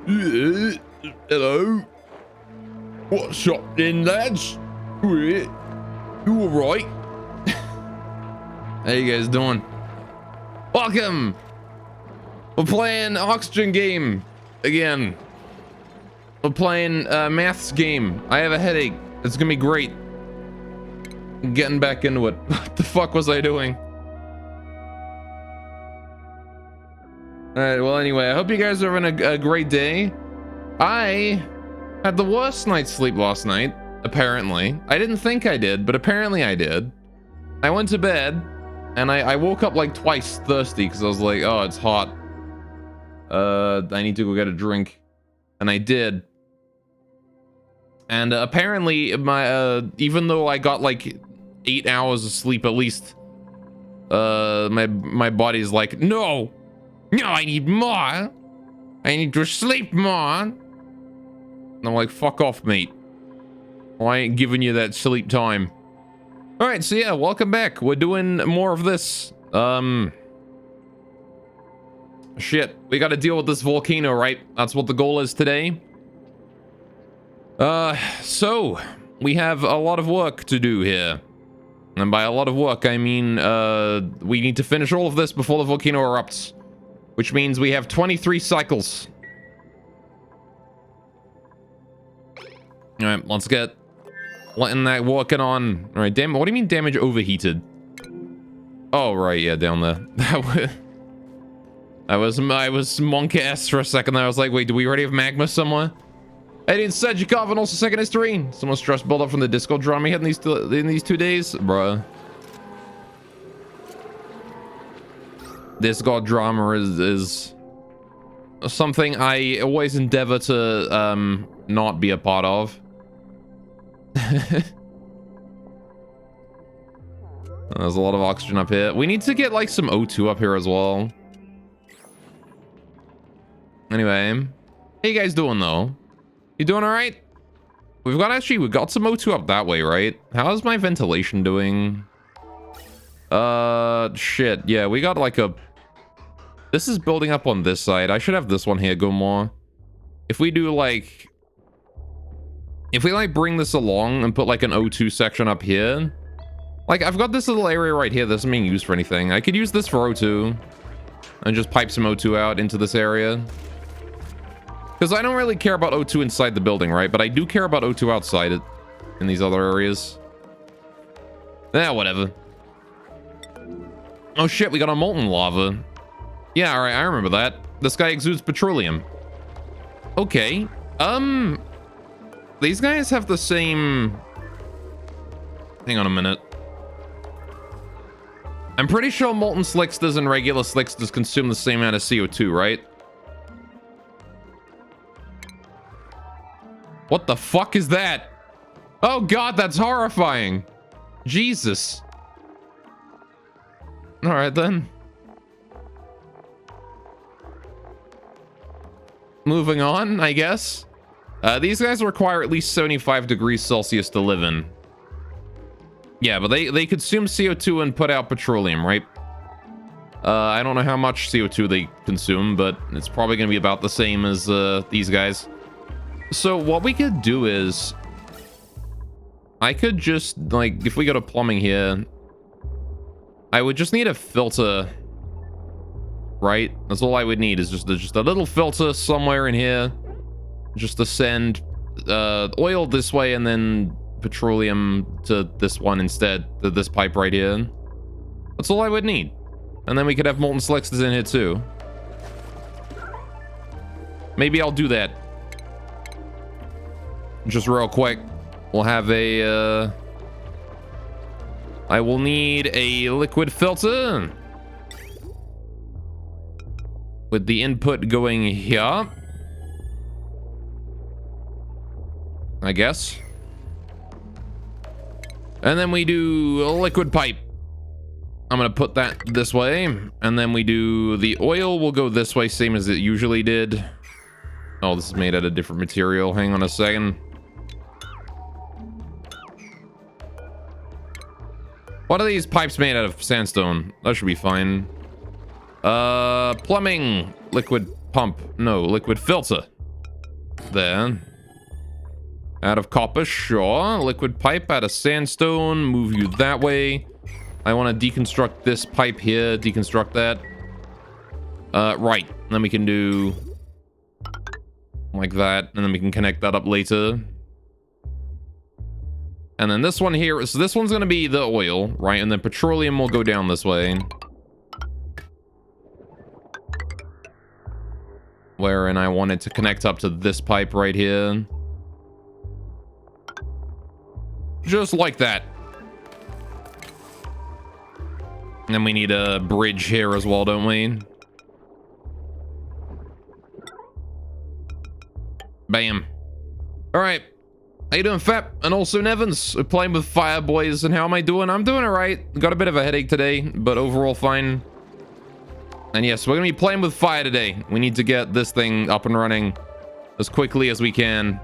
Hello. What's up then, lads? You alright? How you guys doing? Welcome. We're playing Oxygen game again. We're playing maths game. I have a headache. It's gonna be great. Getting back into it. What the fuck was I doing? Alright, well anyway, I hope you guys are having a great day. I had the worst night's sleep last night, apparently. I didn't think I did, but apparently I did. I went to bed, and I woke up like twice thirsty, because I was like, oh, it's hot. I need to go get a drink. And I did. And apparently, my even though I got like 8 hours of sleep at least, my body's like, no, I need more. I need to sleep more. And I'm like, fuck off, mate. Well, I ain't giving you that sleep time. All right, so yeah, welcome back. We're doing more of this. Shit, we got to deal with this volcano, right? That's what the goal is today. So we have a lot of work to do here. And by a lot of work, I mean, we need to finish all of this before the volcano erupts. Which means we have 23 cycles. All right, let's get letting that working on. All right, damn. What do you mean damage overheated? Oh right, yeah, down there. I was monk-ass for a second there. I was like, wait, do we already have magma somewhere? Alien Sajikov and also second history. Someone's stress build up from the disco drama we had in these 2 days, bruh. Disco drama is something I always endeavor to not be a part of. There's a lot of oxygen up here. We need to get like some O2 up here as well. Anyway, how you guys doing though? You doing all right? We got some O2 up that way, right? How's my ventilation doing? Shit. Yeah, we got like a... This is building up on this side. I should have this one here go more. If we do like... If we like bring this along and put like an O2 section up here. Like I've got this little area right here that's not being used for anything. I could use this for O2. And just pipe some O2 out into this area. Because I don't really care about O2 inside the building, right? But I do care about O2 outside it. In these other areas. Yeah, whatever. Oh shit, we got a molten lava. Yeah, alright, I remember that. This guy exudes petroleum. Okay. These guys have the same... Hang on a minute. I'm pretty sure molten slicksters and regular slicksters consume the same amount of CO2, right? What the fuck is that? Oh god, that's horrifying. Jesus. Alright then. Moving on, I guess. These guys require at least 75 degrees Celsius to live in. Yeah, but they consume CO2 and put out petroleum, right? I don't know how much CO2 they consume, but it's probably going to be about the same as these guys. So what we could do is... I could just, like, if we go to plumbing here... I would just need a filter... Right? That's all I would need, is just a little filter somewhere in here. Just to send oil this way and then petroleum to this one instead. To this pipe right here. That's all I would need. And then we could have molten slicksters in here too. Maybe I'll do that. Just real quick. We'll have a... I will need a liquid filter. With the input going here. I guess. And then we do a liquid pipe. I'm gonna put that this way. And then we do the oil will go this way, same as it usually did. Oh, this is made out of different material. Hang on a second. What are these pipes made out of? Sandstone. That should be fine. Plumbing. Liquid pump. No, liquid filter. there. Out of copper, sure. Liquid pipe out of sandstone. Move you that way. I want to deconstruct this pipe here. Deconstruct that. Right. Then we can do like that. And then we can connect that up later. And then this one here. So this one's going to be the oil, right? And then petroleum will go down this way. Wherein I wanted to connect up to this pipe right here. Just like that. And then we need a bridge here as well, don't we? Bam. All right. How you doing, Fap? And also Nevins. We're playing with Fire Boys. And how am I doing? I'm doing all right. Got a bit of a headache today, but overall fine. And yes, we're going to be playing with fire today. We need to get this thing up and running as quickly as we can.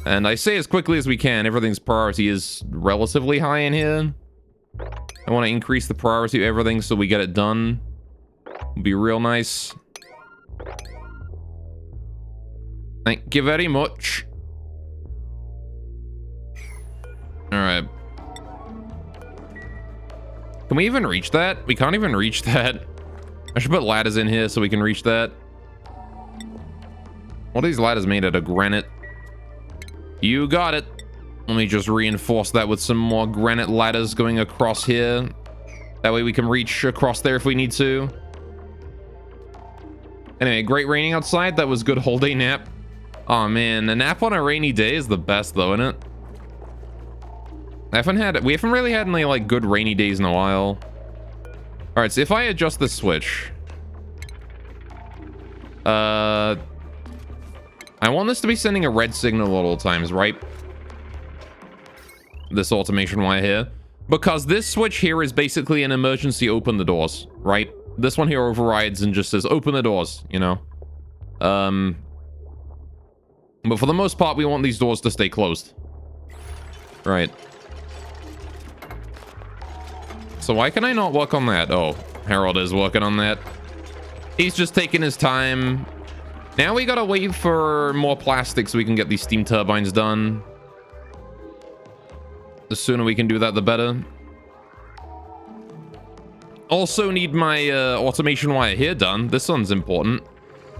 And I say as quickly as we can. Everything's priority is relatively high in here. I want to increase the priority of everything so we get it done. It'll be real nice. Thank you very much. Alright. Can we even reach that? We can't even reach that. I should put ladders in here so we can reach that. What are these ladders made out of? Granite. You got it. Let me just reinforce that with some more granite ladders going across here. That way we can reach across there if we need to. Anyway, great raining outside. That was good whole day nap. Oh man, a nap on a rainy day is the best though, isn't it? We haven't really had any like good rainy days in a while. All right, so if I adjust the switch, I want this to be sending a red signal at all times, right? This automation wire here, because this switch here is basically an emergency open the doors, right? This one here overrides and just says open the doors, you know. But for the most part, we want these doors to stay closed. Right. So why can I not work on that? Oh, Harold is working on that. He's just taking his time. Now we gotta wait for more plastic so we can get these steam turbines done. The sooner we can do that, the better. Also need my automation wire here done. This one's important.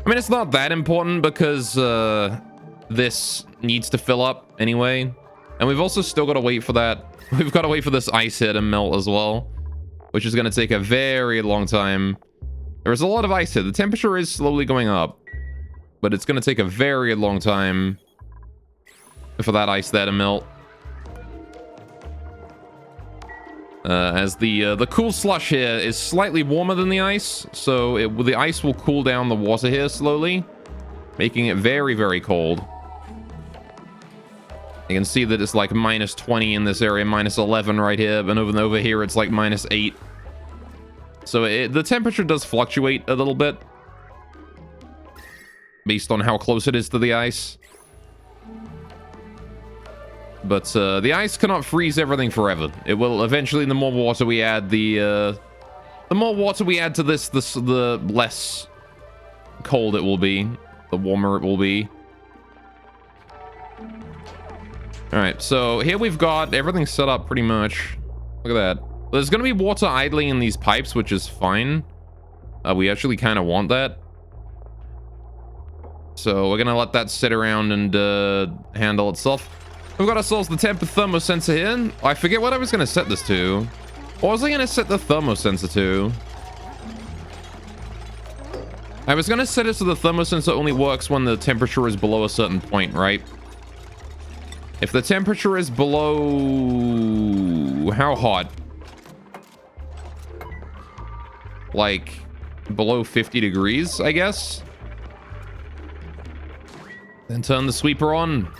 I mean, it's not that important because this needs to fill up anyway. And we've also still got to wait for that. We've got to wait for this ice here to melt as well, which is going to take a very long time. There's a lot of ice here. The temperature is slowly going up, but it's going to take a very long time for that ice there to melt. As the cool slush here is slightly warmer than the ice, so the ice will cool down the water here slowly, making it very, very cold. You can see that it's like minus 20 in this area, minus 11 right here, and over here it's like minus 8. So the temperature does fluctuate a little bit based on how close it is to the ice. But the ice cannot freeze everything forever. It will eventually, the more water we add, the more water we add to this, the less cold it will be, the warmer it will be. All right, so here we've got everything set up pretty much. Look at that. There's going to be water idling in these pipes, which is fine. We actually kind of want that. So we're going to let that sit around and handle itself. We've got ourselves the temper thermosensor here. I forget what I was going to set this to. What was I going to set the thermosensor to? I was going to set it so the thermosensor only works when the temperature is below a certain point, right? If the temperature is below... How hot? Like, below 50 degrees, I guess? Then turn the sweeper on.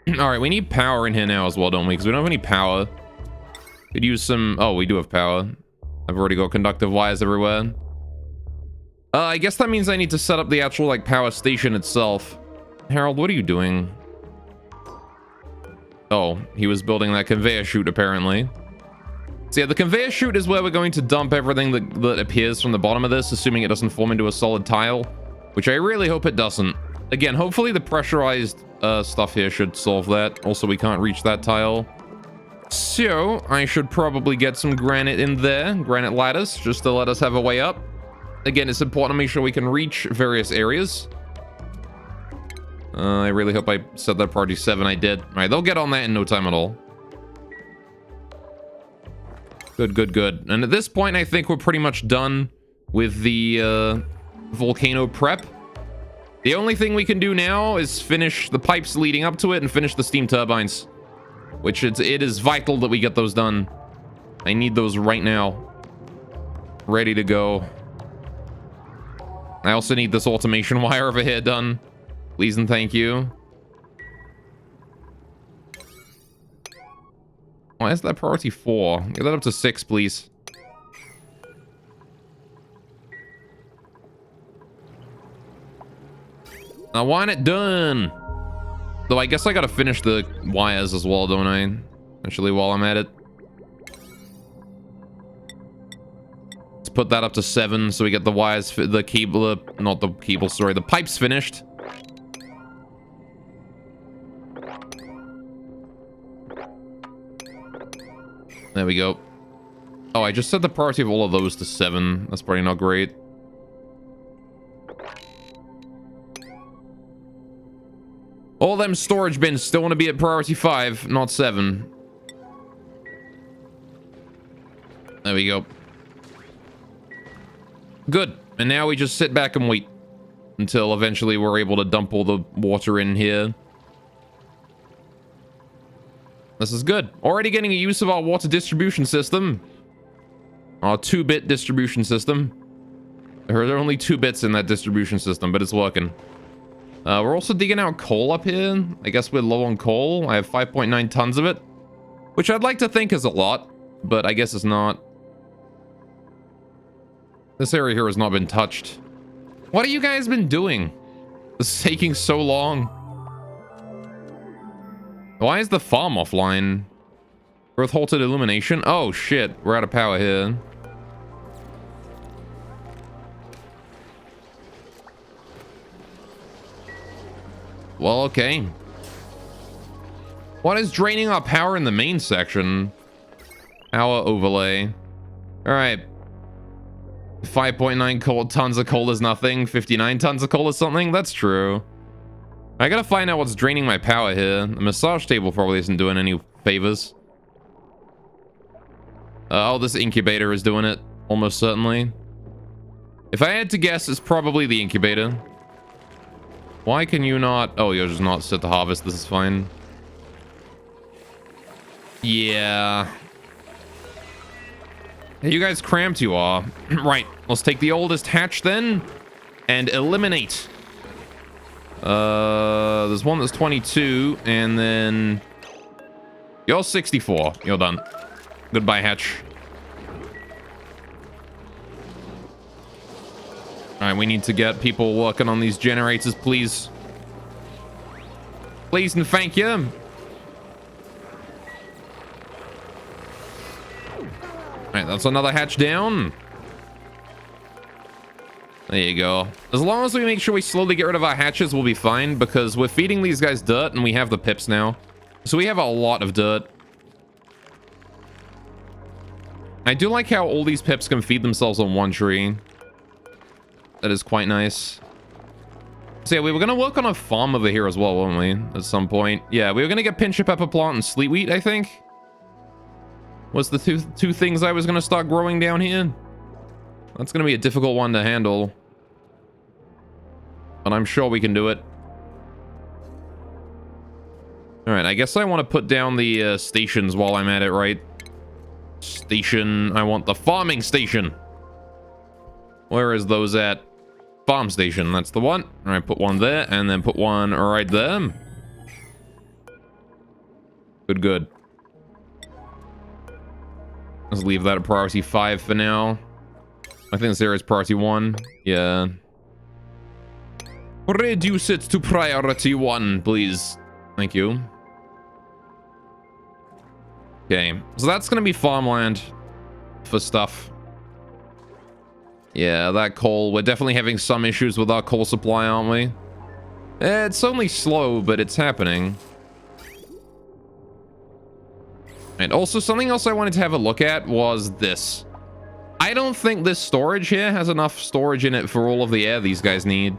Alright, we need power in here now as well, don't we? Because we don't have any power. Could use some... Oh, we do have power. I've already got conductive wires everywhere. I guess that means I need to set up the actual, like, power station itself. Harold, what are you doing? Oh, he was building that conveyor chute, apparently. So yeah, the conveyor chute is where we're going to dump everything that appears from the bottom of this, assuming it doesn't form into a solid tile, which I really hope it doesn't. Again, hopefully the pressurized stuff here should solve that. Also, we can't reach that tile. So, I should probably get some granite in there. Granite ladders, just to let us have a way up. Again, it's important to make sure we can reach various areas. I really hope I set that priority 7. I did. All right, they'll get on that in no time at all. Good, good, good. And at this point, I think we're pretty much done with the volcano prep. The only thing we can do now is finish the pipes leading up to it and finish the steam turbines. Which it is vital that we get those done. I need those right now. Ready to go. I also need this automation wire over here done. Please and thank you. Why is that priority 4? Get that up to 6, please. I want it done. Though I guess I gotta finish the wires as well, don't I? Actually, while I'm at it. Let's put that up to 7 so we get the wires, the cable, not the cable, sorry, the pipes finished. There we go. Oh, I just set the priority of all of those to 7. That's probably not great. All them storage bins still want to be at priority 5, not 7. There we go. Good. And now we just sit back and wait until eventually we're able to dump all the water in here. This is good. Already getting a use of our water distribution system. Our 2-bit distribution system. There are only 2 bits in that distribution system, but it's working. We're also digging out coal up here. I guess we're low on coal. I have 5.9 tons of it, which I'd like to think is a lot, but I guess it's not. This area here has not been touched. What have you guys been doing? This is taking so long. Why is the farm offline? Earth halted illumination? Oh shit, we're out of power here. Well, okay. What is draining our power in the main section? Power overlay. All right. 5.9 tons of coal is nothing. 59 tons of coal is something. That's true. I gotta find out what's draining my power here. The massage table probably isn't doing any favors. Oh, this incubator is doing it. Almost certainly. If I had to guess, it's probably the incubator. Why can you not... Oh, you're just not set to harvest. This is fine. Yeah. You guys cramped, you are. Right. Let's take the oldest hatch then. And eliminate. There's one that's 22. And then... You're 64. You're done. Goodbye, hatch. Alright, we need to get people working on these generators, please. Please and thank you. Alright, that's another hatch down. There you go. As long as we make sure we slowly get rid of our hatches, we'll be fine, because we're feeding these guys dirt, and we have the pips now. So we have a lot of dirt. I do like how all these pips can feed themselves on one tree. That is quite nice. So yeah, we were going to work on a farm over here as well, weren't we? At some point. Yeah, we were going to get pincher pepper plant and sleet wheat, I think. Was the two things I was going to start growing down here. That's going to be a difficult one to handle. But I'm sure we can do it. Alright, I guess I want to put down the stations while I'm at it, right? Station. I want the farming station. Where is those at? Farm station, that's the one. All right, put one there, and then put one right there. Good, good. Let's leave that at priority 5 for now. I think this area is priority 1. Yeah. Reduce it to priority 1, please. Thank you. Okay, so that's gonna be farmland for stuff. Yeah, that coal. We're definitely having some issues with our coal supply, aren't we? It's only slow, but it's happening. And also, something else I wanted to have a look at was this. I don't think this storage here has enough storage in it for all of the air these guys need.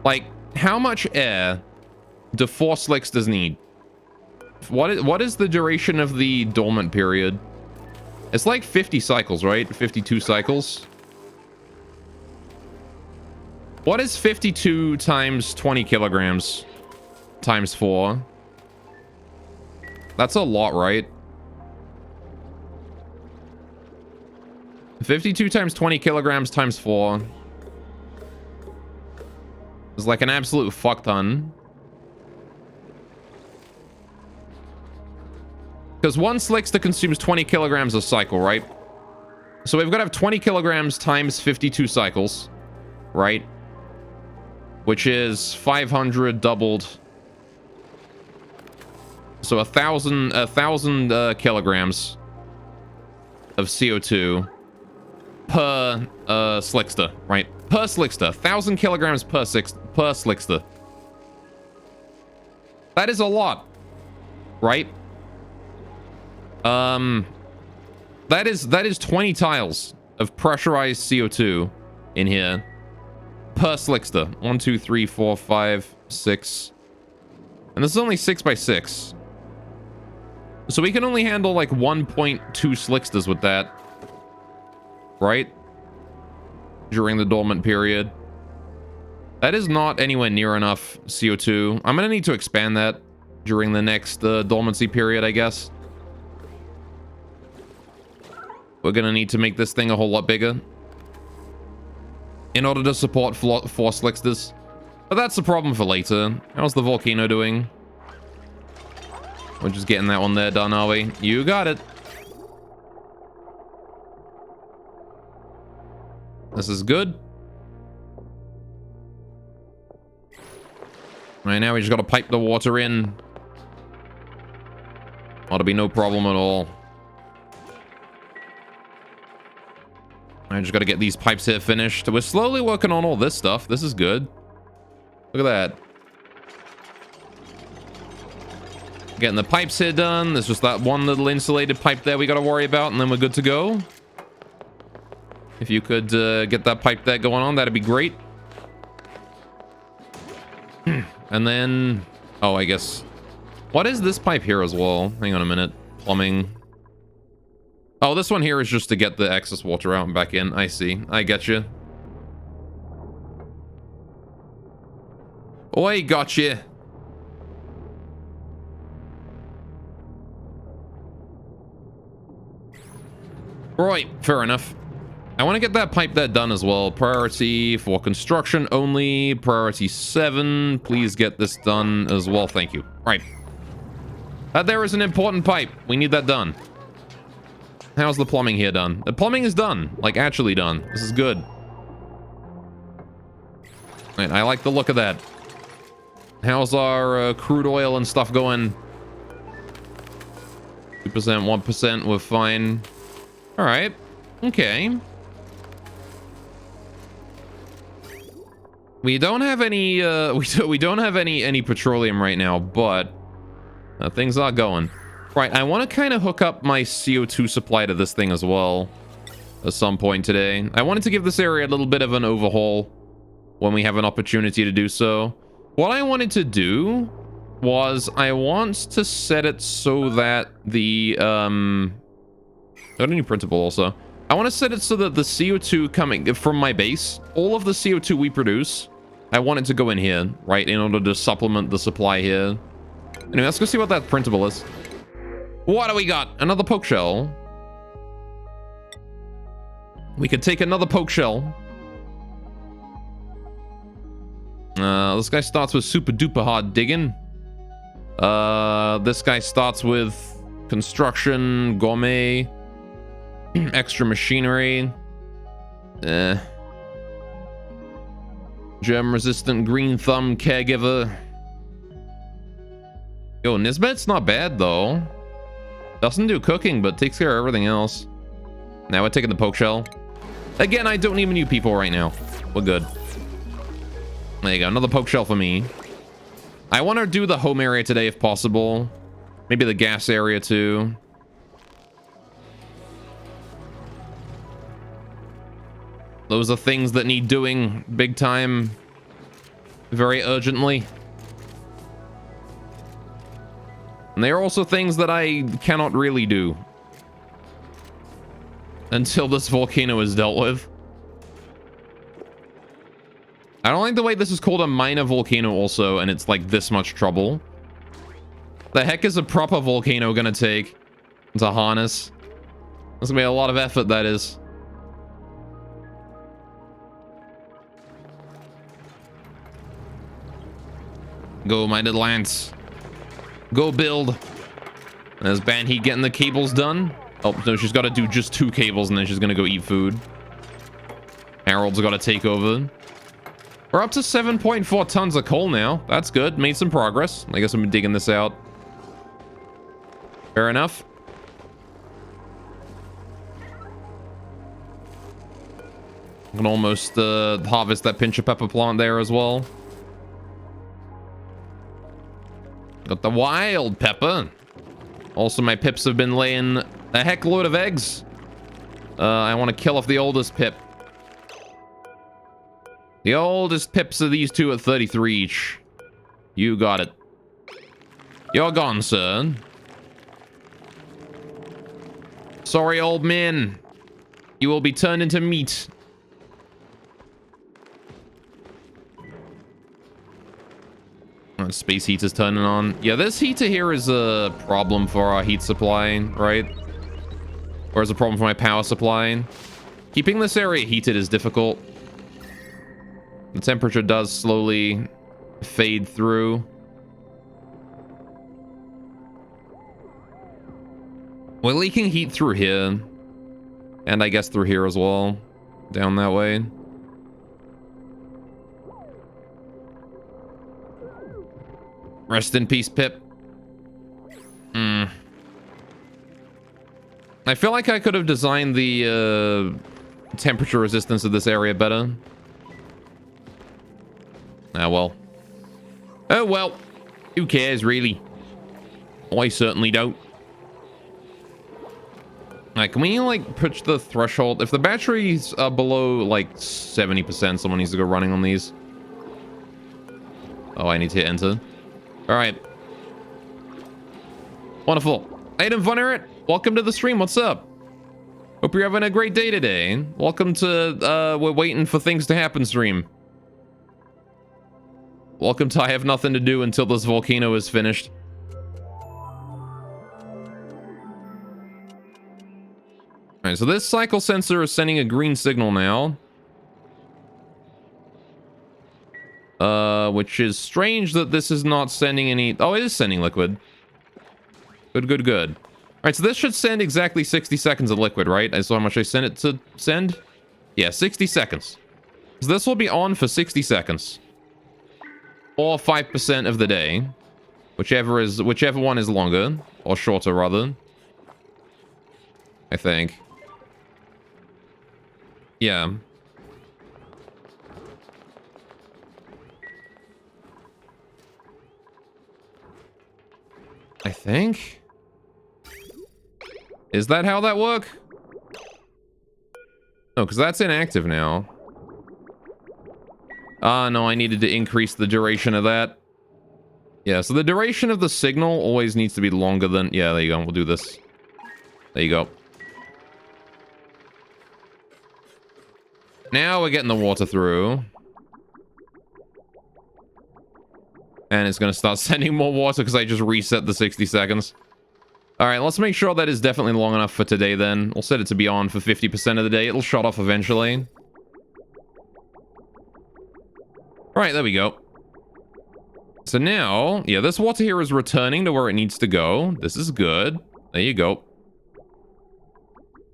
Like, how much air do 4 Slicksters need? What is the duration of the dormant period? It's like 50 cycles, right? 52 cycles. What is 52 times 20 kilograms times 4? That's a lot, right? 52 times 20 kilograms times 4 is like an absolute fuck ton. Because 1 Slickster consumes 20 kilograms a cycle, right? So we've got to have 20 kilograms times 52 cycles, right? Which is 500 doubled. So 1,000 kilograms of CO2 per Slickster, right? Per Slickster, 1,000 kilograms per Slickster. That is a lot, right? That is 20 tiles of pressurized CO2 in here per Slickster. 1, 2, 3, 4, 5, 6, and this is only 6 by 6. So we can only handle like 1.2 Slicksters with that, right? During the dormant period. That is not anywhere near enough CO2. I'm gonna need to expand that during the next dormancy period, I guess. We're gonna need to make this thing a whole lot bigger in order to support 4 Slicksters. But that's the problem for later. How's the volcano doing? We're just getting that one there done, are we? You got it. This is good. Right now we just gotta pipe the water in. Ought to be no problem at all. I just gotta get these pipes here finished. We're slowly working on all this stuff. This is good. Look at that. Getting the pipes here done. There's just that one little insulated pipe there we gotta worry about, and then we're good to go. If you could get that pipe there going on, that'd be great. And then... oh, I guess... what is this pipe here as well? Hang on a minute. Plumbing. Oh, this one here is just to get the excess water out and back in. I see. I get you. Oi, gotcha. Right, fair enough. I want to get that pipe there done as well. Priority for construction only. Priority 7. Please get this done as well. Thank you. Right. That there is an important pipe. We need that done. How's the plumbing here done? The plumbing is done. Like, actually done. This is good. Right, I like the look of that. How's our crude oil and stuff going? 2%, 1%. We're fine. All right. Okay. We don't have any we don't have any petroleum right now, but things are going. Right, I want to kind of hook up my CO2 supply to this thing as well at some point today. I wanted to give this area a little bit of an overhaul when we have an opportunity to do so. What I wanted to do was I want to set it so that the got a new printable also. I want to set it so that the CO2 coming from my base, all of the CO2 we produce, I want it to go in here, right, in order to supplement the supply here. Anyway, let's go see what that printable is. What do we got? Another poke shell. We could take another poke shell. This guy starts with super duper hard digging. This guy starts with construction, gourmet, extra machinery. Germ resistant, green thumb, caregiver. Yo, Nisbet's not bad though. Doesn't do cooking, but takes care of everything else. Now we're taking the poke shell. Again, I don't need new people right now. We're good. There you go. Another poke shell for me. I want to do the home area today if possible. Maybe the gas area too. Those are things that need doing big time. Very urgently. And they are also things that I cannot really do. Until this volcano is dealt with. I don't like the way this is called a minor volcano also, and it's like this much trouble. The heck is a proper volcano gonna take to harness? There's gonna be a lot of effort, that is. Go, my little ants. Go build. There's Banheat getting the cables done. Oh, no, she's got to do just 2 cables and then she's going to go eat food. Harold's got to take over. We're up to 7.4 tons of coal now. That's good. Made some progress. I guess I'm digging this out. Fair enough. I can almost harvest that pinch of pepper plant there as well. Got the wild pepper. Also, my pips have been laying a heck load of eggs. I want to kill off the oldest pip. The oldest pips of these two at 33 each. You got it. You're gone, sir. Sorry, old man. You will be turned into meat. Space heater's turning on. Yeah, this heater here is a problem for our heat supply, right? Or is a problem for my power supply. Keeping this area heated is difficult. The temperature does slowly fade through. We're leaking heat through here. And I guess through here as well. Down that way. Rest in peace, Pip. I feel like I could have designed the temperature resistance of this area better. Ah, well. Oh, well. Who cares, really? I certainly don't. Alright, can we, like, push the threshold? If the batteries are below, like, 70%, someone needs to go running on these. Oh, I need to hit enter. Alright. Wonderful. Aiden Von Eret, welcome to the stream. What's up? Hope you're having a great day today. Welcome to, we're waiting for things to happen stream. Welcome to I have nothing to do until this volcano is finished. Alright, so this cycle sensor is sending a green signal now. Which is strange that this is not sending any... Oh, it is sending liquid. Good, good, good. Alright, so this should send exactly 60 seconds of liquid, right? I saw how much I sent it to send. Yeah, 60 seconds. So this will be on for 60 seconds. Or 5% of the day. Whichever one is longer. Or shorter, rather. I think. Yeah. I think. Is that how that work? No, because that's inactive now. Ah, no, I needed to increase the duration of that. Yeah, so the duration of the signal always needs to be longer than... Yeah, there you go. We'll do this. There you go. Now we're getting the water through. And it's going to start sending more water because I just reset the 60 seconds. Alright, let's make sure that is definitely long enough for today then. We'll set it to be on for 50% of the day. It'll shut off eventually. Alright, there we go. So now, yeah, this water here is returning to where it needs to go. This is good. There you go.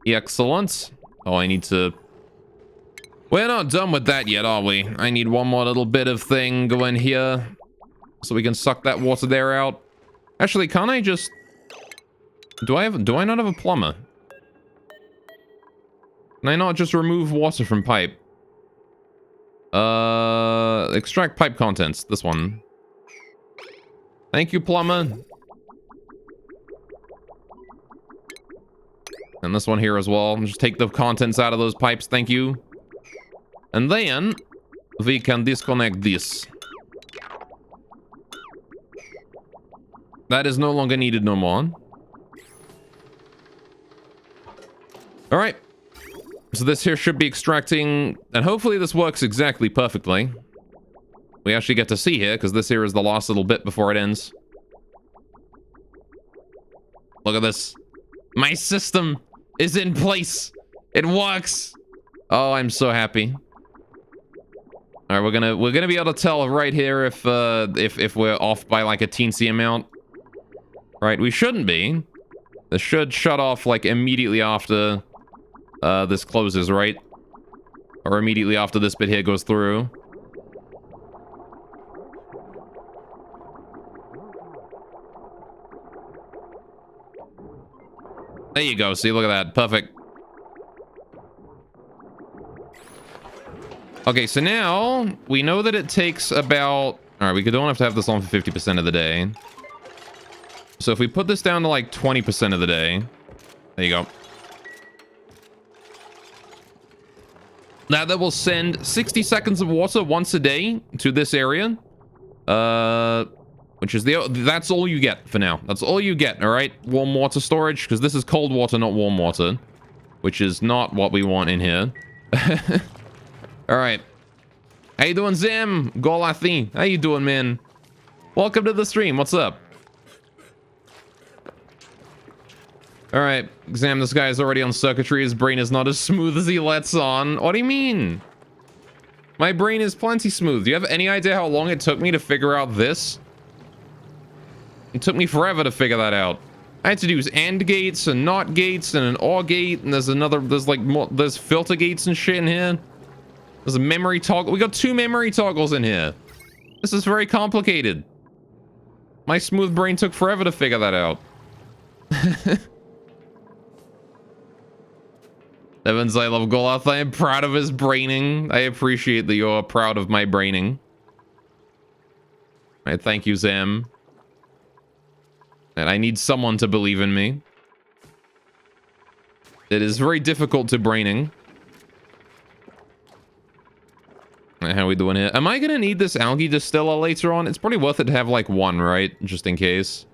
Excellent. Oh, I need to... We're not done with that yet, are we? I need one more little bit of thing going here. So we can suck that water there out. Actually, can't I just... Do I not have a plumber? Can I not just remove water from pipe? Extract pipe contents. This one. Thank you, plumber. And this one here as well. Just take the contents out of those pipes. Thank you. And then we can disconnect this. That is no longer needed no more. All right. So this here should be extracting, and hopefully this works exactly perfectly. We actually get to see here, because this here is the last little bit before it ends. Look at this. My system is in place. It works. Oh, I'm so happy. All right, we're gonna be able to tell right here if we're off by like a teensy amount. Right, we shouldn't be. This should shut off like immediately after this closes, right? Or immediately after this bit here goes through. There you go. See, look at that. Perfect. Okay, so now we know that it takes about... All right, we don't have to have this on for 50% of the day. So if we put this down to like 20% of the day, there you go. Now that will send 60 seconds of water once a day to this area. Which is that's all you get for now. That's all you get, all right? Warm water storage, because this is cold water, not warm water. Which is not what we want in here. All right. How you doing, Zim? Golathi. How you doing, man? Welcome to the stream. What's up? All right, Exam, this guy is already on circuitry. His brain is not as smooth as he lets on. What do you mean? My brain is plenty smooth. Do you have any idea how long it took me to figure out this? It took me forever to figure that out. I had to use AND gates and NOT gates and an OR gate, and there's like more, there's filter gates and shit in here. There's a memory toggle. We got 2 memory toggles in here. This is very complicated. My smooth brain took forever to figure that out. Evans, I love Goloth. I am proud of his braining. I appreciate that you're proud of my braining. All right, thank you, Zam. And I need someone to believe in me. It is very difficult to braining. All right, how are we doing here? Am I gonna need this algae distiller later on? It's probably worth it to have like one, right? Just in case.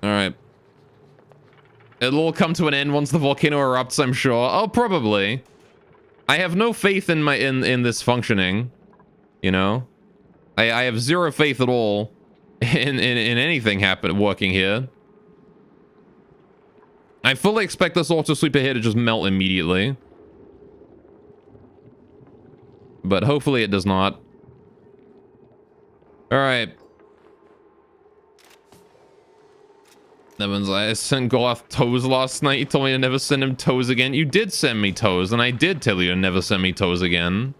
All right. It'll all come to an end once the volcano erupts, I'm sure. Oh, probably. I have no faith in in this functioning. You know? I have zero faith at all in anything working here. I fully expect this auto sweeper here to just melt immediately. But hopefully it does not. Alright. Evans, I sent Goloth toes last night. You told me to never send him toes again. You did send me toes, and I did tell you to never send me toes again.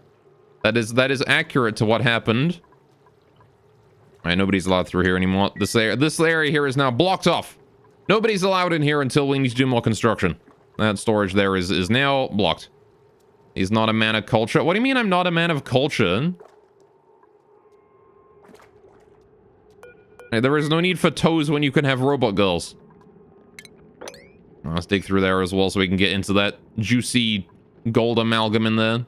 That is accurate to what happened. Alright, nobody's allowed through here anymore. This area here is now blocked off. Nobody's allowed in here until we need to do more construction. That storage there is now blocked. He's not a man of culture. What do you mean I'm not a man of culture? Hey, there is no need for toes when you can have robot girls. Let's dig through there as well so we can get into that juicy gold amalgam in there.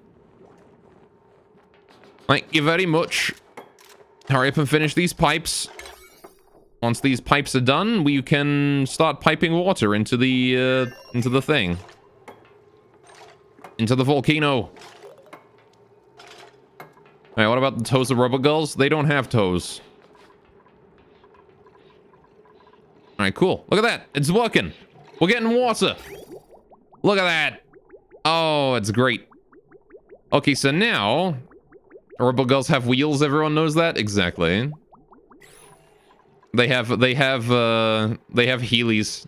Thank you very much. Hurry up and finish these pipes. Once these pipes are done, we can start piping water into the thing. Into the volcano. Alright, what about the toes of robot girls? They don't have toes. Alright, cool. Look at that. It's working. We're getting water. Look at that. Oh, it's great. Okay, so now... Robot girls have wheels, everyone knows that? Exactly. They have Heelys.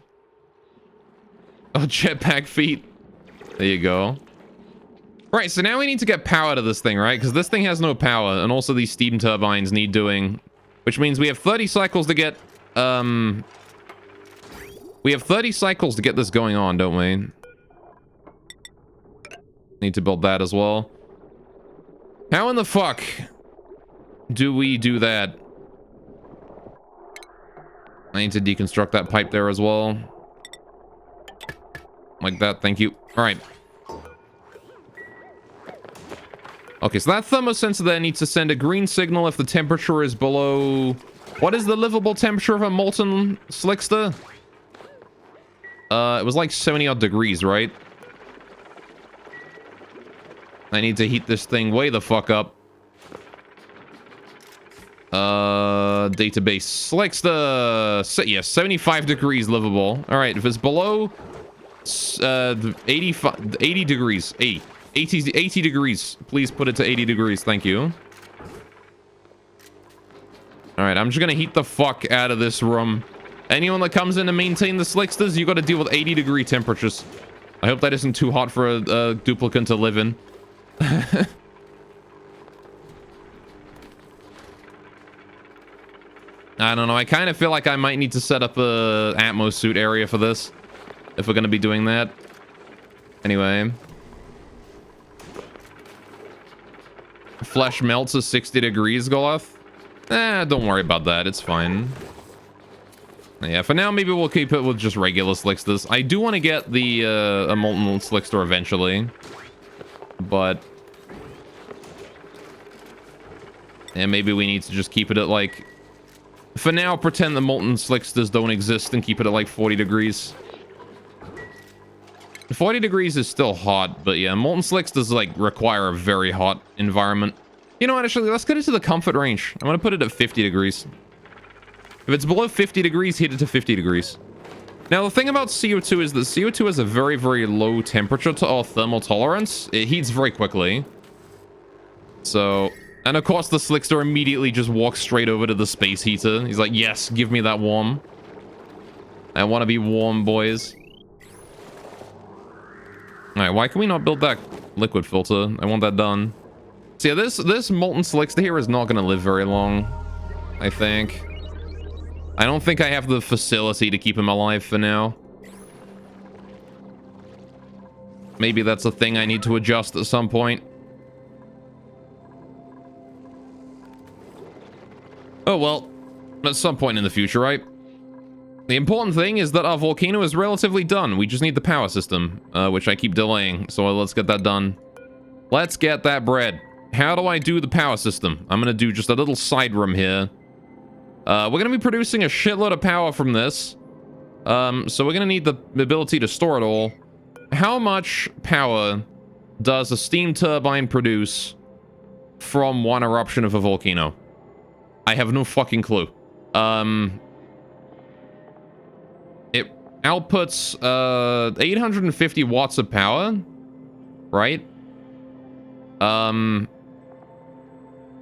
Oh, jetpack feet. There you go. Right, so now we need to get power to this thing, right? Because this thing has no power, and also these steam turbines need doing. Which means we have 30 cycles to get... We have 30 cycles to get this going on, don't we? Need to build that as well. How in the fuck do we do that? I need to deconstruct that pipe there as well. Like that, thank you. All right. Okay, so that thermosensor there needs to send a green signal if the temperature is below... What is the livable temperature of a molten slickster? It was like 70 odd degrees, right? I need to heat this thing way the fuck up. Database slickster. Yeah, 75 degrees livable. All right, if it's below 80 degrees, 80 degrees. Please put it to 80 degrees. Thank you. All right, I'm just gonna heat the fuck out of this room. Anyone that comes in to maintain the slicksters, you got to deal with 80 degree temperatures. I hope that isn't too hot for a duplicant to live in. I don't know. I kind of feel like I might need to set up a Atmos suit area for this, if we're gonna be doing that. Anyway. Flesh melts at 60 degrees, Goloth. Don't worry about that. It's fine. Yeah, for now, maybe we'll keep it with just regular slicksters. I do want to get the a molten slickster eventually, but yeah, maybe we need to just keep it at like. For now, pretend the molten slicksters don't exist and keep it at like 40 degrees. 40 degrees is still hot, but yeah, molten slicksters like require a very hot environment. You know what? Actually, let's get it to the comfort range. I'm gonna put it at 50 degrees. If it's below 50 degrees, heat it to 50 degrees. Now, the thing about CO2 is that CO2 has a very, very low temperature or thermal tolerance. It heats very quickly. So, and of course, the slickster immediately just walks straight over to the space heater. He's like, yes, give me that warm. I want to be warm, boys. All right, why can we not build that liquid filter? I want that done. So yeah, this molten slickster here is not going to live very long, I think. I don't think I have the facility to keep him alive for now. Maybe that's a thing I need to adjust at some point. Oh well, at some point in the future, right? The important thing is that our volcano is relatively done. We just need the power system, which I keep delaying. So let's get that done. Let's get that bread. How do I do the power system? I'm going to do just a little side room here. We're going to be producing a shitload of power from this. So we're going to need the ability to store it all. How much power does a steam turbine produce from one eruption of a volcano? I have no fucking clue. It outputs 850 watts of power, right?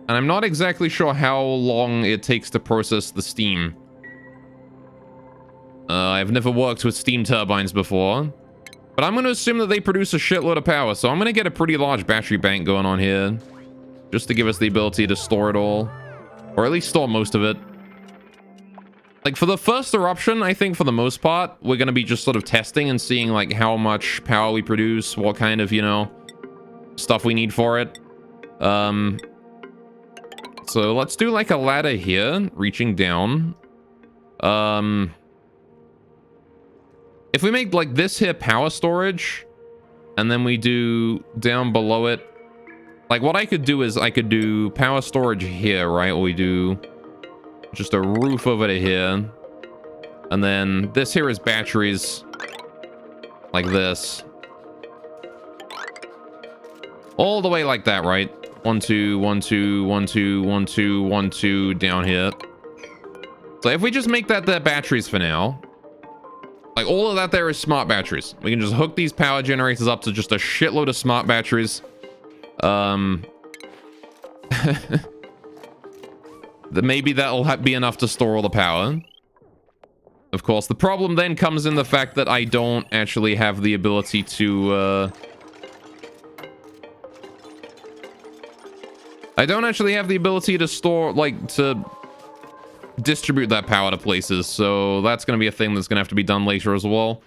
And I'm not exactly sure how long it takes to process the steam. I've never worked with steam turbines before. But I'm going to assume that they produce a shitload of power. So I'm going to get a pretty large battery bank going on here. Just to give us the ability to store it all. Or at least store most of it. Like, for the first eruption, I think for the most part, we're going to be just sort of testing and seeing, like, how much power we produce. What kind of, you know, stuff we need for it. So let's do like a ladder here, reaching down. If we make like this here power storage, and then we do down below it, like what I could do is I could do power storage here, right? Or we do just a roof over to here. And then this here is batteries like this. All the way like that, right? 1, 2, 1, 2, 1, 2, 1, 2, 1, 2, down here. So if we just make that the batteries for now, like all of that there is smart batteries. We can just hook these power generators up to just a shitload of smart batteries. Maybe that'll be enough to store all the power. Of course, the problem then comes in the fact that I don't actually have the ability to, I don't actually have the ability to store, like, to distribute that power to places, so that's going to be a thing that's going to have to be done later as well.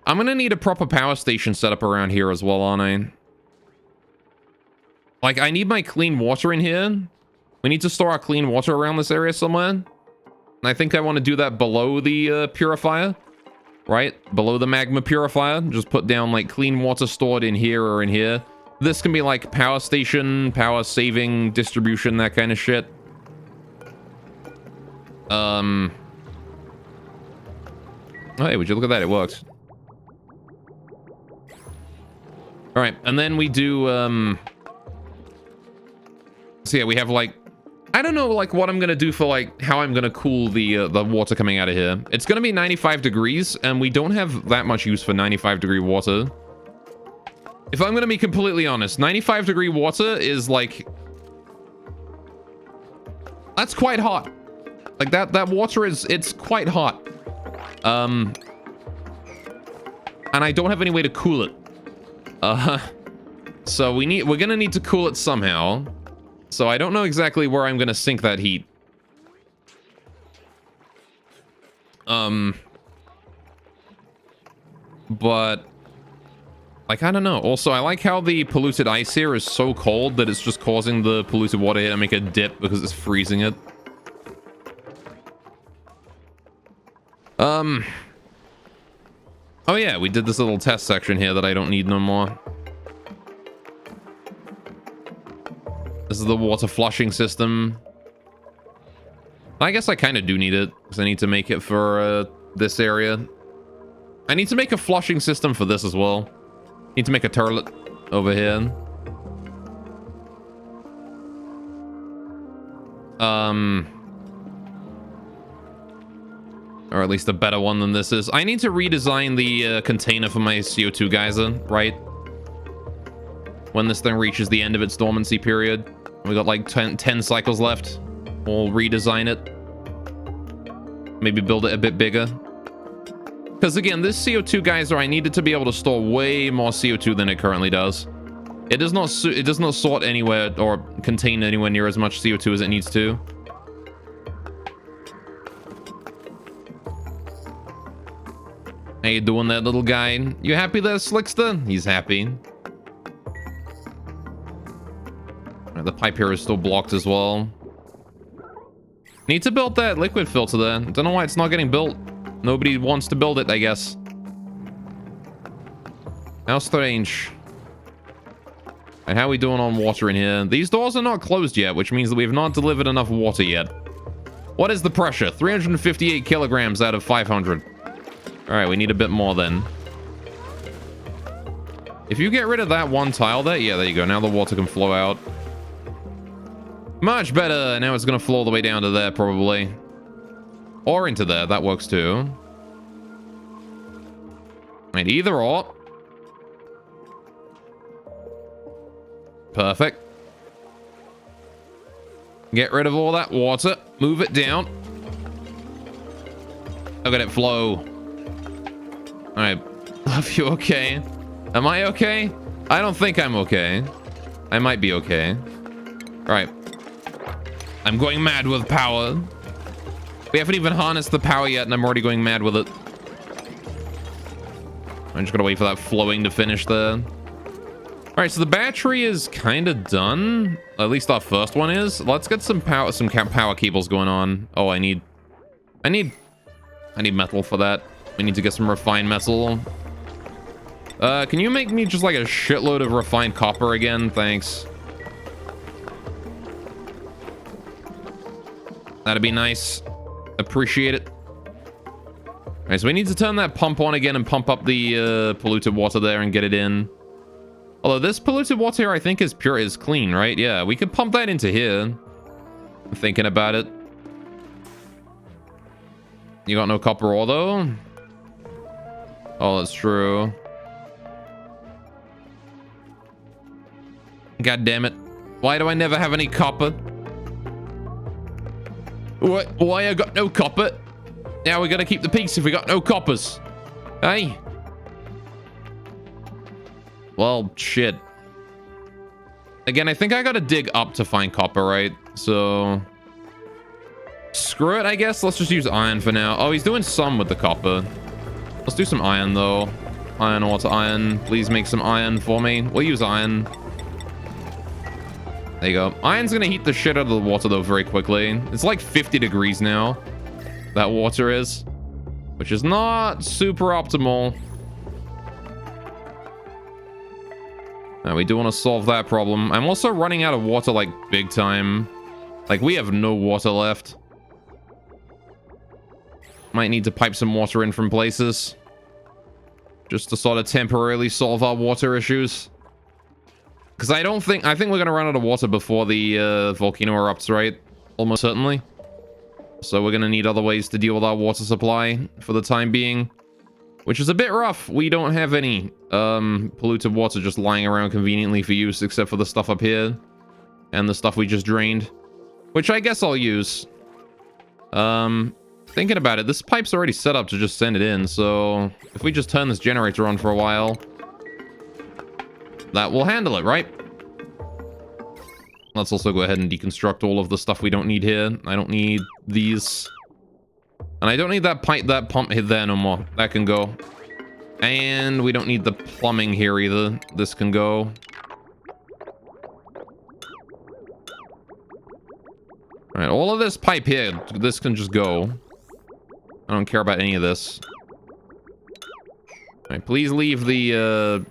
I'm going to need a proper power station set up around here as well, aren't I? Like, I need my clean water in here. We need to store our clean water around this area somewhere. And I think I want to do that below the purifier. Right? Below the magma purifier. Just put down, like, clean water stored in here or in here. This can be, like, power station, power saving, distribution, that kind of shit. Oh, hey, would you look at that? It works. All right, and then we do, so yeah, we have, like, I don't know, like, what I'm gonna do for, like, how I'm gonna cool the water coming out of here. It's gonna be 95 degrees, and we don't have that much use for 95-degree water. If I'm gonna be completely honest, 95-degree water is, like... That's quite hot. Like, that water is... It's quite hot. And I don't have any way to cool it. So we're gonna need to cool it somehow. So I don't know exactly where I'm gonna sink that heat. But like, I don't know. Also, I like how the polluted ice here is so cold that it's just causing the polluted water here to make a dip because it's freezing it. Oh yeah, we did this little test section here that I don't need no more. This is the water flushing system. I guess I kind of do need it because I need to make it for this area. I need to make a flushing system for this as well. Need to make a turret over here. Or at least a better one than this is. I need to redesign the container for my CO2 geyser, right? When this thing reaches the end of its dormancy period. We got like 10 cycles left. We'll redesign it. Maybe build it a bit bigger. Because again, this CO2 geyser, I need it to be able to store way more CO2 than it currently does. It does not sort anywhere or contain anywhere near as much CO2 as it needs to. How you doing there, little guy? You happy there, Slickster? He's happy. Right, the pipe here is still blocked as well. Need to build that liquid filter there. Don't know why it's not getting built. Nobody wants to build it, I guess. How strange. And how are we doing on water in here? These doors are not closed yet, which means that we have not delivered enough water yet. What is the pressure? 358 kilograms out of 500. All right, we need a bit more then. If you get rid of that one tile there, yeah, there you go. Now the water can flow out. Much better. Now it's going to flow all the way down to there, probably. Or into there. That works too. And either or. Perfect. Get rid of all that water. Move it down. Look at it flow. All right. Love, you okay? Am I okay? I don't think I'm okay. I might be okay. All right. I'm going mad with power. We haven't even harnessed the power yet, and I'm already going mad with it. I'm just gonna wait for that flowing to finish there. All right, so the battery is kind of done. At least our first one is. Let's get some power cables going on. Oh, I need metal for that. We need to get some refined metal. Can you make me just like a shitload of refined copper again? Thanks. That'd be nice. Appreciate it. All right, so we need to turn that pump on again and pump up the polluted water there and get it in. Although this polluted water here, I think, is pure, is clean, right? Yeah, we could pump that into here. I'm thinking about it. You got no copper ore, though? Oh, that's true. God damn it. Why do I never have any copper? What? Why I got no copper? Now we're gonna keep the peace if we got no coppers. Hey. Well, shit. Again, I think I gotta dig up to find copper, right? So... screw it, I guess. Let's just use iron for now. Oh, he's doing some with the copper. Let's do some iron, though. Iron ore to iron. Please make some iron for me. We'll use iron. There you go. Iron's gonna heat the shit out of the water though very quickly. It's like 50 degrees now. That water is. Which is not super optimal. Now, we do want to solve that problem. I'm also running out of water like big time. Like we have no water left. Might need to pipe some water in from places. Just to sort of temporarily solve our water issues. Because I think we're going to run out of water before the volcano erupts, right? Almost certainly. So we're going to need other ways to deal with our water supply for the time being. Which is a bit rough. We don't have any polluted water just lying around conveniently for use, except for the stuff up here. And the stuff we just drained. Which I guess I'll use. Thinking about it, this pipe's already set up to just send it in. So if we just turn this generator on for a while, that will handle it, right? Let's also go ahead and deconstruct all of the stuff we don't need here. I don't need these. And I don't need that pump hit there no more. That can go. And we don't need the plumbing here either. This can go. Alright, all of this pipe here, this can just go. I don't care about any of this. Alright, please leave the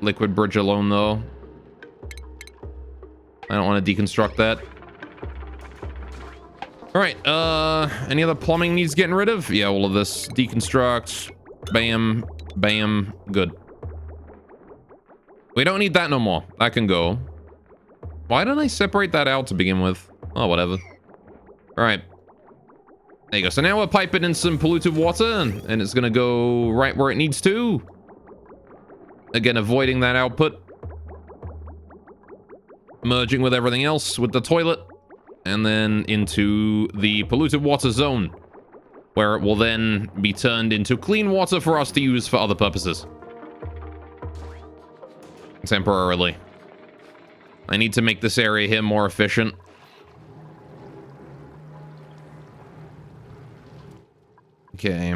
liquid bridge alone though. I don't want to deconstruct that. Alright, any other plumbing needs getting rid of? Yeah, all of this. Deconstruct. Bam. Bam. Good. We don't need that no more. That can go. Why didn't I separate that out to begin with? Oh, whatever. Alright. There you go. So now we're piping in some polluted water, and it's gonna go right where it needs to. Again, avoiding that output. Merging with everything else with the toilet. And then into the polluted water zone, where it will then be turned into clean water for us to use for other purposes. Temporarily. I need to make this area here more efficient. Okay.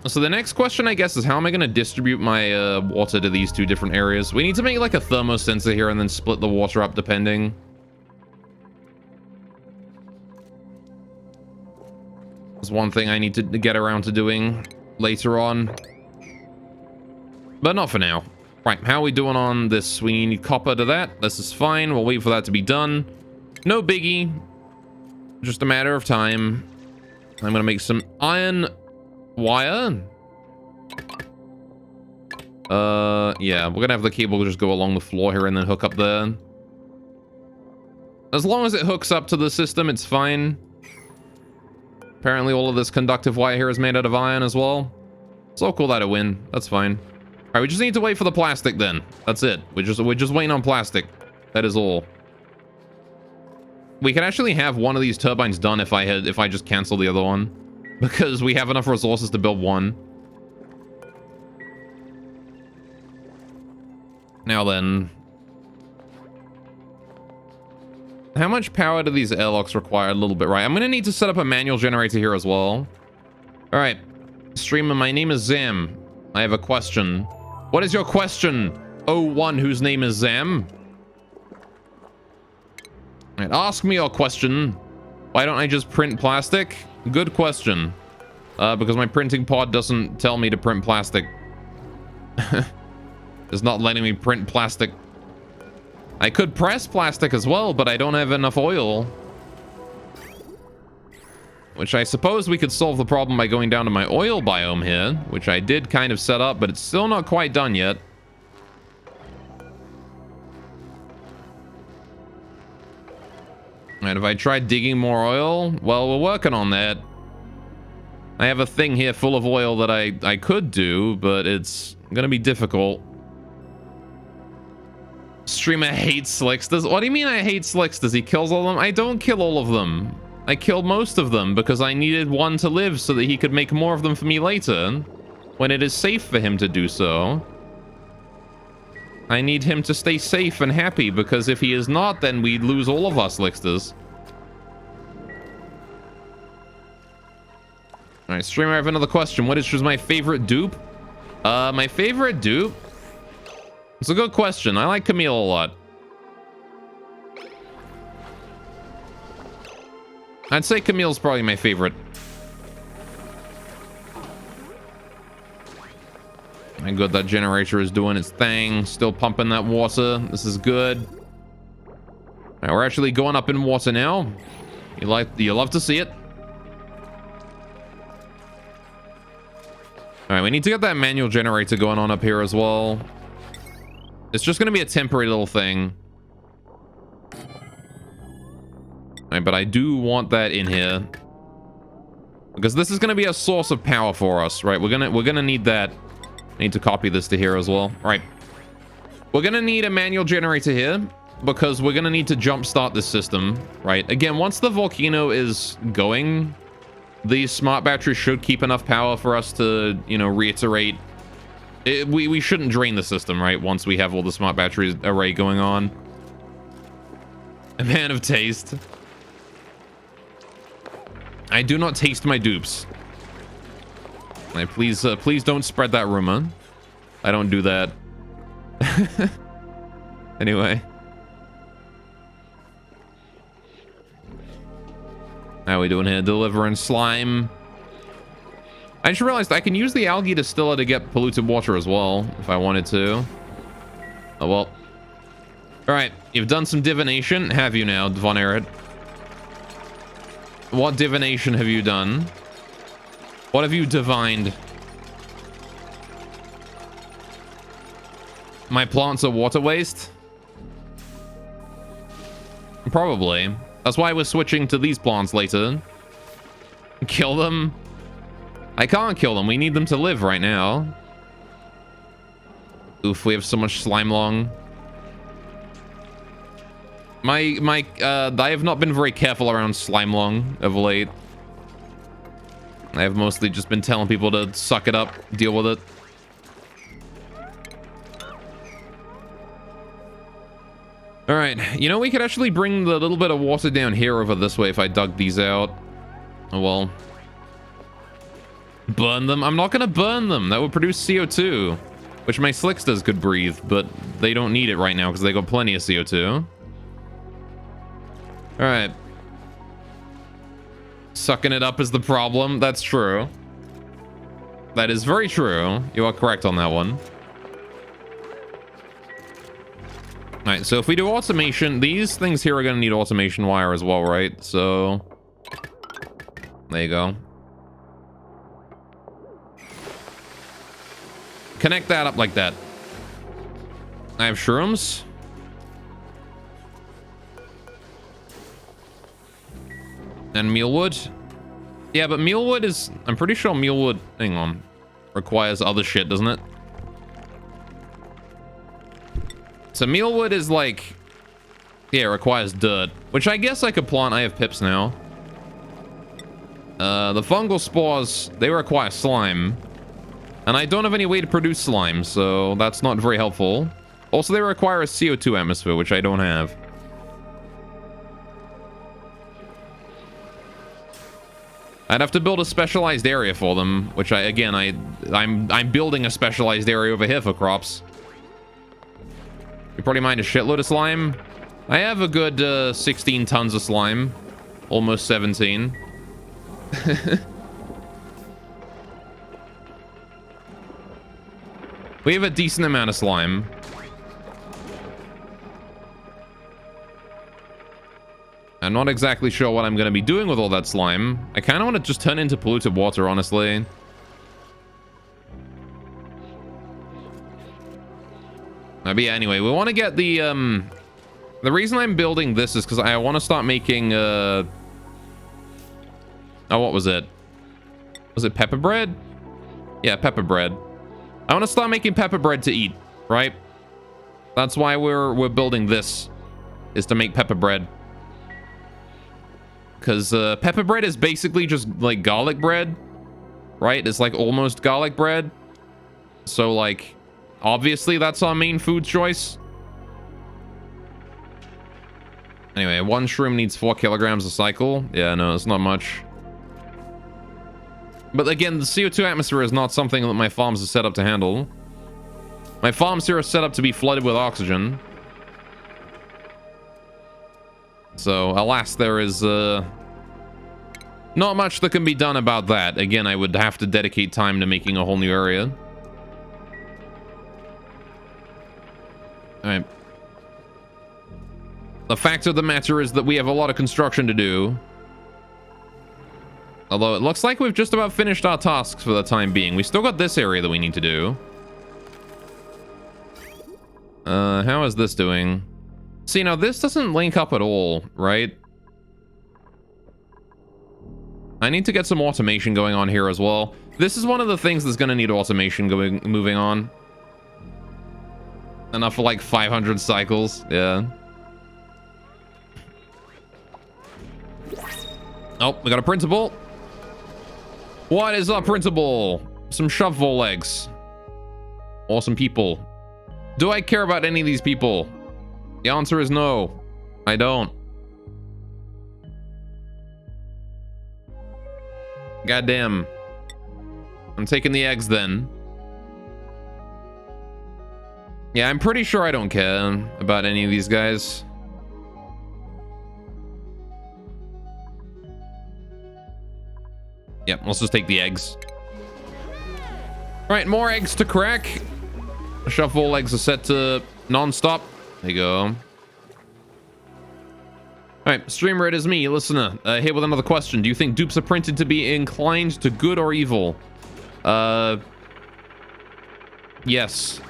So the next question, I guess, is how am I going to distribute my water to these two different areas? We need to make like a thermosensor here and then split the water up depending. That's one thing I need to get around to doing later on. But not for now. Right, how are we doing on this? We need copper to that. This is fine. We'll wait for that to be done. No biggie. Just a matter of time. I'm going to make some iron wire. Yeah, we're gonna have the cable just go along the floor here and then hook up there. As long as it hooks up to the system, it's fine. Apparently all of this conductive wire here is made out of iron as well. So I'll call that a win. That's fine. All right, we just need to wait for the plastic then. That's it. We're just waiting on plastic. That is all. We can actually have one of these turbines done if I just cancel the other one. Because we have enough resources to build one. Now then. How much power do these airlocks require? A little bit, right? I'm going to need to set up a manual generator here as well. Alright. Streamer, my name is Zam. I have a question. What is your question? O1, whose name is Zam? Alright, ask me your question. Why don't I just print plastic? Good question. Because my printing pod doesn't tell me to print plastic. It's not letting me print plastic. I could press plastic as well, but I don't have enough oil. Which I suppose we could solve the problem by going down to my oil biome here, which I did kind of set up, but it's still not quite done yet. And if I try digging more oil, well, we're working on that. I have a thing here full of oil that I could do, but it's gonna be difficult. Streamer hates Slicksters. What do you mean I hate Slicksters? He kills all of them? I don't kill all of them. I killed most of them because I needed one to live so that he could make more of them for me later, when it is safe for him to do so. I need him to stay safe and happy, because if he is not, then we'd lose all of our Slicksters. Alright, streamer, I have another question. What is my favorite dupe? My favorite dupe? It's a good question. I like Camille a lot. I'd say Camille's probably my favorite. And good, that generator is doing its thing. Still pumping that water. This is good. All right, we're actually going up in water now. You love to see it. All right, we need to get that manual generator going on up here as well. It's just going to be a temporary little thing. All right, but I do want that in here. Because this is going to be a source of power for us, right? We're gonna need that. I need to copy this to here as well. All right. We're going to need a manual generator here because we're going to need to jumpstart this system, right? Again, once the volcano is going, these smart batteries should keep enough power for us to, you know, reiterate. We shouldn't drain the system, right? Once we have all the smart batteries array going on. A man of taste. I do not taste my dupes. Right, please don't spread that rumor. I don't do that. Anyway. How are we doing here? Delivering slime. I just realized I can use the algae distiller to get polluted water as well, if I wanted to. Oh, well. Alright, you've done some divination, have you now, Von Erid? What divination have you done? What have you divined? My plants are water waste? Probably. That's why we're switching to these plants later. Kill them? I can't kill them. We need them to live right now. Oof, we have so much slime long. I have not been very careful around slime long of late. I have mostly just been telling people to suck it up, deal with it. All right, you know, we could actually bring the little bit of water down here over this way if I dug these out. Oh, well. Burn them? I'm not going to burn them. That would produce CO2, which my slicksters could breathe, but they don't need it right now because they got plenty of CO2. All right. Sucking it up is the problem. That's true. That is very true. You are correct on that one. All right, so if we do automation, these things here are going to need automation wire as well, right? So there you go. Connect that up like that. I have shrooms. And mealwood. Yeah, but mealwood is... I'm pretty sure mealwood... Hang on. Requires other shit, doesn't it? So mealwood is like... Yeah, it requires dirt. Which I guess I could plant. I have pips now. The fungal spores, they require slime. And I don't have any way to produce slime, so that's not very helpful. Also, they require a CO2 atmosphere, which I don't have. I'd have to build a specialized area for them, which I'm building a specialized area over here for crops. You probably mind a shitload of slime. I have a good 16 tons of slime, almost 17. We have a decent amount of slime. I'm not exactly sure what I'm going to be doing with all that slime. I kind of want to just turn it into polluted water, honestly. But yeah, anyway, we want to get the reason I'm building this is because I want to start making, oh, what was it? Was it pepper bread? Yeah, pepper bread. I want to start making pepper bread to eat, right? That's why we're building this, is to make pepper bread. Because pepper bread is basically just like garlic bread, right? It's like almost garlic bread. So like, obviously that's our main food choice. Anyway, one shroom needs 4 kilograms a cycle. Yeah, no, it's not much. But again, the CO2 atmosphere is not something that my farms are set up to handle. My farms here are set up to be flooded with oxygen. So, alas, there is not much that can be done about that. Again, I would have to dedicate time to making a whole new area. Alright. The fact of the matter is that we have a lot of construction to do. Although it looks like we've just about finished our tasks for the time being. We still got this area that we need to do. How is this doing? See, now this doesn't link up at all, right? I need to get some automation going on here as well. This is one of the things that's going to need automation moving on. Enough for like 500 cycles, yeah. Oh, we got a printable. What is a printable? Some shovel legs. Awesome people. Do I care about any of these people? The answer is no. I don't. Goddamn. I'm taking the eggs then. Yeah, I'm pretty sure I don't care about any of these guys. Yep, let's just take the eggs. All right, more eggs to crack. Shuffle eggs are set to non-stop. There you go. All right, streamer, it is me, listener. Here with another question. Do you think dupes are printed to be inclined to good or evil? Yes.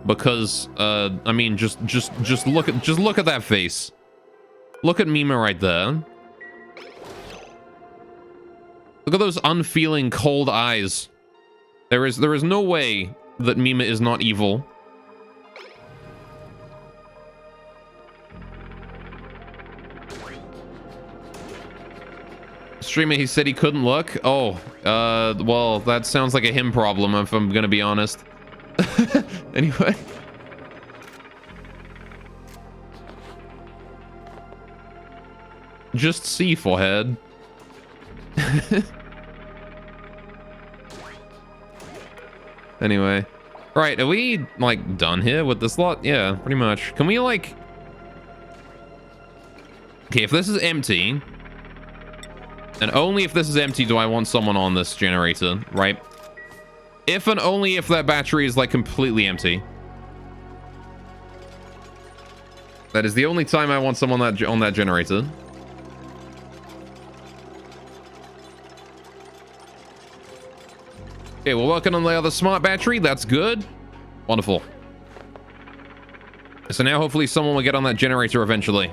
Because I mean, just look at that face. Look at Mima right there. Look at those unfeeling, cold eyes. There is no way that Mima is not evil. Streamer, he said he couldn't look. Oh, well, that sounds like a him problem, if I'm gonna be honest. Anyway. Just see, forehead. Anyway. Right, are we, like, done here with this lot? Yeah, pretty much. Can we, like... Okay, if this is empty... And only if this is empty do I want someone on this generator, right? If and only if that battery is, like, completely empty. That is the only time I want someone on that generator. Okay, we're working on the other smart battery. That's good. Wonderful. So now hopefully someone will get on that generator eventually.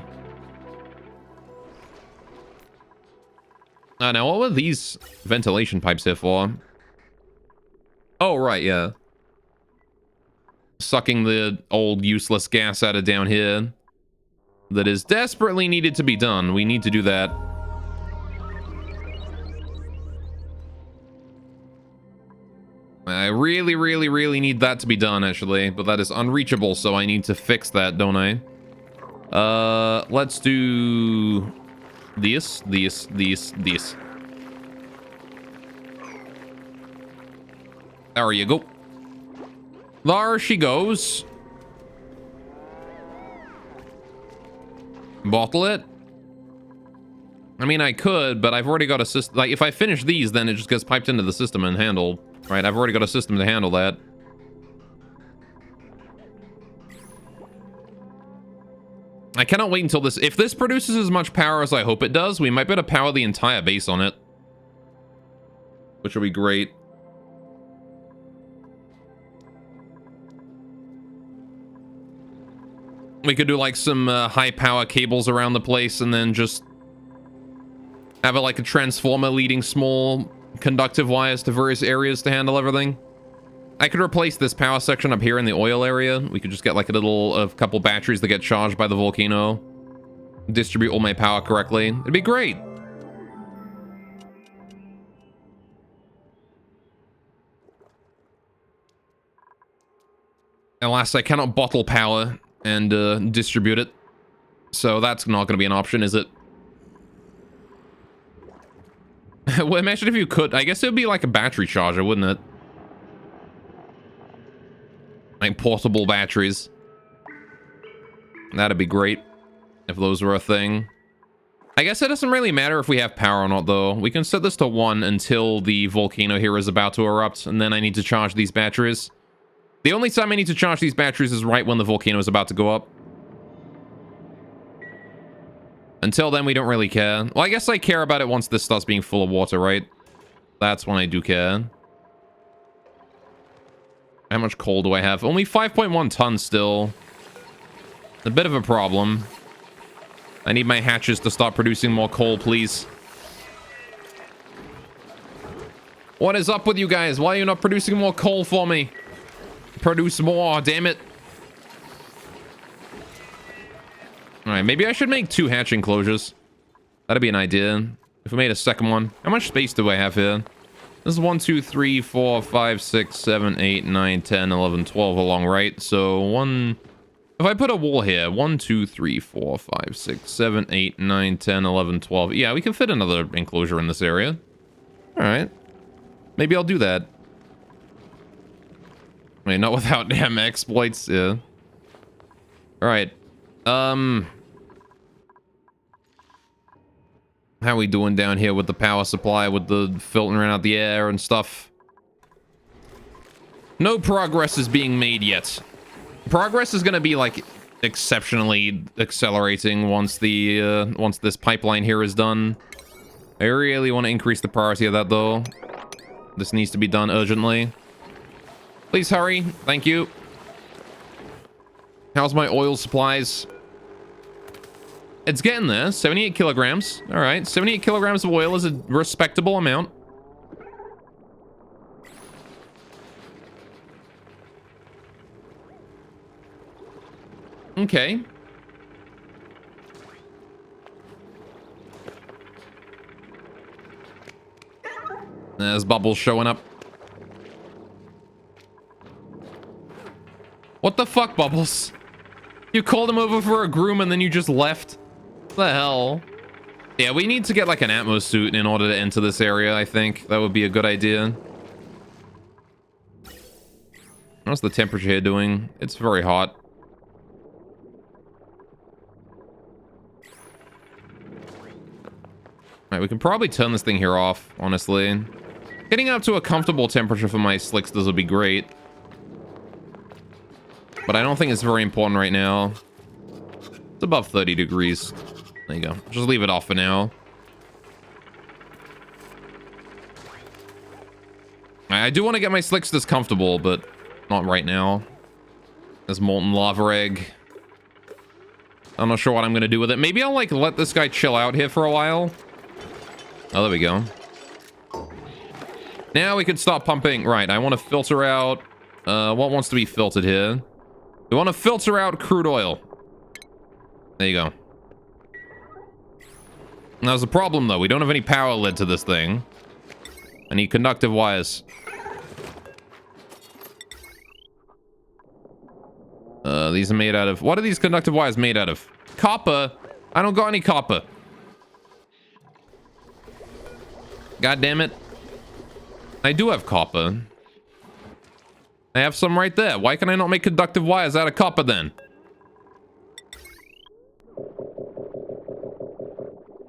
Now what were these ventilation pipes here for? Oh, right, yeah. Sucking the old useless gas out of down here. That is desperately needed to be done. We need to do that. I really, really, really need that to be done, actually. But that is unreachable, so I need to fix that, don't I? Let's do... This. There you go. There she goes. Bottle it. I mean, I could, but I've already got a system. Like, if I finish these, then it just gets piped into the system and handled. Right, I've already got a system to handle that. I cannot wait until this... If this produces as much power as I hope it does, we might be able to power the entire base on it. Which will be great. We could do, like, some high power cables around the place and then just have it like a transformer leading small conductive wires to various areas to handle everything. I could replace this power section up here in the oil area. We could just get like a couple batteries that get charged by the volcano. Distribute all my power correctly. It'd be great. Alas, I cannot bottle power and distribute it. So that's not going to be an option, is it? Well, imagine if you could. I guess it would be like a battery charger, wouldn't it? Like portable batteries. That'd be great if those were a thing. I guess it doesn't really matter if we have power or not, though. We can set this to 1 until the volcano here is about to erupt, and then I need to charge these batteries. The only time I need to charge these batteries is right when the volcano is about to go up. Until then, we don't really care. Well, I guess I care about it once this starts being full of water, right? That's when I do care. How much coal do I have? Only 5.1 tons still. A bit of a problem. I need my hatches to start producing more coal, please. What is up with you guys? Why are you not producing more coal for me? Produce more, damn it. Alright, maybe I should make 2 hatch enclosures. That'd be an idea. If we made a second one. How much space do I have here? This is 1, 2, 3, 4, 5, 6, 7, 8, 9, 10, 11, 12 along, right? So 1... If I put a wall here, 1, 2, 3, 4, 5, 6, 7, 8, 9, 10, 11, 12. Yeah, we can fit another enclosure in this area. Alright. Maybe I'll do that. I mean, not without damn exploits, yeah. Alright. How are we doing down here with the power supply, with the filtering out the air and stuff? No progress is being made yet. Progress is going to be, like, exceptionally accelerating once the, once this pipeline here is done. I really want to increase the priority of that, though. This needs to be done urgently. Please hurry. Thank you. How's my oil supplies? It's getting there. 78 kilograms. All right. 78 kilograms of oil is a respectable amount. Okay. There's bubbles showing up. What the fuck, Bubbles? You called him over for a groom and then you just left? What the hell? Yeah, we need to get like an Atmos suit in order to enter this area, I think. That would be a good idea. How's the temperature here doing? It's very hot. Alright, we can probably turn this thing here off, honestly. Getting up to a comfortable temperature for my slicksters would be great. But I don't think it's very important right now. It's above 30 degrees. There you go. Just leave it off for now. I do want to get my slicksters comfortable, but not right now. There's molten lava egg. I'm not sure what I'm going to do with it. Maybe I'll, like, let this guy chill out here for a while. Oh, there we go. Now we can stop pumping. Right, I want to filter out... what wants to be filtered here? We want to filter out crude oil. There you go. Now, there's a problem, though. We don't have any power led to this thing. I need conductive wires. These are made out of... What are these conductive wires made out of? Copper? I don't got any copper. God damn it. I do have copper. I have some right there. Why can I not make conductive wires out of copper then?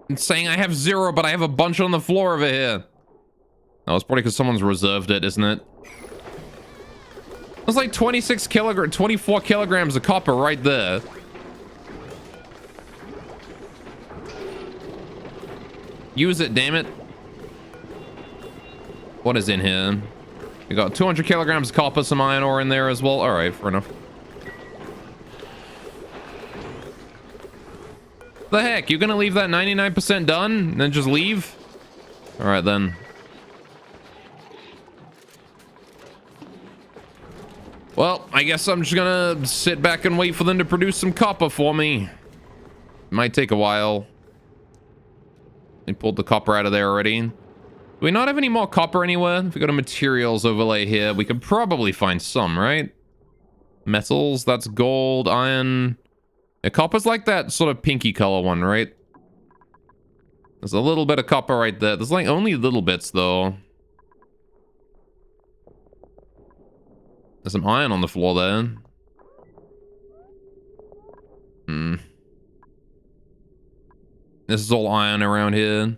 It's saying I have 0, but I have a bunch on the floor over here. Oh, it's probably because someone's reserved it, isn't it? There's like 24 kilograms of copper right there. Use it, damn it. What is in here? We got 200 kilograms of copper, some iron ore in there as well. All right, fair enough. The heck? You're gonna leave that 99% done and then just leave? All right, then. Well, I guess I'm just gonna sit back and wait for them to produce some copper for me. Might take a while. They pulled the copper out of there already. Do we not have any more copper anywhere? If we go to materials overlay here, we could probably find some, right? Metals, that's gold, iron. Yeah, copper's like that sort of pinky color one, right? There's a little bit of copper right there. There's like only little bits though. There's some iron on the floor there. This is all iron around here.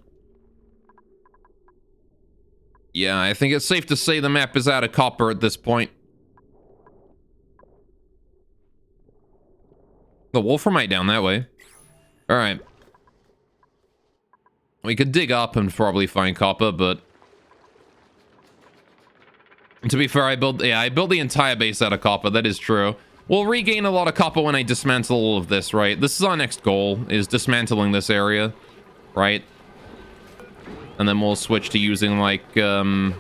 Yeah, I think it's safe to say the map is out of copper at this point. The wolframite down that way. All right. We could dig up and probably find copper, but to be fair, I built the entire base out of copper. That is true. We'll regain a lot of copper when I dismantle all of this, right? This is our next goal, is dismantling this area, right? And then we'll switch to using, like, we'll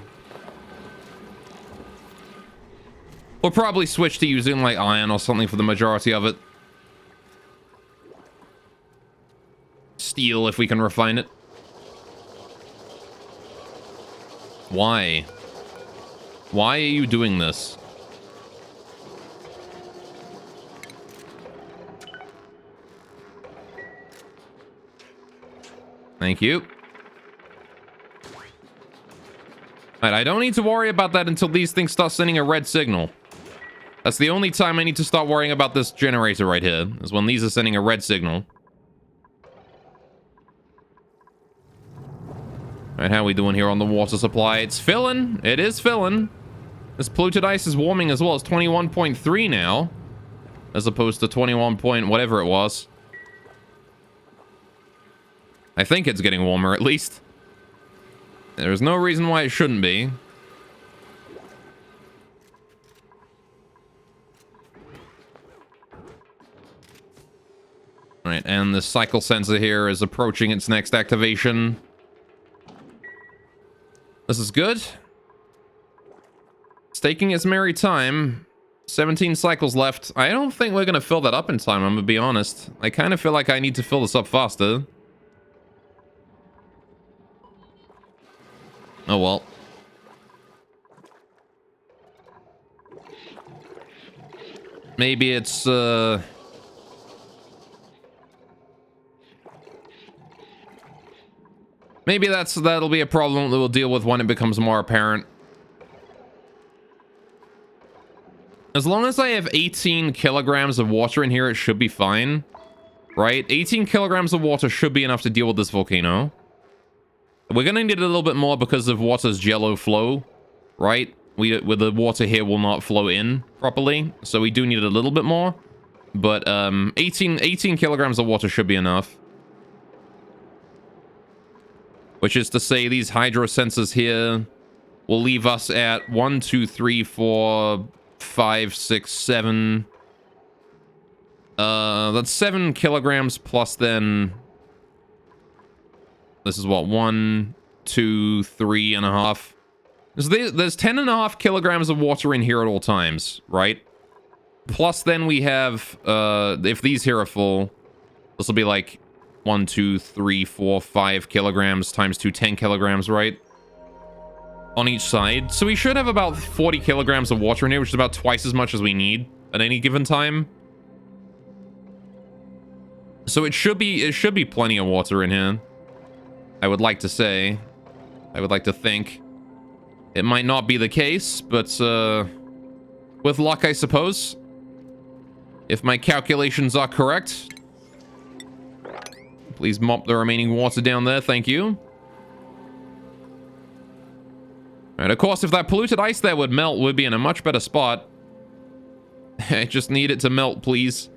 probably switch to using, like, iron or something for the majority of it. Steel, if we can refine it. Why? Why are you doing this? Thank you. Alright, I don't need to worry about that until these things start sending a red signal. That's the only time I need to start worrying about this generator right here, is when these are sending a red signal. Alright, how are we doing here on the water supply? It's filling. It is filling. This polluted ice is warming as well. It's 21.3 now, as opposed to 21 point whatever it was. I think it's getting warmer, at least. There's no reason why it shouldn't be. Alright, and the cycle sensor here is approaching its next activation. This is good. It's taking its merry time. 17 cycles left. I don't think we're going to fill that up in time, I'm going to be honest. I kind of feel like I need to fill this up faster. Oh well. Maybe it's, maybe that'll be a problem that we'll deal with when it becomes more apparent. As long as I have 18 kilograms of water in here, it should be fine. Right? 18 kilograms of water should be enough to deal with this volcano. We're gonna need a little bit more because of water's jello flow, right? With the water here will not flow in properly, so we do need a little bit more. But 18 kilograms of water should be enough. Which is to say, these hydro sensors here will leave us at 1, 2, 3, 4, 5, 6, 7. That's 7 kilograms plus then. This is what, 1, 2, 3.5. There's 10.5 kilograms of water in here at all times, right? Plus then we have, if these here are full, this will be like 1, 2, 3, 4, 5 kilograms times 2, 10 kilograms, right? On each side. So we should have about 40 kilograms of water in here, which is about twice as much as we need at any given time. So it should be plenty of water in here. I would like to say. I would like to think. It might not be the case, but with luck, I suppose. If my calculations are correct. Please mop the remaining water down there, thank you. And of course, if that polluted ice there would melt, we'd be in a much better spot. I just need it to melt, please.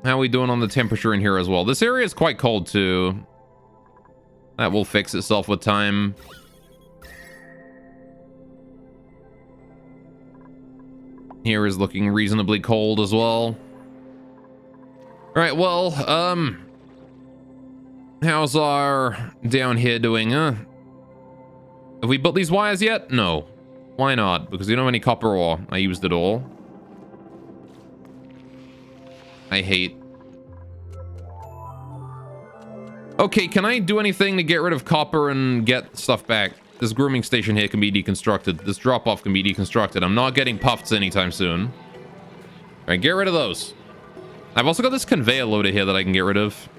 How are we doing on the temperature in here as well? This area is quite cold too. That will fix itself with time. Here is looking reasonably cold as well. Alright, well, how's our down here doing, huh? Have we built these wires yet? No. Why not? Because we don't have any copper ore. I used it all. I hate. Okay, can I do anything to get rid of copper and get stuff back? This grooming station here can be deconstructed. This drop-off can be deconstructed. I'm not getting puffs anytime soon. All right, get rid of those. I've also got this conveyor loader here that I can get rid of.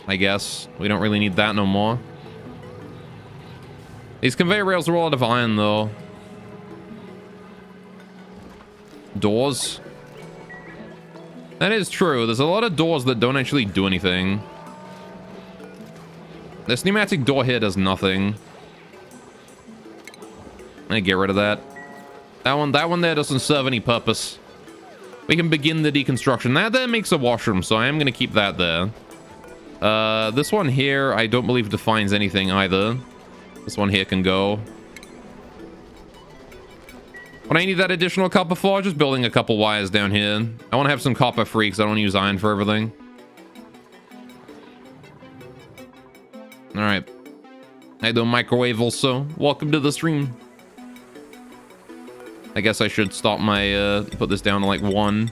I guess. We don't really need that no more. These conveyor rails are all out of iron, though. Doors. That is true. There's a lot of doors that don't actually do anything. This pneumatic door here does nothing. I get rid of that. That one there doesn't serve any purpose. We can begin the deconstruction. That there makes a washroom, so I am going to keep that there. This one here, I don't believe defines anything either. This one here can go. When I need that additional copper for, just building a couple wires down here. I want to have some copper free because I don't use iron for everything. All right. I do microwave also. Welcome to the stream. I guess I should stop my, put this down to like 1.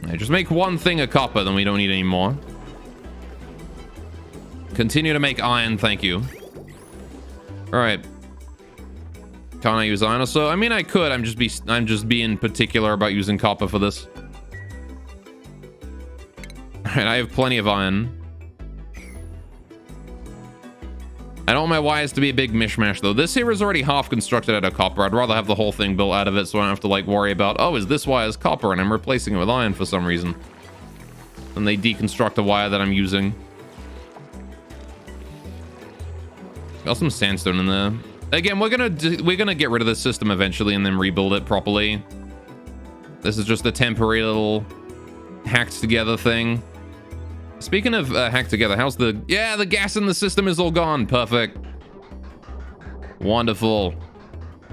I just make one thing of copper, then we don't need any more. Continue to make iron, thank you. All right. Can't I use iron also? I mean, I could. I'm just being particular about using copper for this. All right, I have plenty of iron. I don't want my wires to be a big mishmash, though. This here is already half constructed out of copper. I'd rather have the whole thing built out of it so I don't have to, like, worry about, oh, is this wire's copper and I'm replacing it with iron for some reason. And they deconstruct the wire that I'm using. Got some sandstone in there. Again, we're gonna get rid of this system eventually and then rebuild it properly. This is just a temporary little hacked together thing. Speaking of hacked together, how's the... Yeah, the gas in the system is all gone. Perfect. Wonderful. All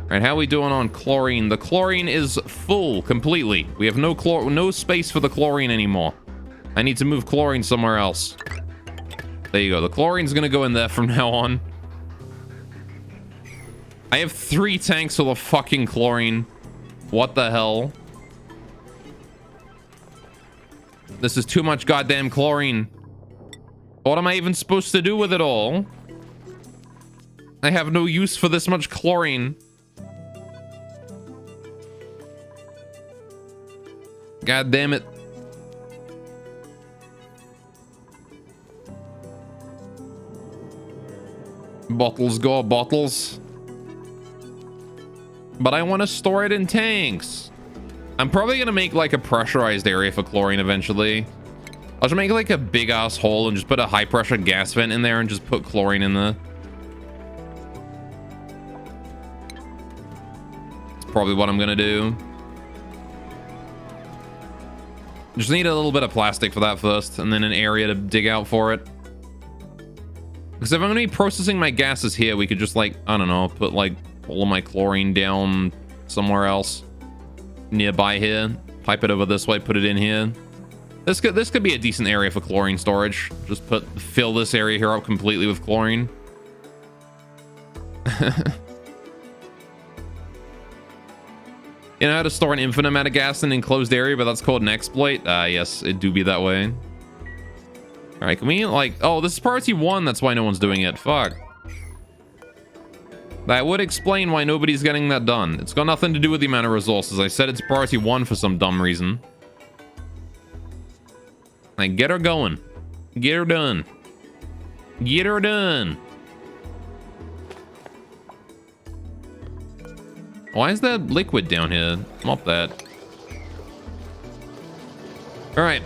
right, how are we doing on chlorine? The chlorine is full completely. We have no space for the chlorine anymore. I need to move chlorine somewhere else. There you go. The chlorine's gonna go in there from now on. I have 3 tanks full of fucking chlorine. What the hell? This is too much goddamn chlorine. What am I even supposed to do with it all? I have no use for this much chlorine. God damn it. Bottles go, bottles. But I want to store it in tanks. I'm probably going to make like a pressurized area for chlorine eventually. I'll just make like a big ass hole and just put a high pressure gas vent in there and just put chlorine in there. That's probably what I'm going to do. Just need a little bit of plastic for that first and then an area to dig out for it. Because if I'm going to be processing my gases here, we could just like, I don't know, put like all of my chlorine down somewhere else. Nearby here, pipe it over this way, put it in here. This could be a decent area for chlorine storage. Just fill this area here up completely with chlorine. You know how to store an infinite amount of gas in an enclosed area, but that's called an exploit? Yes, it do be that way. All right, can we like... Oh, this is priority 1, that's why no one's doing it. Fuck. That would explain why nobody's getting that done. It's got nothing to do with the amount of resources. I said it's priority 1 for some dumb reason. Like, get her going. Get her done. Get her done. Why is that liquid down here? Mop that. All right.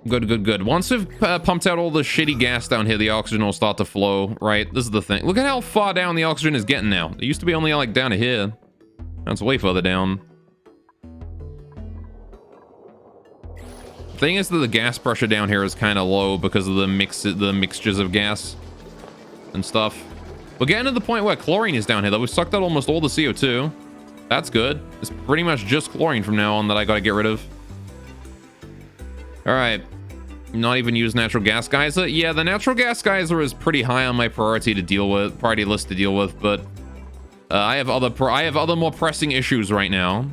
Good, good, good. Once we've pumped out all the shitty gas down here, the oxygen will start to flow, right? This is the thing. Look at how far down the oxygen is getting now. It used to be only like down to here. That's way further down. Thing is that the gas pressure down here is kind of low because of the mixtures of gas and stuff. We're getting to the point where chlorine is down here, though. We sucked out almost all the CO2. That's good. It's pretty much just chlorine from now on that I gotta get rid of. All right. Not even use natural gas geyser. Yeah, the natural gas geyser is pretty high on my priority list to deal with, but I have other more pressing issues right now.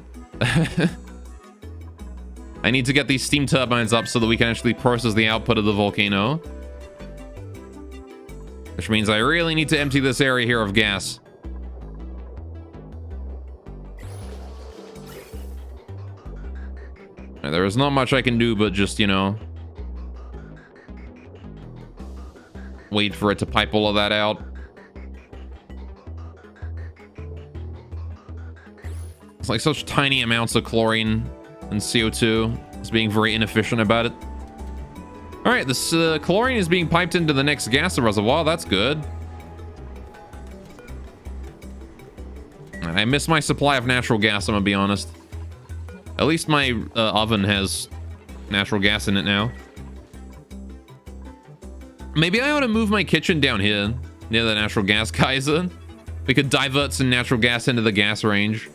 I need to get these steam turbines up so that we can actually process the output of the volcano. Which means I really need to empty this area here of gas. There is not much I can do but just, you know, Wait for it to pipe all of that out. It's like such tiny amounts of chlorine and CO2. It's being very inefficient about it. All right, this chlorine is being piped into the next gas reservoir. That's good. I miss my supply of natural gas, I'm gonna be honest. At least my oven has natural gas in it now. Maybe I ought to move my kitchen down here near the natural gas geyser. We could divert some natural gas into the gas range.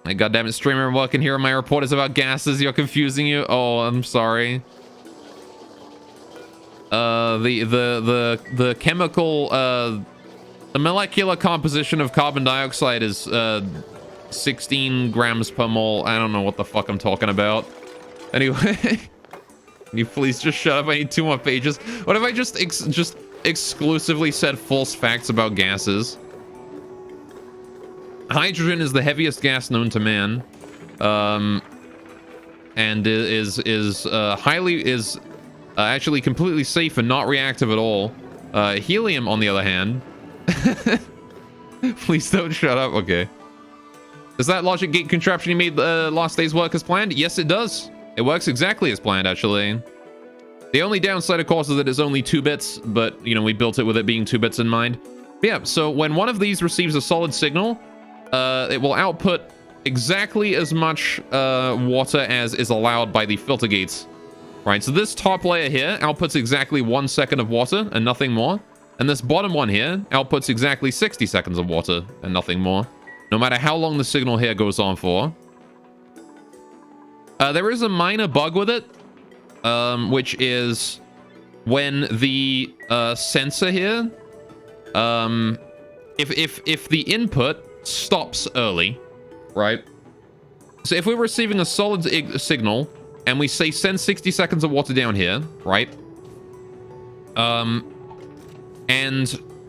My goddammit, streamer, what can hear my report is about gases. You're confusing you. Oh, I'm sorry. The chemical, the molecular composition of carbon dioxide is 16 grams per mole. I don't know what the fuck I'm talking about. Anyway, can you please just shut up? I need 2 more pages. What if I just exclusively said false facts about gases? Hydrogen is the heaviest gas known to man, and is actually completely safe and not reactive at all. Helium, on the other hand, please don't shut up. Okay. Does that logic gate contraption you made last day's work as planned? Yes, it does. It works exactly as planned, actually. The only downside, of course, is that it's only 2 bits, but, you know, we built it with it being 2 bits in mind. But yeah, so when one of these receives a solid signal, it will output exactly as much water as is allowed by the filter gates. Right, so this top layer here outputs exactly 1 second of water and nothing more. And this bottom one here outputs exactly 60 seconds of water and nothing more, no matter how long the signal here goes on for. There is a minor bug with it, which is when the sensor here, if the input stops early, right? So if we're receiving a solid signal and we say send 60 seconds of water down here, right? And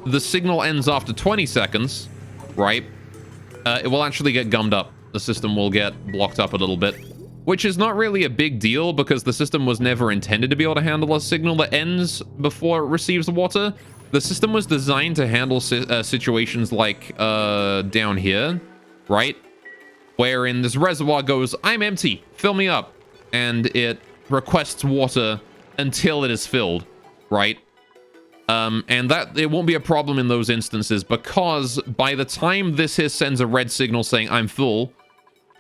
the signal ends after 20 seconds, right? It will actually get gummed up. The system will get blocked up a little bit, which is not really a big deal because the system was never intended to be able to handle a signal that ends before it receives water. The system was designed to handle situations like down here, right? Wherein this reservoir goes, I'm empty, fill me up. And it requests water until it is filled, right? And that it won't be a problem in those instances because by the time this here sends a red signal saying I'm full,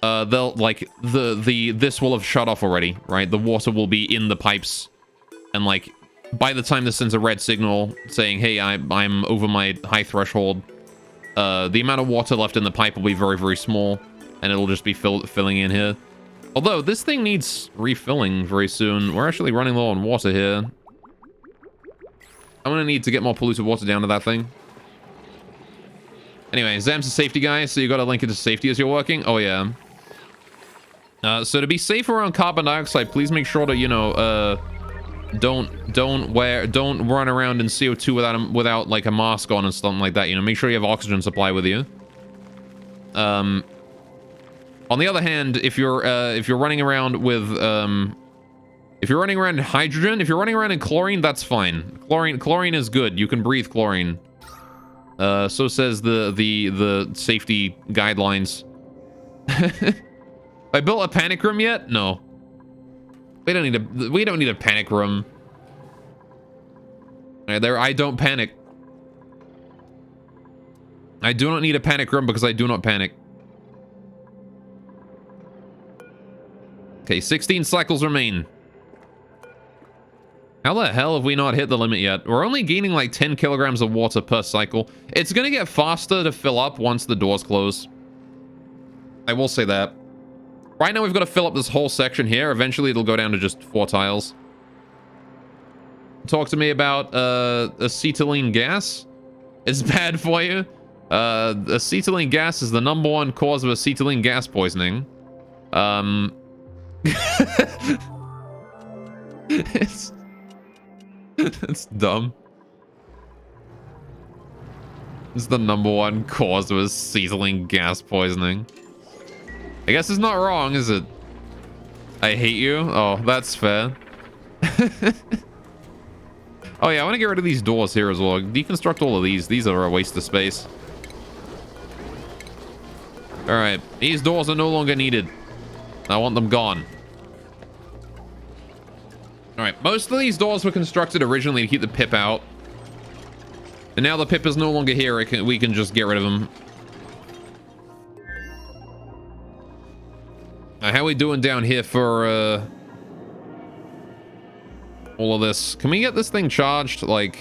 they'll like this will have shut off already, right? The water will be in the pipes, and like by the time this sends a red signal saying hey I'm over my high threshold, the amount of water left in the pipe will be very, very small, and it'll just be filling in here. Although this thing needs refilling very soon. We're actually running low on water here. I'm gonna need to get more polluted water down to that thing. Anyway, Zam's a safety guy, so you gotta link it to safety as you're working. Oh yeah. So to be safe around carbon dioxide, please make sure to, you know, don't run around in CO2 without like a mask on and something like that. You know, make sure you have oxygen supply with you. On the other hand, if you're running around with if you're running around in hydrogen, if you're running around in chlorine, that's fine. Chlorine is good. You can breathe chlorine. So says the safety guidelines. I built a panic room yet? No. We don't need a panic room. There, I don't panic. I do not need a panic room because I do not panic. Okay, 16 cycles remain. How the hell have we not hit the limit yet? We're only gaining like 10 kilograms of water per cycle. It's gonna get faster to fill up once the doors close. I will say that. Right now we've got to fill up this whole section here. Eventually it'll go down to just 4 tiles. Talk to me about acetylene gas. It's bad for you. Acetylene gas is the #1 cause of acetylene gas poisoning. It's dumb. It's the #1 cause of acetylene gas poisoning. I guess it's not wrong, is it? I hate you? Oh, that's fair. Oh yeah, I want to get rid of these doors here as well. Deconstruct all of these. These are a waste of space. All right, these doors are no longer needed. I want them gone. All right, most of these doors were constructed originally to keep the pip out. And now the pip is no longer here. We can just get rid of them. How are we doing down here for all of this? Can we get this thing charged? Like,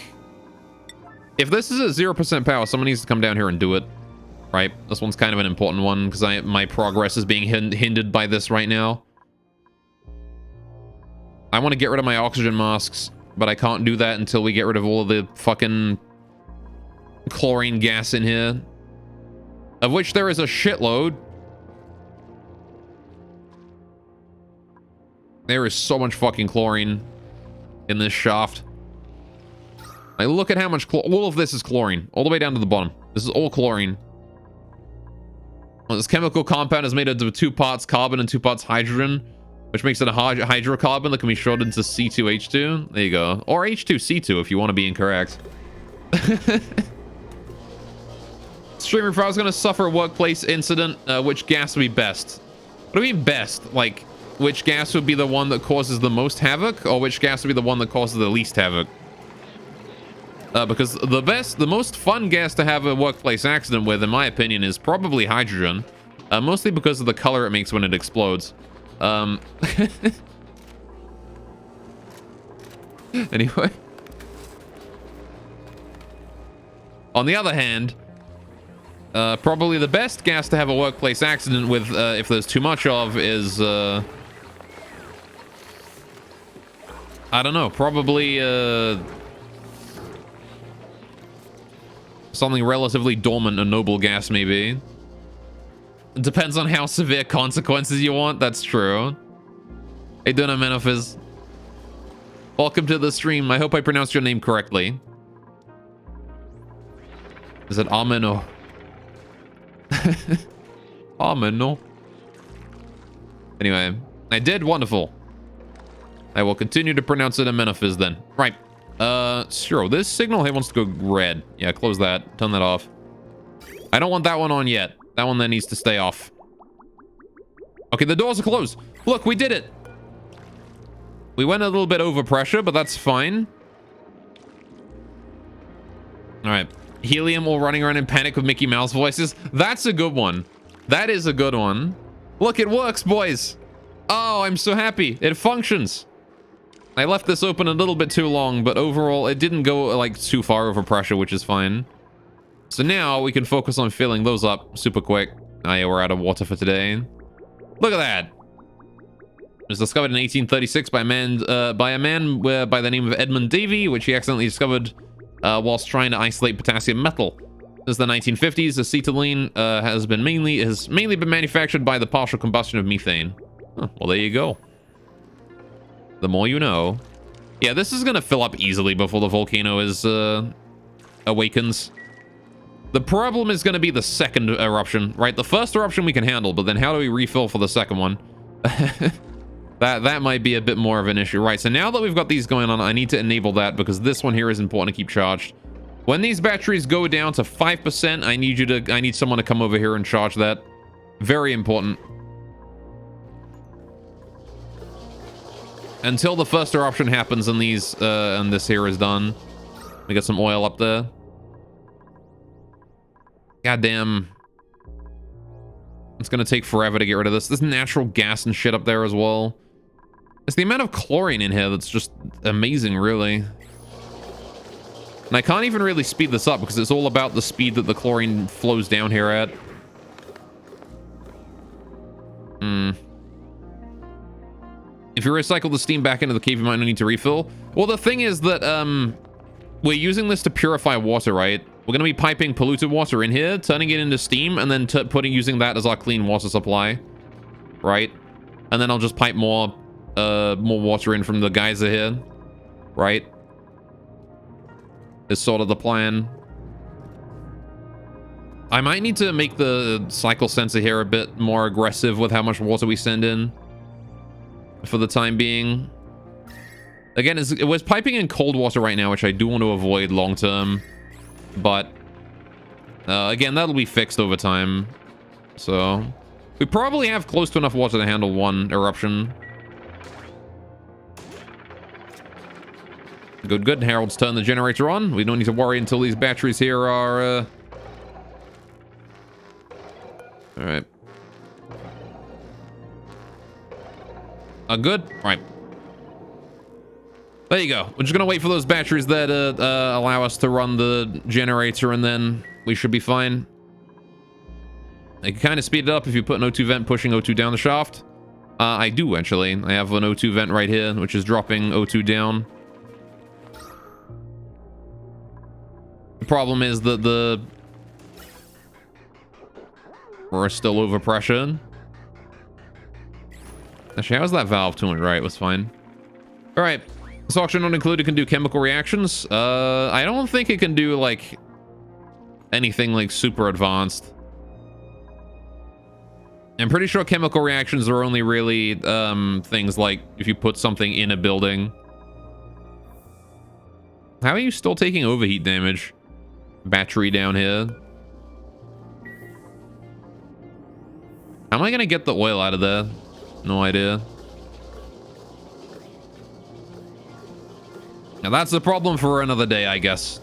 if this is at 0% power, someone needs to come down here and do it. Right? This one's kind of an important one because my progress is being hindered by this right now. I want to get rid of my oxygen masks, but I can't do that until we get rid of all of the fucking chlorine gas in here, of which there is a shitload. There is so much fucking chlorine in this shaft. Like, look at how much all of this is chlorine, all the way down to the bottom. This is all chlorine. Well, this chemical compound is made up of 2 parts carbon and 2 parts hydrogen, which makes it a hydrocarbon that can be shortened into C2H2. There you go. Or H2C2 if you want to be incorrect. Streamer, if I was going to suffer a workplace incident, which gas would be best? What do you mean best? Like, which gas would be the one that causes the most havoc, or which gas would be the one that causes the least havoc? Because the most fun gas to have a workplace accident with, in my opinion, is probably hydrogen. Mostly because of the color it makes when it explodes. Anyway. On the other hand, probably the best gas to have a workplace accident with, if there's too much of, is, I don't know, probably, something relatively dormant, a noble gas, maybe. It depends on how severe consequences you want, that's true. Hey, Duna Menofis. Welcome to the stream. I hope I pronounced your name correctly. Is it Ameno? Ameno. Anyway, I did wonderful. I will continue to pronounce it Amenophiz then. Right. Sure. This signal here wants to go red. Yeah, close that. Turn that off. I don't want that one on yet. That one then needs to stay off. Okay, the doors are closed. Look, we did it. We went a little bit over pressure, but that's fine. All right. Helium all running around in panic with Mickey Mouse voices. That's a good one. That is a good one. Look, it works, boys. Oh, I'm so happy. It functions. I left this open a little bit too long, but overall, it didn't go like too far over pressure, which is fine. So now we can focus on filling those up super quick. Oh yeah, we're out of water for today. Look at that. It was discovered in 1836 by a man by the name of Edmund Davy, which he accidentally discovered whilst trying to isolate potassium metal. Since the 1950s, acetylene has mainly been manufactured by the partial combustion of methane. Huh, well, there you go. The more you know. Yeah, this is gonna fill up easily before the volcano is awakens. The problem is gonna be the second eruption, right? The first eruption we can handle, but then how do we refill for the second one? That might be a bit more of an issue, right? So now that we've got these going on, I need to enable that because this one here is important to keep charged. When these batteries go down to 5%, I need someone to come over here and charge that. Very important. Until the first eruption happens and this here is done. We got some oil up there. Goddamn. It's gonna take forever to get rid of this. There's natural gas and shit up there as well. It's the amount of chlorine in here that's just amazing, really. And I can't even really speed this up because it's all about the speed that the chlorine flows down here at. If you recycle the steam back into the cave, you might not need to refill. Well, the thing is that we're using this to purify water, right? We're going to be piping polluted water in here, turning it into steam, and then using that as our clean water supply, right? And then I'll just pipe more water in from the geyser here, right? Is sort of the plan. I might need to make the cycle sensor here a bit more aggressive with how much water we send in. for the time being. Again, we're piping in cold water right now, which I do want to avoid long term. But, again, that'll be fixed over time. So, we probably have close to enough water to handle one eruption. Good, good. Harold's turned the generator on. We don't need to worry until these batteries here are, Alright. Good? Right. There you go. We're just gonna wait for those batteries that allow us to run the generator, and then we should be fine. I can kind of speed it up if you put an O2 vent pushing O2 down the shaft. I do, actually. I have an O2 vent right here, which is dropping O2 down. The problem is that we're still overpressured. Actually, how's that valve to it? Right, it was fine. All right. This auction not included can do chemical reactions. I don't think it can do, like, anything, like, super advanced. I'm pretty sure chemical reactions are only really, things like if you put something in a building. How are you still taking overheat damage? Battery down here. How am I gonna get the oil out of there? No idea. Now that's the problem for another day, I guess.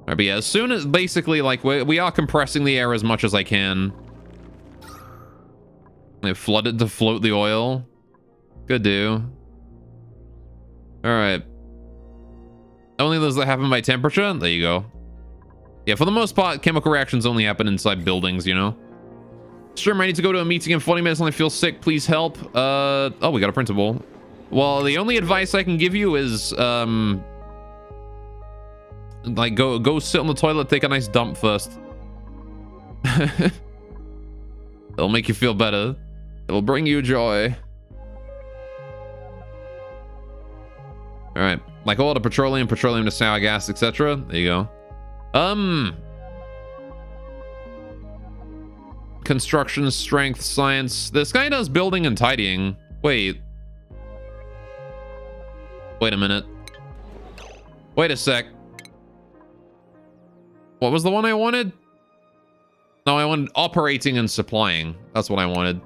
Alright, but yeah, as soon as basically, like, we are compressing the air as much as I can. I flooded to float the oil. Good do. Alright. Only those that happen by temperature? There you go. Yeah, for the most part, chemical reactions only happen inside buildings, you know? Stream, I need to go to a meeting in 40 minutes and I feel sick. Please help. Oh, we got a printable. Well, the only advice I can give you is, like, go sit on the toilet, take a nice dump first. It'll make you feel better. It'll bring you joy. All right, like all the petroleum to sour gas, etc. There you go. Construction, strength, science. This guy does building and tidying. Wait a minute. Wait a sec. What was the one I wanted? No, I wanted operating and supplying. That's what I wanted.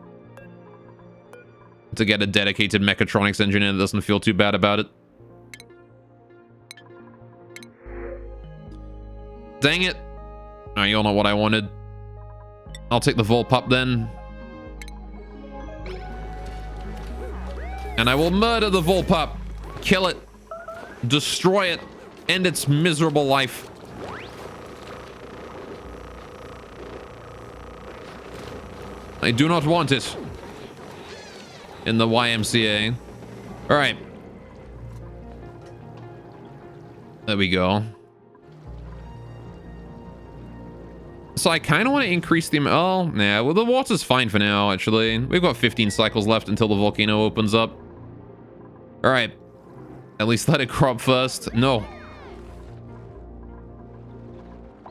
To get a dedicated mechatronics engineer that doesn't feel too bad about it. Dang it. Alright, you all know what I wanted. I'll take the Volpup then. And I will murder the Volpup. Kill it. Destroy it. End its miserable life. I do not want it. In the YMCA. Alright. There we go. So I kind of want to increase the... Oh, nah. Well, the water's fine for now, actually. We've got 15 cycles left until the volcano opens up. Alright. At least let it crop first. No.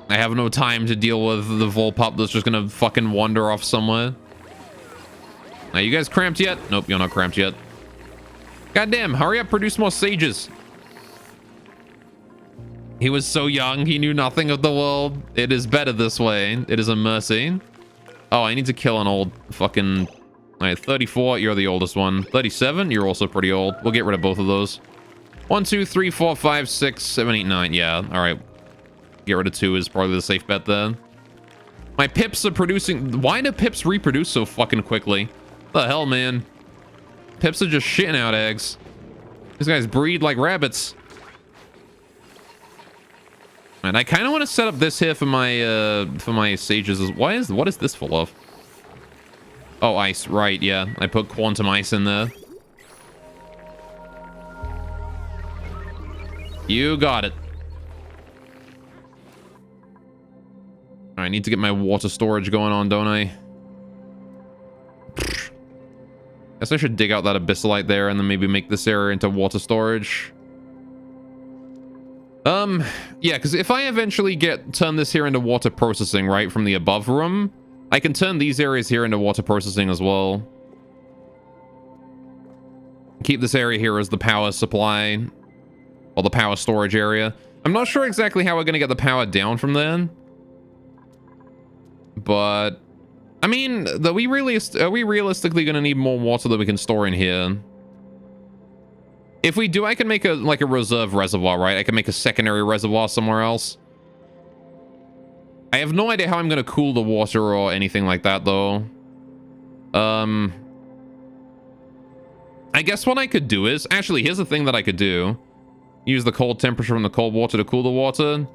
I have no time to deal with the Volpup that's just gonna fucking wander off somewhere. Are you guys cramped yet? Nope, you're not cramped yet. Goddamn, hurry up, produce more sages. He was so young, he knew nothing of the world. It is better this way. It is a mercy. Oh, I need to kill an old fucking... Alright, 34, you're the oldest one. 37, you're also pretty old. We'll get rid of both of those. 1, 2, 3, 4, 5, 6, 7, 8, 9. Yeah, alright. Get rid of 2 is probably the safe bet there. My pips are producing... Why do pips reproduce so fucking quickly? What the hell, man? Pips are just shitting out eggs. These guys breed like rabbits. And I kind of want to set up this here for my sages. What is this full of? Oh, ice. Right, yeah. I put quantum ice in there. You got it. I need to get my water storage going on, don't I? Guess I should dig out that abyssalite there and then maybe make this area into water storage. Yeah, because if I eventually turn this here into water processing, right, from the above room, I can turn these areas here into water processing as well. Keep this area here as the power supply or the power storage area. I'm not sure exactly how we're going to get the power down from there. But, I mean, are we realistically going to need more water that we can store in here? If we do, I can make a reserve reservoir, right? I can make a secondary reservoir somewhere else. I have no idea how I'm going to cool the water or anything like that, though. I guess what I could do is... Actually, here's the thing that I could do. Use the cold temperature from the cold water to cool the water.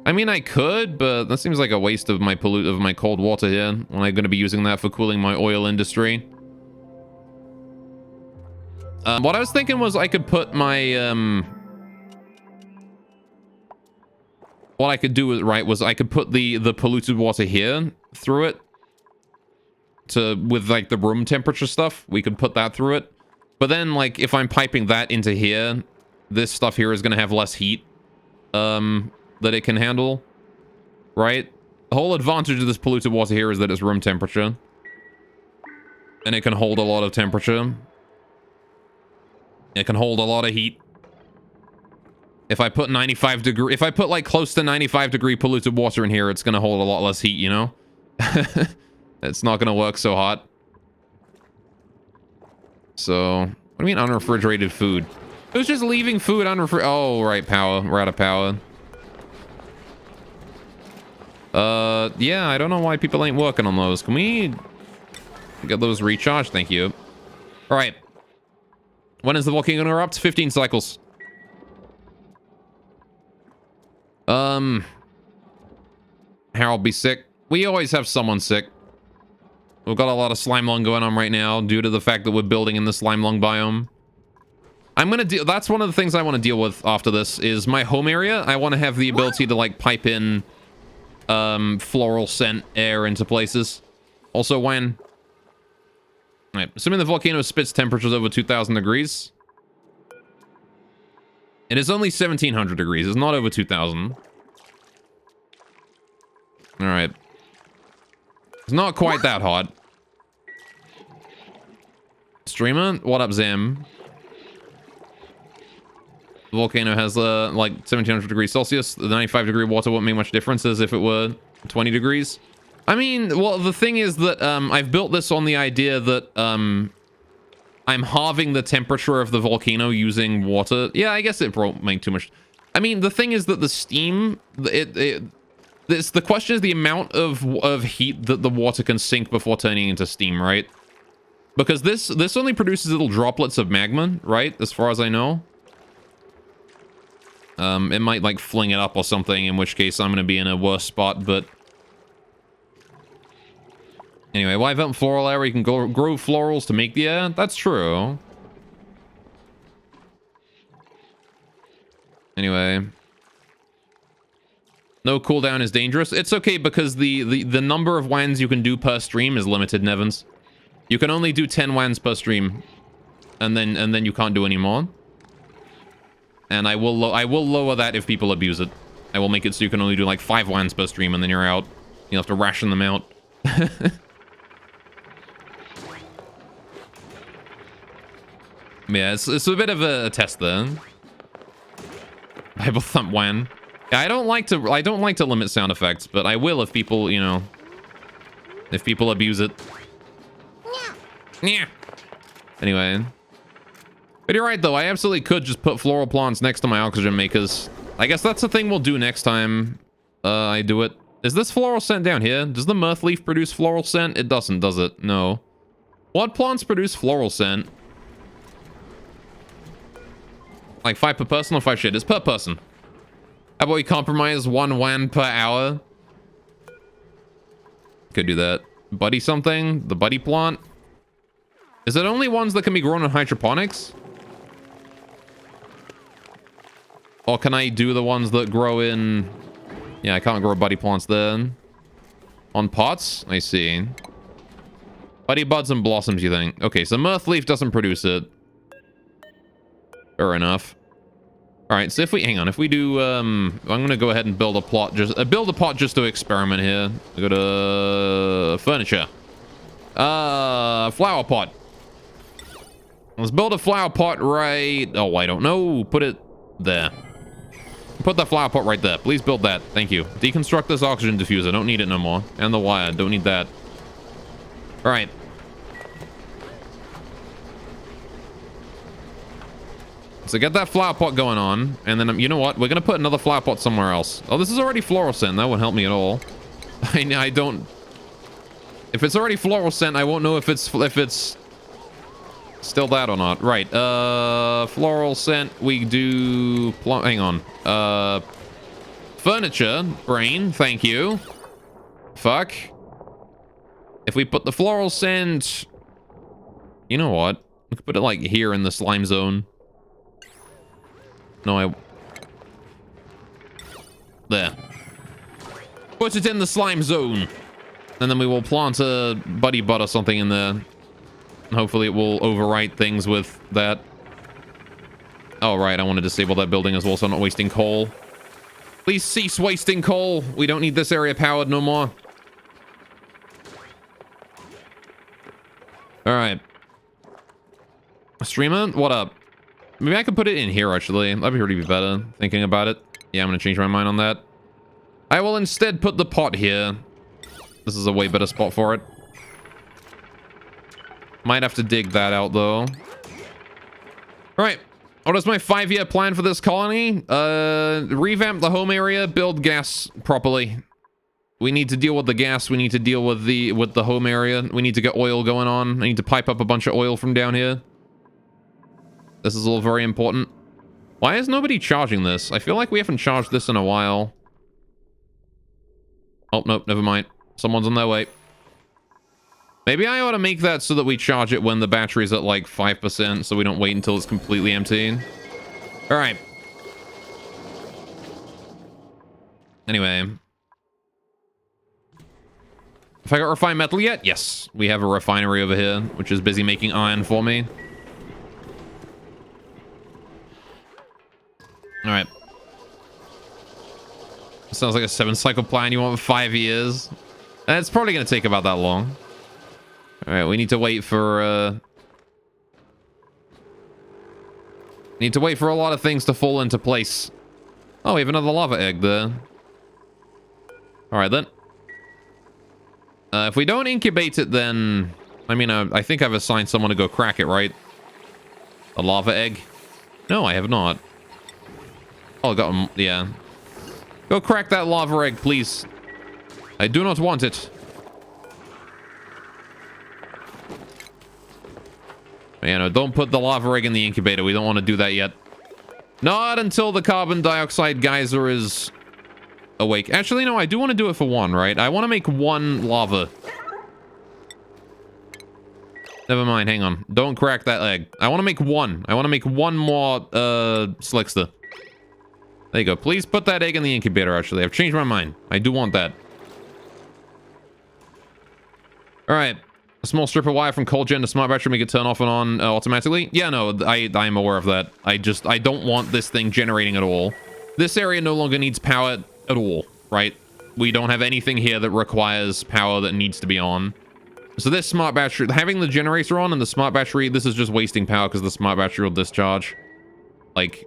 I mean, I could, but that seems like a waste of my cold water here when I'm going to be using that for cooling my oil industry. What I was thinking was I could put my... What I could do, right, was I could put the polluted water here through it. With, like, the room temperature stuff. We could put that through it. But then, like, if I'm piping that into here, this stuff here is going to have less heat. That it can handle, right? The whole advantage of this polluted water here is that it's room temperature. And it can hold a lot of temperature. It can hold a lot of heat. If I put like close to 95 degree polluted water in here, it's gonna hold a lot less heat, you know? It's not gonna work so hot. So, what do you mean unrefrigerated food? It was just leaving food unrefrigerated. Oh, right, power. We're out of power. Yeah, I don't know why people ain't working on those. Can we get those recharged? Thank you. All right. When is the volcano gonna erupt? 15 cycles. Harold be sick. We always have someone sick. We've got a lot of slime lung going on right now due to the fact that we're building in the slime lung biome. That's one of the things I want to deal with after this is my home area. I want to have the ability to like pipe in floral scent air into places. Also when... Right, assuming the volcano spits temperatures over 2,000 degrees. It is only 1,700 degrees. It's not over 2,000. Alright. It's not quite that hot. Streamer? What up, Zam? The volcano has like 1,700 degrees Celsius. The 95 degree water won't make much difference as if it were 20 degrees. I mean, well, the thing is that I've built this on the idea that I'm halving the temperature of the volcano using water. Yeah, I guess it won't make too much. I mean, the thing is that the steam, the question is the amount of heat that the water can sink before turning into steam, right? Because this only produces little droplets of magma, right? As far as I know. It might like fling it up or something, in which case I'm going to be in a worse spot, but... Anyway, why vent floral air? You can grow florals to make the air? That's true. Anyway. No cooldown is dangerous. It's okay because the number of wands you can do per stream is limited, Nevins. You can only do 10 wands per stream. And then you can't do any more. And I will lower that if people abuse it. I will make it so you can only do like 5 wands per stream and then you're out. You'll have to ration them out. Yeah, it's a bit of a test there. Bible thump wan. Yeah, I don't like to limit sound effects, but I will if people, you know, if people abuse it. Yeah. Anyway. But you're right, though. I absolutely could just put floral plants next to my oxygen makers. I guess that's the thing we'll do next time I do it. Is this floral scent down here? Does the mirth leaf produce floral scent? It doesn't, does it? No. What plants produce floral scent? Like 5 per person or 5 shaders per person? How about we compromise 1 wand per hour? Could do that. Buddy something? The buddy plant? Is it only ones that can be grown in hydroponics? Or can I do the ones that grow in... Yeah, I can't grow buddy plants then. On pots? I see. Buddy buds and blossoms, you think? Okay, so mirth leaf doesn't produce it. Fair enough. All right, so if we... Hang on, if we do... I'm going to go ahead and build a plot. Build a pot just to experiment here. We go to... furniture. Flower pot. Let's build a flower pot right... Oh, I don't know. Put it there. Put the flower pot right there. Please build that. Thank you. Deconstruct this oxygen diffuser. Don't need it no more. And the wire. Don't need that. All right. So get that flower pot going on. And then, you know what? We're going to put another flower pot somewhere else. Oh, this is already fluorescent. That won't help me at all. I don't... If it's already fluorescent, I won't know if it's still that or not. Right. Floral scent. We do... Hang on. Furniture. Brain. Thank you. Fuck. If we put the floral scent... You know what? We could put it, like, here in the slime zone. No, There. Put it in the slime zone. And then we will plant a buddy bud or something in there. Hopefully it will overwrite things with that. Oh, right. I want to disable that building as well, so I'm not wasting coal. Please cease wasting coal. We don't need this area powered no more. All right. Streamer, what up? Maybe I could put it in here, actually. That'd be pretty better, thinking about it. Yeah, I'm going to change my mind on that. I will instead put the pot here. This is a way better spot for it. Might have to dig that out, though. All right. What is my 5-year plan for this colony? Revamp the home area, build gas properly. We need to deal with the gas. We need to deal with the home area. We need to get oil going on. I need to pipe up a bunch of oil from down here. This is all very important. Why is nobody charging this? I feel like we haven't charged this in a while. Oh, nope, never mind. Someone's on their way. Maybe I ought to make that so that we charge it when the battery's at like 5%, so we don't wait until it's completely empty. All right. Anyway. Have I got refined metal yet? Yes. We have a refinery over here, which is busy making iron for me. All right. Sounds like a 7-cycle plan. You want 5 years? And it's probably going to take about that long. All right, we need to wait for... Need to wait for a lot of things to fall into place. Oh, we have another lava egg there. All right, then. If we don't incubate it, then... I mean, I think I've assigned someone to go crack it, right? A lava egg? No, I have not. Oh, I got him. Yeah. Go crack that lava egg, please. I do not want it. You know, don't put the lava egg in the incubator. We don't want to do that yet. Not until the carbon dioxide geyser is awake. Actually, no, I do want to do it for one, right? I want to make one lava. Never mind, hang on. Don't crack that egg. I want to make one. I want to make one more, Slickster. There you go. Please put that egg in the incubator, actually. I've changed my mind. I do want that. All right. A small strip of wire from coal gen to smart battery make it turn off and on automatically. Yeah, no, I'm aware of that. I don't want this thing generating at all. This area no longer needs power at all, right? We don't have anything here that requires power that needs to be on. So this smart battery, having the generator on and the smart battery, this is just wasting power because the smart battery will discharge. Like,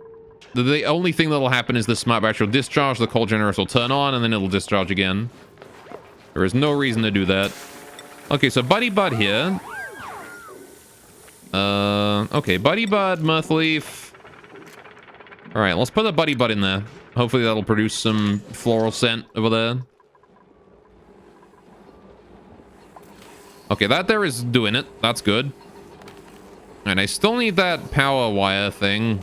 the only thing that'll happen is the smart battery will discharge, the coal generator will turn on, and then it'll discharge again. There is no reason to do that. Okay, so Buddy Bud here. Okay, Buddy Bud, Mirthleaf. All right, let's put a Buddy Bud in there. Hopefully that'll produce some floral scent over there. Okay, that there is doing it. That's good. And I still need that power wire thing.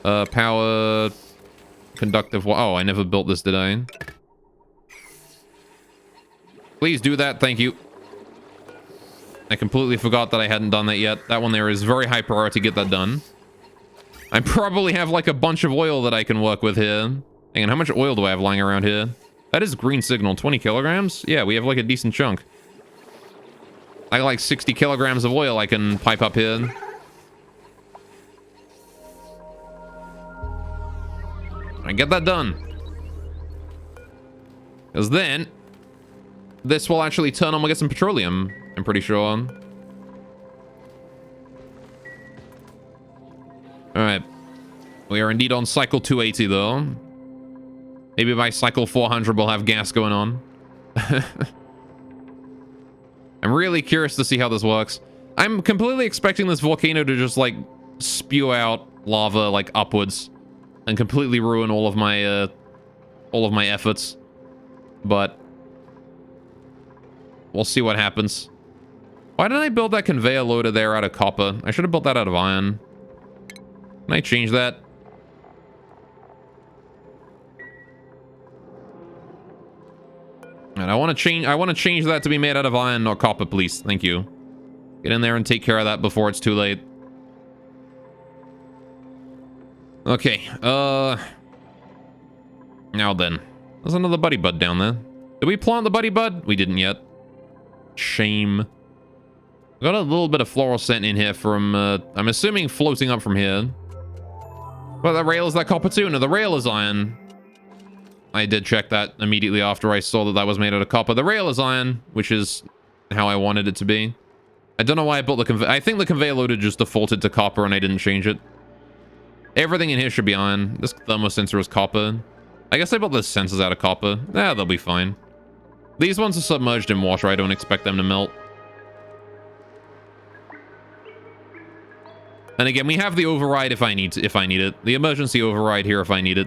Power conductive wire. Oh, I never built this, did I? Please do that. Thank you. I completely forgot that I hadn't done that yet. That one there is very high priority. Get that done. I probably have like a bunch of oil that I can work with here. Hang on, how much oil do I have lying around here? That is green signal. 20 kilograms? Yeah, we have like a decent chunk. I got like 60 kilograms of oil I can pipe up here. I get that done. Because then... this will actually turn on. We'll get some petroleum, I'm pretty sure. All right. We are indeed on cycle 280, though. Maybe by cycle 400, we'll have gas going on. I'm really curious to see how this works. I'm completely expecting this volcano to just, like, spew out lava, like, upwards. And completely ruin all of my efforts. But we'll see what happens. Why did I build that conveyor loader there out of copper? I should have built that out of iron. Can I change that? And I want to change that to be made out of iron, not copper, please. Thank you. Get in there and take care of that before it's too late. Okay, now then. There's another buddy bud down there. Did we plant the buddy bud? We didn't yet. Shame. Got a little bit of floral scent in here from, I'm assuming floating up from here. Well, the rail is that copper too. No, the rail is iron. I did check that immediately after I saw that that was made out of copper. The rail is iron, which is how I wanted it to be. I don't know why I built the conveyor. I think the conveyor loader just defaulted to copper and I didn't change it. Everything in here should be iron. This thermo sensor is copper. I guess I built the sensors out of copper. Yeah, they'll be fine. These ones are submerged in water. I don't expect them to melt. And again, we have the override if I need it. The emergency override here if I need it.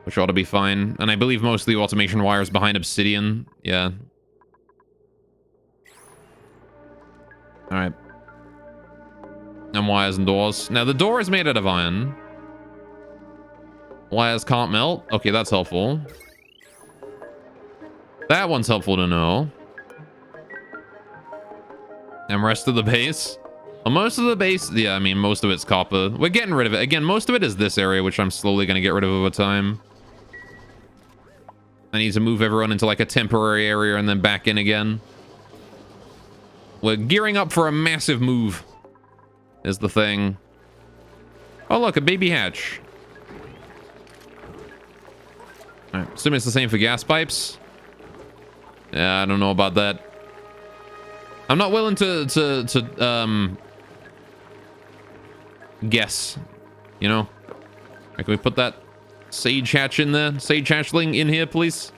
Which ought to be fine. And I believe most of the automation wires behind obsidian. Yeah. Alright. And wires and doors. Now, the door is made out of iron. Wires can't melt. Okay, that's helpful. That one's helpful to know. And rest of the base. Well, most of the base, yeah, I mean, most of it's copper. We're getting rid of it. Again, most of it is this area, which I'm slowly going to get rid of over time. I need to move everyone into like a temporary area and then back in again. We're gearing up for a massive move. Is the thing. Oh, look, a baby hatch. Alright, assuming it's the same for gas pipes. Yeah, I don't know about that. I'm not willing to guess. You know? Right, can we put that sage hatch in there? Sage hatchling in here, please?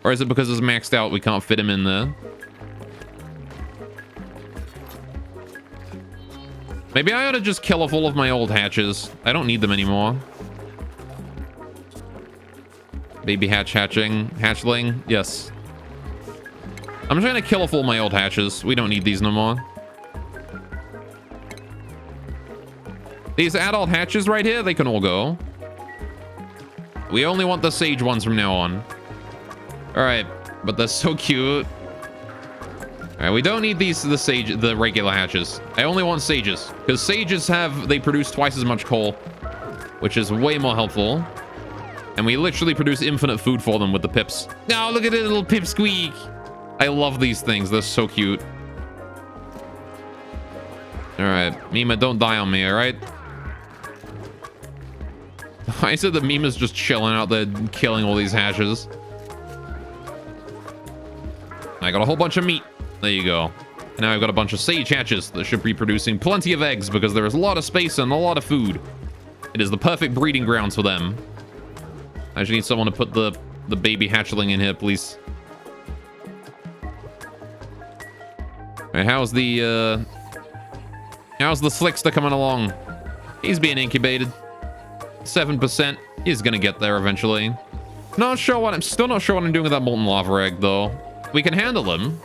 Or is it because it's maxed out we can't fit him in there? Maybe I ought to just kill off all of my old hatches. I don't need them anymore. Baby hatchling. Yes. I'm just gonna kill off all my old hatches. We don't need these no more. These adult hatches right here, they can all go. We only want the sage ones from now on. All right, but they're so cute. All right, we don't need the regular hatches. I only want sages because sages they produce twice as much coal, which is way more helpful. And we literally produce infinite food for them with the pips. Oh, look at the little pipsqueak. I love these things. They're so cute. All right, Mima, don't die on me, all right? I said that Mima's just chilling out there killing all these hatches. I got a whole bunch of meat. There you go. And now I've got a bunch of sage hatches that should be producing plenty of eggs because there is a lot of space and a lot of food. It is the perfect breeding grounds for them. I just need someone to put the baby hatchling in here, please. Alright, how's the Slickster coming along? He's being incubated. 7%. He's gonna get there eventually. I'm still not sure what I'm doing with that molten lava egg, though. We can handle him.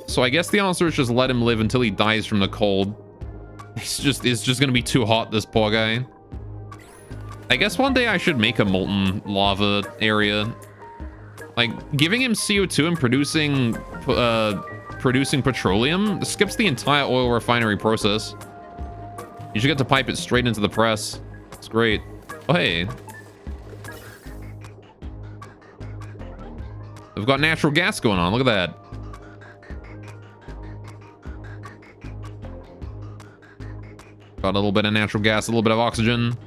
So I guess the answer is just let him live until he dies from the cold. It's just gonna be too hot, this poor guy. I guess one day I should make a molten lava area. Like, giving him CO2 and producing petroleum skips the entire oil refinery process. You should get to pipe it straight into the press. It's great. Oh, hey. We've got natural gas going on. Look at that. Got a little bit of natural gas, a little bit of oxygen.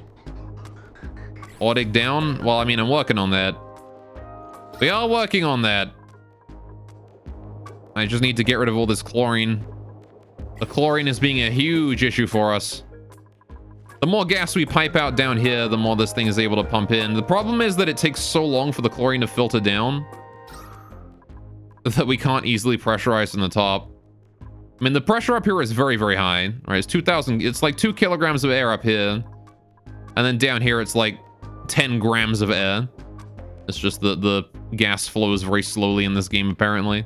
Audic down. Well, I mean, I'm working on that. We are working on that. I just need to get rid of all this chlorine. The chlorine is being a huge issue for us. The more gas we pipe out down here, the more this thing is able to pump in. The problem is that it takes so long for the chlorine to filter down that we can't easily pressurize in the top. I mean, the pressure up here is very, very high, right? It's 2,000, it's like 2 kilograms of air up here. And then down here, it's like 10 grams of air. It's just the gas flows very slowly in this game, apparently.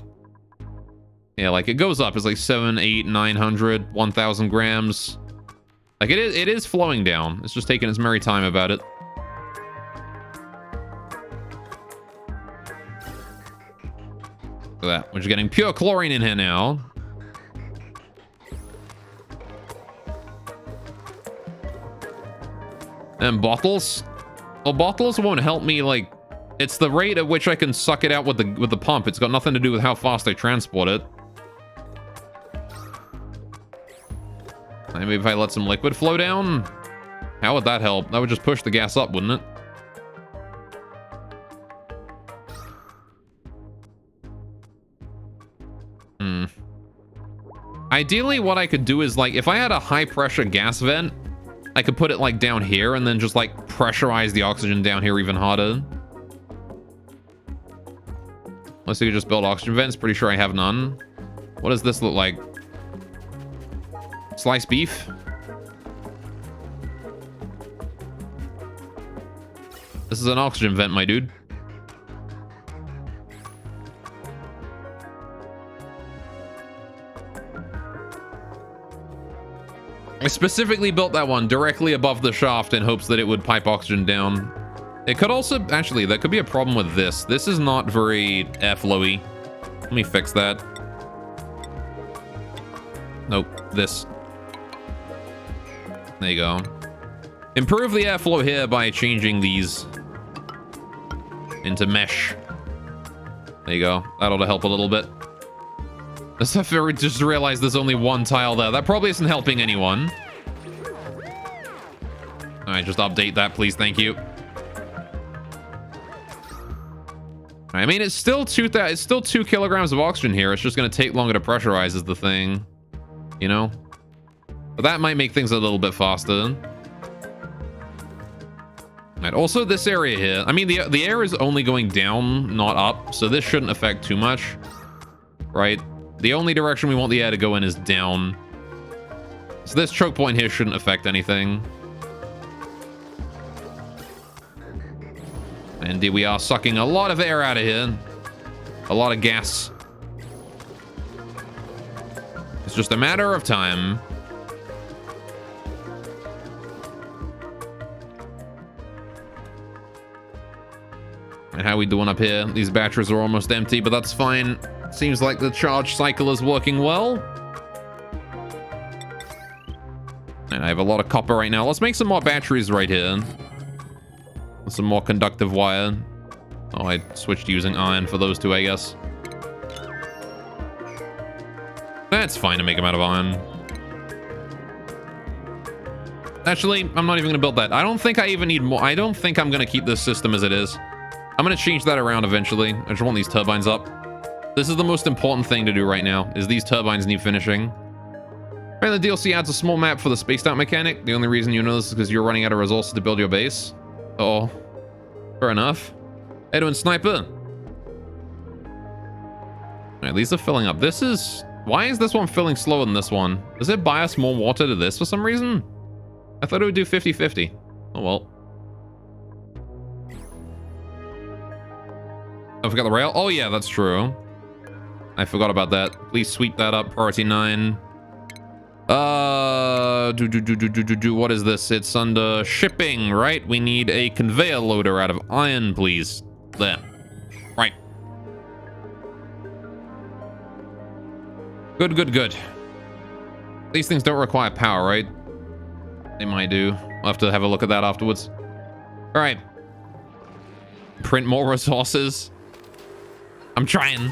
Yeah, like it goes up. It's like 7, 8, 900, 1,000 grams. Like it is flowing down. It's just taking its merry time about it. Look at that. We're just getting pure chlorine in here now. And bottles? Well, bottles won't help me, like... It's the rate at which I can suck it out with the pump. It's got nothing to do with how fast I transport it. Maybe if I let some liquid flow down? How would that help? That would just push the gas up, wouldn't it? Ideally, what I could do is, like, if I had a high-pressure gas vent, I could put it, like, down here and then just, like, pressurize the oxygen down here even harder. Unless you could just build oxygen vents. Pretty sure I have none. What does this look like? Sliced beef? This is an oxygen vent, my dude. I specifically built that one directly above the shaft in hopes that it would pipe oxygen down. It could also... Actually, there could be a problem with this. This is not very airflowy. Let me fix that. Nope. This. There you go. Improve the airflow here by changing these into mesh. There you go. That ought to help a little bit. I just realized there's only one tile there. That probably isn't helping anyone. Alright, just update that, please. Thank you. I mean, it's still 2 kilograms of oxygen here. It's just going to take longer to pressurize is the thing. You know? But that might make things a little bit faster. Alright, also this area here. I mean, the air is only going down, not up. So this shouldn't affect too much. Right? The only direction we want the air to go in is down. So this choke point here shouldn't affect anything. And we are sucking a lot of air out of here. A lot of gas. It's just a matter of time. And how we doing up here? These batteries are almost empty, but that's fine. Seems like the charge cycle is working well. And I have a lot of copper right now. Let's make some more batteries right here. Some more conductive wire. Oh, I switched to using iron for those two, I guess. That's fine to make them out of iron. Actually, I'm not even going to build that. I don't think I even need more. I don't think I'm going to keep this system as it is. I'm going to change that around eventually. I just want these turbines up. This is the most important thing to do right now, is these turbines need finishing. And the DLC adds a small map for the spaced out mechanic. The only reason you know this is because you're running out of resources to build your base. Oh, fair enough. Hey, doing sniper. Alright, these are filling up. This is... Why is this one filling slower than this one? Does it bias more water to this for some reason? I thought it would do 50-50. Oh, well. I forgot the rail. Oh, yeah, that's true. I forgot about that. Please sweep that up. Priority 9. What is this? It's under shipping, right? We need a conveyor loader out of iron, please. There. Right. Good, good, good. These things don't require power, right? They might do. We'll have to have a look at that afterwards. All right. Print more resources. I'm trying.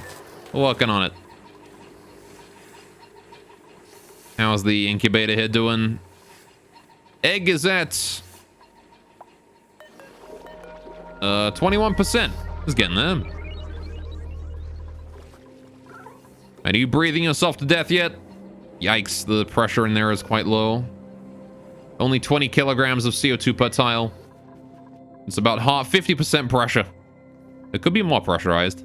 Working on it. How's the incubator here doing? Egg is at 21%. It's getting there. Are you breathing yourself to death yet? Yikes, the pressure in there is quite low. Only 20 kilograms of CO2 per tile. It's about half, 50% pressure. It could be more pressurized.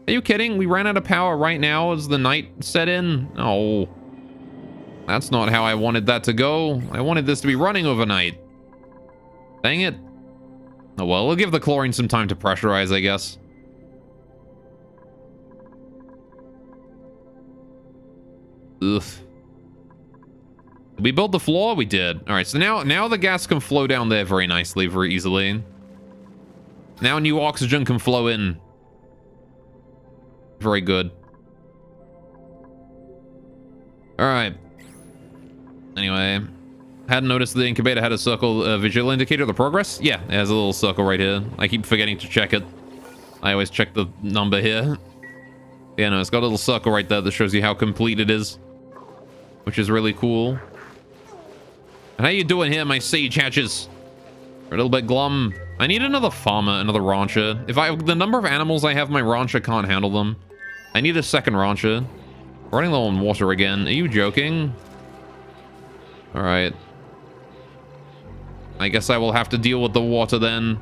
Are you kidding? We ran out of power right now as the night set in? Oh. That's not how I wanted that to go. I wanted this to be running overnight. Dang it. Oh well, we'll give the chlorine some time to pressurize, I guess. Ugh. Did we build the floor? We did. Alright, so now the gas can flow down there very nicely, very easily. Now new oxygen can flow in. Very good. Alright. Anyway. Hadn't noticed the incubator had a circle visual indicator of the progress. Yeah, it has a little circle right here. I keep forgetting to check it. I always check the number here. Yeah, no, it's got a little circle right there that shows you how complete it is. Which is really cool. And how you doing here, my sage hatches? We're a little bit glum. I need another farmer, another rancher. The number of animals I have, my rancher can't handle them. I need a second rancher. Running low on water again. Are you joking? Alright. I guess I will have to deal with the water then.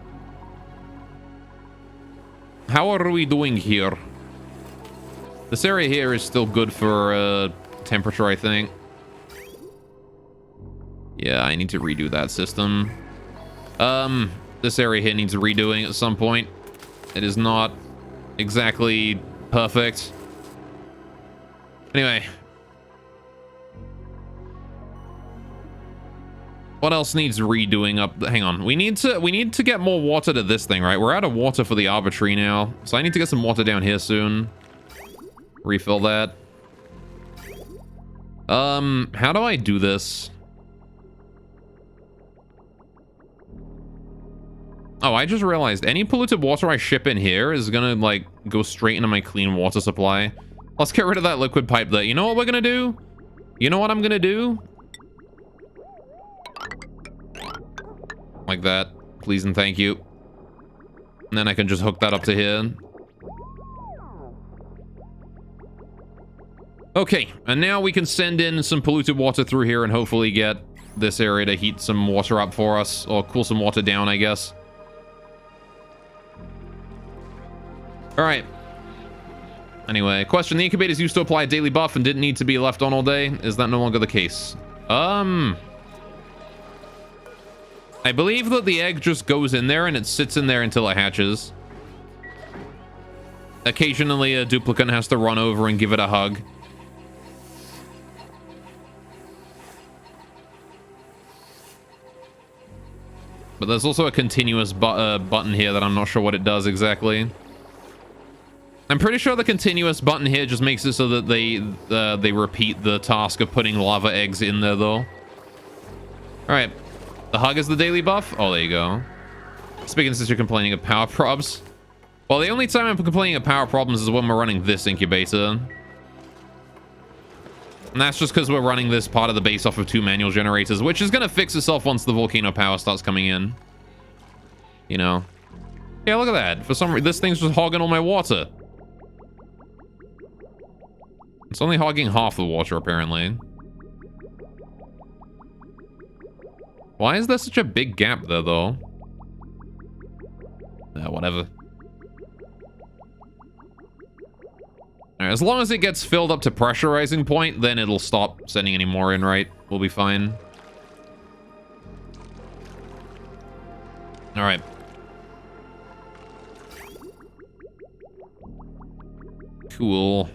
How are we doing here? This area here is still good for temperature, I think. Yeah, I need to redo that system. This area here needs redoing at some point. It is not exactly perfect. Anyway. What else needs redoing up? Hang on. We need to get more water to this thing, right? We're out of water for the arbitrary now. So I need to get some water down here soon. Refill that. How do I do this? Oh, I just realized any polluted water I ship in here is gonna, like, go straight into my clean water supply. Let's get rid of that liquid pipe there. You know what we're gonna do? You know what I'm gonna do? Like that. Please and thank you. And then I can just hook that up to here. Okay, and now we can send in some polluted water through here and hopefully get this area to heat some water up for us. Or cool some water down, I guess. Alright. Anyway, question. The incubators used to apply a daily buff and didn't need to be left on all day. Is that no longer the case? I believe that the egg just goes in there and it sits in there until it hatches. Occasionally, a duplicant has to run over and give it a hug. But there's also a continuous button here that I'm not sure what it does exactly. I'm pretty sure the continuous button here just makes it so that they repeat the task of putting lava eggs in there, though. All right. The hug is the daily buff? Oh, there you go. Speaking since you're complaining of power probs. Well, the only time I'm complaining of power problems is when we're running this incubator. And that's just because we're running this part of the base off of 2 manual generators, which is going to fix itself once the volcano power starts coming in. You know. Yeah, look at that. For some reason, this thing's just hogging all my water. It's only hogging half the water, apparently. Why is there such a big gap there, though? Whatever. Alright, as long as it gets filled up to pressurizing point, then it'll stop sending any more in, right? We'll be fine. Alright. Cool.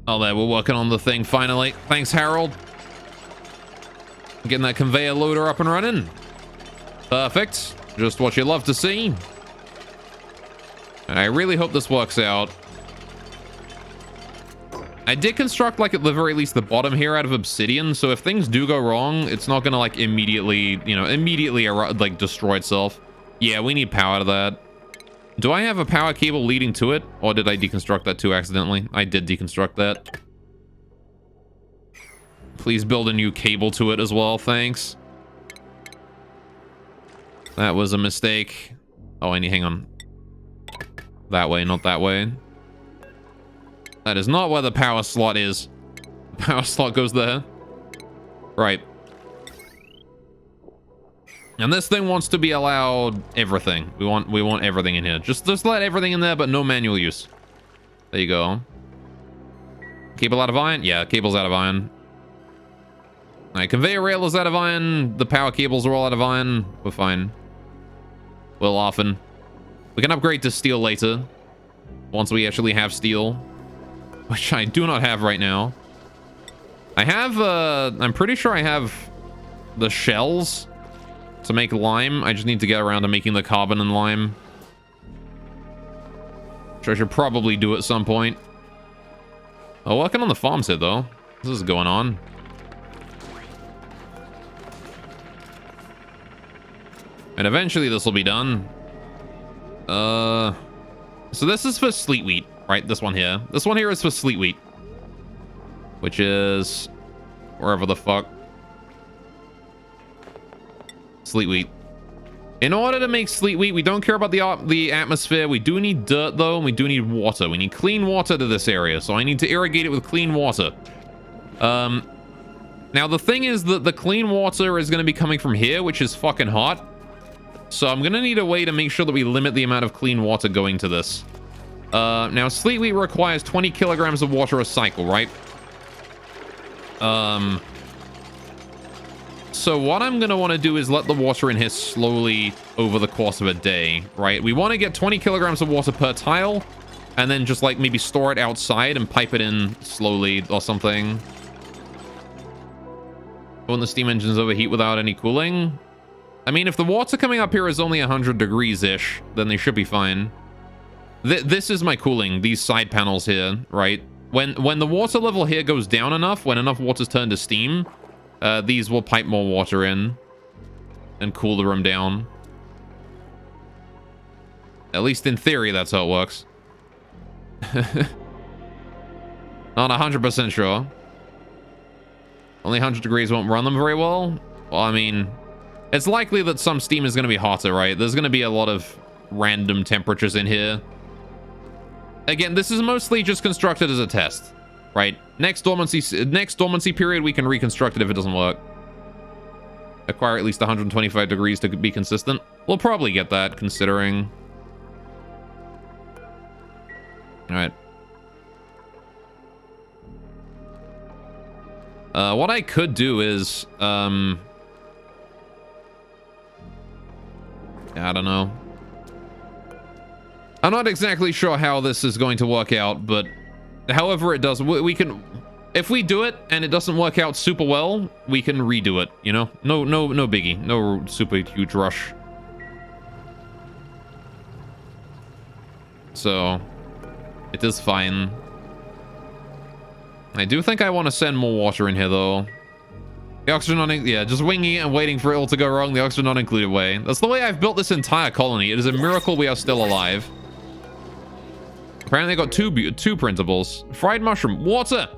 Oh, there, we're working on the thing finally. Thanks, Harold. Getting that conveyor loader up and running. Perfect. Just what you love to see. And I really hope this works out. I did construct, like, at the very least, the bottom here out of obsidian, so if things do go wrong, it's not gonna, like, immediately, like, destroy itself. Yeah, we need power to that. Do I have a power cable leading to it? Or did I deconstruct that too accidentally? I did deconstruct that. Please build a new cable to it as well, thanks. That was a mistake. Oh, hang on. That way, not that way. That is not where the power slot is. The power slot goes there. Right. And this thing wants to be allowed everything. We want everything in here. Just let everything in there, but no manual use. There you go. Cable out of iron? Yeah, cable's out of iron. Alright, conveyor rail is out of iron. The power cables are all out of iron. We're fine. Well, often. We can upgrade to steel later. Once we actually have steel. Which I do not have right now. I have, I'm pretty sure I have the shells to make lime. I just need to get around to making the carbon and lime. Which I should probably do at some point. Oh, working on the farms here, though. This is going on. And eventually this will be done. So this is for sleet wheat, right? This one here. This one here is for sleet wheat. Which is wherever the fuck. Sleet wheat. In order to make sleet wheat, we don't care about the atmosphere. We do need dirt, though, and we do need water. We need clean water to this area, so I need to irrigate it with clean water. Now, the thing is that the clean water is going to be coming from here, which is fucking hot. So I'm going to need a way to make sure that we limit the amount of clean water going to this. Now, sleet wheat requires 20 kilograms of water a cycle, right? So what I'm going to want to do is let the water in here slowly over the course of a day, right? We want to get 20 kilograms of water per tile, and then just like maybe store it outside and pipe it in slowly or something. When the steam engines overheat without any cooling. I mean, if the water coming up here is only 100 degrees-ish, then they should be fine. This is my cooling, these side panels here, right? When the water level here goes down enough, when enough water's turned to steam, these will pipe more water in and cool the room down. At least in theory, that's how it works. Not 100% sure. Only 100 degrees won't run them very well. Well, I mean, it's likely that some steam is going to be hotter, right? There's going to be a lot of random temperatures in here. Again, this is mostly just constructed as a test, right? Next dormancy period, we can reconstruct it if it doesn't work. Acquire at least 125 degrees to be consistent. We'll probably get that, considering. All right. What I could do is, I don't know. I'm not exactly sure how this is going to work out, but however it does, we can, if we do it and it doesn't work out super well, we can redo it, you know? No biggie. No super huge rush. So, it is fine. I do think I want to send more water in here, though. The oxygen not yeah, just winging it and waiting for it all to go wrong the oxygen not included way. That's the way I've built this entire colony. It is a miracle we are still alive. Apparently I got two printables. Fried mushroom. Water!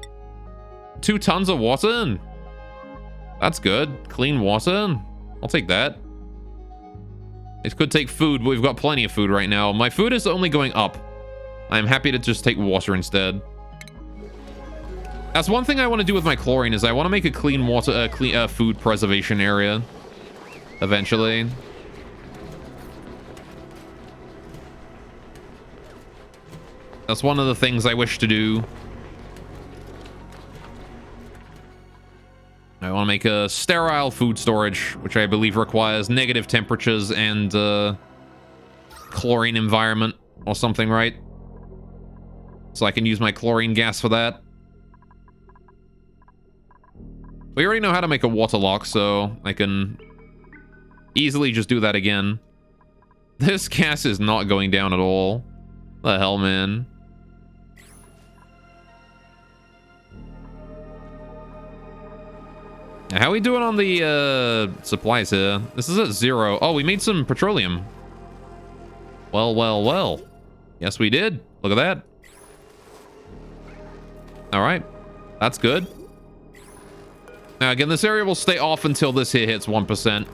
2 tons of water? That's good. Clean water? I'll take that. It could take food, but we've got plenty of food right now. My food is only going up. I'm happy to just take water instead. That's one thing I want to do with my chlorine is I want to make a clean water, clean food preservation area. Eventually. That's one of the things I wish to do. I want to make a sterile food storage, which I believe requires negative temperatures and chlorine environment or something, right? So I can use my chlorine gas for that. We already know how to make a water lock, so I can easily just do that again. This gas is not going down at all. The hell, man? How are we doing on the supplies here? This is at 0. Oh, we made some petroleum. Well, well, well. Yes, we did. Look at that. All right. That's good. Now, again, this area will stay off until this here hits 1%.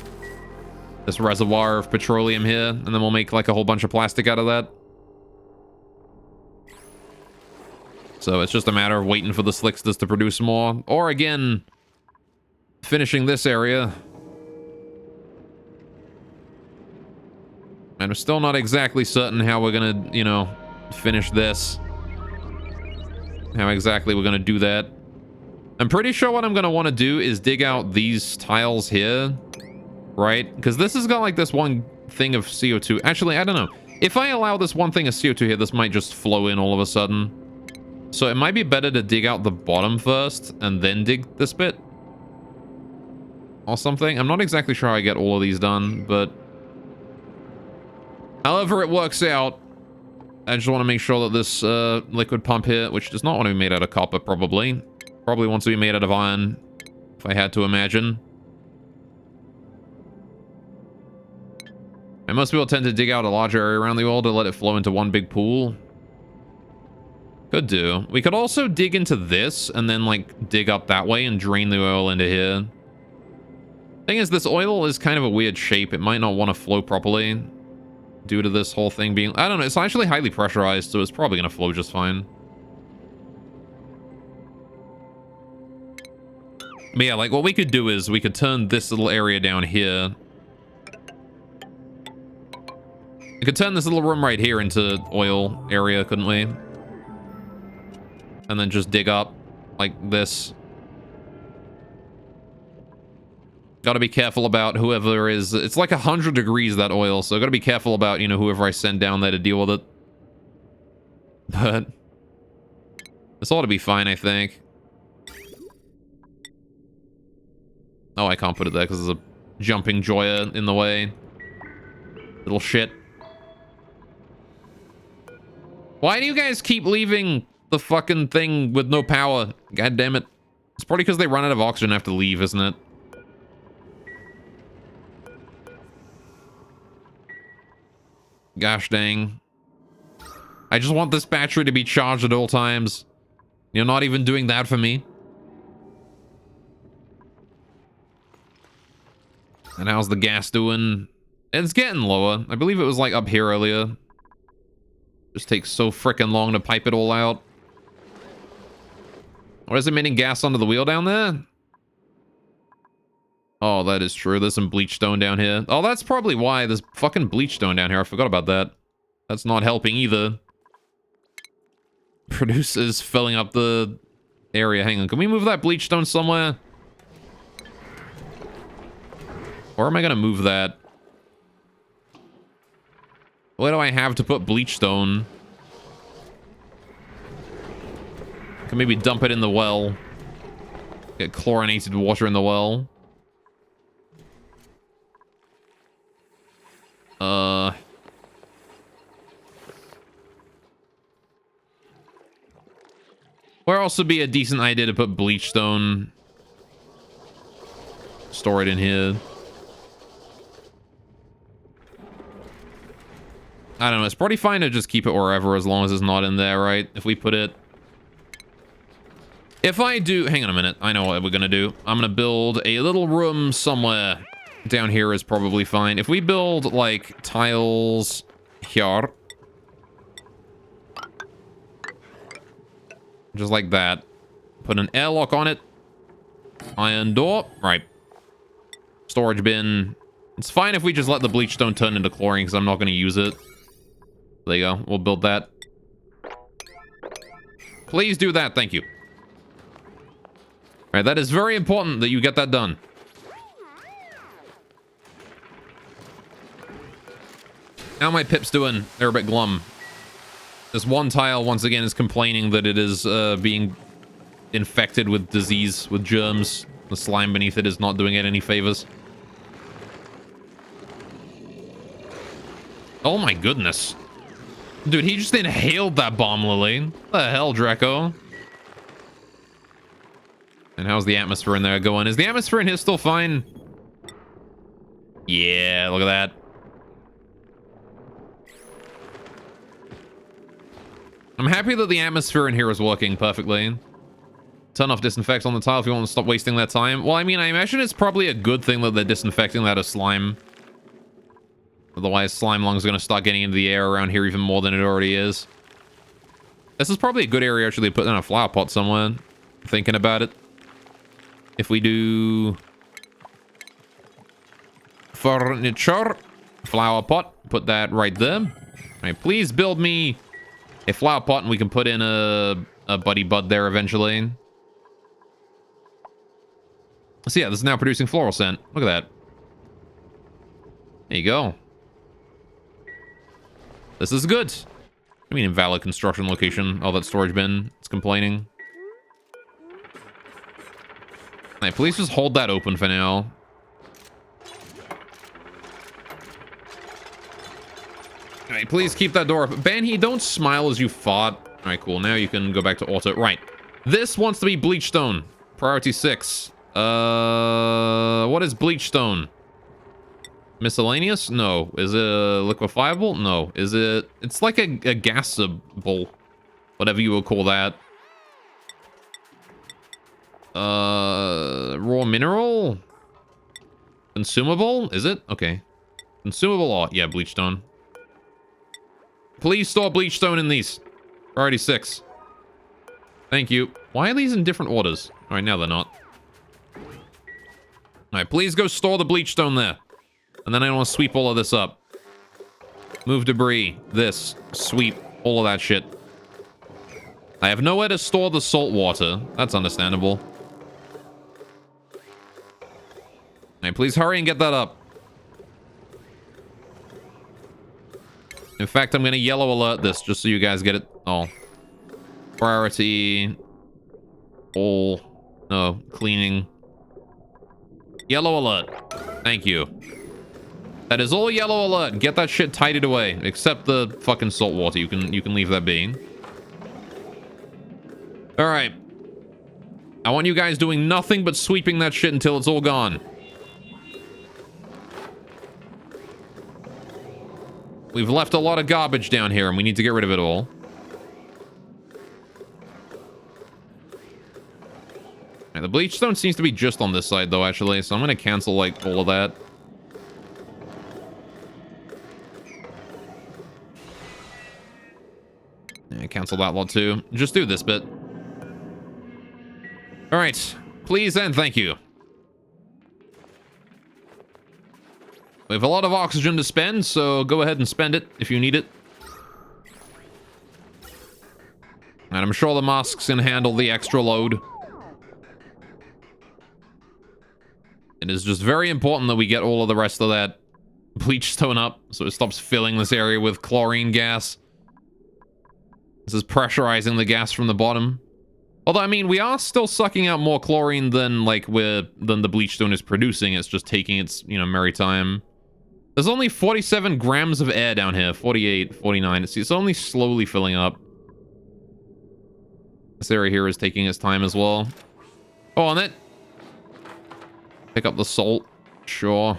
This reservoir of petroleum here. And then we'll make like a whole bunch of plastic out of that. So it's just a matter of waiting for the slicksters to produce more. Or again, finishing this area. And we're still not exactly certain how we're gonna, you know, finish this. How exactly we're gonna do that. I'm pretty sure what I'm gonna want to do is dig out these tiles here. Right? Because this has got like this one thing of CO2. Actually, I don't know. If I allow this one thing of CO2 here, this might just flow in all of a sudden. So it might be better to dig out the bottom first and then dig this bit. Or something. I'm not exactly sure how I get all of these done, but however it works out, I just want to make sure that this liquid pump here, which does not want to be made out of copper, probably wants to be made out of iron, if I had to imagine. And most people tend to dig out a larger area around the oil to let it flow into one big pool. Could do. We could also dig into this and then like dig up that way and drain the oil into here. Thing is, this oil is kind of a weird shape. It might not want to flow properly due to this whole thing being... I don't know. It's actually highly pressurized, so it's probably going to flow just fine. But yeah, like what we could do is we could turn this little area down here. We could turn this little room right here into oil area, couldn't we? And then just dig up like this. Got to be careful about whoever is... It's like 100 degrees, that oil, so got to be careful about, you know, whoever I send down there to deal with it. But this ought to be fine, I think. Oh, I can't put it there because there's a jumping Joya in the way. Little shit. Why do you guys keep leaving the fucking thing with no power? God damn it. It's probably because they run out of oxygen and have to leave, isn't it? Gosh dang. I just want this battery to be charged at all times. You're not even doing that for me. And how's the gas doing? It's getting lower. I believe it was like up here earlier. Just takes so frickin' long to pipe it all out. Or is it emitting gas onto the wheel down there? Oh, that is true. There's some bleach stone down here. Oh, that's probably why. There's fucking bleach stone down here. I forgot about that. That's not helping either. Produces filling up the area. Hang on. Can we move that bleach stone somewhere? Or am I going to move that? What do I have to put bleach stone? Can maybe dump it in the well. Get chlorinated water in the well. Or also be a decent idea to put bleach stone. Store it in here. I don't know. It's probably fine to just keep it wherever as long as it's not in there, right? If we put it... If I do... Hang on a minute. I know what we're going to do. I'm going to build a little room somewhere. Down here is probably fine. If we build, like, tiles here. Just like that. Put an airlock on it. Iron door. Right. Storage bin. It's fine if we just let the bleach stone turn into chlorine because I'm not going to use it. There you go. We'll build that. Please do that. Thank you. All right, that is very important that you get that done. How my pips doing? They're a bit glum. This one tile, once again, is complaining that it is being infected with disease, with germs. The slime beneath it is not doing it any favors. Oh my goodness. Dude, he just inhaled that bomb lily. What the hell, Draco? And how's the atmosphere in there going? Is the atmosphere in here still fine? Yeah, look at that. I'm happy that the atmosphere in here is working perfectly. Turn off disinfect on the tile if you want to stop wasting that time. Well, I mean, I imagine it's probably a good thing that they're disinfecting that as slime. Otherwise, slime lung's going to start getting into the air around here even more than it already is. This is probably a good area actually to put in a flower pot somewhere. Thinking about it. If we do furniture, flower pot, put that right there. All right, please build me a flower pot and we can put in a buddy bud there eventually. So yeah, this is now producing floral scent. Look at that. There you go. This is good. I mean, invalid construction location. Oh, that storage bin. It's complaining. Alright, please just hold that open for now. Alright, please keep that door open. Banhee, don't smile as you fart. Alright, cool. Now you can go back to auto. Right. This wants to be bleachstone. Priority 6. What is bleachstone? Miscellaneous? No. Is it liquefiable? No. Is it... It's like a gasable. Whatever you would call that. Raw mineral? Consumable? Is it? Okay. Consumable art. Yeah, bleachstone. Please store bleachstone in these. Priority 6. Thank you. Why are these in different orders? Alright, now they're not. Alright, please go store the bleachstone there. And then I want to sweep all of this up. Move debris. This. Sweep. All of that shit. I have nowhere to store the salt water. That's understandable. Alright, please hurry and get that up. In fact, I'm going to yellow alert this just so you guys get it all. Priority. All. No. Cleaning. Yellow alert. Thank you. That is all yellow alert. Get that shit tidied away. Except the fucking salt water. You can leave that being. Alright. I want you guys doing nothing but sweeping that shit until it's all gone. We've left a lot of garbage down here and we need to get rid of it all. Right, the bleachstone seems to be just on this side though, actually, so I'm gonna cancel like all of that. Yeah, cancel that lot too. Just do this bit. Alright, please and thank you. We have a lot of oxygen to spend, so go ahead and spend it if you need it. And I'm sure the masks can handle the extra load. It is just very important that we get all of the rest of that bleachstone up so it stops filling this area with chlorine gas. This is pressurizing the gas from the bottom. Although, I mean, we are still sucking out more chlorine than, like, than the bleachstone is producing. It's just taking its, you know, merry time. There's only 47 grams of air down here. 48, 49. It's only slowly filling up. This area here is taking its time as well. Oh, on it. Pick up the salt. Sure.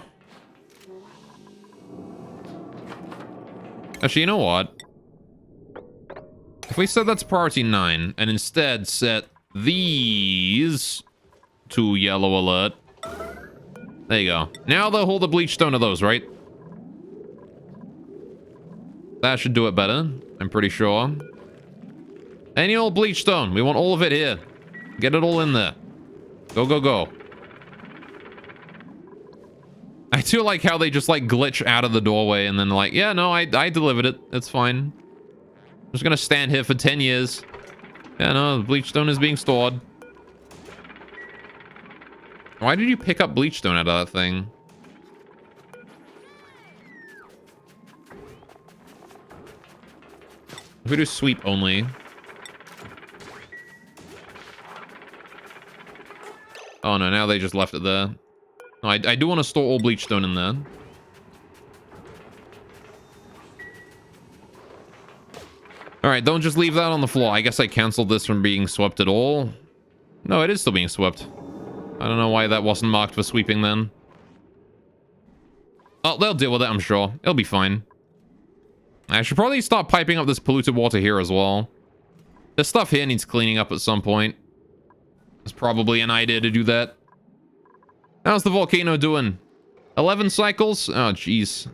Actually, you know what? If we said that's priority 9, and instead set these to yellow alert. There you go. Now they'll hold the bleachstone of those, right? That should do it better, I'm pretty sure. Any old bleachstone. We want all of it here. Get it all in there. Go, go, go. I do like how they just, like, glitch out of the doorway and then, like, yeah, no, I delivered it. It's fine. I'm just gonna stand here for 10 years. Yeah, no, the bleachstone is being stored. Why did you pick up bleachstone out of that thing? If we do sweep only. Oh no, now they just left it there. No, I do want to store all bleachstone in there. Alright, don't just leave that on the floor. I guess I canceled this from being swept at all. No, it is still being swept. I don't know why that wasn't marked for sweeping then. Oh, they'll deal with it, I'm sure. It'll be fine. I should probably start piping up this polluted water here as well. This stuff here needs cleaning up at some point. There's probably an idea to do that. How's the volcano doing? 11 cycles? Oh, jeez.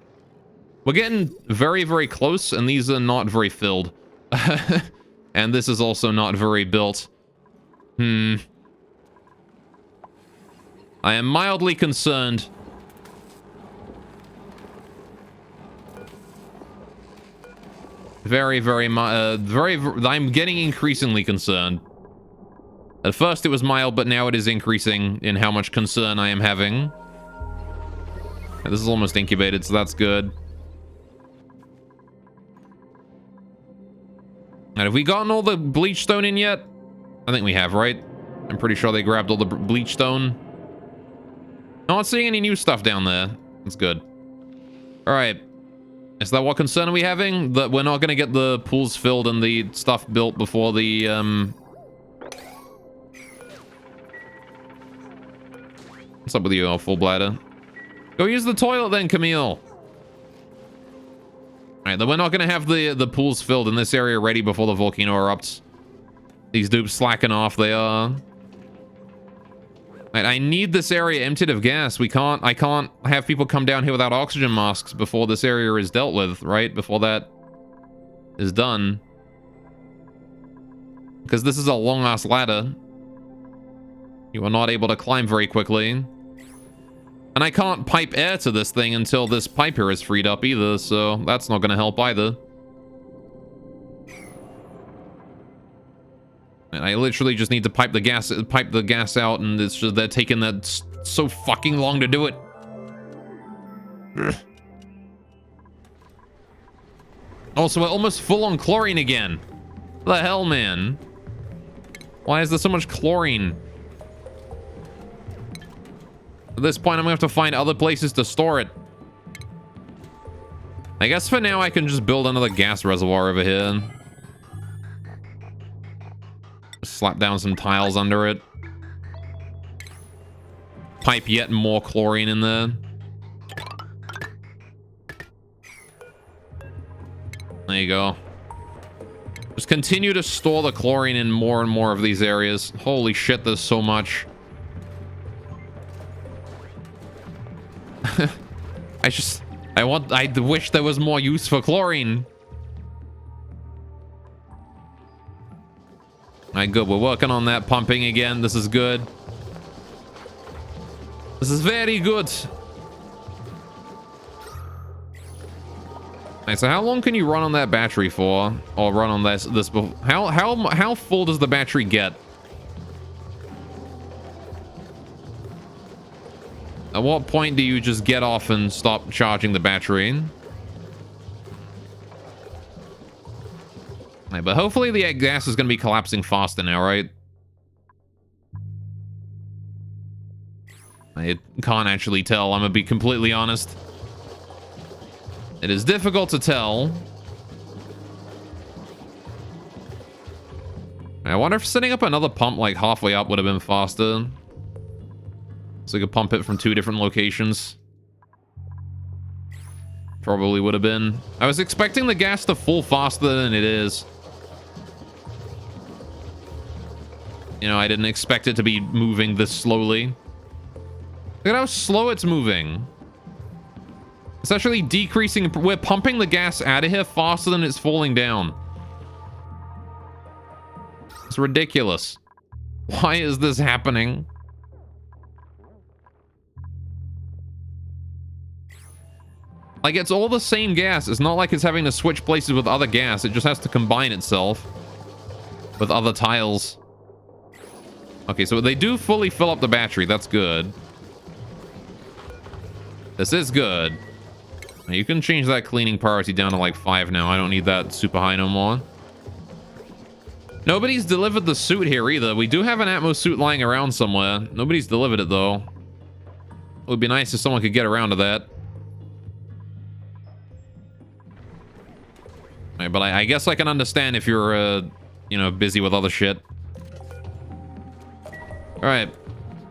We're getting very, very close, and these are not very filled. And this is also not very built. I am mildly concerned. I'm getting increasingly concerned. At first it was mild, but now it is increasing in how much concern I am having. This is almost incubated, so that's good. And have we gotten all the bleach stone in yet? I think we have, right? I'm pretty sure they grabbed all the bleach stone. Not seeing any new stuff down there. That's good. All right. Is that what concern are we having? That we're not going to get the pools filled and the stuff built before the, What's up with you, oh, full bladder? Go use the toilet then, Camille. Alright, then we're not going to have the pools filled in this area ready before the volcano erupts. These dupes slacking off, they are. Right, I need this area emptied of gas. I can't have people come down here without oxygen masks before this area is dealt with, right? Before that is done. Because this is a long-ass ladder. You are not able to climb very quickly. And I can't pipe air to this thing until this pipe here is freed up either, so that's not going to help either. And I literally just need to pipe the gas out, and it's just they're taking that so fucking long to do it. Also, we're almost full on chlorine again. What the hell, man? Why is there so much chlorine? At this point, I'm gonna have to find other places to store it. I guess for now, I can just build another gas reservoir over here. Slap down some tiles under it. Pipe yet more chlorine in there. There you go. Just continue to store the chlorine in more and more of these areas. Holy shit, there's so much. I wish there was more use for chlorine. Alright, good. We're working on that pumping again. This is good. This is very good. Alright, so how long can you run on that battery for? Or run on this how full does the battery get? At what point do you just get off and stop charging the battery? Right, but hopefully the gas is going to be collapsing faster now, right? I can't actually tell, I'm going to be completely honest. It is difficult to tell. I wonder if setting up another pump like halfway up would have been faster. So we could pump it from 2 different locations. Probably would have been. I was expecting the gas to full faster than it is. You know, I didn't expect it to be moving this slowly. Look at how slow it's moving. It's actually decreasing. We're pumping the gas out of here faster than it's falling down. It's ridiculous. Why is this happening? Like, it's all the same gas. It's not like it's having to switch places with other gas. It just has to combine itself with other tiles. Okay, so they do fully fill up the battery. That's good. This is good. Now, you can change that cleaning priority down to like 5 now. I don't need that super high no more. Nobody's delivered the suit here either. We do have an Atmos suit lying around somewhere. Nobody's delivered it though. It would be nice if someone could get around to that. Right, but I guess I can understand if you're, you know, busy with other shit. All right.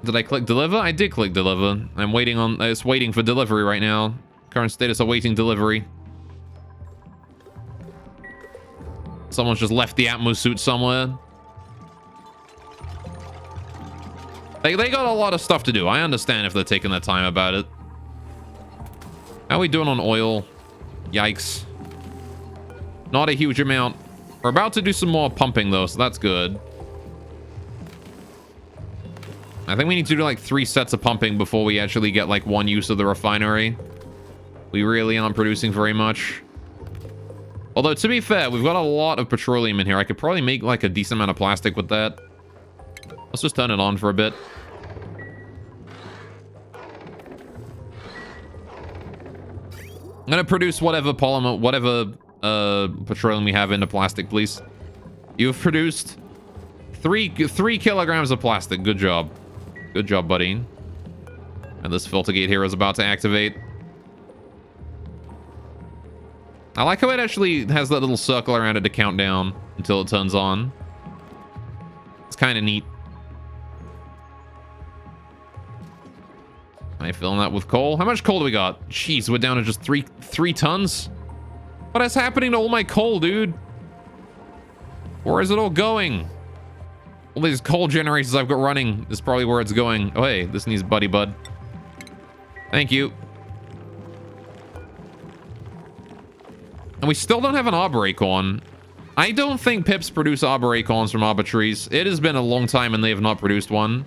Did I click deliver? I did click deliver. I'm waiting on... It's waiting for delivery right now. Current status awaiting delivery. Someone's just left the Atmos suit somewhere. They got a lot of stuff to do. I understand if they're taking their time about it. How are we doing on oil? Yikes. Not a huge amount. We're about to do some more pumping, though, so that's good. I think we need to do like 3 sets of pumping before we actually get like 1 use of the refinery. We really aren't producing very much. Although, to be fair, we've got a lot of petroleum in here. I could probably make like a decent amount of plastic with that. Let's just turn it on for a bit. I'm gonna produce whatever polymer, whatever petroleum we have into plastic, please. You've produced 3 kilograms of plastic. Good job. Good job, buddy. And this filter gate here is about to activate. I like how it actually has that little circle around it to count down until it turns on. It's kind of neat. Am I filling that with coal? How much coal do we got? Jeez, we're down to just 3 tons? What is happening to all my coal, dude? Where is it all going? All these coal generators I've got running is probably where it's going. Oh, hey, this needs buddy bud. Thank you. And we still don't have an arbor acorn. I don't think pips produce arbor acorns from arbor trees. It has been a long time and they have not produced one.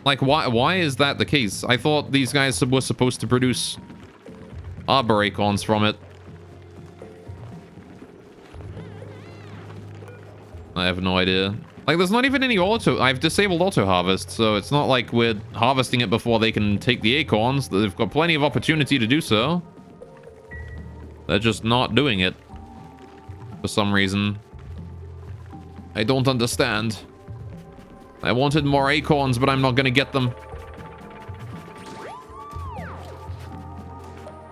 Like, why is that the case? I thought these guys were supposed to produce arbor acorns from it. I have no idea. Like, there's not even any auto... I've disabled auto harvest, so it's not like we're harvesting it before they can take the acorns. They've got plenty of opportunity to do so. They're just not doing it. For some reason. I don't understand. I wanted more acorns, but I'm not gonna get them.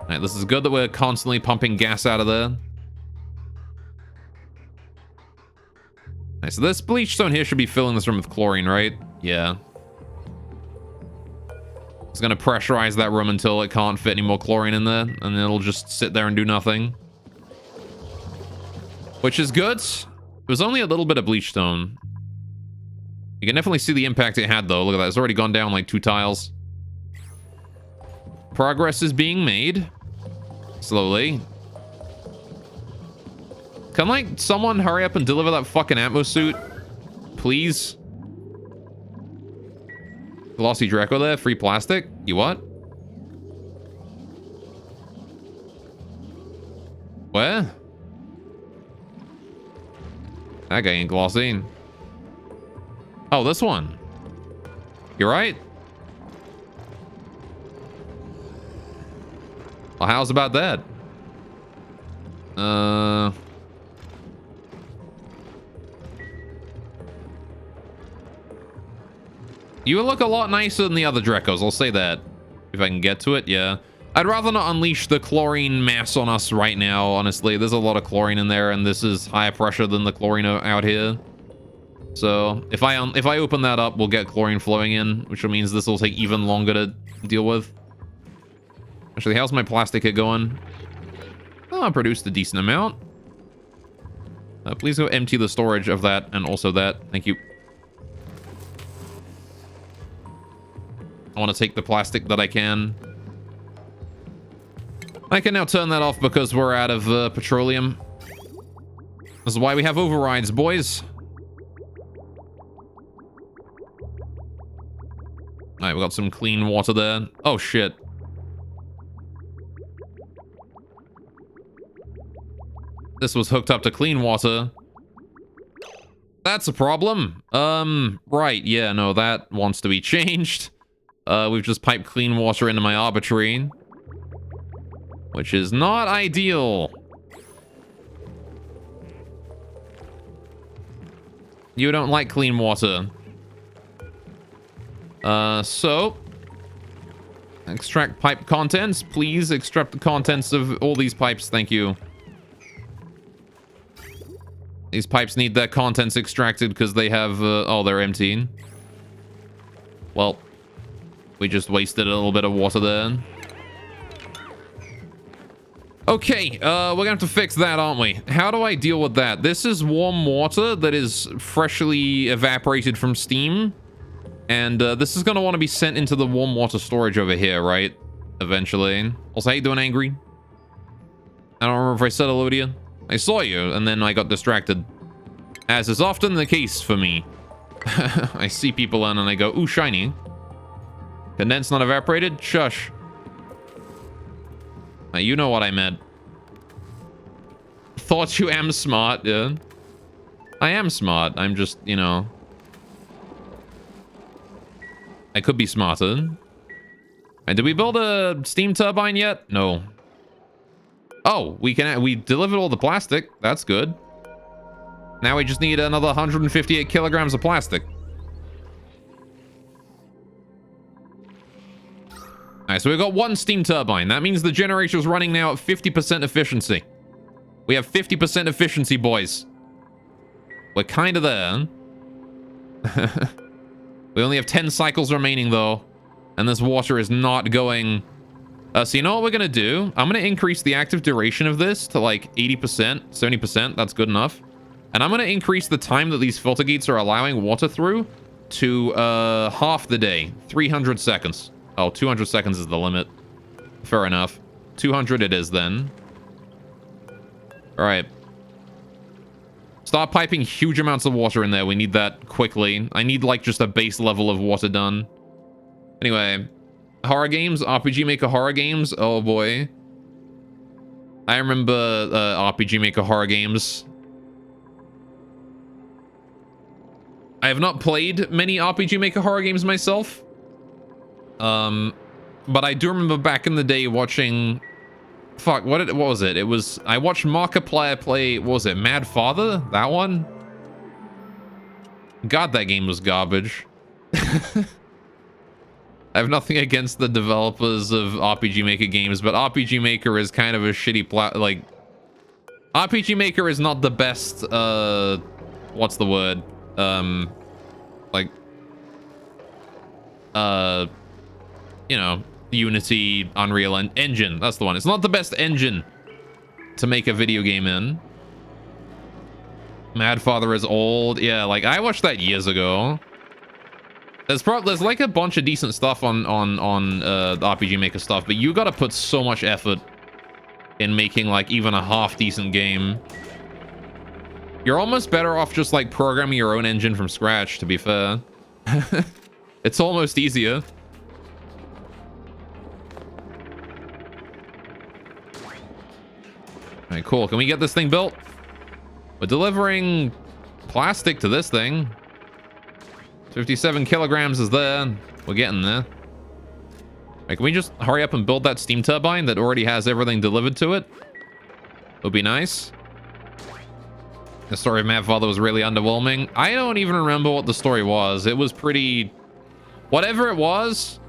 Alright, this is good that we're constantly pumping gas out of there. Alright, so this bleach stone here should be filling this room with chlorine, right? Yeah. It's gonna pressurize that room until it can't fit any more chlorine in there, and then it'll just sit there and do nothing. Which is good. It was only a little bit of bleach stone. You can definitely see the impact it had, though. Look at that. It's already gone down like 2 tiles. Progress is being made. Slowly. Can, like, someone hurry up and deliver that fucking Atmos suit? Please? Glossy Draco there? Free plastic? You what? Where? That guy ain't glossy. Oh, this one. You're right. Well, how's about that? You look a lot nicer than the other Drecos, I'll say that. If I can get to it, yeah. I'd rather not unleash the chlorine mass on us right now, honestly. There's a lot of chlorine in there, and this is higher pressure than the chlorine out here. So, if I open that up, we'll get chlorine flowing in, which means this will take even longer to deal with. Actually, how's my plastic hit going? Oh, I produced a decent amount. Please go empty the storage of that, and also that. Thank you. I want to take the plastic that I can. I can now turn that off because we're out of petroleum. This is why we have overrides, boys. Alright, we got some clean water there. Oh, shit. This was hooked up to clean water. That's a problem. Right, yeah, no, that wants to be changed. We've just piped clean water into my arbitrary, which is not ideal. You don't like clean water. So extract pipe contents. Please extract the contents of all these pipes. Thank you. These pipes need their contents extracted because they have, oh, they're empty. Well, we just wasted a little bit of water there. Okay, we're gonna have to fix that, aren't we? How do I deal with that? This is warm water that is freshly evaporated from steam. And this is gonna want to be sent into the warm water storage over here, right? Eventually. Also, how you doing, Angry? I remember if I said hello to you. I saw you, and then I got distracted. As is often the case for me. I see people in and I go, ooh, shiny. Condensed, not evaporated? Shush. Now, you know what I meant. Thought you am smart, yeah. I am smart. I'm just, you know. I could be smarter. And did we build a steam turbine yet? No. Oh, we delivered all the plastic. That's good. Now we just need another 158 kilograms of plastic. Alright, so we've got one steam turbine. That means the generator is running now at 50% efficiency. We have 50% efficiency, boys. We're kind of there. We only have 10 cycles remaining, though. And this water is not going... so you know what we're going to do? I'm going to increase the active duration of this to like 80%, 70%. That's good enough. And I'm going to increase the time that these filter gates are allowing water through to half the day. 300 seconds. Oh, 200 seconds is the limit. Fair enough. 200 it is then. All right. Start piping huge amounts of water in there. We need that quickly. I need like just a base level of water done. Anyway, horror games, RPG Maker horror games. Oh boy. I remember RPG Maker horror games. I have not played many RPG Maker horror games myself. But I do remember back in the day watching... Fuck, what was it? It was... I watched Markiplier play... What was it? Mad Father? That one? God, that game was garbage. I have nothing against the developers of RPG Maker games, but RPG Maker is kind of a shitty like... RPG Maker is not the best, what's the word? Like... you know, Unity, Unreal Engine. That's the one. It's not the best engine to make a video game in. Mad Father is old. Yeah, like, I watched that years ago. There's like a bunch of decent stuff on the RPG Maker stuff, but you gotta put so much effort in making like even a half decent game. You're almost better off just like programming your own engine from scratch, to be fair. It's almost easier. All right, cool. Can we get this thing built? We're delivering plastic to this thing. 57 kilograms is there. We're getting there. Right, can we just hurry up and build that steam turbine that already has everything delivered to it? Would be nice. The story of Mad Father was really underwhelming. I don't even remember what the story was. It was pretty... Whatever it was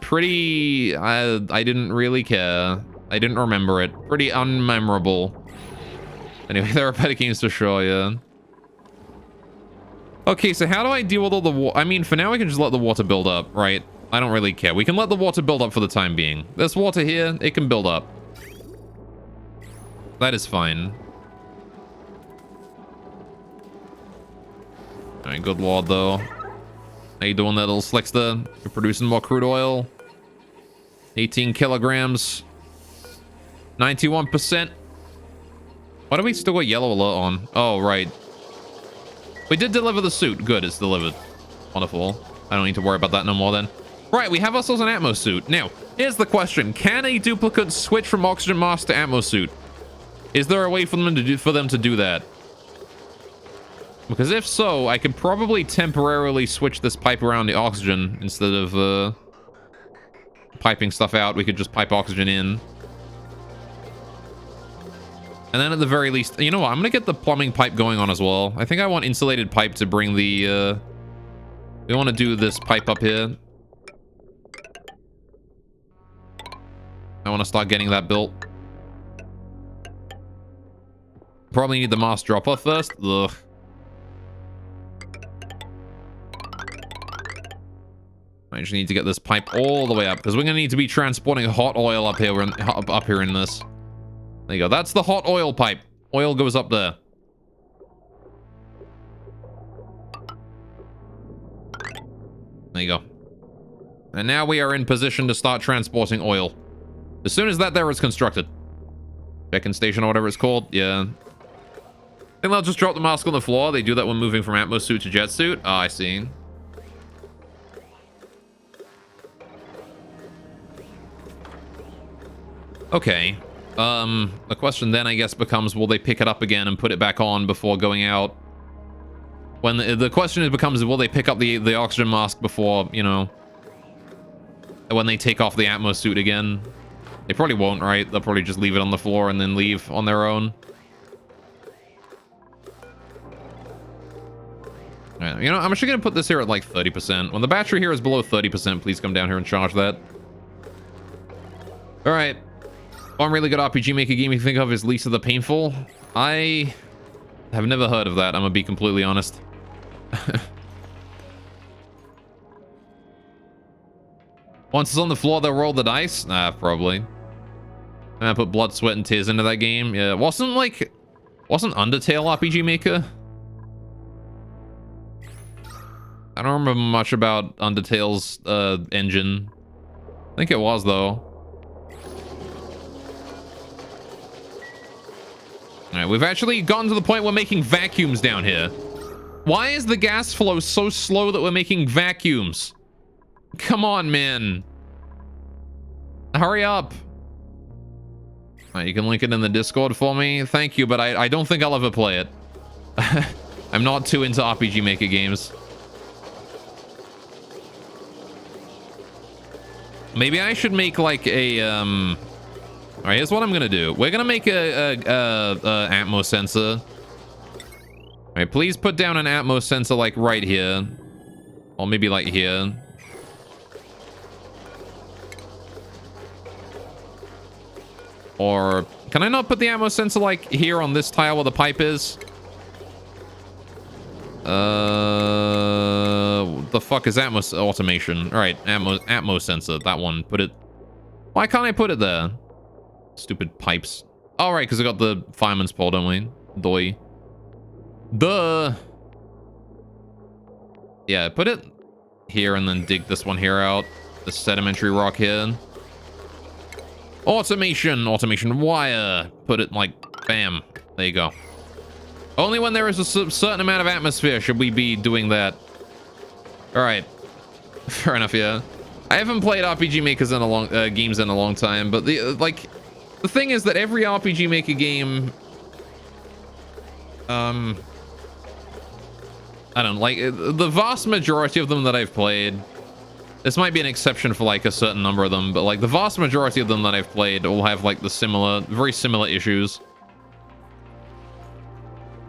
pretty... I didn't really care. I didn't remember it. Pretty unmemorable. Anyway, there are better games to show you. Okay, so how do I deal with all the water? I mean, for now, we can just let the water build up, right? I don't really care. We can let the water build up for the time being. There's water here. It can build up. That is fine. All right, good lord, though. How you doing there, little slickster? You're producing more crude oil. 18 kilograms. 91%. Why do we still got yellow alert on? Oh, right. We did deliver the suit. Good, it's delivered. Wonderful. I don't need to worry about that no more then. Right, we have ourselves an Atmos suit. Now, here's the question. Can a duplicate switch from oxygen mask to Atmos suit? Is there a way for them to do that? Because if so, I could probably temporarily switch this pipe around the oxygen instead of piping stuff out. We could just pipe oxygen in. And then at the very least, you know what? I'm going to get the plumbing pipe going on as well. I think I want insulated pipe to bring the... we want to do this pipe up here. I want to start getting that built. Probably need the mass dropper first. Ugh. I just need to get this pipe all the way up because we're going to need to be transporting hot oil up here in this. There you go. That's the hot oil pipe. Oil goes up there. There you go. And now we are in position to start transporting oil. As soon as that there is constructed. Check-in station or whatever it's called. Yeah. I think they'll just drop the mask on the floor. They do that when moving from Atmos suit to jet suit. Oh, I see. Okay. The question then, I guess, becomes, will they pick it up again and put it back on before going out? When the question becomes, will they pick up the oxygen mask before, you know, when they take off the Atmos suit again? They probably won't, right? They'll probably just leave it on the floor and then leave on their own. Yeah, you know, I'm actually going to put this here at like 30%. When the battery here is below 30%, please come down here and charge that. All right. One really good RPG Maker game you think of is Lisa the Painful. I have never heard of that, I'm going to be completely honest. Once it's on the floor, they'll roll the dice? Nah, probably. And I put blood, sweat, and tears into that game. Yeah, wasn't Undertale RPG Maker? I don't remember much about Undertale's engine. I think it was, though. Alright, we've actually gotten to the point we're making vacuums down here. Why is the gas flow so slow that we're making vacuums? Come on, man. Hurry up. Alright, you can link it in the Discord for me. Thank you, but I don't think I'll ever play it. I'm not too into RPG Maker games. Maybe I should make like a all right, here's what I'm gonna do. We're gonna make a Atmos sensor. All right, please put down an Atmos sensor like right here, or maybe like here. Or can I not put the Atmos sensor like here on this tile where the pipe is? The fuck is Atmos automation? All right, Atmos sensor, that one. Put it. Why can't I put it there? Stupid pipes. All right, because I got the fireman's pole, don't we? Doi. Duh. Yeah, put it here and then dig this one here out. The sedimentary rock here. Automation wire. Put it like, bam. There you go. Only when there is a certain amount of atmosphere should we be doing that. All right. Fair enough, yeah. I haven't played RPG Makers in a long games in a long time, but the thing is that every RPG Maker game, I don't know, like the vast majority of them that I've played. This might be an exception for like a certain number of them, but like the vast majority of them that I've played all have like the very similar issues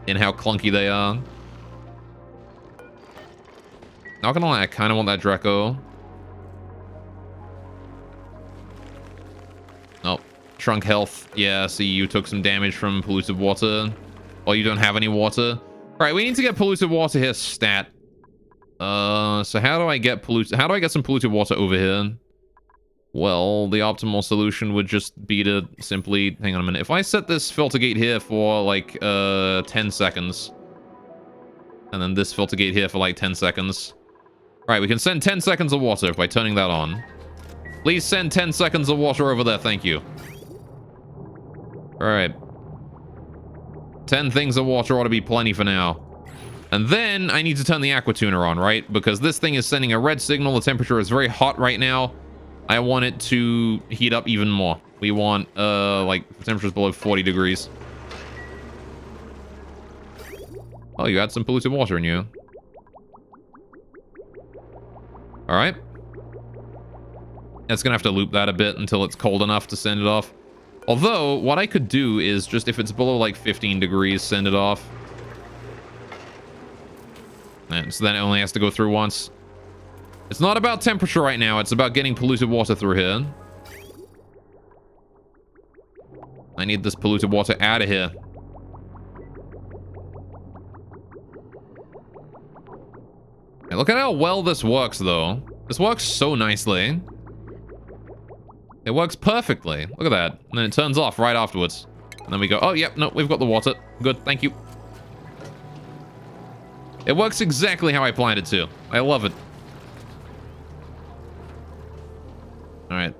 in how clunky they are. Not gonna lie, I kind of want that Draco. Oh, shrunk health. Yeah, see, you took some damage from polluted water. Or you don't have any water. All right, we need to get polluted water here stat. So how do I get some polluted water over here? Well, the optimal solution would just be to simply, hang on a minute. If I set this filter gate here for like 10 seconds, and then this filter gate here for like 10 seconds. All right, we can send 10 seconds of water by turning that on. Please send 10 seconds of water over there, thank you. All right. 10 things of water ought to be plenty for now. And then I need to turn the aqua tuner on, right? Because this thing is sending a red signal. The temperature is very hot right now. I want it to heat up even more. We want, like, temperatures below 40 degrees. Oh, you had some polluted water in you. All right. It's gonna have to loop that a bit until it's cold enough to send it off. Although, what I could do is just, if it's below, like, 15 degrees, send it off. And so then it only has to go through once. It's not about temperature right now. It's about getting polluted water through here. I need this polluted water out of here. Hey, look at how well this works, though. This works so nicely. It works perfectly. Look at that. And then it turns off right afterwards. And then we go, oh, yep, no, we've got the water. Good, thank you. It works exactly how I planned it to. I love it. All right.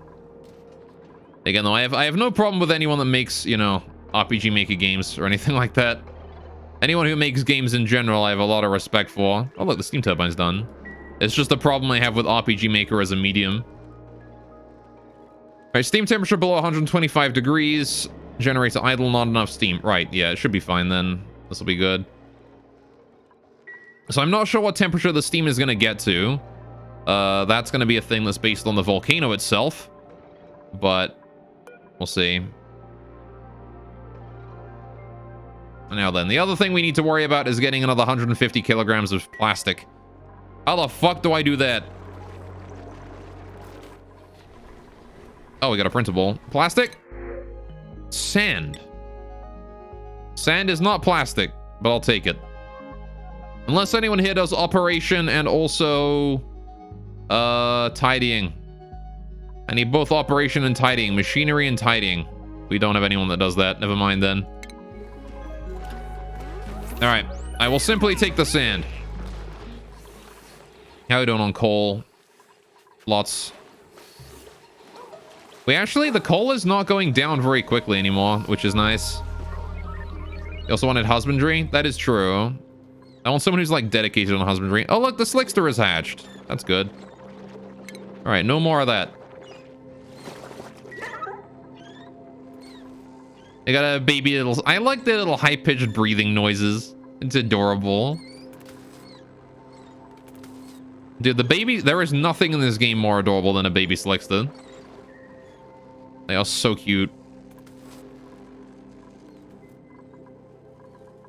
Again, though, I have no problem with anyone that makes, you know, RPG Maker games or anything like that. Anyone who makes games in general, I have a lot of respect for. Oh, look, the steam turbine's done. It's just the problem I have with RPG Maker as a medium. Alright, steam temperature below 125 degrees. Generator idle, not enough steam. Right, yeah, it should be fine then. This will be good. So I'm not sure what temperature the steam is going to get to. That's going to be a thing that's based on the volcano itself. But we'll see. Now then, the other thing we need to worry about is getting another 150 kilograms of plastic. How the fuck do I do that? Oh, we got a printable. Plastic? Sand. Sand is not plastic, but I'll take it. Unless anyone here does operation and also tidying. I need both operation and tidying. Machinery and tidying. We don't have anyone that does that. Never mind then. Alright. I will simply take the sand. How are we doing on coal? Lots. The coal is not going down very quickly anymore, which is nice. You also wanted husbandry? That is true. I want someone who's, like, dedicated on husbandry. Oh, look, the slickster is hatched. That's good. Alright, no more of that. I got a baby little... I like the little high-pitched breathing noises. It's adorable. Dude, the baby... There is nothing in this game more adorable than a baby slickster. They are so cute.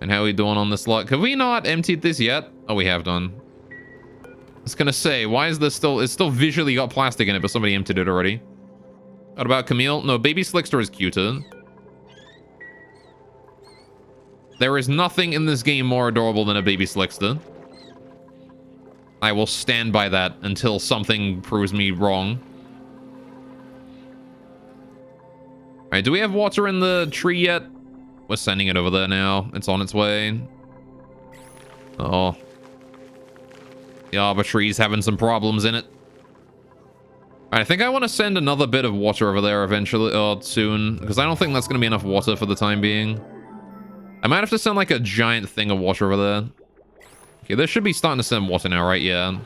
And how are we doing on this lot? Have we not emptied this yet? Oh, we have done. I was gonna say, why is this still... It's still visually got plastic in it, but somebody emptied it already. What about Camille? No, baby slickster is cuter. There is nothing in this game more adorable than a baby slickster. I will stand by that until something proves me wrong. Alright, do we have water in the tree yet? We're sending it over there now. It's on its way. Oh. The arbor tree's having some problems in it. I think I want to send another bit of water over there eventually, or soon, because I don't think that's going to be enough water for the time being. I might have to send like a giant thing of water over there. Okay, this should be starting to send water now, right? Yeah.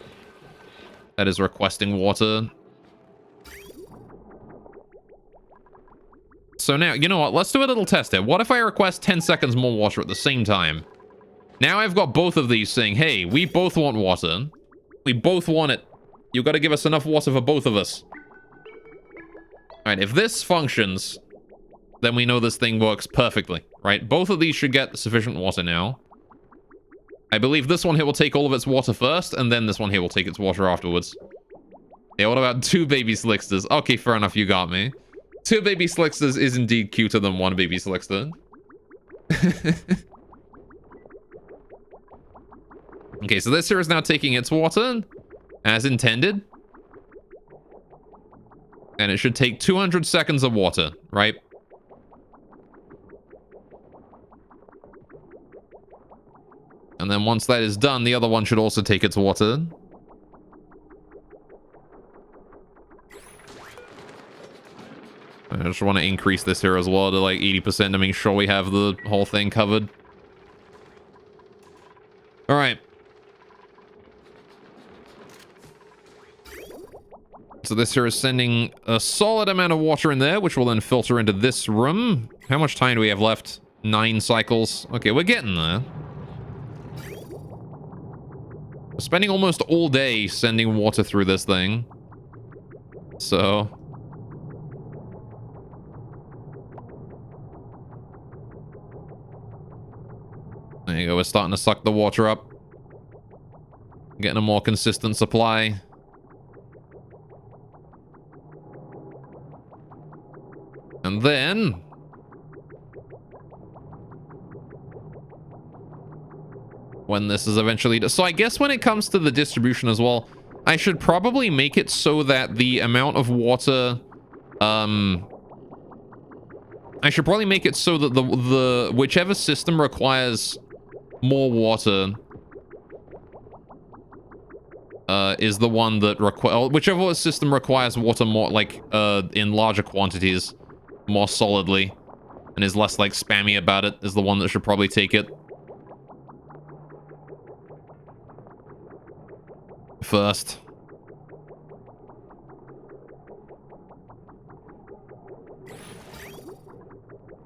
That is requesting water. So now, you know what? Let's do a little test here. What if I request 10 seconds more water at the same time? Now I've got both of these saying, hey, we both want water. We both want it. You got to give us enough water for both of us. All right, if this functions, then we know this thing works perfectly, right? Both of these should get sufficient water now. I believe this one here will take all of its water first, and then this one here will take its water afterwards. Yeah, what about 2 baby slicksters? Okay, fair enough, you got me. 2 baby slicksters is indeed cuter than 1 baby slickster. Okay, so this here is now taking its water as intended. And it should take 200 seconds of water, right? And then once that is done, the other one should also take its water. I just want to increase this here as well to like 80% to make sure we have the whole thing covered. All right. So this here is sending a solid amount of water in there, which will then filter into this room. How much time do we have left? 9 cycles. Okay, we're getting there. We're spending almost all day sending water through this thing. So... there you go, we're starting to suck the water up. Getting a more consistent supply. And then... when this is eventually... so I guess when it comes to the distribution as well, I should probably make it so that the amount of water... I should probably make it so that the whichever system requires more water is the one that whichever system requires water more, like, in larger quantities more solidly and is less like spammy about it is the one that should probably take it first.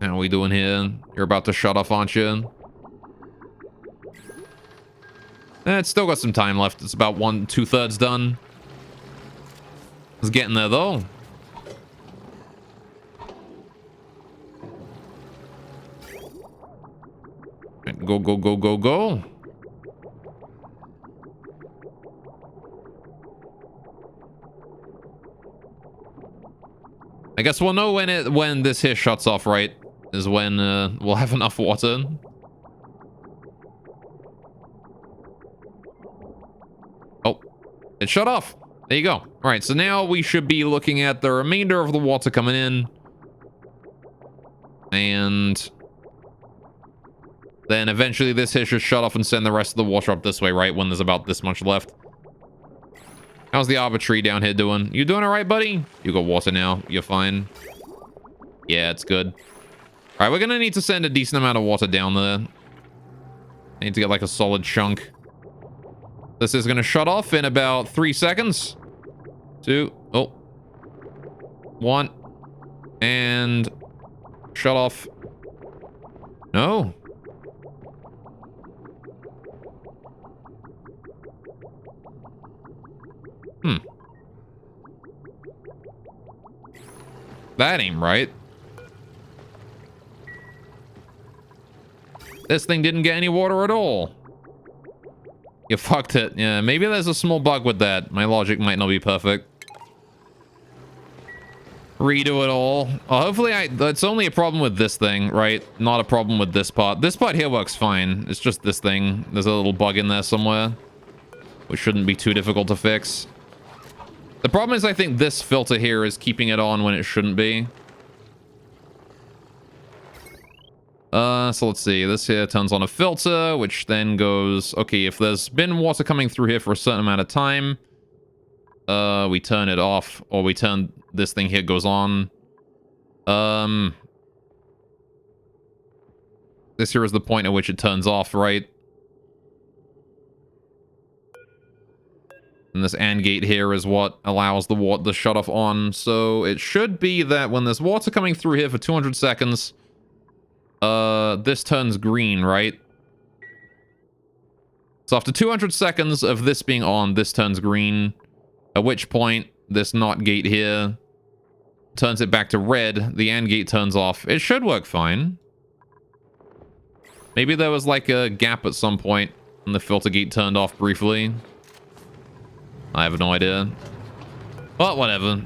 How are we doing here? You're about to shut off, aren't you? It's still got some time left. It's about 2/3 done. It's getting there though. Right, go, go, go, go, go. I guess we'll know when this here shuts off, right? Is when we'll have enough water. Oh, it shut off. There you go. All right, so now we should be looking at the remainder of the water coming in. And then eventually this here should shut off and send the rest of the water up this way, right? When there's about this much left. How's the arbor tree down here doing? You doing all right, buddy? You got water now. You're fine. Yeah, it's good. All right, we're going to need to send a decent amount of water down there. I need to get like a solid chunk. This is going to shut off in about 3 seconds. 2. Oh. 1. And shut off. No. That ain't right. This thing didn't get any water at all. You fucked it. Yeah, maybe there's a small bug with that. My logic might not be perfect. Redo it all. Hopefully that's only a problem with this thing, right? Not a problem with this part. This part here works fine. It's just this thing. There's a little bug in there somewhere, which shouldn't be too difficult to fix. The problem is I think this filter here is keeping it on when it shouldn't be. So let's see. This here turns on a filter, which then goes... Okay, if there's been water coming through here for a certain amount of time, we turn it off, or we turn... This thing here goes on. This here is the point at which it turns off, right? And this AND gate here is what allows the water to shut off on. So it should be that when there's water coming through here for 200 seconds, this turns green, right? So after 200 seconds of this being on, this turns green. At which point, this NOT gate here turns it back to red. The AND gate turns off. It should work fine. Maybe there was like a gap at some point and the filter gate turned off briefly. I have no idea. But whatever.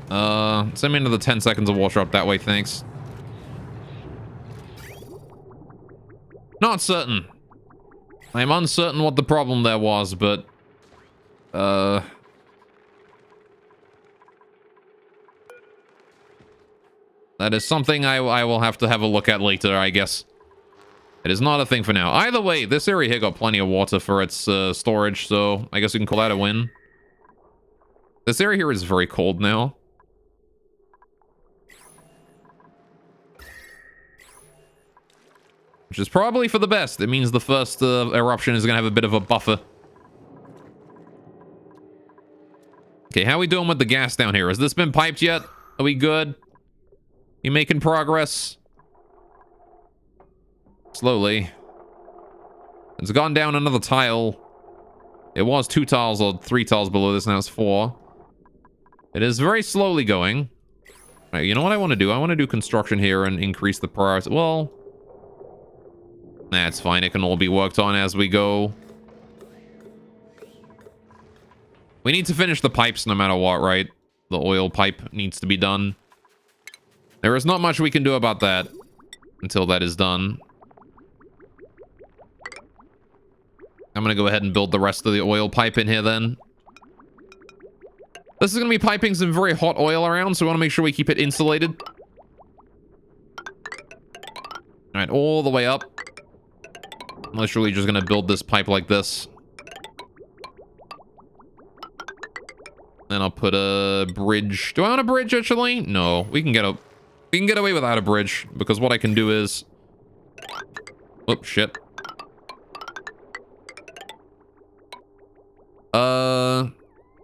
Send me another 10 seconds of water up that way, thanks. Not certain. I'm uncertain what the problem there was, but... that is something I will have to have a look at later, I guess. It is not a thing for now. Either way, this area here got plenty of water for its storage, so I guess we can call that a win. This area here is very cold now. Which is probably for the best. It means the first eruption is going to have a bit of a buffer. Okay, how are we doing with the gas down here? Has this been piped yet? Are we good? You making progress? Slowly. It's gone down another tile. It was 2 tiles or 3 tiles below this, now it's 4. It is very slowly going. Right, you know what I want to do? I want to do construction here and increase the priority. Well, that's fine. It can all be worked on as we go. We need to finish the pipes no matter what, right? The oil pipe needs to be done. There is not much we can do about that until that is done. I'm going to go ahead and build the rest of the oil pipe in here then. This is going to be piping some very hot oil around, so we want to make sure we keep it insulated. Alright, all the way up. I'm literally just going to build this pipe like this. Then I'll put a bridge. Do I want a bridge, actually? No, we can get away without a bridge, because what I can do is... Oh, shit.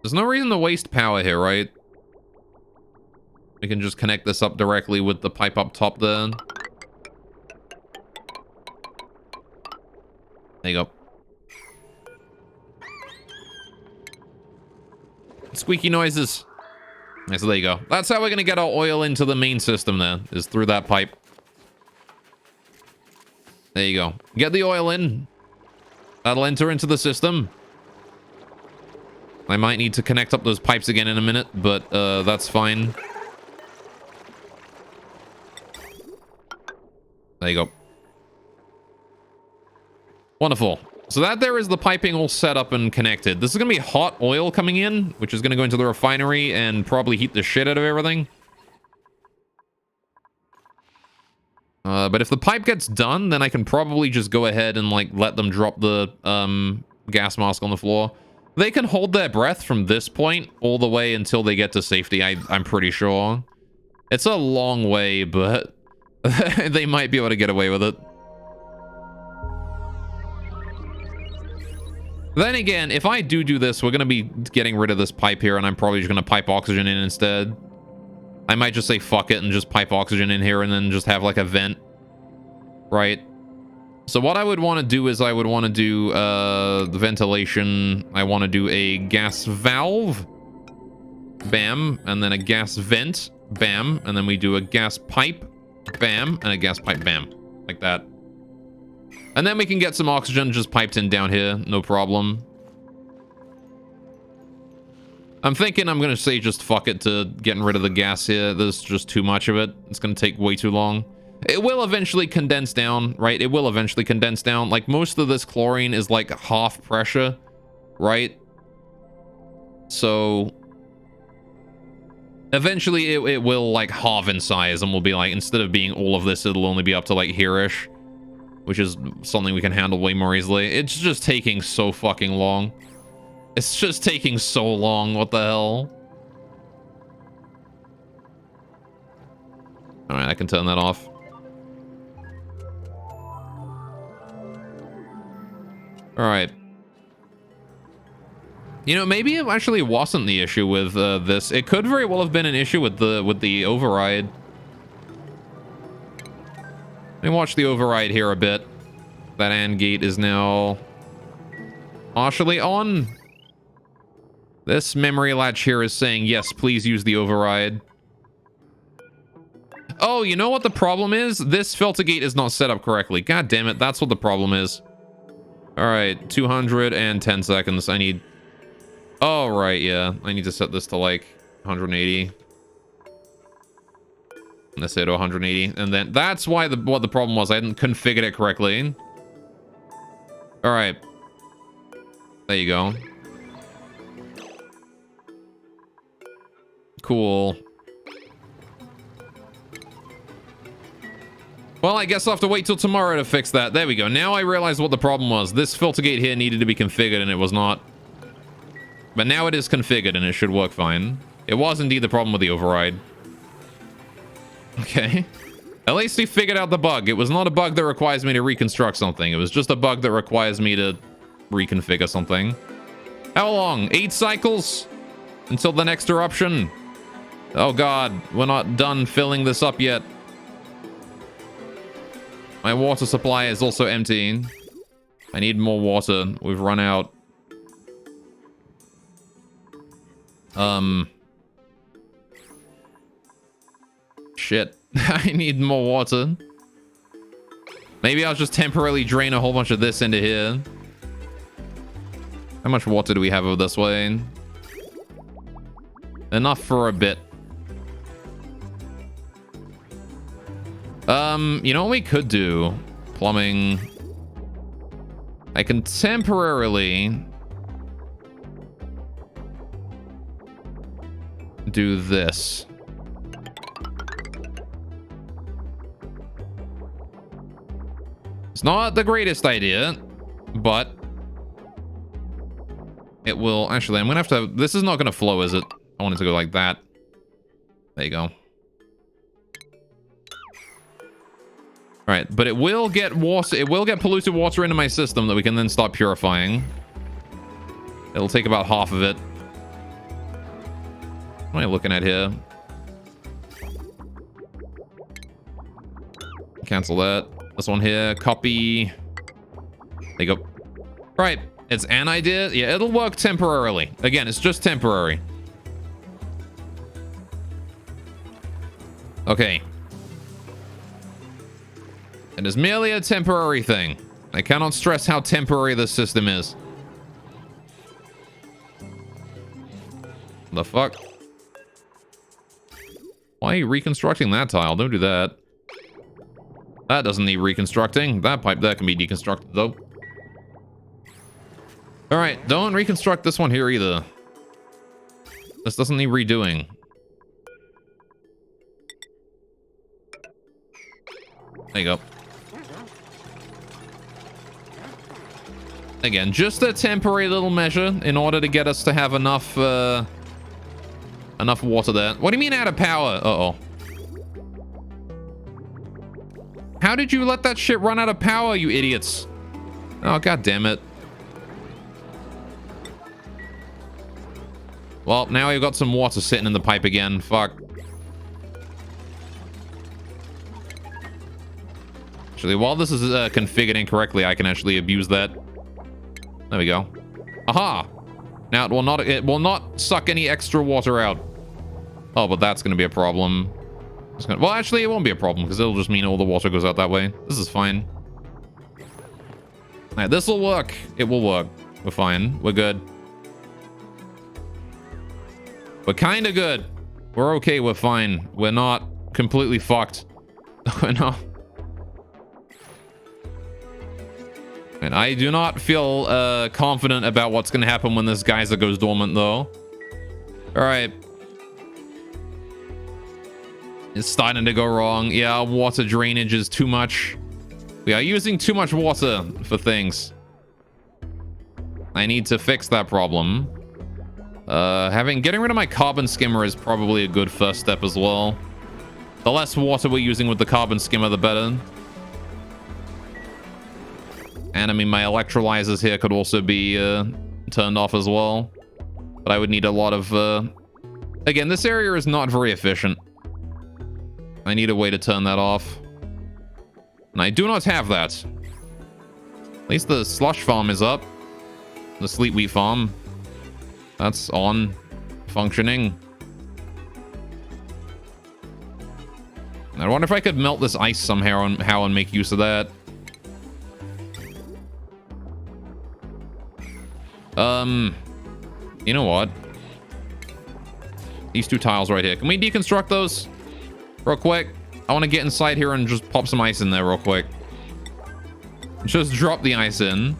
There's no reason to waste power here, right? We can just connect this up directly with the pipe up top there. There you go. Squeaky noises. Yeah, so there you go. That's how we're going to get our oil into the main system there, is through that pipe. There you go. Get the oil in. That'll enter into the system. I might need to connect up those pipes again in a minute, but that's fine. There you go. Wonderful. So that there is the piping all set up and connected. This is going to be hot oil coming in, which is going to go into the refinery and probably heat the shit out of everything. But if the pipe gets done, then I can probably just go ahead and like let them drop the gas mask on the floor. They can hold their breath from this point all the way until they get to safety, I'm pretty sure. It's a long way, but they might be able to get away with it. Then again, if I do this, we're going to be getting rid of this pipe here, and I'm probably just going to pipe oxygen in instead. I might just say fuck it and just pipe oxygen in here and then just have like a vent. Right? So what I would want to do is I would want to do the ventilation. I want to do a gas valve. Bam. And then a gas vent. Bam. And then we do a gas pipe. Bam. And a gas pipe. Bam. Like that. And then we can get some oxygen just piped in down here. No problem. I'm thinking I'm going to say just fuck it to getting rid of the gas here. There's just too much of it. It's going to take way too long. It will eventually condense down, right? It will eventually condense down. Like, most of this chlorine is like half pressure, right? So eventually it will like halve in size and will be like, instead of being all of this, it'll only be up to like here-ish, which is something we can handle way more easily. It's just taking so fucking long. It's just taking so long. What the hell? All right, I can turn that off. All right. You know, maybe it actually wasn't the issue with this. It could very well have been an issue with the override. Let me watch the override here a bit. That AND gate is now partially on. This memory latch here is saying, yes, please use the override. Oh, you know what the problem is? This filter gate is not set up correctly. God damn it, that's what the problem is. All right, 210 seconds. I need... Oh, right, yeah. I need to set this to, like, 180. Let's say to 180. And then that's why what the problem was. I hadn't configured it correctly. All right. There you go. Cool. Well, I guess I'll have to wait till tomorrow to fix that. There we go. Now I realize what the problem was. This filter gate here needed to be configured, and it was not. But now it is configured, and it should work fine. It was indeed the problem with the override. Okay. At least we figured out the bug. It was not a bug that requires me to reconstruct something. It was just a bug that requires me to reconfigure something. How long? 8 cycles? Until the next eruption? Oh god, we're not done filling this up yet. My water supply is also empty. I need more water. We've run out. Shit. I need more water. Maybe I'll just temporarily drain a whole bunch of this into here. How much water do we have over this way? Enough for a bit. You know what we could do? Plumbing. I can temporarily do this. It's not the greatest idea, but It will... Actually, I'm going to have to... This is not going to flow, is it? I want it to go like that. There you go. Alright, but it will get water... It will get polluted water into my system that we can then start purifying. It'll take about half of it. What am I looking at here? Cancel that. This one here. Copy. There you go. Right. It's an idea. Yeah, it'll work temporarily. Again, it's just temporary. Okay. It is merely a temporary thing. I cannot stress how temporary this system is. The fuck? Why are you reconstructing that tile? Don't do that. That doesn't need reconstructing. That pipe there can be deconstructed, though. Alright, don't reconstruct this one here either. This doesn't need redoing. There you go. Again, just a temporary little measure in order to get us to have enough, enough water there. What do you mean out of power? Uh-oh. How did you let that shit run out of power, you idiots? Oh, god damn it. Well, now we've got some water sitting in the pipe again. Fuck. Actually, while this is configured incorrectly, I can actually abuse that. There we go. Aha! Now it will not suck any extra water out. Oh, but that's going to be a problem. Well, actually, it won't be a problem because it'll just mean all the water goes out that way. This is fine. All right, this will work. It will work. We're fine. We're good. We're kind of good. We're okay. We're fine. We're not completely fucked. We're not. And I do not feel confident about what's going to happen when this geyser goes dormant, though. All right. It's starting to go wrong. Yeah, water drainage is too much. We are using too much water for things. I need to fix that problem. Getting rid of my carbon skimmer is probably a good first step as well. The less water we're using with the carbon skimmer, the better. And I mean, my electrolyzers here could also be turned off as well. But I would need a lot of... Again, this area is not very efficient. I need a way to turn that off. And I do not have that. At least the slush farm is up. The sleet wheat farm. That's on. Functioning. I wonder if I could melt this ice somehow and make use of that. You know what? These two tiles right here. Can we deconstruct those? Real quick. I want to get inside here and just pop some ice in there real quick. Just drop the ice in.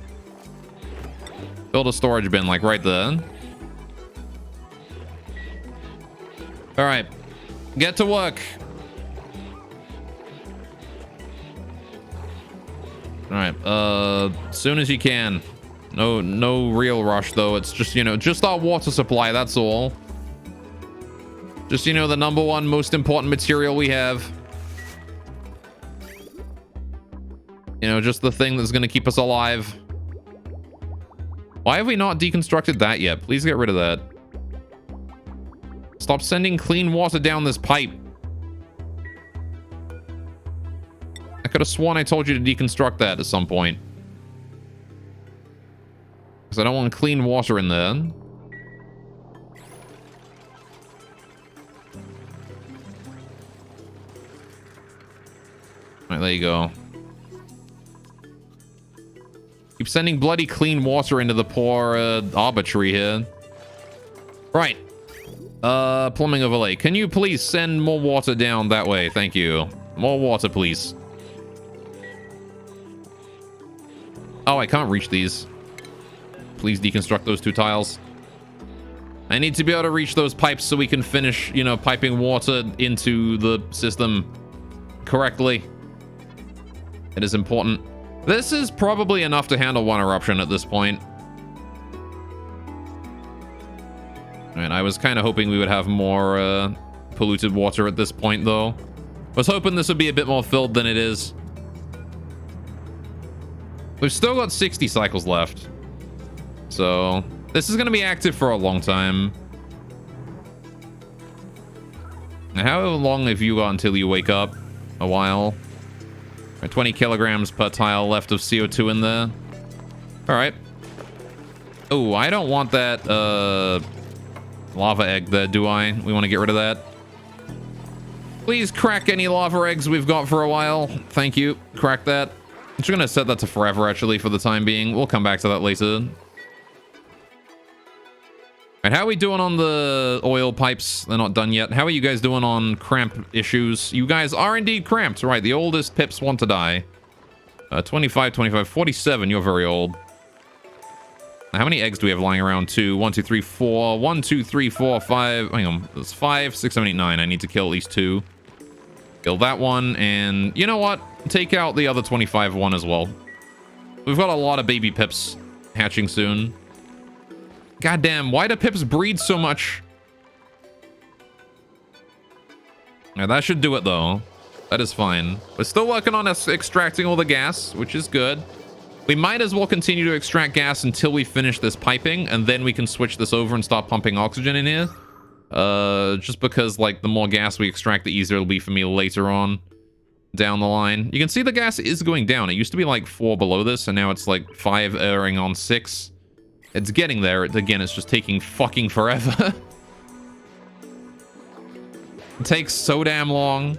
Build a storage bin like right there. All right. Get to work. All right. Soon as you can. No real rush though. It's just, you know, just our water supply. That's all. Just, you know, the number one most important material we have. You know, just the thing that's going to keep us alive. Why have we not deconstructed that yet? Please get rid of that. Stop sending clean water down this pipe. I could have sworn I told you to deconstruct that at some point. Because I don't want clean water in there. Alright, there you go. Keep sending bloody clean water into the poor arbitrary here. Right. Plumbing overlay. Can you please send more water down that way? Thank you. More water, please. Oh, I can't reach these. Please deconstruct those two tiles. I need to be able to reach those pipes so we can finish, you know, piping water into the system correctly. It is important. This is probably enough to handle one eruption at this point. And I was kind of hoping we would have more polluted water at this point, though. I was hoping this would be a bit more filled than it is. We've still got 60 cycles left. So this is going to be active for a long time. Now, how long have you got until you wake up? A while. 20 kilograms per tile left of CO2 in there. All right. Oh, I don't want that lava egg there, do I? We want to get rid of that. Please crack any lava eggs we've got for a while. Thank you. Crack that. I'm just going to set that to forever, actually, for the time being. We'll come back to that later. And how are we doing on the oil pipes? They're not done yet. How are you guys doing on cramp issues? You guys are indeed cramped. Right, the oldest pips want to die. 25, 25, 47. You're very old. How many eggs do we have lying around? 2, 1, 2, 3, 4. 1, 2, 3, 4, 5. Hang on. That's 5, 6, 7, 8, 9. I need to kill at least 2. Kill that one. And you know what? Take out the other 25 one as well. We've got a lot of baby pips hatching soon. Goddamn, why do pips breed so much? Yeah, that should do it, though. That is fine. We're still working on us extracting all the gas, which is good. We might as well continue to extract gas until we finish this piping, and then we can switch this over and start pumping oxygen in here. Just because, like, the more gas we extract, the easier it'll be for me later on down the line. You can see the gas is going down. It used to be, like, 4 below this, and now it's, like, 5 erring on 6. It's getting there. Again, it's just taking fucking forever. It takes so damn long.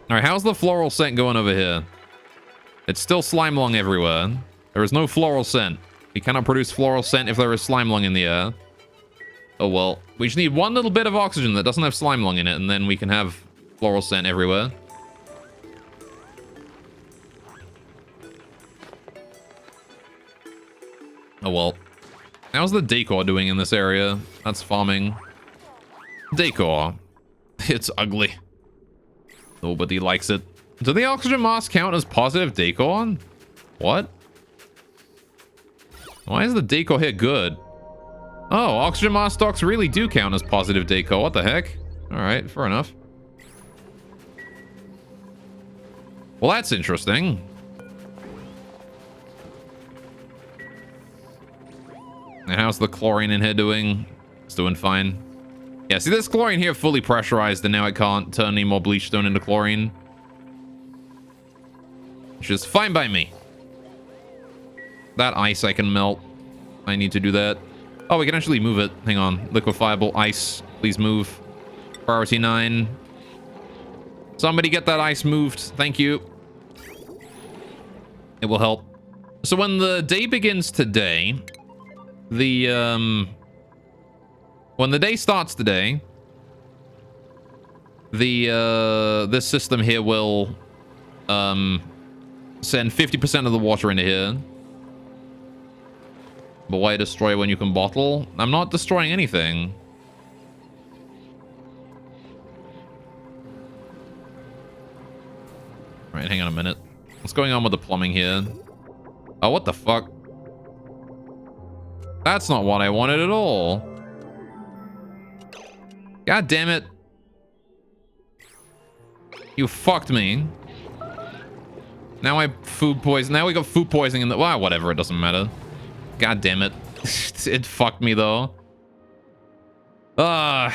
Alright, how's the floral scent going over here? It's still slime lung everywhere. There is no floral scent. We cannot produce floral scent if there is slime lung in the air. Oh well. We just need one little bit of oxygen that doesn't have slime lung in it, and then we can have floral scent everywhere. Oh well. How's the decor doing in this area? That's farming. Decor. It's ugly. Nobody likes it. Do the oxygen masks count as positive decor? What? Why is the decor here good? Oh, oxygen mask stocks really do count as positive decor. What the heck? Alright, fair enough. Well, that's interesting. And how's the chlorine in here doing? It's doing fine. Yeah, see this chlorine here fully pressurized, and now it can't turn any more bleach stone into chlorine. Which is fine by me. That ice I can melt. I need to do that. Oh, we can actually move it. Hang on. Liquefiable ice. Please move. Priority 9. Somebody get that ice moved. Thank you. It will help. So when the day begins today, when the day starts today, this system here will send 50% of the water into here. But why destroy when you can bottle? I'm not destroying anything. Alright, hang on a minute. What's going on with the plumbing here? Oh, what the fuck? That's not what I wanted at all. God damn it. You fucked me. Now I food poison. Now we got food poisoning in the... Well, whatever. It doesn't matter. God damn it. It fucked me, though. Alright.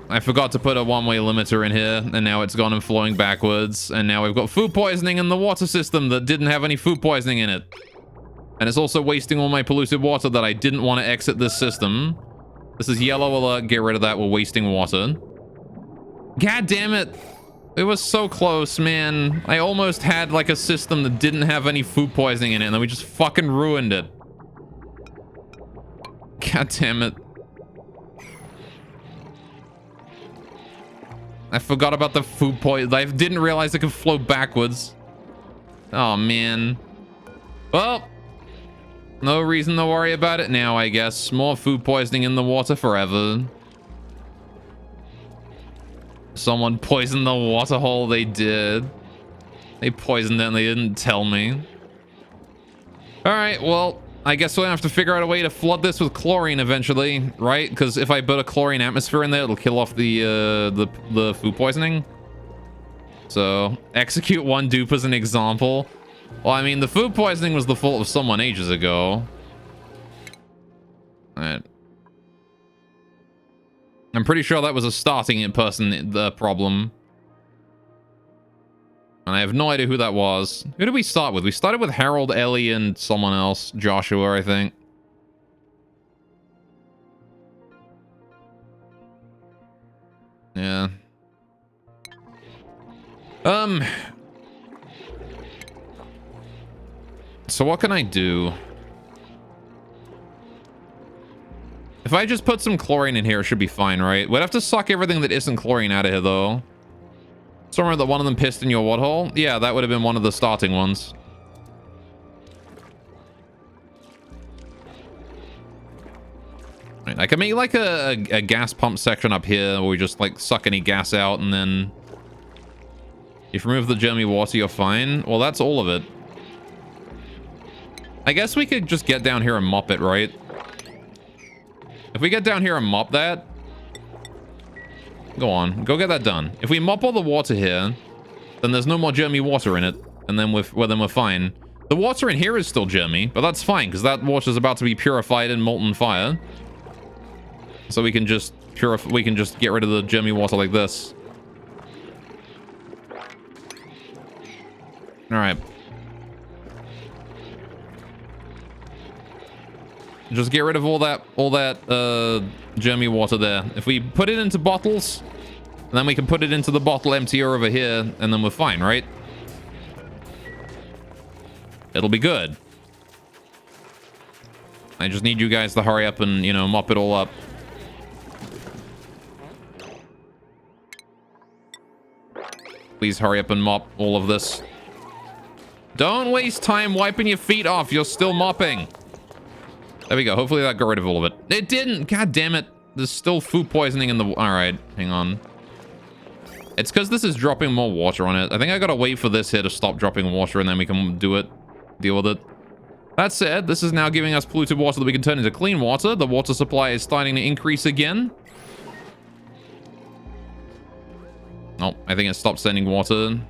I forgot to put a one-way limiter in here, and now it's gone and flowing backwards. And now we've got food poisoning in the water system that didn't have any food poisoning in it. And it's also wasting all my polluted water that I didn't want to exit this system. This is yellow alert. Get rid of that. We're wasting water. God damn it. It was so close, man. I almost had like a system that didn't have any food poisoning in it, and then we just fucking ruined it. God damn it. I forgot about the food poison. I didn't realize it could flow backwards. Oh, man. Well, no reason to worry about it now, I guess. More food poisoning in the water forever. Someone poisoned the water hole. They did. They poisoned it and they didn't tell me. All right, well, I guess we'll have to figure out a way to flood this with chlorine eventually, right? Because if I put a chlorine atmosphere in there, it'll kill off the food poisoning. So, execute one dupe as an example. Well, I mean, the food poisoning was the fault of someone ages ago. All right. I'm pretty sure that was a starting in person the problem. And I have no idea who that was. Who did we start with? We started with Harold, Ellie, and someone else. Joshua, I think. Yeah. So what can I do? If I just put some chlorine in here, it should be fine, right? We'd have to suck everything that isn't chlorine out of here, though. Somewhere that one of them pissed in your waterhole? Yeah, that would have been one of the starting ones. Right, I can make like a gas pump section up here where we just like suck any gas out, and then if you remove the germy water, you're fine. Well, that's all of it. I guess we could just get down here and mop it, right? If we get down here and mop that, go on, go get that done. If we mop all the water here, then there's no more germy water in it, and then we're fine. The water in here is still germy, but that's fine because that water is about to be purified in molten fire. So we can just get rid of the germy water like this. All right. Just get rid of all that germy water there. If we put it into bottles, then we can put it into the bottle emptier over here, and then we're fine, right? It'll be good. I just need you guys to hurry up and, you know, mop it all up. Please hurry up and mop all of this. Don't waste time wiping your feet off. You're still mopping. There we go. Hopefully that got rid of all of it. It didn't. God damn it. There's still food poisoning in the... All right. Hang on. It's because this is dropping more water on it. I think I gotta wait for this here to stop dropping water, and then we can do it. Deal with it. That said, this is now giving us polluted water that we can turn into clean water. The water supply is starting to increase again. Oh, I think it stopped sending water.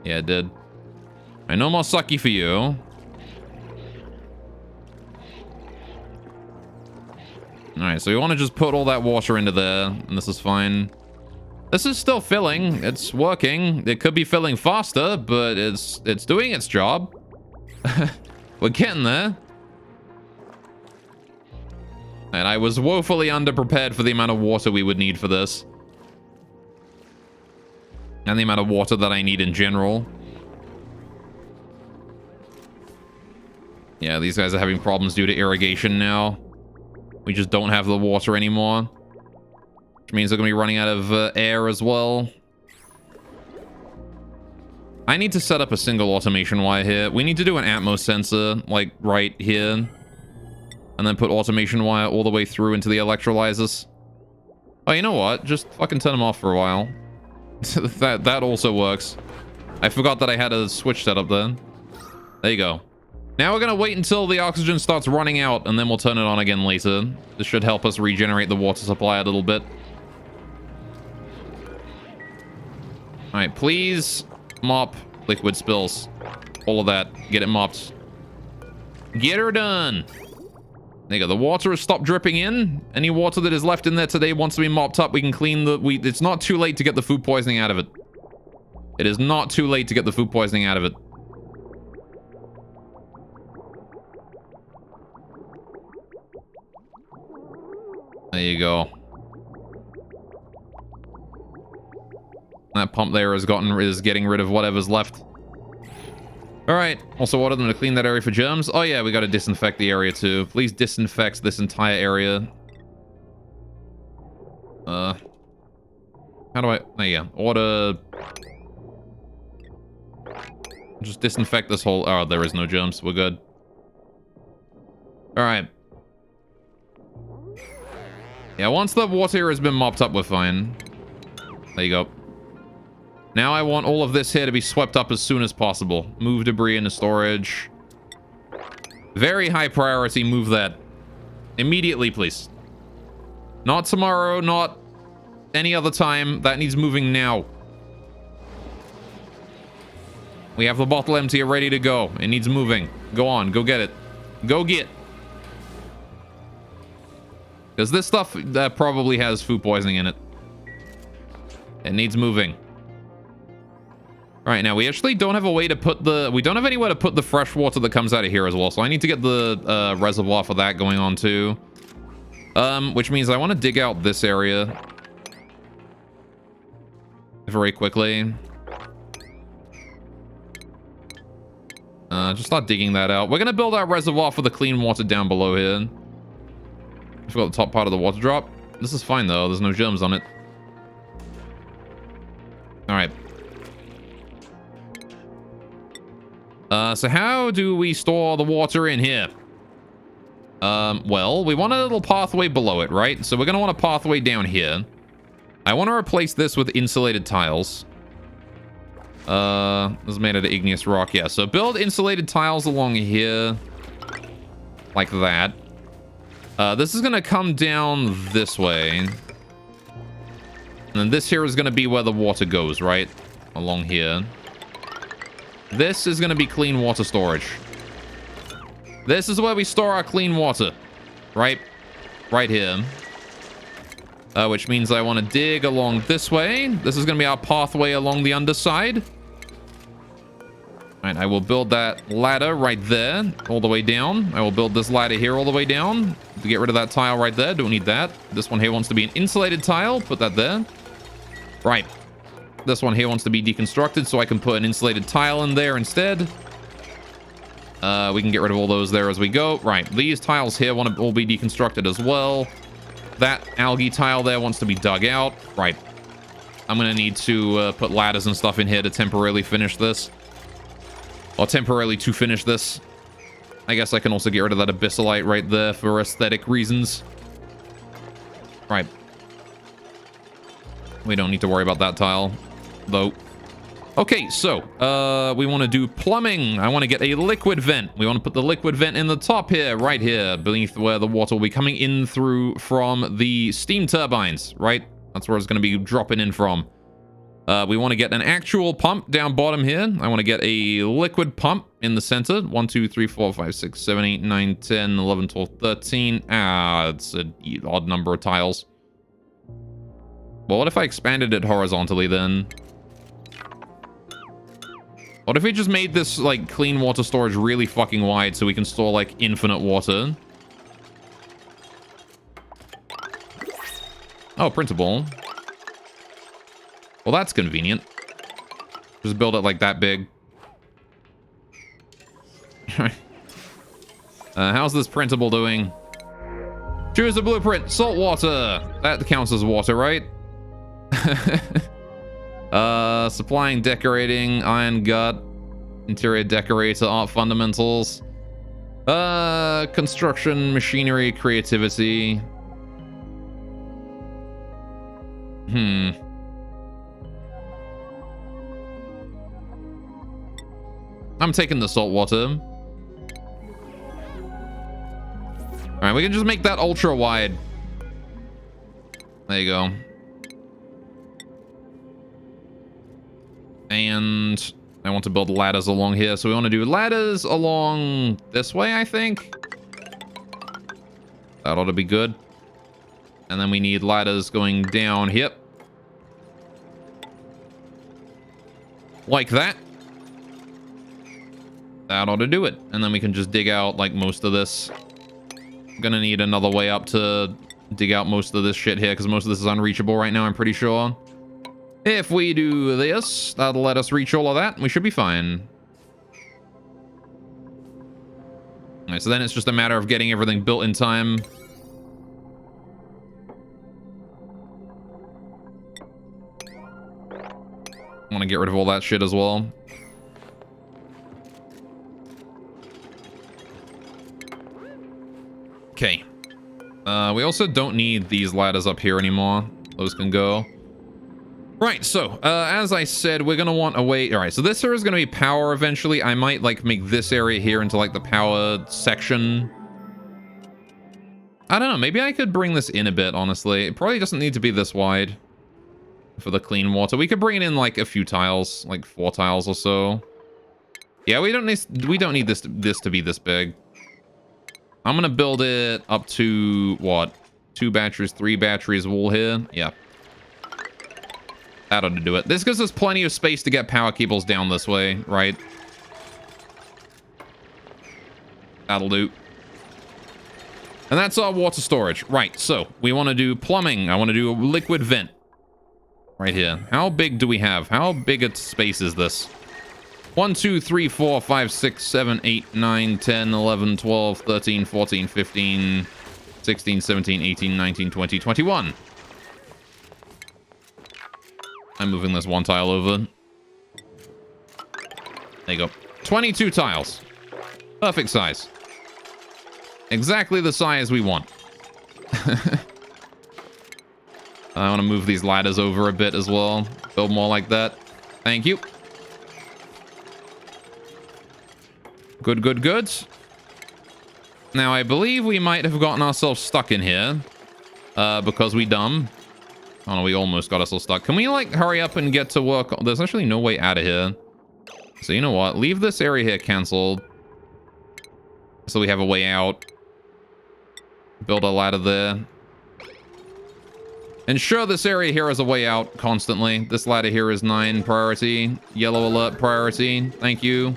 Yeah, it did. Right, no more sucky for you. Alright, so we want to just put all that water into there, and this is fine. This is still filling. It's working. It could be filling faster, but it's doing its job. We're getting there. And I was woefully underprepared for the amount of water we would need for this. And the amount of water that I need in general. Yeah, these guys are having problems due to irrigation now. We just don't have the water anymore. Which means they're going to be running out of air as well. I need to set up a single automation wire here. We need to do an Atmos sensor, like, right here. And then put automation wire all the way through into the electrolyzers. Oh, you know what? Just fucking turn them off for a while. that also works. I forgot that I had a switch set up there. There you go. Now we're going to wait until the oxygen starts running out, and then we'll turn it on again later. This should help us regenerate the water supply a little bit. Alright, please mop liquid spills. All of that. Get it mopped. Get her done. There you go. The water has stopped dripping in. Any water that is left in there today wants to be mopped up. We can clean the... It's not too late to get the food poisoning out of it. It is not too late to get the food poisoning out of it. There you go. That pump there is getting rid of whatever's left. All right. Also ordered them to clean that area for germs. Oh yeah, we got to disinfect the area too. Please disinfect this entire area. How do I... There you go. Order... Just disinfect this whole... Oh, there is no germs. We're good. All right. Yeah, once the water here has been mopped up, we're fine. There you go. Now I want all of this here to be swept up as soon as possible. Move debris into storage. Very high priority. Move that. Immediately, please. Not tomorrow, not any other time. That needs moving now. We have the bottle empty, ready to go. It needs moving. Go on, go get it. Go get. Because this stuff probably has food poisoning in it. It needs moving. All right, now we actually don't have a way to put the... We don't have anywhere to put the fresh water that comes out of here as well. So I need to get the reservoir for that going on too. Which means I want to dig out this area very quickly. Just start digging that out. We're going to build our reservoir for the clean water down below here. I forgot the top part of the water drop. This is fine, though. There's no germs on it. All right. So how do we store the water in here? Well, we want a little pathway below it, right? So we're going to want a pathway down here. I want to replace this with insulated tiles. This is made out of igneous rock. Yeah, so build insulated tiles along here. Like that. This is going to come down this way. And then this here is going to be where the water goes, right? Along here. This is going to be clean water storage. This is where we store our clean water. Right? Right here. Which means I want to dig along this way. This is going to be our pathway along the underside. Alright, I will build that ladder right there, all the way down. I will build this ladder here all the way down to get rid of that tile right there. Don't need that. This one here wants to be an insulated tile. Put that there. Right. This one here wants to be deconstructed, so I can put an insulated tile in there instead. We can get rid of all those there as we go. Right, these tiles here want to all be deconstructed as well. That algae tile there wants to be dug out. Right. I'm going to need to put ladders and stuff in here to temporarily finish this. Or temporarily to finish this. I guess I can also get rid of that abyssalite right there for aesthetic reasons. Right. We don't need to worry about that tile, though. Okay, so, we want to do plumbing. I want to get a liquid vent. We want to put the liquid vent in the top here, right here, beneath where the water will be coming in through from the steam turbines, right? That's where it's going to be dropping in from. We want to get an actual pump down bottom here. I want to get a liquid pump in the center. 1, 2, 3, 4, 5, 6, 7, 8, 9, 10, 11, 12, 13. Ah, it's an odd number of tiles. Well, what if I expanded it horizontally then? What if we just made this, like, clean water storage really fucking wide so we can store, like, infinite water? Oh, printable. Well, that's convenient. Just build it like that big. How's this printable doing? Choose a blueprint. Salt water. That counts as water, right? Supplying, decorating, iron gut, interior decorator, art fundamentals. Construction, machinery, creativity. I'm taking the salt water. All right, we can just make that ultra wide. There you go. And I want to build ladders along here. So we want to do ladders along this way, I think. That ought to be good. And then we need ladders going down here. Like that. That ought to do it. And then we can just dig out like most of this. I'm gonna need another way up to dig out most of this shit here because most of this is unreachable right now, I'm pretty sure. If we do this, that'll let us reach all of that. We should be fine. Alright, so then it's just a matter of getting everything built in time. I want to get rid of all that shit as well. Okay. We also don't need these ladders up here anymore. Those can go. Right, so, as I said, we're gonna want a way... Alright, so this area is gonna be power eventually. I might, like, make this area here into, like, the power section. I don't know, maybe I could bring this in a bit, honestly. It probably doesn't need to be this wide for the clean water. We could bring it in, like, a few tiles, like 4 tiles or so. Yeah, we don't need this to be this big. I'm gonna build it up to, what? 2 batteries, 3 batteries wool here? Yeah. That ought to do it. This gives us plenty of space to get power cables down this way, right? That'll do. And that's our water storage. Right, so we want to do plumbing. I want to do a liquid vent. Right here. How big do we have? How big a space is this? 1, 2, 3, 4, 5, 6, 7, 8, 9, 10, 11, 12, 13, 14, 15, 16, 17, 18, 19, 20, 21. I'm moving this 1 tile over. There you go. 22 tiles. Perfect size. Exactly the size we want. I want to move these ladders over a bit as well. Build more like that. Thank you. Good, good, good. Now, I believe we might have gotten ourselves stuck in here. Because we dumb. Oh no, we almost got ourselves stuck. Can we, like, hurry up and get to work? There's actually no way out of here. So, you know what? Leave this area here canceled. So we have a way out. Build a ladder there. Ensure this area here is a way out constantly. This ladder here is 9 priority. Yellow alert priority. Thank you.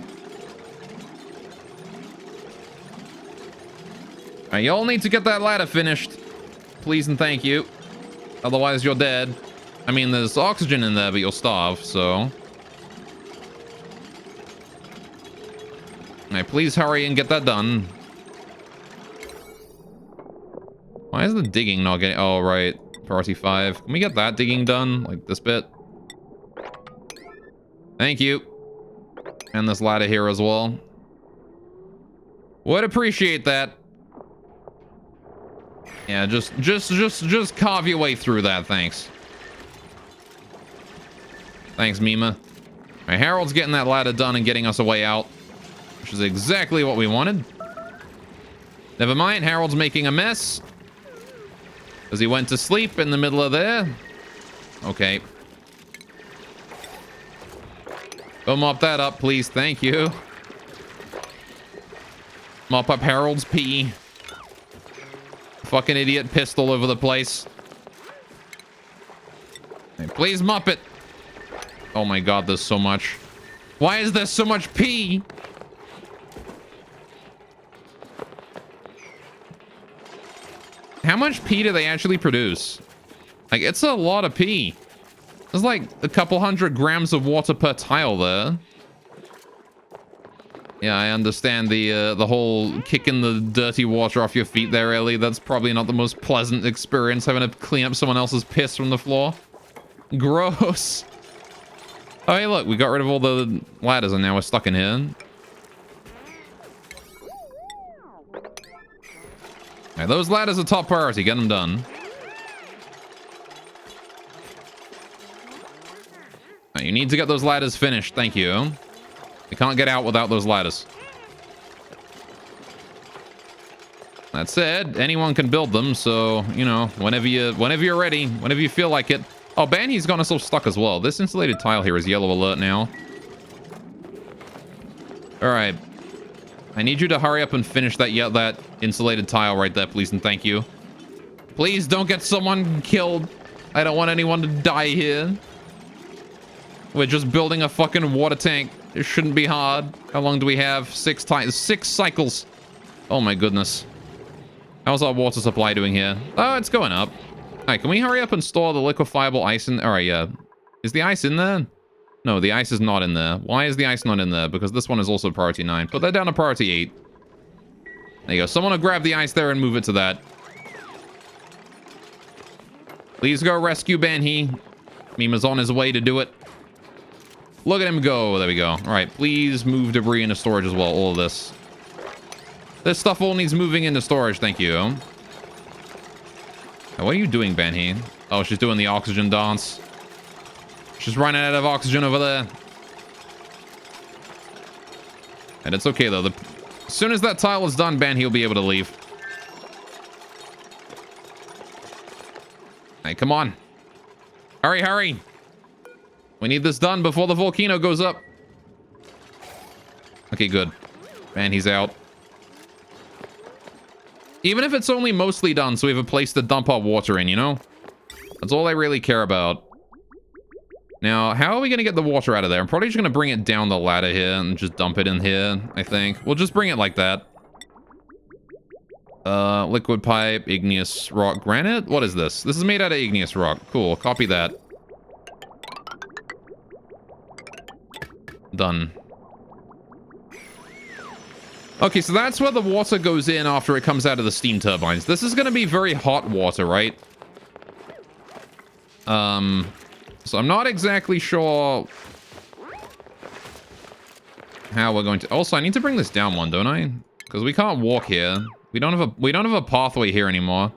Alright, y'all need to get that ladder finished. Please and thank you. Otherwise, you're dead. I mean, there's oxygen in there, but you'll starve, so... Alright, please hurry and get that done. Why is the digging not getting... Oh, right. Priority 5. Can we get that digging done? Like, this bit? Thank you. And this ladder here as well. Would appreciate that. Yeah, just carve your way through that, thanks. Thanks, Mima. Alright, Harold's getting that ladder done and getting us a way out. Which is exactly what we wanted. Never mind, Harold's making a mess. Because he went to sleep in the middle of there. Okay. Go mop that up, please, thank you. Mop up Harold's pee. Fucking idiot pissed all over the place. Hey, please mop it. Oh my god, there's so much. Why is there so much pee? How much pee do they actually produce? Like, it's a lot of pee. There's like a couple 100 grams of water per tile there. Yeah, I understand the whole kicking the dirty water off your feet there, Ellie. That's probably not the most pleasant experience, having to clean up someone else's piss from the floor. Gross. Oh, hey, look, we got rid of all the ladders and now we're stuck in here. Alright, those ladders are top priority. Get them done. Right, you need to get those ladders finished. Thank you. You can't get out without those ladders. That said, anyone can build them, so, you know, whenever you're ready, whenever you feel like it. Oh, Banny's gotten himself stuck as well. This insulated tile here is yellow alert now. Alright. I need you to hurry up and finish that insulated tile right there, please and thank you. Please don't get someone killed. I don't want anyone to die here. We're just building a fucking water tank. It shouldn't be hard. How long do we have? 6 cycles. Oh my goodness. How's our water supply doing here? Oh, it's going up. Alright, can we hurry up and store the liquefiable ice in... Alright, yeah. Is the ice in there? No, the ice is not in there. Why is the ice not in there? Because this one is also priority 9. Put that down to priority 8. There you go. Someone will grab the ice there and move it to that. Please go rescue Banhee. Mima's on his way to do it. Look at him go. There we go. All right, please move debris into storage as well. All of this. This stuff all needs moving into storage. Thank you. Now, what are you doing, Banhee? Oh, she's doing the oxygen dance. She's running out of oxygen over there. And it's okay, though. As soon as that tile is done, Ben, he'll be able to leave. Hey, come on. Hurry, hurry. We need this done before the volcano goes up. Okay, good. Man, he's out. Even if it's only mostly done, so we have a place to dump our water in, you know? That's all I really care about. Now, how are we going to get the water out of there? I'm probably just going to bring it down the ladder here and just dump it in here, I think. We'll just bring it like that. Liquid pipe, igneous rock, granite? What is this? This is made out of igneous rock. Cool, copy that. Done. Okay, so that's where the water goes in after it comes out of the steam turbines. This is going to be very hot water, right? So I'm not exactly sure how we're going to... Also, I need to bring this down one, don't I? Because we can't walk here. We don't have a pathway here anymore,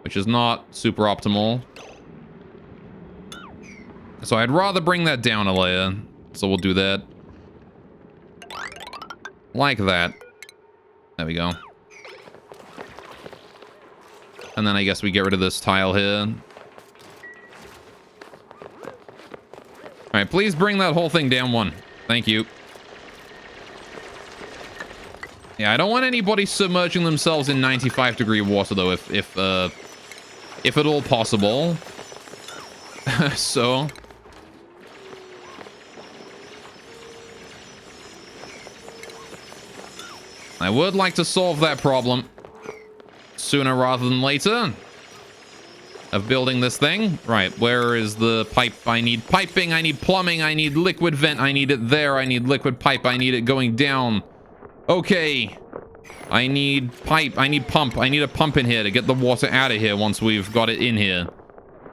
which is not super optimal. So I'd rather bring that down a layer. So we'll do that. Like that. There we go. And then I guess we get rid of this tile here. Alright, please bring that whole thing down one. Thank you. Yeah, I don't want anybody submerging themselves in 95-degree water, though, if at all possible. So... I would like to solve that problem sooner rather than later of building this thing. Right, where is the pipe? I need piping, I need plumbing, I need liquid vent, I need it there, I need liquid pipe, I need it going down. Okay. I need pipe, I need pump, I need a pump in here to get the water out of here once we've got it in here.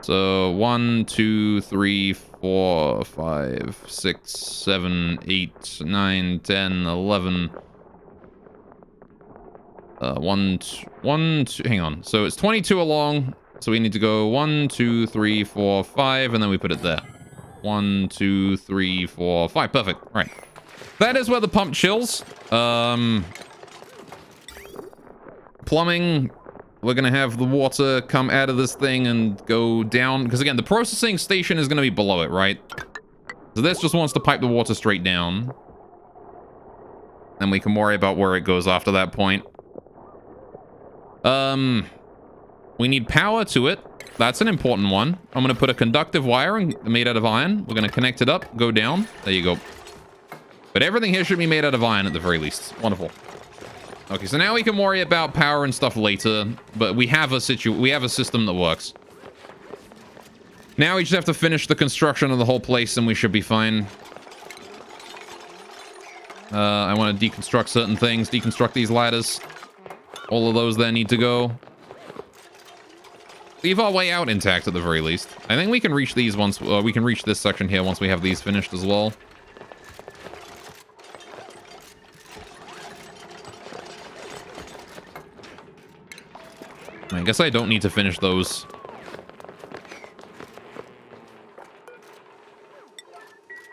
So 1, 2, 3, 4, 5, 6, 7, 8, 9, 10, 11... hang on. So it's 22 along. So we need to go 1, 2, 3, 4, 5, and then we put it there. 1, 2, 3, 4, 5. Perfect. All right. That is where the pump chills. Plumbing. We're going to have the water come out of this thing and go down. Because again, the processing station is going to be below it, right? So this just wants to pipe the water straight down. And we can worry about where it goes after that point. We need power to it. That's an important one. I'm going to put a conductive wire made out of iron. We're going to connect it up, go down. There you go. But everything here should be made out of iron at the very least. Wonderful. Okay, so now we can worry about power and stuff later, but we have a system that works. Now we just have to finish the construction of the whole place and we should be fine. I want to deconstruct certain things, deconstruct these ladders. All of those there need to go. Leave our way out intact at the very least. I think we can reach these once, we can reach this section here once we have these finished as well. I guess I don't need to finish those.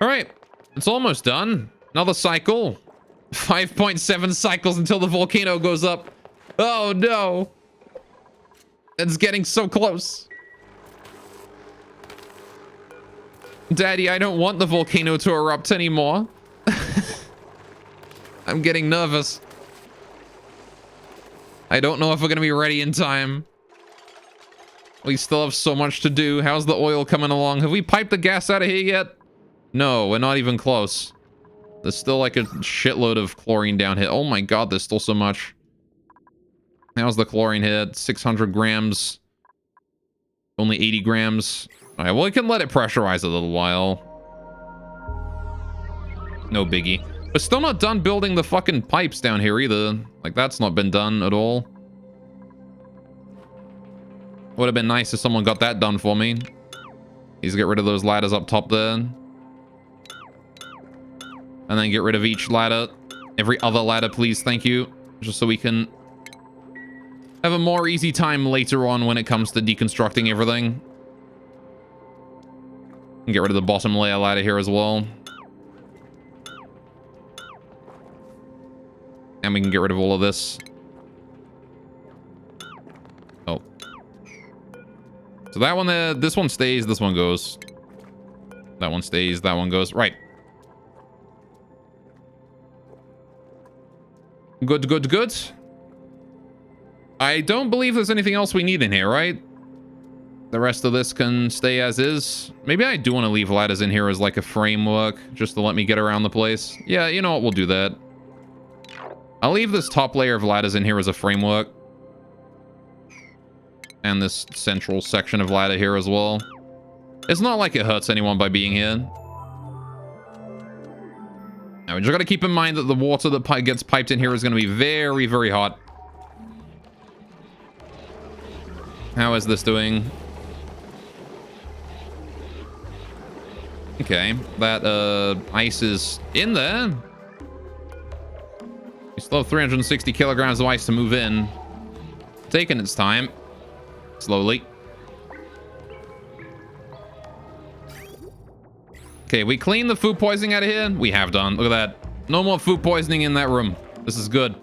All right, it's almost done. Another cycle. 5.7 cycles until the volcano goes up. Oh no. It's getting so close. Daddy, I don't want the volcano to erupt anymore. I'm getting nervous. I don't know if we're going to be ready in time. We still have so much to do. How's the oil coming along? Have we piped the gas out of here yet? No, we're not even close. There's still like a shitload of chlorine down here. Oh my god, there's still so much. How's the chlorine here? 600 grams. Only 80 grams. Alright, well, we can let it pressurize a little while. No biggie. We're still not done building the fucking pipes down here either. Like, that's not been done at all. Would have been nice if someone got that done for me. Please get rid of those ladders up top there. And then get rid of each ladder. Every other ladder, please. Thank you. Just so we can have a more easy time later on when it comes to deconstructing everything. Get rid of the bottom layer ladder here as well. And we can get rid of all of this. Oh. So that one there, this one stays, this one goes. That one stays, that one goes. Right. Good, good, good. I don't believe there's anything else we need in here, right? The rest of this can stay as is. Maybe I do want to leave ladders in here as like a framework, just to let me get around the place. Yeah, you know what? We'll do that. I'll leave this top layer of ladders in here as a framework. And this central section of ladder here as well. It's not like it hurts anyone by being here. Now, we just got to keep in mind that the water that gets piped in here is going to be very, very hot. How is this doing? Okay, that ice is in there. We still have 360 kilograms of ice to move in. Taking its time. Slowly. Okay, we clean the food poisoning out of here. We have done. Look at that. No more food poisoning in that room. This is good.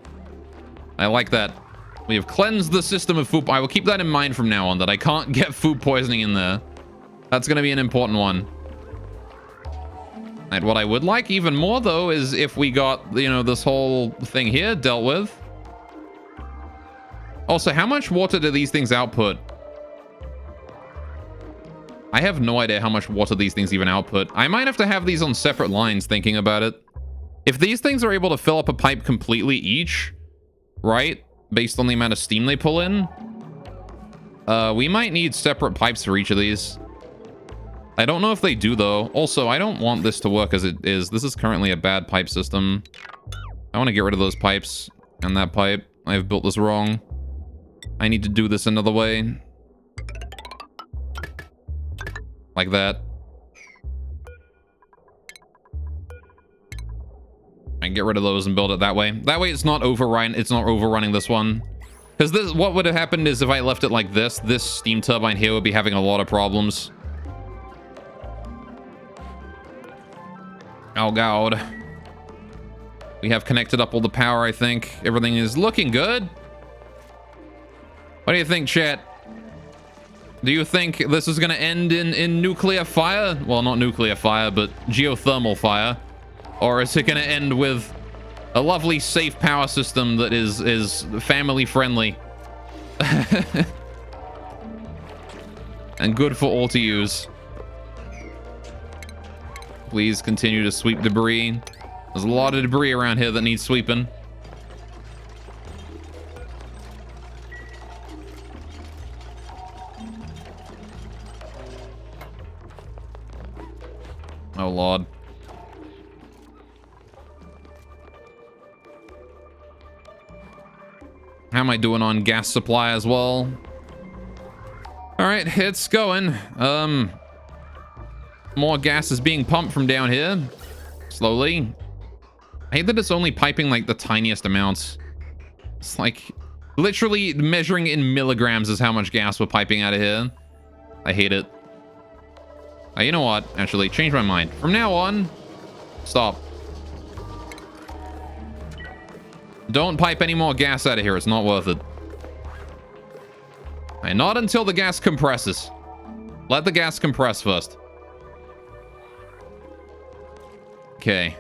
I like that. We have cleansed the system of food. I will keep that in mind from now on, that I can't get food poisoning in there. That's going to be an important one. And what I would like even more, though, is if we got, you know, this whole thing here dealt with. Also, how much water do these things output? I have no idea how much water these things even output. I might have to have these on separate lines, thinking about it. If these things are able to fill up a pipe completely each, right, based on the amount of steam they pull in, we might need separate pipes for each of these. I don't know if they do, though. Also, I don't want this to work as it is. This is currently a bad pipe system. I want to get rid of those pipes and that pipe. I've built this wrong. I need to do this another way. Like that. I can get rid of those and build it that way. That way it's not overrunning this one. Because this, what would have happened is if I left it like this steam turbine here would be having a lot of problems. Oh god. We have connected up all the power, I think. Everything is looking good. What do you think, chat? Do you think this is going to end in nuclear fire? Well, not nuclear fire, but geothermal fire. Or is it going to end with a lovely, safe power system that is family friendly? And good for all to use. Please continue to sweep debris. There's a lot of debris around here that needs sweeping. Oh, Lord. How am I doing on gas supply as well? All right, it's going. More gas is being pumped from down here. Slowly. I hate that it's only piping like the tiniest amounts. It's like literally measuring in milligrams is how much gas we're piping out of here. I hate it. You know what? Actually, change my mind. From now on, stop. Don't pipe any more gas out of here. It's not worth it. And not until the gas compresses. Let the gas compress first. Okay.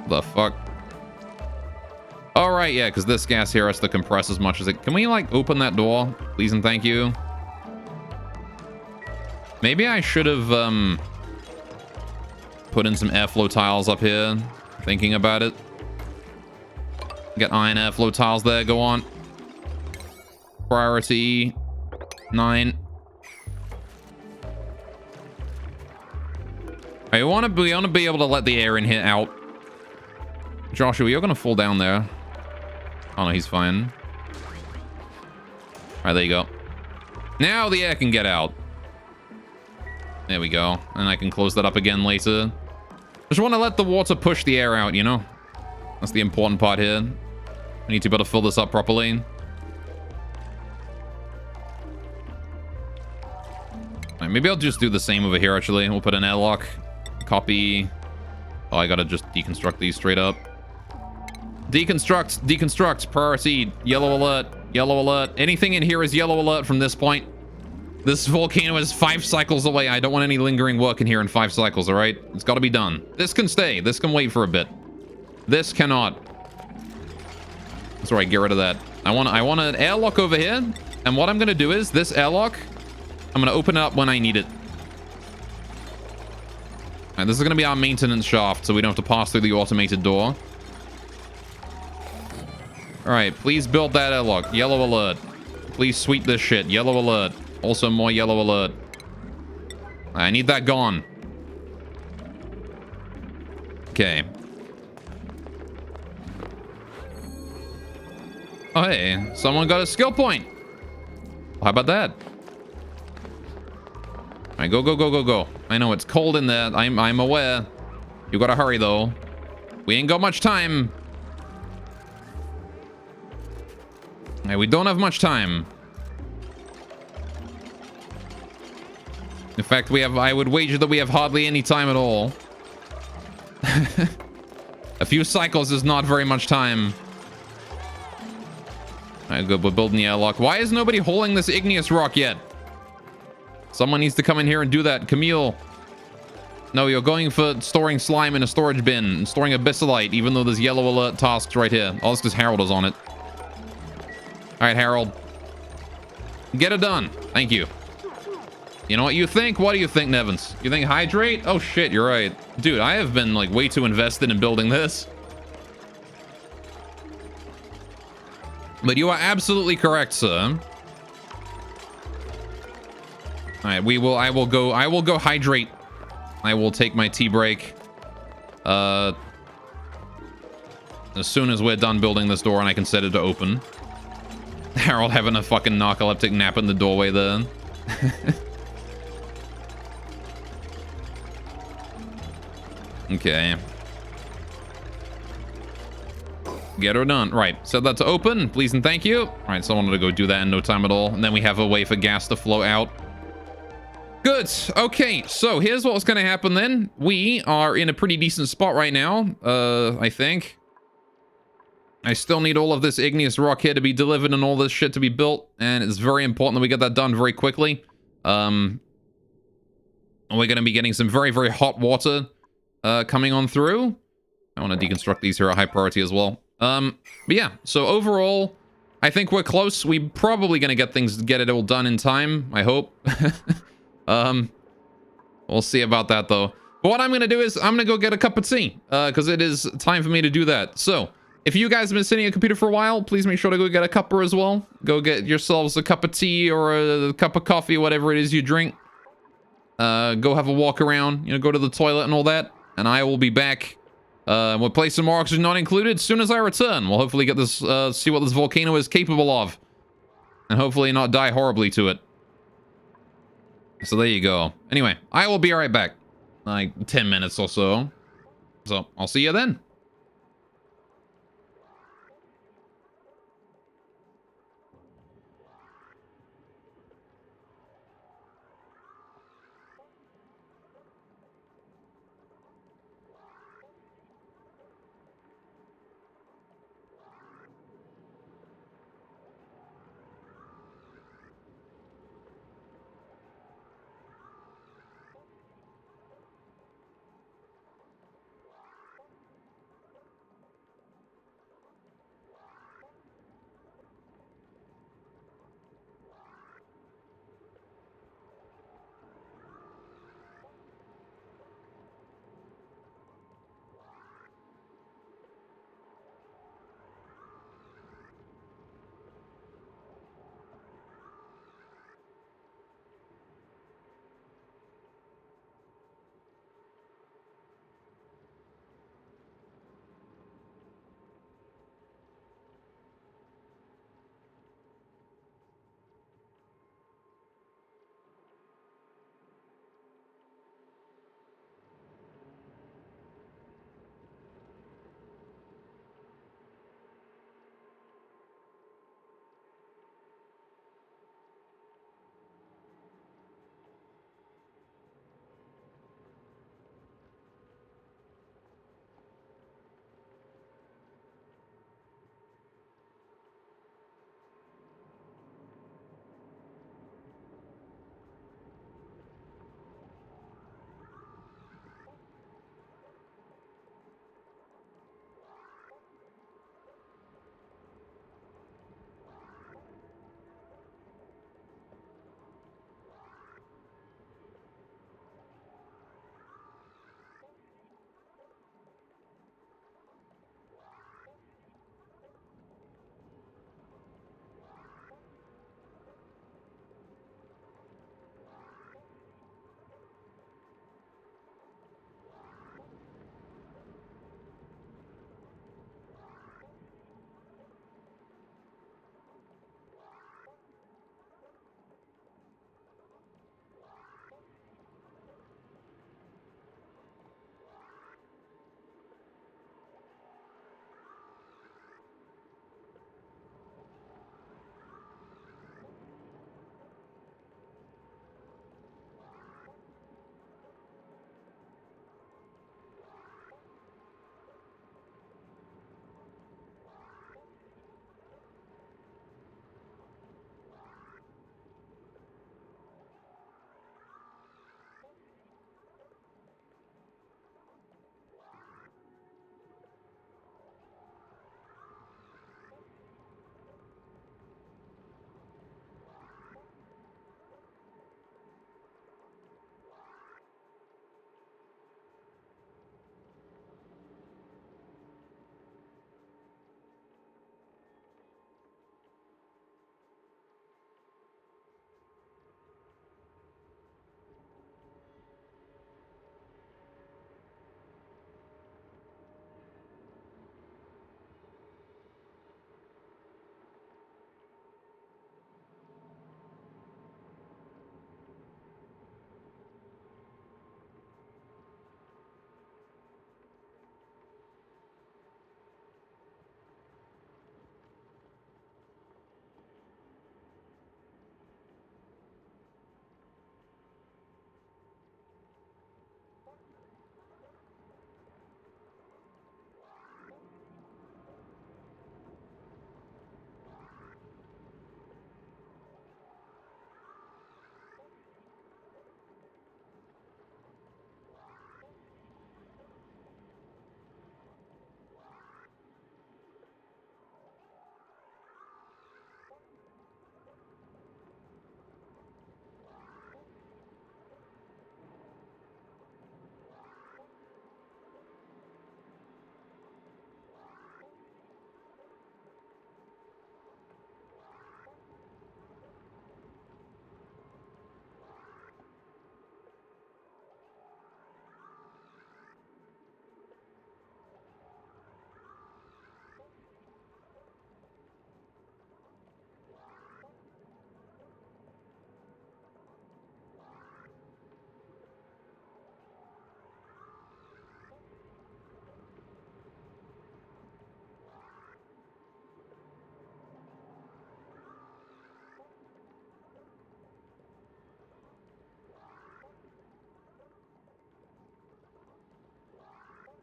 The fuck? All right, yeah, because this gas here has to compress as much as it... Can we, like, open that door? Please and thank you. Maybe I should have put in some airflow tiles up here. Thinking about it. Get iron airflow tiles there. Go on. Priority 9. I want to be able to let the air in here out. Joshua, you're gonna fall down there. Oh no, he's fine. All right, there you go. Now the air can get out. There we go. And I can close that up again later. Just want to let the water push the air out, you know? That's the important part here. I need to be able to fill this up properly. Right, right, maybe I'll just do the same over here, actually. We'll put an airlock. Copy. Oh, I gotta just deconstruct these straight up. Deconstruct, deconstruct, priority, yellow alert, yellow alert. Anything in here is yellow alert from this point. This volcano is 5 cycles away. I don't want any lingering work in here in 5 cycles, all right? It's got to be done. This can stay. This can wait for a bit. This cannot. That's right, get rid of that. I want an airlock over here. And what I'm going to do is, this airlock, I'm going to open it up when I need it. All right, this is going to be our maintenance shaft, so we don't have to pass through the automated door. All right, please build that airlock. Yellow alert. Please sweep this shit. Yellow alert. Also more yellow alert. I need that gone. Okay. Oh, hey. Someone got a skill point. How about that? All right, go, go, go, go, go. I know it's cold in there. I'm aware. You gotta hurry, though. We ain't got much time. All right, we don't have much time. In fact, I would wager that we have hardly any time at all. A few cycles is not very much time. Alright, good. We're building the airlock. Why is nobody holding this igneous rock yet? Someone needs to come in here and do that. Camille. No, you're going for storing slime in a storage bin and storing abyssalite, even though there's yellow alert tasks right here. Oh, it's because Harold is on it. Alright, Harold. Get it done. Thank you. You know what you think? What do you think, Nevins? You think hydrate? Oh shit, you're right. Dude, I have been like way too invested in building this. But you are absolutely correct, sir. Alright, I will go hydrate. I will take my tea break. As soon as we're done building this door and I can set it to open. Harold having a fucking narcoleptic nap in the doorway there. Okay. Get her done. Right. Set that to open. Please and thank you. All right. So I wanted to go do that in no time at all. And then we have a way for gas to flow out. Good. Okay. So here's what's going to happen then. We are in a pretty decent spot right now. I think. I still need all of this igneous rock here to be delivered and all this shit to be built. And it's very important that we get that done very quickly. We're going to be getting some very, very hot water coming on through. I want to deconstruct these here at high priority as well. But yeah, so overall, I think we're close. We're probably going to get it all done in time, I hope. We'll see about that though. But what I'm going to do is I'm going to go get a cup of tea, because it is time for me to do that. So if you guys have been sitting at a computer for a while, please make sure to go get a cupper as well. Go get yourselves a cup of tea or a cup of coffee, whatever it is you drink. Go have a walk around, go to the toilet and all that. And I will be back with Place Some More Oxygen Not Included as soon as I return. We'll hopefully get this, see what this volcano is capable of. And hopefully not die horribly to it. So there you go. Anyway, I will be right back. Like 10 minutes or so. So I'll see you then.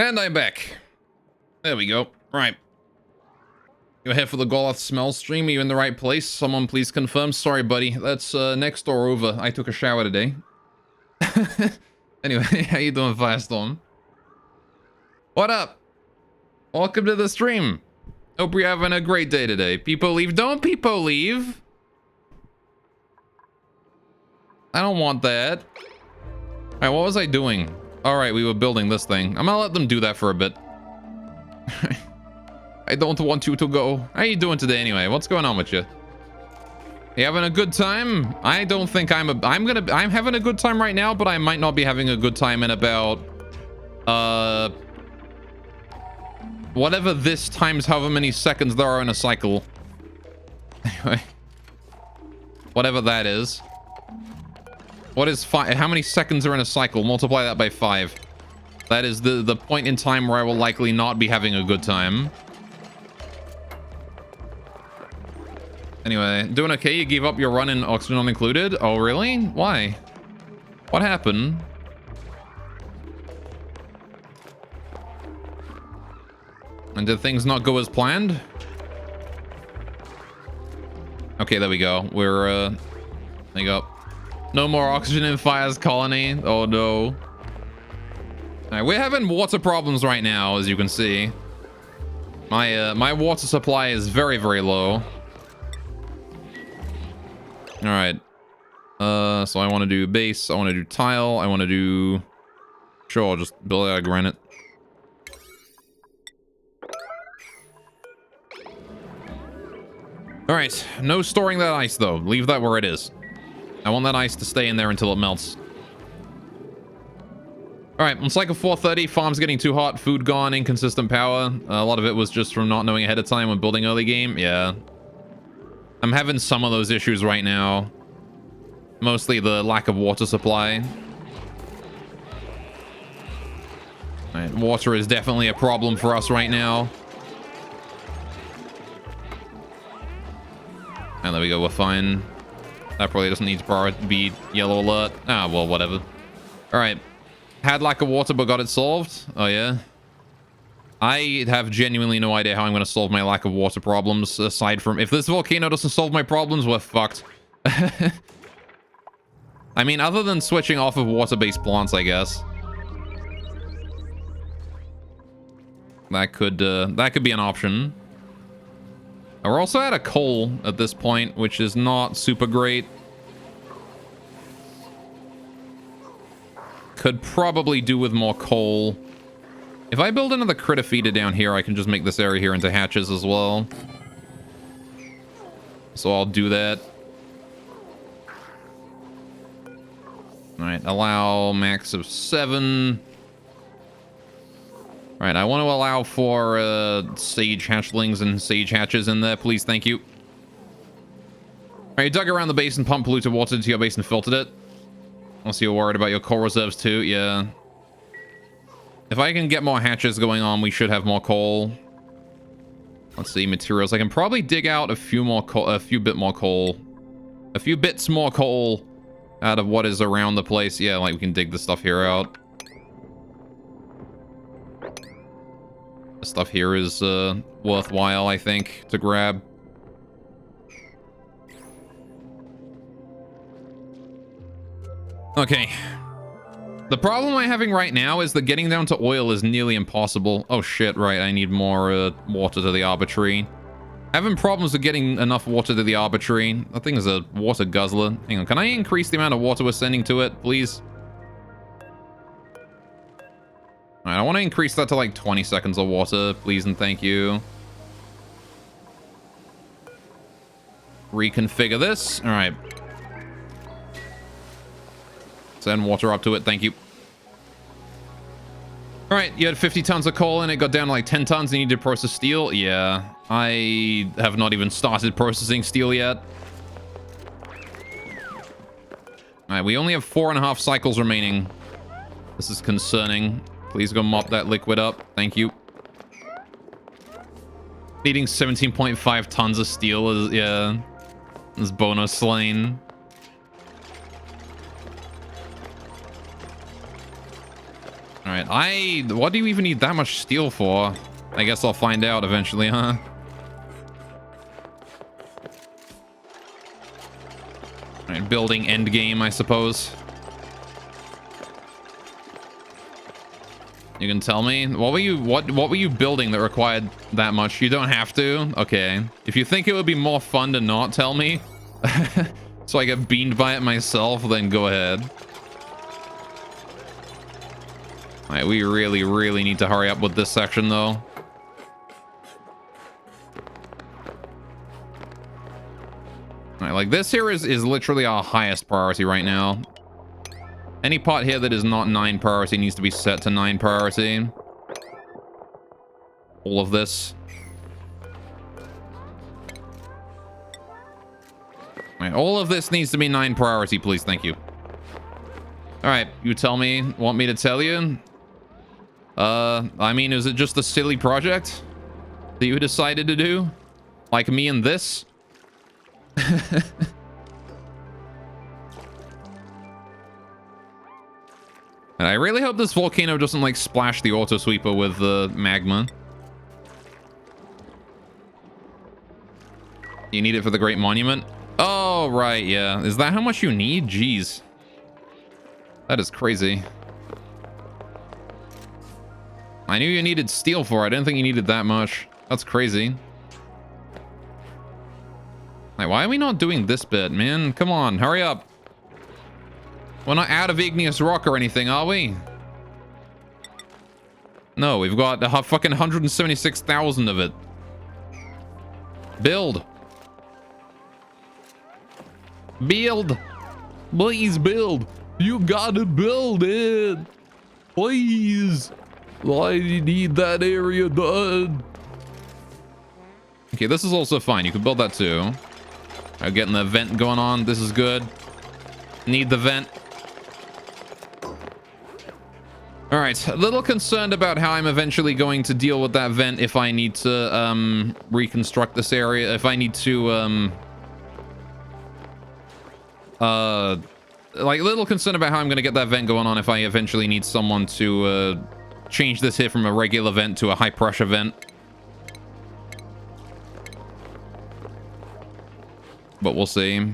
And I'm back. There we go. Right. You're here for the Goloth smell stream. Are you in the right place? Someone please confirm. Sorry, buddy. That's next door over. I took a shower today. Anyway, how you doing, Firestorm? What up? Welcome to the stream. Hope you're having a great day today. People leave. Don't people leave. I don't want that. All right, what was I doing? All right, we were building this thing. I'm gonna let them do that for a bit. I don't want you to go. How you doing today anyway? What's going on with you? You having a good time? I don't think I'm having a good time right now, but I might not be having a good time in about whatever this times however many seconds there are in a cycle. Anyway. Whatever that is. What is 5? How many seconds are in a cycle? Multiply that by 5. That is the point in time where I will likely not be having a good time. Anyway, doing okay? You gave up your run in oxygen not included? Oh, really? Why? What happened? And did things not go as planned? Okay, there we go. We're, there you go. No more oxygen in Fire's colony. Oh, no. Alright, we're having water problems right now, as you can see. My water supply is very, very low. Alright. So I want to do base. I want to do tile. I want to do... Sure, I'll just build it out of granite. Alright, no storing that ice, though. Leave that where it is. I want that ice to stay in there until it melts. Alright, on cycle 430, farm's getting too hot, food gone, inconsistent power. A lot of it was just from not knowing ahead of time when building early game. Yeah. I'm having some of those issues right now. Mostly the lack of water supply. Alright, water is definitely a problem for us right now. And there we go, we're fine. That probably doesn't need to be yellow alert. Ah, well, whatever. Alright. Had lack of water but got it solved. Oh, yeah. I have genuinely no idea how I'm going to solve my lack of water problems, aside from... If this volcano doesn't solve my problems, we're fucked. I mean, other than switching off of water-based plants, I guess. That could be an option. We're also out of coal at this point, which is not super great. Could probably do with more coal. If I build another critter feeder down here, I can just make this area here into hatches as well. So I'll do that. Alright, allow max of 7. Alright, I want to allow for sage hatchlings and sage hatches in there, please, thank you. Alright, you dug around the base and pumped polluted water into your base and filtered it. Unless you're worried about your coal reserves too, yeah. If I can get more hatches going on, we should have more coal. Let's see, materials. I can probably dig out a few more coal, a few bits more coal out of what is around the place. Yeah, like we can dig the stuff here out. The stuff here is worthwhile, I think, to grab. Okay. The problem I'm having right now is that getting down to oil is nearly impossible. Oh shit, right, I need more water to the arbitrary. Having problems with getting enough water to the arbitrary. That thing is a water guzzler. Hang on, can I increase the amount of water we're sending to it, please? Alright, I want to increase that to like 20 seconds of water, please and thank you. Reconfigure this. Alright. Send water up to it, thank you. Alright, you had 50 tons of coal and it got down to like 10 tons and you did process steel? Yeah, I have not even started processing steel yet. Alright, we only have 4.5 cycles remaining. This is concerning. Please go mop that liquid up, thank you. Needing 17.5 tons of steel is, yeah, is bonus slain. Alright, right, what do you even need that much steel for? I guess I'll find out eventually, huh? All right, building endgame, I suppose. You can tell me what were you building that required that much? You don't have to. Okay. If you think it would be more fun to not tell me, so I get beamed by it myself, then go ahead. All right, we really need to hurry up with this section though. All right, like this here is literally our highest priority right now. Any part here that is not 9 priority needs to be set to 9 priority. All of this. Right, all of this needs to be 9 priority, please. Thank you. All right, you tell me. Want me to tell you? I mean, is it just a silly project that you decided to do? Like me and this? And I really hope this volcano doesn't like splash the auto sweeper with the magma. You need it for the Great Monument? Oh, right, yeah. Is that how much you need? Jeez. That is crazy. I knew you needed steel for it. I didn't think you needed that much. That's crazy. Like, why are we not doing this bit, man? Come on, hurry up. We're not out of igneous rock or anything, are we? No, we've got a fucking 176,000 of it. Build. Build. Please build. You gotta build it. Please. I need that area done. Okay, this is also fine. You can build that too. I'm getting the vent going on. This is good. Need the vent. All right, a little concerned about how I'm eventually going to deal with that vent if I need to reconstruct this area. If I need to like a little concerned about how I'm going to get that vent going on if I eventually need someone to change this here from a regular vent to a high pressure vent. But we'll see.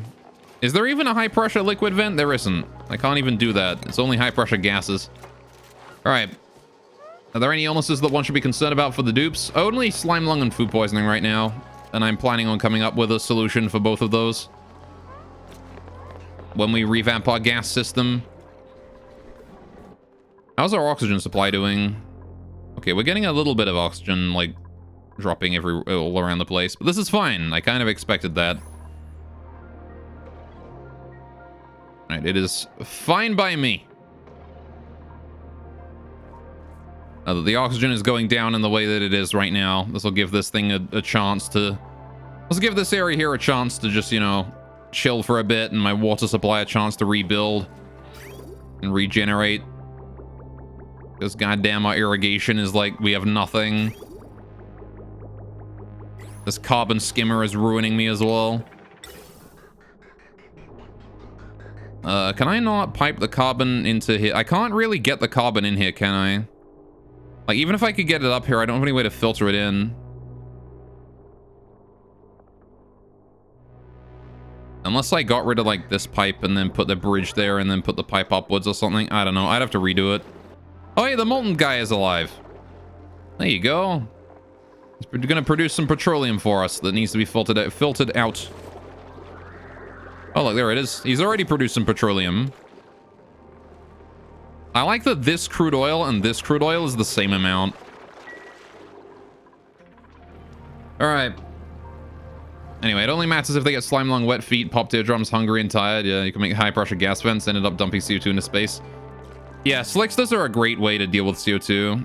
Is there even a high pressure liquid vent? There isn't. I can't even do that. It's only high pressure gases. All right. Are there any illnesses that one should be concerned about for the dupes? Only slime lung and food poisoning right now. And I'm planning on coming up with a solution for both of those when we revamp our gas system. How's our oxygen supply doing? Okay, we're getting a little bit of oxygen, like, dropping all around the place. But this is fine. I kind of expected that. All right, it is fine by me. Now that the oxygen is going down in the way that it is right now, this will give this thing a chance to... Let's give this area here a chance to just, you know, chill for a bit, and my water supply a chance to rebuild and regenerate. Because goddamn, our irrigation is like, we have nothing. This carbon skimmer is ruining me as well. Can I not pipe the carbon into here? I can't really get the carbon in here, can I? Like, even if I could get it up here, I don't have any way to filter it in. Unless I got rid of, like, this pipe and then put the bridge there and then put the pipe upwards or something. I don't know. I'd have to redo it. Oh, hey, the molten guy is alive. There you go. He's going to produce some petroleum for us that needs to be filtered out. Oh, look, there it is. He's already produced some petroleum. I like that this crude oil and this crude oil is the same amount. All right. Anyway, it only matters if they get slime lung, wet feet, popped eardrums, hungry and tired. Yeah, you can make high pressure gas vents, ended up dumping CO2 into space. Yeah, slicksters are a great way to deal with CO2.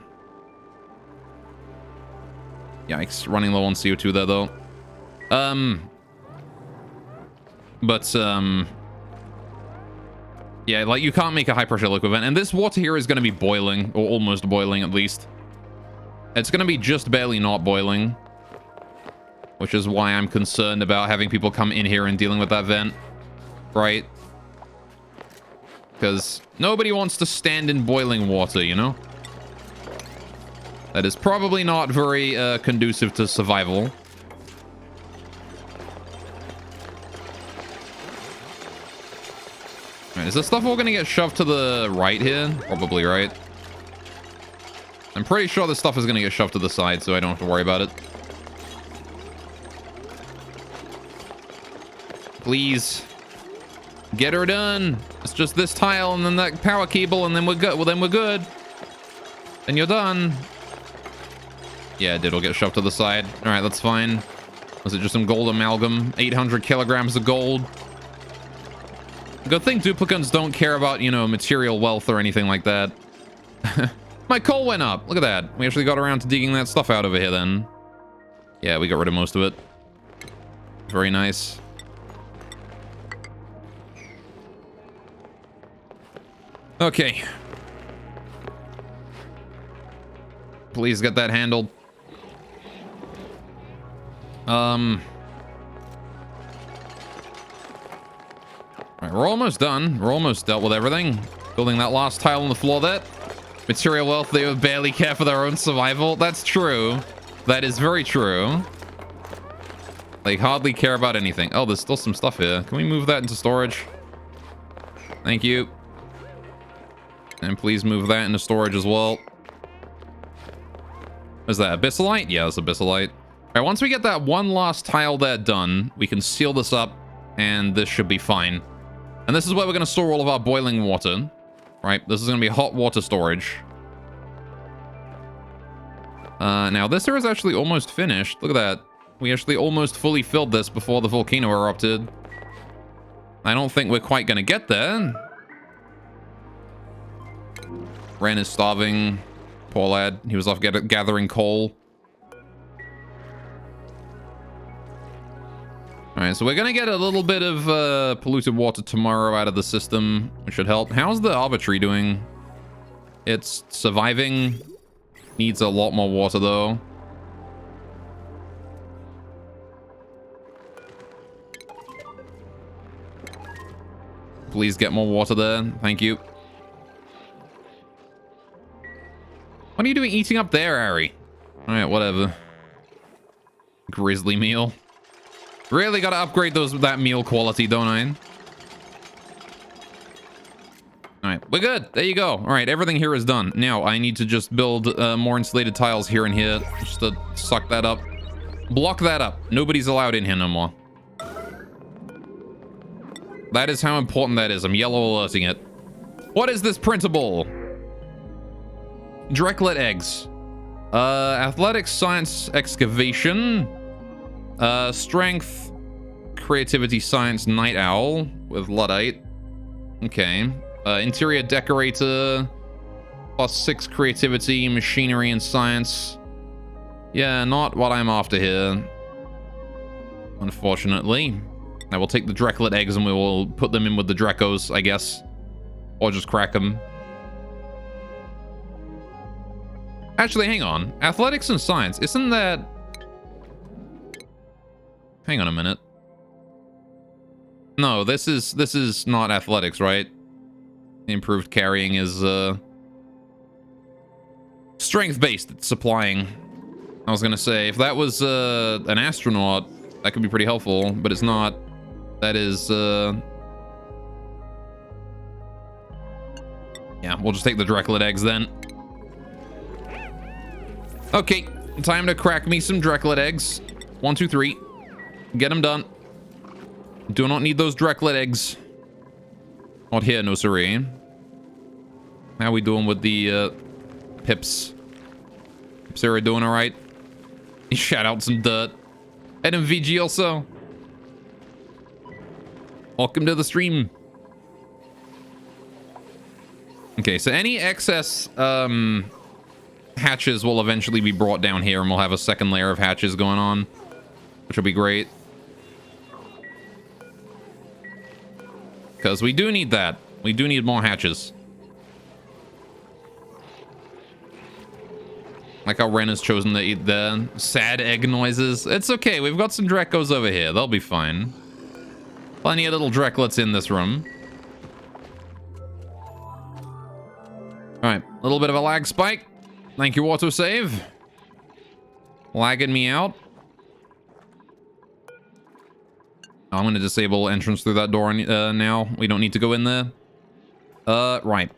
Yikes, running low on CO2 there though. Yeah, like, you can't make a high-pressure liquid vent. And this water here is going to be boiling, or almost boiling, at least. It's going to be just barely not boiling. Which is why I'm concerned about having people come in here and dealing with that vent. Right? Because nobody wants to stand in boiling water, you know? That is probably not very conducive to survival. Alright, is this stuff all gonna get shoved to the right here? Probably, right? I'm pretty sure this stuff is gonna get shoved to the side, so I don't have to worry about it. Please. Get her done. It's just this tile and then that power cable and then we're good. Well, then we're good. Then you're done. Yeah, it did all get shoved to the side. All right, that's fine. Was it just some gold amalgam? 800 kilograms of gold. Good thing duplicants don't care about, you know, material wealth or anything like that. My coal went up. Look at that. We actually got around to digging that stuff out over here then. Yeah, we got rid of most of it. Very nice. Okay. Please get that handled. Alright, we're almost done. We're almost dealt with everything. Building that last tile on the floor there. Material wealth, they would barely care for their own survival. That's true. That is very true. They hardly care about anything. Oh, there's still some stuff here. Can we move that into storage? Thank you. And please move that into storage as well. Is that abyssalite? Yeah, that's abyssalite. All right, once we get that one last tile there done, we can seal this up, and this should be fine. And this is where we're going to store all of our boiling water. Right, this is going to be hot water storage. Now, this here is actually almost finished. Look at that. We actually almost fully filled this before the volcano erupted. I don't think we're quite going to get there. Ren is starving. Poor lad. He was off gathering coal. Alright, so we're going to get a little bit of polluted water tomorrow out of the system, which should help. How's the arbitrary doing? It's surviving. Needs a lot more water, though. Please get more water there. Thank you. What are you doing eating up there, Harry? Alright, whatever. Grizzly meal. Really gotta upgrade that meal quality, don't I? Alright, we're good. There you go. Alright, everything here is done. Now, I need to just build more insulated tiles here and here. Just to suck that up. Block that up. Nobody's allowed in here no more. That is how important that is. I'm yellow alerting it. What is this printable? Drecklet eggs. Athletics, science, excavation. Strength, creativity, science, night owl with Luddite. Okay. Interior decorator. +6 creativity, machinery, and science. Yeah, not what I'm after here. Unfortunately. I will take the Drecklet eggs and we will put them in with the Drecos, I guess. Or just crack them. Actually, hang on. Athletics and science, isn't that... Hang on a minute. No, this is not athletics, right? Improved carrying is strength-based. It's supplying. I was gonna say, if that was an astronaut, that could be pretty helpful, but it's not. That is yeah, we'll just take the Drecklet eggs then. Okay, time to crack me some Drecklet eggs. 1, 2, 3. Get them done. Do not need those Drecklet eggs. Not here, no siree. How we doing with the pips? Pips are doing all right. Shout out some dirt. And MVG also. Welcome to the stream. Okay, so any excess hatches will eventually be brought down here, and we'll have a second layer of hatches going on, which will be great. Because we do need that. We do need more hatches. Like how Ren has chosen to eat the sad egg noises. It's okay. We've got some Drecos over here. They'll be fine. Plenty of little Drecklets in this room. Alright. A little bit of a lag spike. Thank you, autosave. Lagging me out. I'm going to disable entrance through that door now. We don't need to go in there. Right.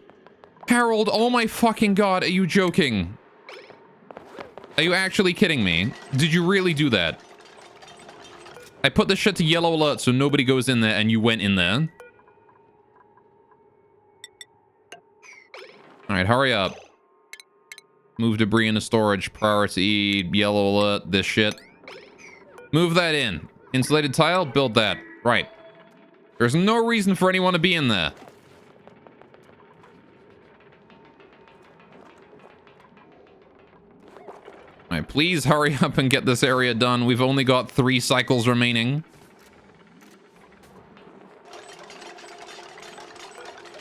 Harold, oh my fucking god, are you joking? Are you actually kidding me? Did you really do that? I put this shit to yellow alert so nobody goes in there and you went in there. Alright, hurry up. Move debris into storage. Priority, yellow alert, this shit. Move that in. Insulated tile, build that. Right. There's no reason for anyone to be in there. Alright, please hurry up and get this area done. We've only got 3 cycles remaining.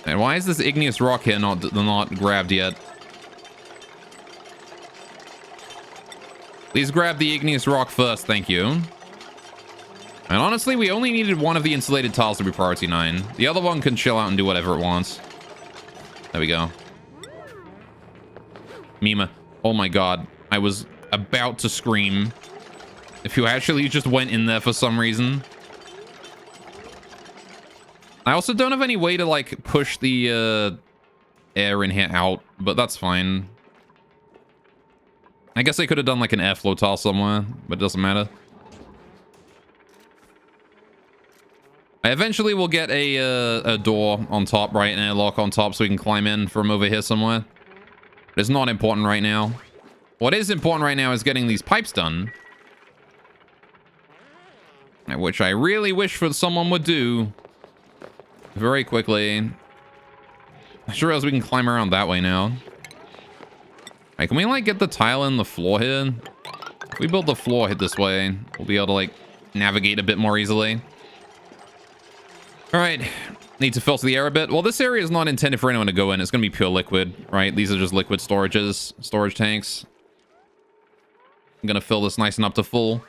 And why is this igneous rock here not grabbed yet? Please grab the igneous rock first, thank you. And honestly, we only needed one of the insulated tiles to be priority 9. The other one can chill out and do whatever it wants. There we go. Mima. Oh my god. I was about to scream. If you actually just went in there for some reason. I also don't have any way to, like, push the air in here out, but that's fine. I guess I could have done, like, an airflow tile somewhere, but it doesn't matter. I eventually will get a door on top, right? An airlock on top so we can climb in from over here somewhere. But it's not important right now. What is important right now is getting these pipes done. Which I really wish for someone would do. Very quickly. I sure as we can climb around that way now. Alright, can we, like, get the tile in the floor here? If we build the floor hit this way, we'll be able to, like, navigate a bit more easily. Alright. Need to filter the air a bit. Well, this area is not intended for anyone to go in. It's going to be pure liquid, right? These are just liquid storage tanks. I'm going to fill this nice and up to full.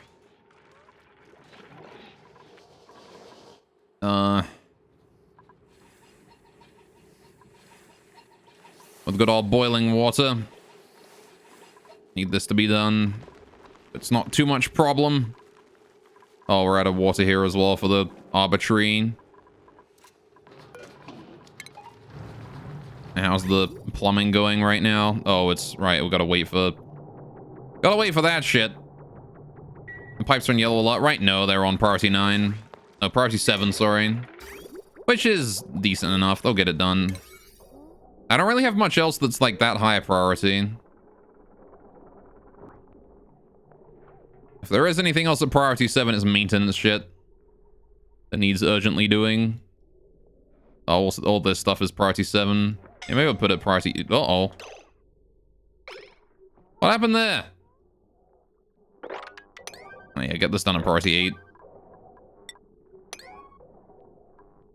With good old boiling water. Need this to be done. It's not too much problem. Oh, we're out of water here as well for the arbitrary. And how's the plumbing going right now? Oh, it's right. We gotta wait for that shit. The pipes are in yellow a lot, right? No, they're on priority 9. No, priority 7, sorry. Which is decent enough. They'll get it done. I don't really have much else that's like that high a priority. If there is anything else at priority 7, it's maintenance shit that needs urgently doing. Oh, all this stuff is priority 7. Yeah, maybe I'll put it priority... Uh-oh. What happened there? Oh yeah, get this done on priority 8.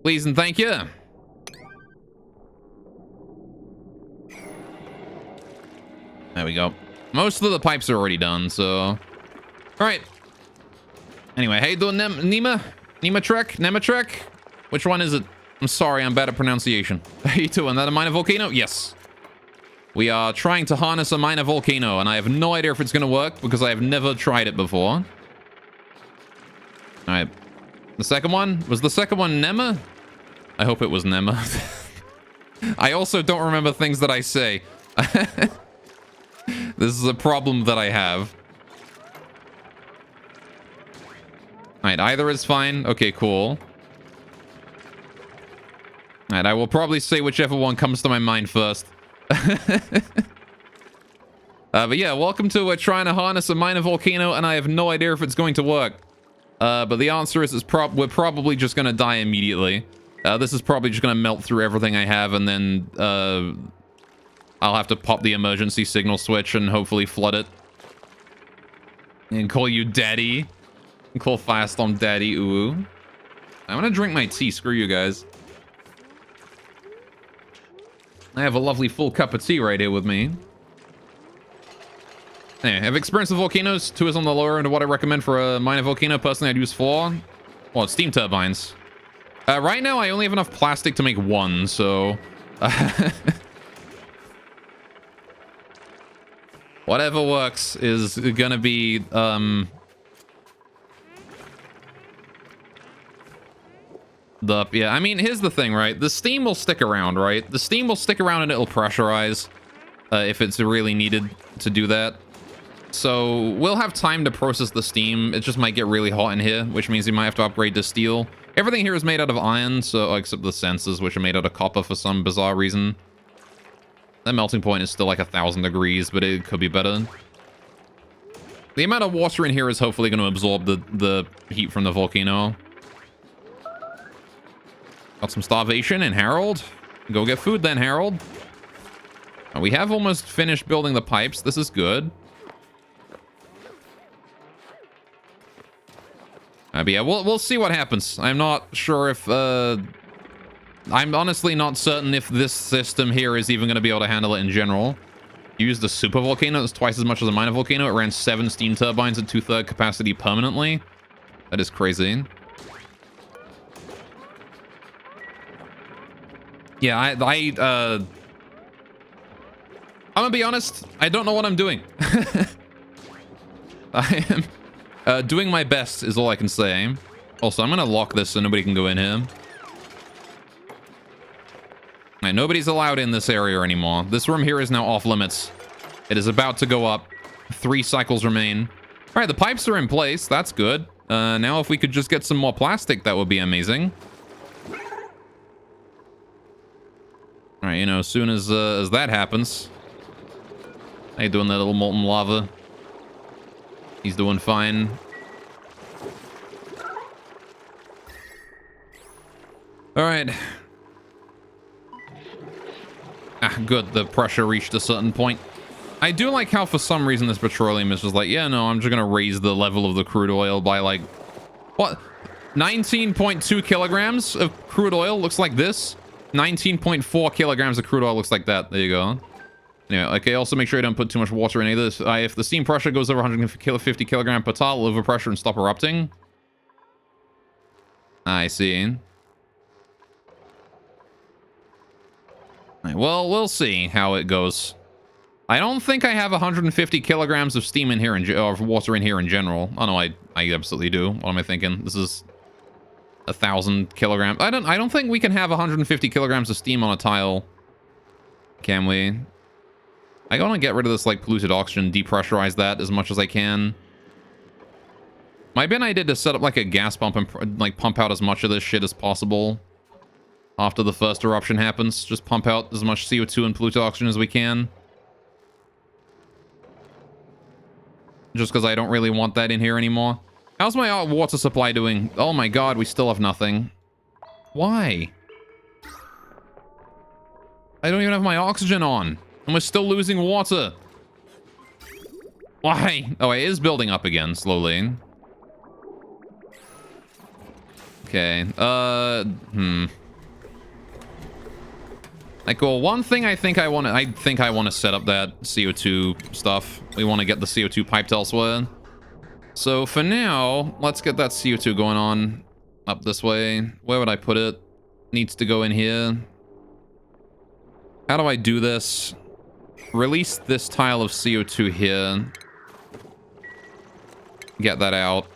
Please and thank you. There we go. Most of the pipes are already done, so... Alright. Anyway, how you doing, Nima? Nematrek? Which one is it? I'm sorry, I'm bad at pronunciation. How you doing? That a minor volcano? Yes. We are trying to harness a minor volcano, and I have no idea if it's going to work, because I have never tried it before. Alright. The second one? Was the second one Nema? I hope it was Nema. I also don't remember things that I say. This is a problem that I have. Alright, either is fine. Okay, cool. Alright, I will probably say whichever one comes to my mind first. But yeah, welcome to trying to harness a minor volcano, and I have no idea if it's going to work. But the answer is we're probably just going to die immediately. This is probably just going to melt through everything I have, and then I'll have to pop the emergency signal switch and hopefully flood it. And call you daddy. And call Firestorm daddy. Ooh. I'm going to drink my tea. Screw you guys. I have a lovely full cup of tea right here with me. Anyway, I've experienced with volcanoes. 2 is on the lower end of what I recommend for a minor volcano. Personally, I'd use 4. Well, it's steam turbines. Right now, I only have enough plastic to make 1, so... Whatever works is gonna be, yeah, I mean, here's the thing, right? The steam will stick around, right? The steam will stick around and it'll pressurize if it's really needed to do that. So we'll have time to process the steam. It just might get really hot in here, which means you might have to upgrade to steel. Everything here is made out of iron, so except the sensors, which are made out of copper for some bizarre reason. The melting point is still like 1,000 degrees, but it could be better. The amount of water in here is hopefully going to absorb the heat from the volcano. Got some starvation in Harold. Go get food then, Harold. We have almost finished building the pipes. This is good. But yeah, we'll see what happens. I'm not sure if... I'm honestly not certain if this system here is even going to be able to handle it in general. Use the super volcano. It's twice as much as a minor volcano. It ran 7 steam turbines at 2/3 capacity permanently. That is crazy. Yeah, I'm gonna be honest. I don't know what I'm doing. I am doing my best is all I can say. Also, I'm gonna lock this so nobody can go in here. Alright, nobody's allowed in this area anymore. This room here is now off limits. It is about to go up. 3 cycles remain. Alright, the pipes are in place. That's good. Now if we could just get some more plastic, that would be amazing. Alright, you know, as soon as that happens... How you doing, that little molten lava? He's doing fine. Alright. Ah, good. The pressure reached a certain point. I do like how for some reason this petroleum is just like, yeah, no, I'm just gonna raise the level of the crude oil by like... What? 19.2 kilograms of crude oil looks like this. 19.4 kilograms of crude oil looks like that. There you go. Yeah, okay, also make sure you don't put too much water in either. If the steam pressure goes over 150 kilogram per tile, it'll overpressure and stop erupting. I see. Right, well, we'll see how it goes. I don't think I have 150 kilograms of steam in here, or water in here in general. Oh no, I absolutely do. What am I thinking? This is 1,000 kilograms. I don't think we can have 150 kilograms of steam on a tile. Can we? I want to get rid of this like polluted oxygen, depressurize that as much as I can. Might be an idea to set up like a gas pump and like pump out as much of this shit as possible after the first eruption happens. Just pump out as much CO2 and polluted oxygen as we can. Just because I don't really want that in here anymore. How's my water supply doing? Oh my god, we still have nothing. Why? I don't even have my oxygen on. And we're still losing water. Why? Oh, it is building up again, slowly. Okay, Like, well, one thing I think I want to set up that CO2 stuff. We want to get the CO2 piped elsewhere. So for now, let's get that CO2 going on up this way. Where would I put it? Needs to go in here. How do I do this? Release this tile of CO2 here. Get that out.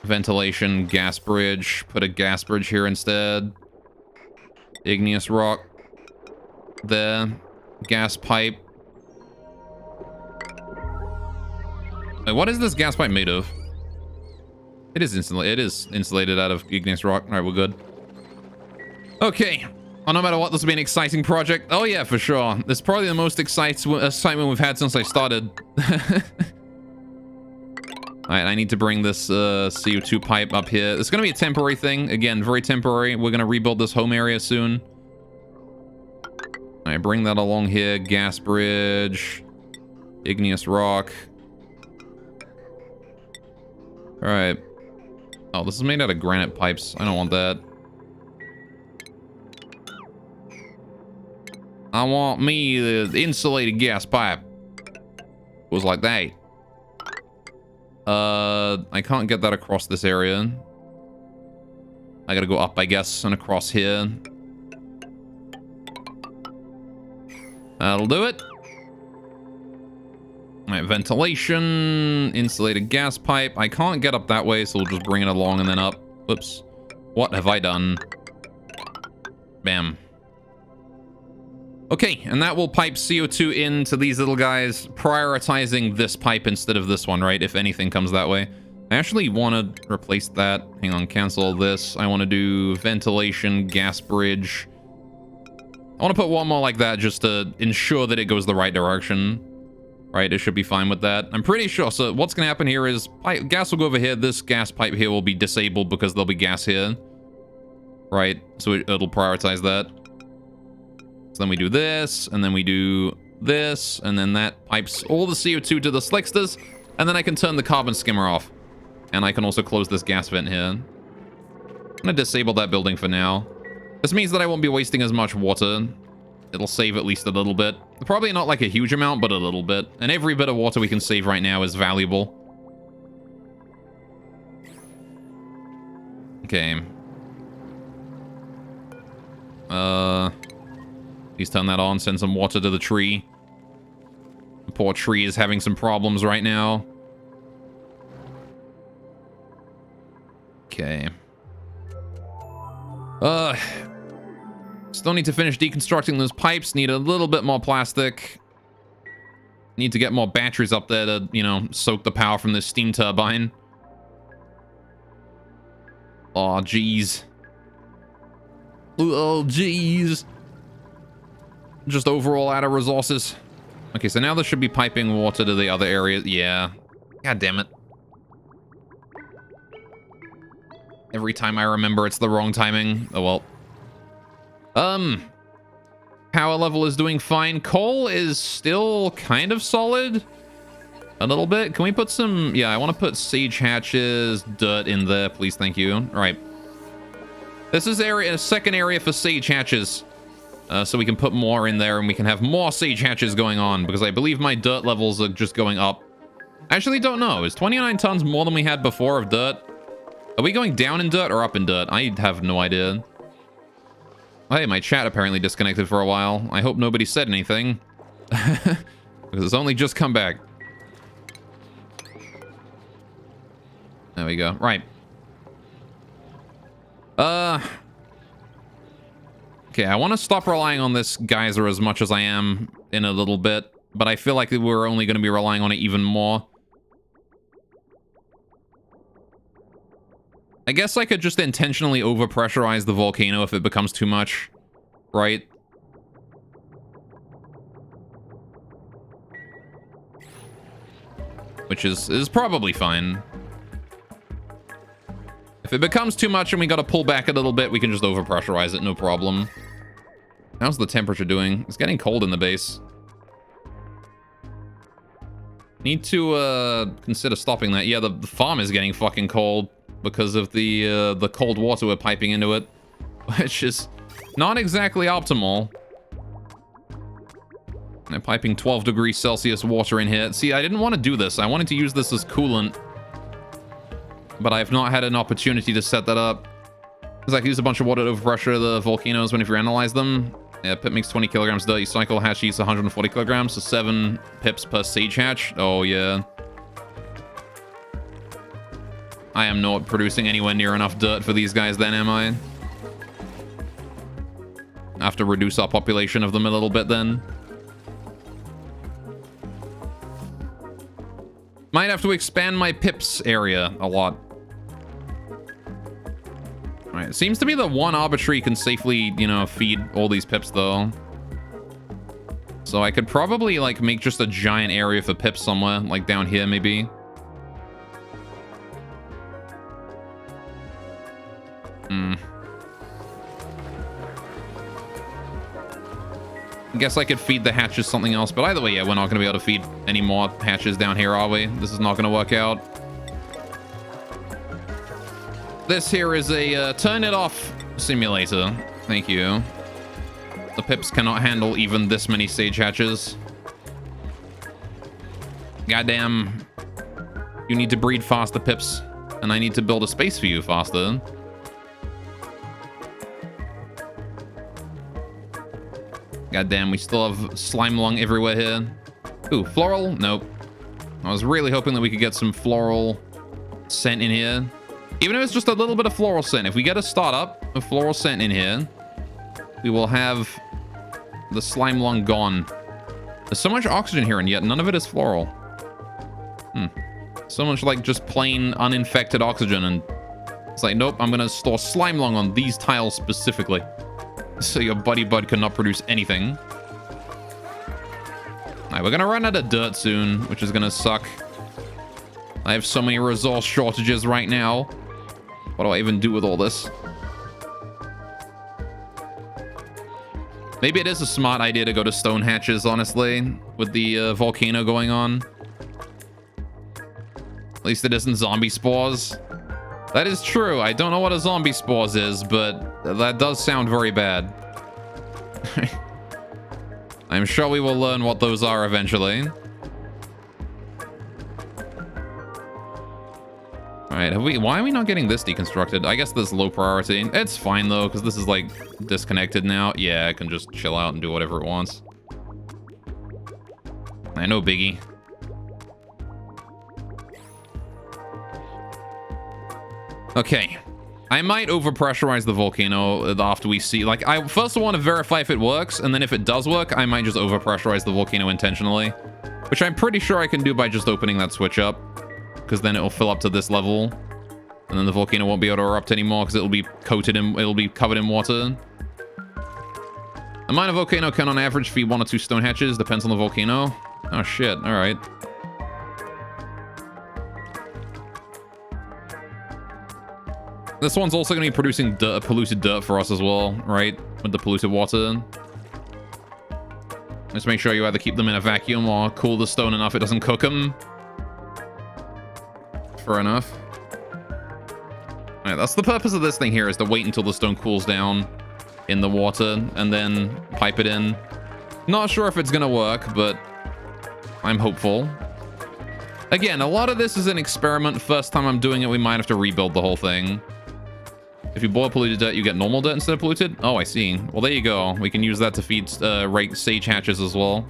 Ventilation, gas bridge. Put a gas bridge here instead. Igneous rock. There. Gas pipe. Wait, what is this gas pipe made of? It is insulated out of igneous rock. Alright, we're good. Okay. Oh, no matter what, this will be an exciting project. Oh yeah, for sure. This is probably the most excitement we've had since I started. Alright, I need to bring this CO2 pipe up here. It's going to be a temporary thing. Again, very temporary. We're going to rebuild this home area soon. Alright, bring that along here. Gas bridge. Igneous rock. Alright. Oh, this is made out of granite pipes. I don't want that. I want me the insulated gas pipe. Was like that. I can't get that across this area. I gotta go up, I guess, and across here. That'll do it. Right, ventilation, insulated gas pipe. I can't get up that way, so we'll just bring it along and then up. Whoops. What have I done? Bam. Okay, and that will pipe CO2 into these little guys, prioritizing this pipe instead of this one, right? If anything comes that way. I actually want to replace that. Hang on, cancel this. I want to do ventilation, gas bridge. I want to put one more like that just to ensure that it goes the right direction. Right, it should be fine with that. I'm pretty sure. So what's going to happen here is gas will go over here. This gas pipe here will be disabled because there'll be gas here. Right, so it'll prioritize that. So then we do this, and then we do this, and then that pipes all the CO2 to the slicksters, and then I can turn the carbon skimmer off. And I can also close this gas vent here. I'm going to disable that building for now. This means that I won't be wasting as much water. It'll save at least a little bit. Probably not like a huge amount, but a little bit. And every bit of water we can save right now is valuable. Okay. Please turn that on. Send some water to the tree. The poor tree is having some problems right now. Okay. Still need to finish deconstructing those pipes. Need a little bit more plastic. Need to get more batteries up there to, you know, soak the power from this steam turbine. Oh, jeez. Oh, jeez. Just overall out of resources. Okay, so now this should be piping water to the other areas. Yeah. God damn it. Every time I remember it's the wrong timing. Oh, well. Power level is doing fine. Coal is still kind of solid. A little bit. Can we put some... Yeah, I want to put sage hatches, dirt in there, please. Thank you. All right. This is a second area for sage hatches. So we can put more in there and we can have more sage hatches going on because I believe my dirt levels are just going up. I actually don't know. Is 29 tons more than we had before of dirt? Are we going down in dirt or up in dirt? I have no idea. Hey, my chat apparently disconnected for a while. I hope nobody said anything. Because it's only just come back. There we go. Right. Okay, I want to stop relying on this geyser as much as I am in a little bit. But I feel like we're only going to be relying on it even more. I guess I could just intentionally overpressurize the volcano if it becomes too much, right? Which is probably fine. If it becomes too much and we gotta pull back a little bit, we can just overpressurize it, no problem. How's the temperature doing? It's getting cold in the base. Need to consider stopping that. Yeah, the farm is getting fucking cold because of the cold water we're piping into it, which is not exactly optimal. I'm piping 12 degrees Celsius water in here. See, I didn't want to do this. I wanted to use this as coolant, but I've not had an opportunity to set that up. Because I can use a bunch of water to overpressure the volcanoes whenever you analyze them. Yeah, pip makes 20 kilograms dirt. You cycle hatch eats 140 kilograms, so 7 pips per sage hatch. Oh, yeah. I am not producing anywhere near enough dirt for these guys then, am I? I have to reduce our population of them a little bit then. Might have to expand my pips area a lot. Alright, it seems to be the one arbitrary can safely, you know, feed all these pips though. So I could probably like make just a giant area for pips somewhere, like down here maybe. I guess I could feed the hatches something else, but either way, yeah, we're not going to be able to feed any more hatches down here, are we? This is not going to work out. This here is a turn it off simulator. Thank you. The pips cannot handle even this many sage hatches. Goddamn. You need to breed faster, pips. And I need to build a space for you faster. God damn, we still have slime lung everywhere here. Ooh, floral? Nope. I was really hoping that we could get some floral scent in here. Even if it's just a little bit of floral scent. If we get a startup of floral scent in here, we will have the slime lung gone. There's so much oxygen here, and yet none of it is floral. So much like just plain uninfected oxygen, and it's like, nope, I'm gonna store slime lung on these tiles specifically, so your buddy bud cannot produce anything. Alright, we're gonna run out of dirt soon, which is gonna suck. I have so many resource shortages right now. What do I even do with all this? Maybe it is a smart idea to go to stone hatches, honestly, with the volcano going on. At least it isn't zombie spores. That is true. I don't know what a zombie spores is, but that does sound very bad. I'm sure we will learn what those are eventually. Alright, why are we not getting this deconstructed? I guess this is low priority. It's fine though, because this is like disconnected now. Yeah, it can just chill out and do whatever it wants. I know, biggie. Okay, I might overpressurize the volcano after we see, like, I first want to verify if it works, and then if it does work, I might just overpressurize the volcano intentionally, which I'm pretty sure I can do by just opening that switch up, because then it'll fill up to this level, and then the volcano won't be able to erupt anymore because it'll be covered in water. A minor volcano can on average feed 1 or 2 stone hatches, depends on the volcano. Oh shit, all right. This one's also going to be producing polluted dirt for us as well, right? With the polluted water. Let's make sure you either keep them in a vacuum or cool the stone enough it doesn't cook them. Fair enough. Alright, that's the purpose of this thing here, is to wait until the stone cools down in the water and then pipe it in. Not sure if it's going to work, but I'm hopeful. Again, a lot of this is an experiment. First time I'm doing it, we might have to rebuild the whole thing. If you boil polluted dirt, you get normal dirt instead of polluted? Oh, I see. Well, there you go. We can use that to feed sage hatches as well.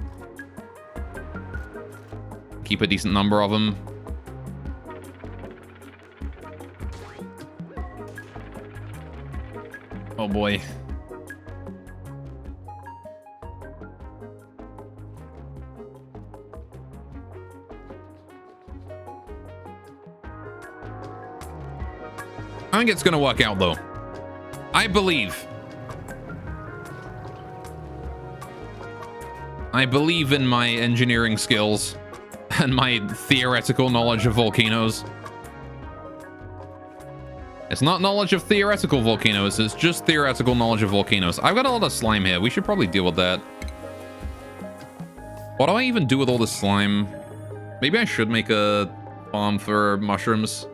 Keep a decent number of them. Oh boy. I think it's gonna work out though. I believe. I believe in my engineering skills and my theoretical knowledge of volcanoes. It's not knowledge of theoretical volcanoes, it's just theoretical knowledge of volcanoes. I've got a lot of slime here. We should probably deal with that. What do I even do with all this slime? Maybe I should make a farm for mushrooms.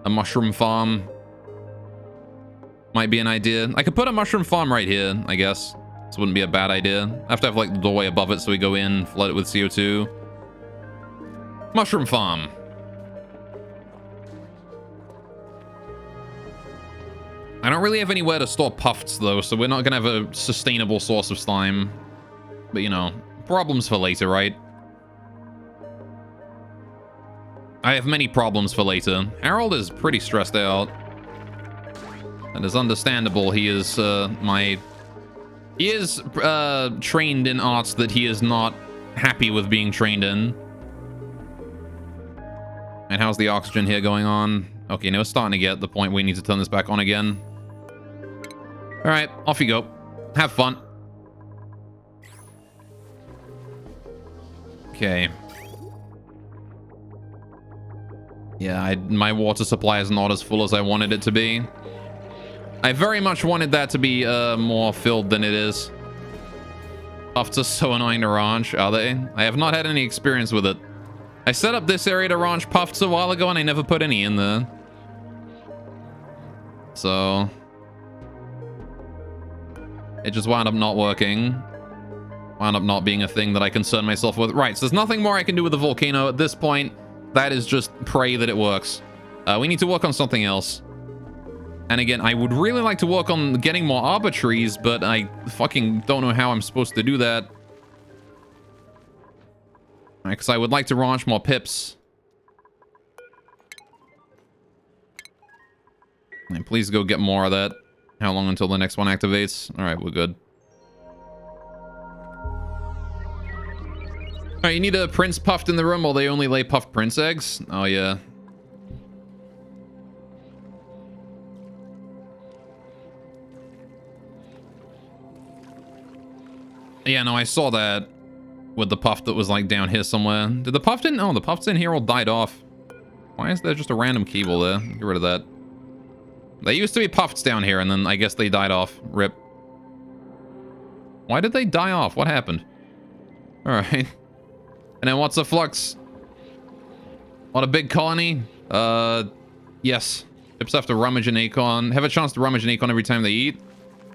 A mushroom farm might be an idea. I could put a mushroom farm right here, I guess. This wouldn't be a bad idea. I have to have like the doorway above it so we go in, flood it with CO2. Mushroom farm. I don't really have anywhere to store puffs though, so we're not gonna have a sustainable source of slime. But you know, problems for later, right? I have many problems for later. Harold is pretty stressed out. That is understandable. He is trained in arts that he is not happy with being trained in. And how's the oxygen here going on? Okay, now it's starting to get the point we need to turn this back on again. All right, off you go. Have fun. Okay. Yeah, my water supply is not as full as I wanted it to be. I very much wanted that to be more filled than it is. Puffs are so annoying to ranch, are they? I have not had any experience with it. I set up this area to ranch puffs a while ago and I never put any in there. So... it just wound up not working. Wound up not being a thing that I concern myself with. Right, so there's nothing more I can do with the volcano at this point. That is just pray that it works. We need to work on something else. And again, I would really like to work on getting more arbor trees, but I fucking don't know how I'm supposed to do that. Because I would like to launch more pips. And please go get more of that. How long until the next one activates? Alright, we're good. Alright, you need a prince puffed in the room, or they only lay puffed prince eggs? Oh, yeah. Yeah, no, I saw that with the puff that was like down here somewhere. Did the puff in? Oh, the puffs in here all died off. Why is there just a random cable there? Get rid of that. They used to be puffs down here, and then I guess they died off. Rip. Why did they die off? What happened? Alright. And then what's a flux? What, a big colony? Yes. Pips have to rummage an acorn. Have a chance to rummage an acorn every time they eat.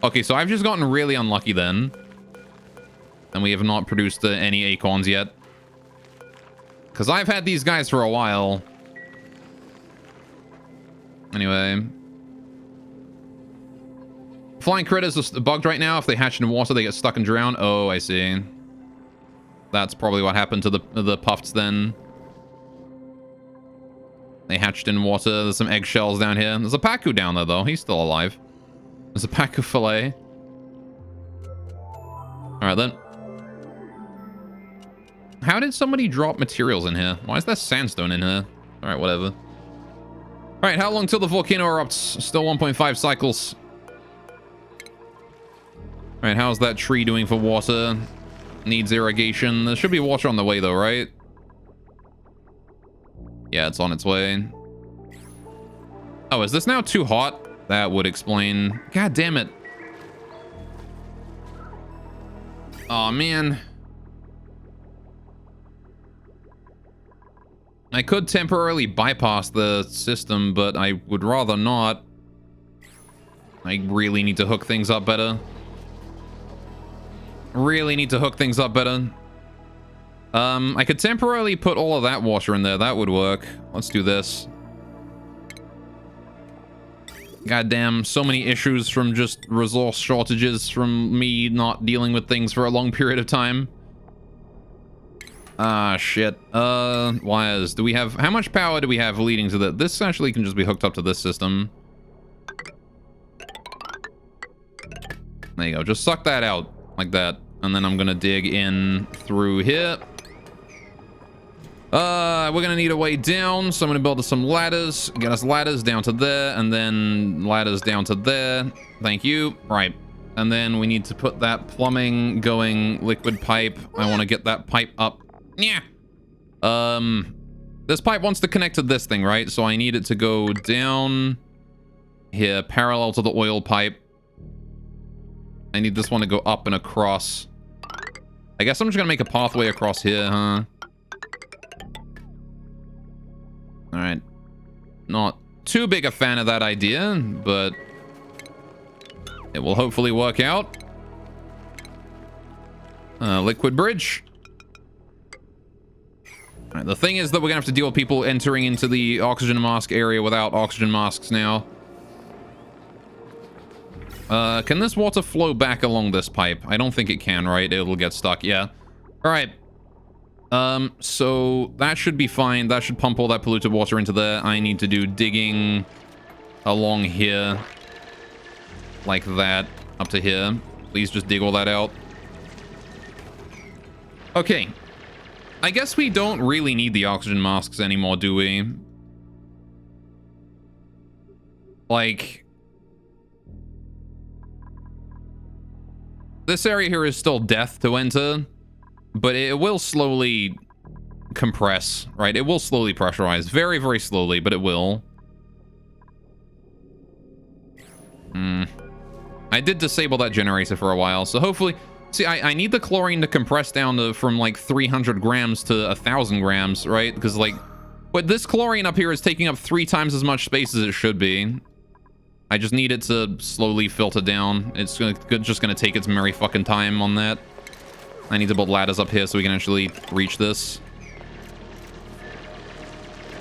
Okay, so I've just gotten really unlucky then. And we have not produced any acorns yet. Because I've had these guys for a while. Anyway. Flying critters are bugged right now. If they hatch in water, they get stuck and drown. Oh, I see. That's probably what happened to the puffs then. They hatched in water. There's some eggshells down here. There's a Pacu down there, though. He's still alive. There's a Pacu fillet. Alright, then. How did somebody drop materials in here? Why is there sandstone in here? Alright, whatever. Alright, how long till the volcano erupts? Still 1.5 cycles. Alright, how's that tree doing for water? Needs irrigation. There should be water on the way, though, right? Yeah, it's on its way. Oh, is this now too hot? That would explain. God damn it. Aw, man. I could temporarily bypass the system, but I would rather not. I really need to hook things up better. Really need to hook things up better. I could temporarily put all of that water in there. That would work. Let's do this. Goddamn, so many issues from just resource shortages from me not dealing with things for a long period of time. Ah, shit. Wires. Do we have... How much power do we have leading to the... This actually can just be hooked up to this system. There you go. Just suck that out. Like that. And then I'm gonna dig in through here. We're gonna need a way down, so I'm gonna build us some ladders. Get us ladders down to there, and then ladders down to there. Thank you. Right. And then we need to put that plumbing going, liquid pipe. I want to get that pipe up. Yeah. This pipe wants to connect to this thing, right? So I need it to go down here, parallel to the oil pipe. I need this one to go up and across. I guess I'm just gonna make a pathway across here, huh? Alright. Not too big a fan of that idea, but it will hopefully work out. Liquid bridge. Alright, the thing is that we're gonna have to deal with people entering into the oxygen mask area without oxygen masks now. Can this water flow back along this pipe? I don't think it can, right? It'll get stuck, yeah. Alright. So that should be fine. That should pump all that polluted water into there. I need to do digging along here. Like that. Up to here. Please just dig all that out. Okay. I guess we don't really need the oxygen masks anymore, do we? Like... This area here is still death to enter, but it will slowly compress, right? It will slowly pressurize. Very, very slowly, but it will. I did disable that generator for a while, so hopefully... See, I need the chlorine to compress down to from like 300 grams to 1,000 grams, right? Because like... But this chlorine up here is taking up 3 times as much space as it should be. I just need it to slowly filter down. It's just gonna take its merry fucking time on that. I need to build ladders up here so we can actually reach this.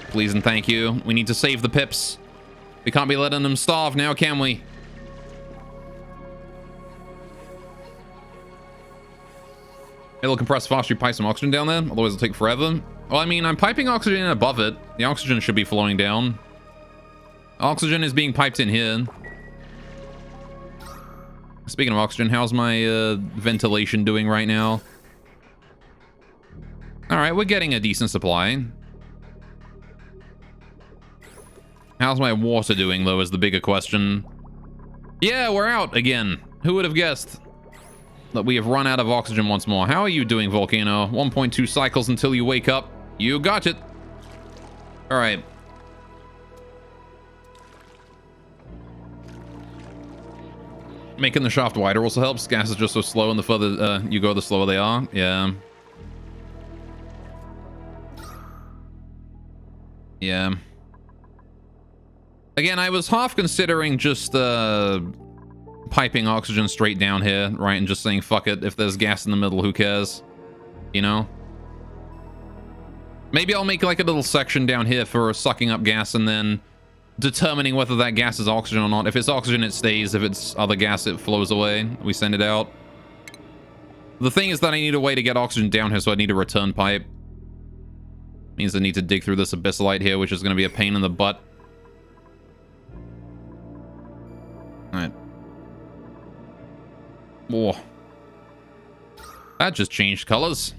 Please and thank you. We need to save the pips. We can't be letting them starve now, can we? It'll compress faster, you pipe some oxygen down there, otherwise it'll take forever. Well, I mean, I'm piping oxygen in above it. The oxygen should be flowing down. Oxygen is being piped in here. Speaking of oxygen, how's my ventilation doing right now? Alright, we're getting a decent supply. How's my water doing, though, is the bigger question. Yeah, we're out again. Who would have guessed that we have run out of oxygen once more? How are you doing, Volcano? 1.2 cycles until you wake up. You got it. Alright. Making the shaft wider also helps. Gas is just so slow, and the further you go, the slower they are. Yeah. Yeah. Again, I was half considering just piping oxygen straight down here, right? And just saying, fuck it. If there's gas in the middle, who cares? You know? Maybe I'll make like a little section down here for sucking up gas and then determining whether that gas is oxygen or not. If it's oxygen, it stays. If it's other gas, it flows away. We send it out. The thing is that I need a way to get oxygen down here, so I need a return pipe. Means I need to dig through this abyssalite here, which is going to be a pain in the butt. Alright. Whoa. That just changed colors.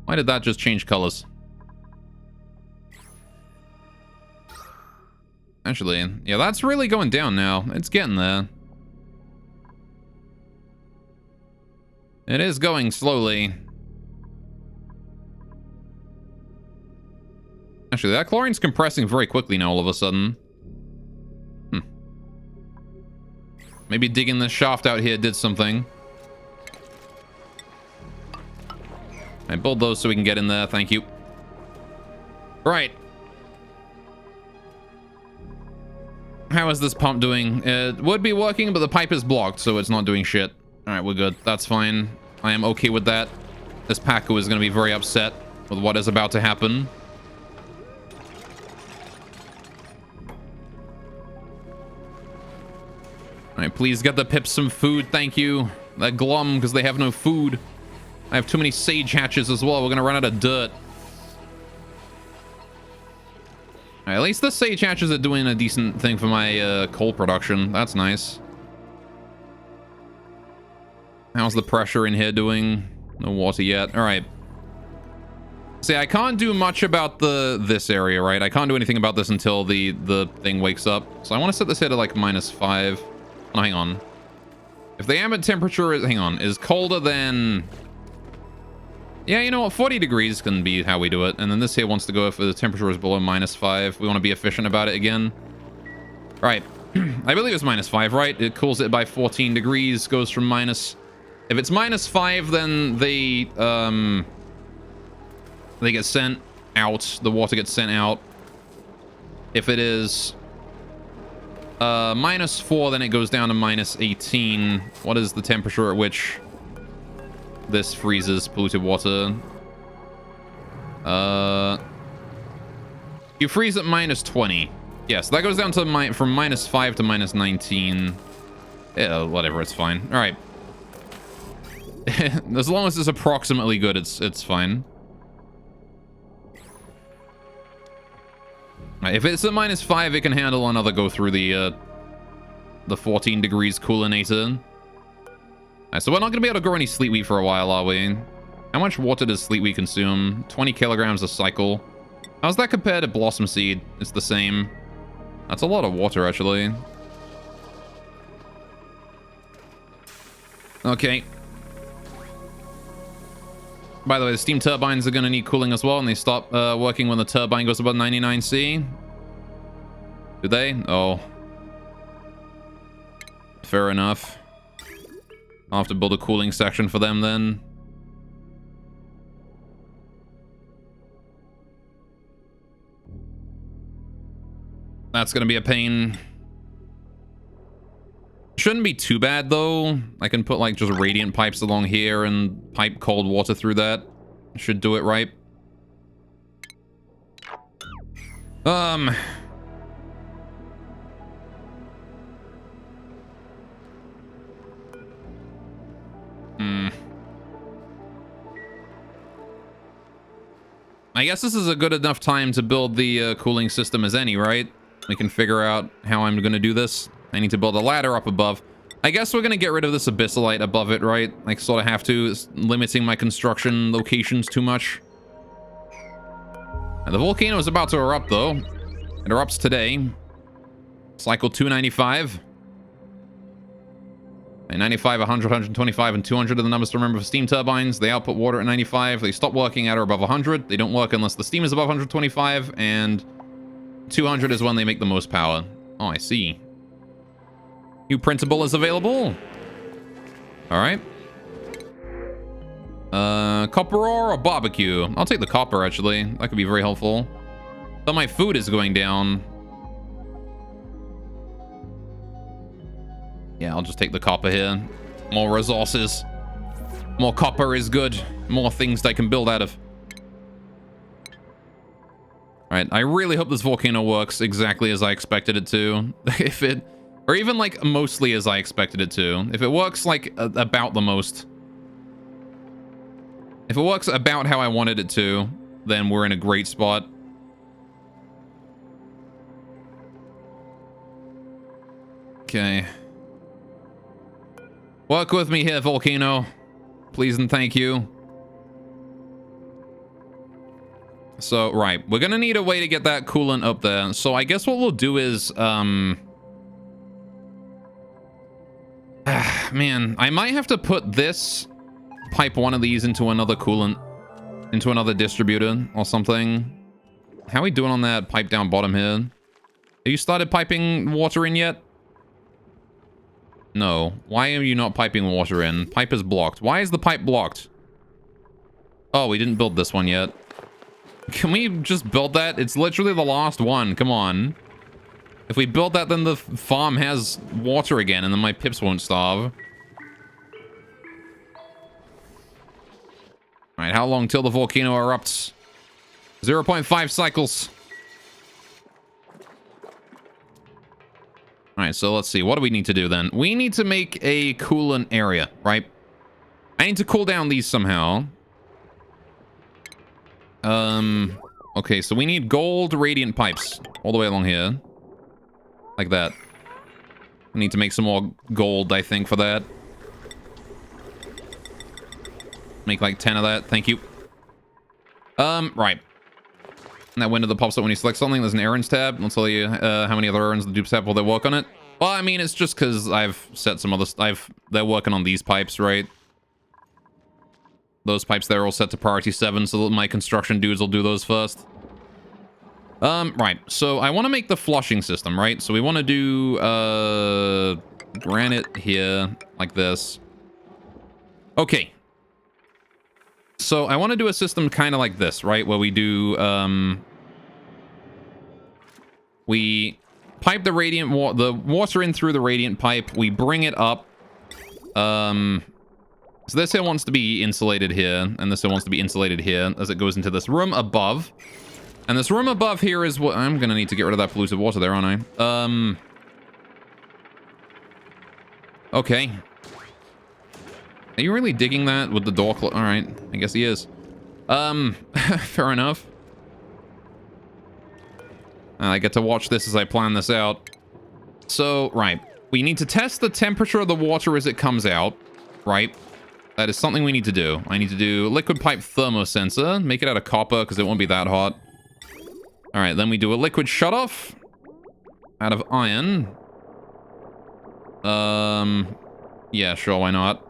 Why did that just change colors? Actually, yeah, that's really going down now. It's getting there. It is going slowly. Actually, that chlorine's compressing very quickly now all of a sudden. Maybe digging this shaft out here did something. I build those so we can get in there. Thank you. Right. How is this pump doing? It would be working, but the pipe is blocked, so it's not doing shit. All right, we're good. That's fine. I am okay with that. This Paco is going to be very upset with what is about to happen. All right, please get the pips some food. Thank you. That glum, because they have no food. I have too many sage hatches as well. We're going to run out of dirt. All right, at least the sage hatches are doing a decent thing for my coal production. That's nice. How's the pressure in here doing? No water yet. All right. See, I can't do much about this area, right? I can't do anything about this until the thing wakes up. So I want to set this here to like -5. Oh, hang on. If the ambient temperature is, hang on, is colder than... Yeah, you know what? 40 degrees can be how we do it. And then this here wants to go if the temperature is below -5. We want to be efficient about it again. All right. I believe it's -5, right? It cools it by 14 degrees, goes from minus... If it's -5, then they get sent out. The water gets sent out. If it is -4, then it goes down to -18. What is the temperature at which this freezes polluted water? You freeze at -20. Yes, that goes down to from -5 to -19. Yeah, whatever, it's fine. All right. As long as it's approximately good, it's fine. If it's at -5, it can handle another go through the 14 degrees coolinator. Right, so we're not going to be able to grow any sleet wheat for a while, are we? How much water does sleet wheat consume? 20 kilograms a cycle. How's that compared to blossom seed? It's the same. That's a lot of water, actually. Okay. By the way, the steam turbines are going to need cooling as well, and they stop working when the turbine goes above 99C. Do they? Oh. Fair enough. I'll have to build a cooling section for them then. That's going to be a pain. Shouldn't be too bad, though. I can put, like, just radiant pipes along here and pipe cold water through that. Should do it right. I guess this is a good enough time to build the cooling system as any, right? We can figure out how I'm going to do this. I need to build a ladder up above. I guess we're going to get rid of this abyssalite above it, right? Like, sort of have to. It's limiting my construction locations too much. And the volcano is about to erupt, though. It erupts today. Cycle 295. And 95, 100, 125, and 200 are the numbers to remember for steam turbines. They output water at 95. They stop working at or above 100. They don't work unless the steam is above 125. And 200 is when they make the most power. Oh, I see. New printable is available. All right. Copper ore or barbecue? I'll take the copper, actually. That could be very helpful. But my food is going down. Yeah, I'll just take the copper here. More resources. More copper is good. More things that I can build out of. Alright, I really hope this volcano works exactly as I expected it to. If it... Or even, like, mostly as I expected it to. If it works, like, about the most... If it works about how I wanted it to, then we're in a great spot. Okay. Work with me here, volcano. Please and thank you. So, right. We're gonna need a way to get that coolant up there. So I guess what we'll do is, man, I might have to put this... Pipe one of these into another coolant. Into another distributor or something. How are we doing on that pipe down bottom here? Have you started piping water in yet? No. Why are you not piping water in? Pipe is blocked. Why is the pipe blocked? Oh, we didn't build this one yet. Can we just build that? It's literally the last one. Come on. If we build that, then the farm has water again, and then my pips won't starve. Alright, how long till the volcano erupts? 0.5 cycles. Alright, so let's see. What do we need to do then? We need to make a coolant area, right? I need to cool down these somehow. Okay, so we need gold radiant pipes all the way along here. Like that. We need to make some more gold, I think, for that. Make like 10 of that. Thank you. Right. And that window that pops up when you select something, there's an errands tab. I'll tell you how many other errands the dupes have while they work on it. Well, I mean, it's just because I've set some other... They're working on these pipes, right? Those pipes there are all set to priority 7, so that my construction dudes will do those first. Right. So I want to make the flushing system, right? So we want to do, granite here, like this. Okay. So I want to do a system kind of like this, right? Where we do, we pipe the radiant the water in through the radiant pipe. We bring it up. So this here wants to be insulated here, and this here wants to be insulated here as it goes into this room above. And this room above here is what... I'm going to need to get rid of that polluted water there, aren't I? Okay. Are you really digging that with the door closed? All right. I guess he is. Fair enough. I get to watch this as I plan this out. So, right. We need to test the temperature of the water as it comes out. Right. That is something we need to do. I need to do liquid pipe thermosensor. Make it out of copper because it won't be that hot. All right. Then we do a liquid shutoff out of iron. Yeah, sure. Why not?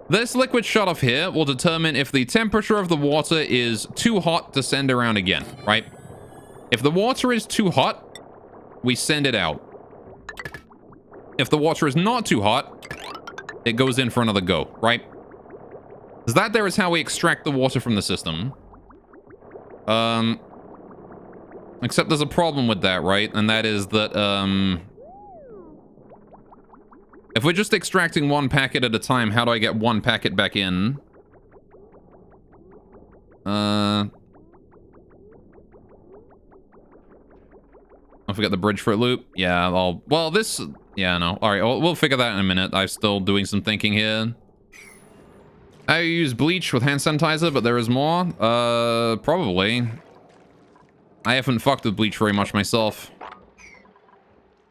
This liquid shutoff here will determine if the temperature of the water is too hot to send around again, right? If the water is too hot, we send it out. If the water is not too hot, it goes in for another go, right? Because that there is how we extract the water from the system. Except there's a problem with that, right? And that is that, if we're just extracting one packet at a time, how do I get one packet back in? I forget the bridge for a loop. Yeah, well, this... Yeah, no. All right, we'll figure that in a minute. I'm still doing some thinking here. I use bleach with hand sanitizer, but there is more. Probably. I haven't fucked with bleach very much myself.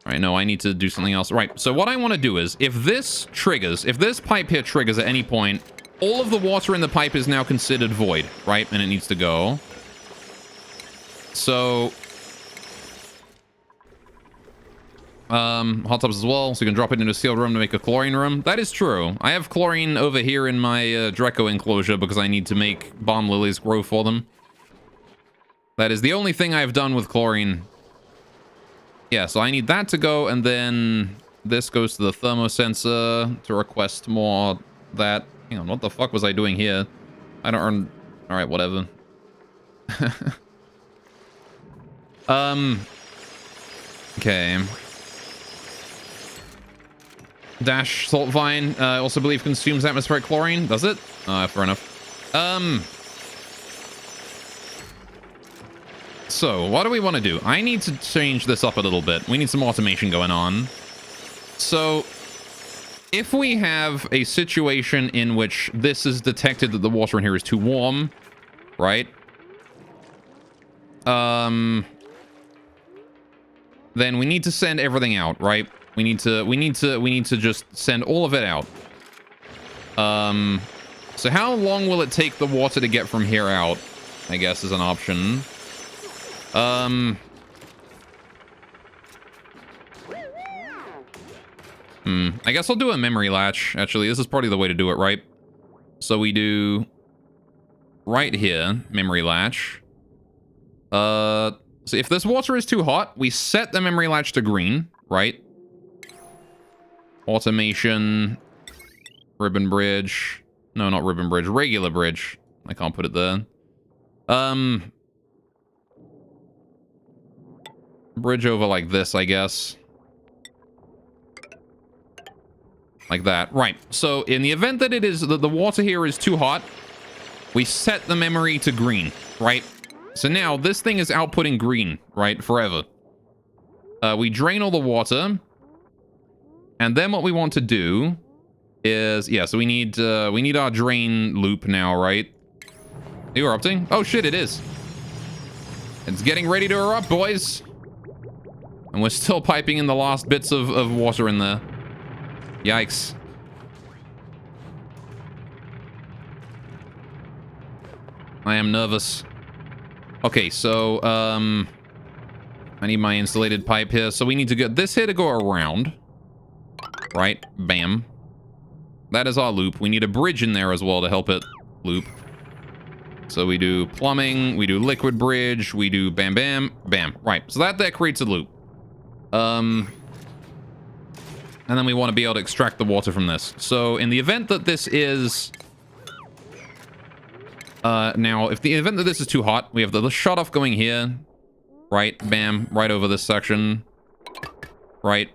Alright, no, I need to do something else. Right, so what I want to do is, if this pipe here triggers at any point, all of the water in the pipe is now considered void, right? And it needs to go. So... hot tubs as well, so you can drop it into a sealed room to make a chlorine room. That is true. I have chlorine over here in my Draco enclosure because I need to make bomb lilies grow for them. That is the only thing I've done with chlorine. Yeah, so I need that to go, and then this goes to the thermosensor to request more that. Hang on, what the fuck was I doing here? I don't earn... Alright, whatever. Okay. Dash salt vine, I also believe consumes atmospheric chlorine. Does it? Fair enough. So, what do we want to do? I need to change this up a little bit. We need some automation going on. So, if we have a situation in which this is detected that the water in here is too warm, right? Then we need to send everything out, right? We need to just send all of it out. So how long will it take the water to get from here out? I guess is an option. I guess I'll do a memory latch. Actually, this is probably the way to do it, right? So we do right here, memory latch. So if this water is too hot, we set the memory latch to green, right? Automation, ribbon bridge. No, not ribbon bridge, regular bridge. I can't put it there. Bridge over like this, I guess. Like that. Right. So in the event that the water here is too hot, we set the memory to green, right? So now this thing is outputting green, right? Forever. We drain all the water. And then what we want to do is, yeah, so we need our drain loop now, right? Are you erupting? Oh shit, it is. It's getting ready to erupt, boys. And we're still piping in the last bits of water in there. Yikes. I am nervous. Okay, so, I need my insulated pipe here. So we need to get this here to go around. Right? Bam. That is our loop. We need a bridge in there as well to help it loop. So we do plumbing, we do liquid bridge, we do bam, bam, bam. Right, so that creates a loop. And then we want to be able to extract the water from this. So in the event that this is... now, if the event that this is too hot, we have the shut off going here. Right, bam, right over this section. Right.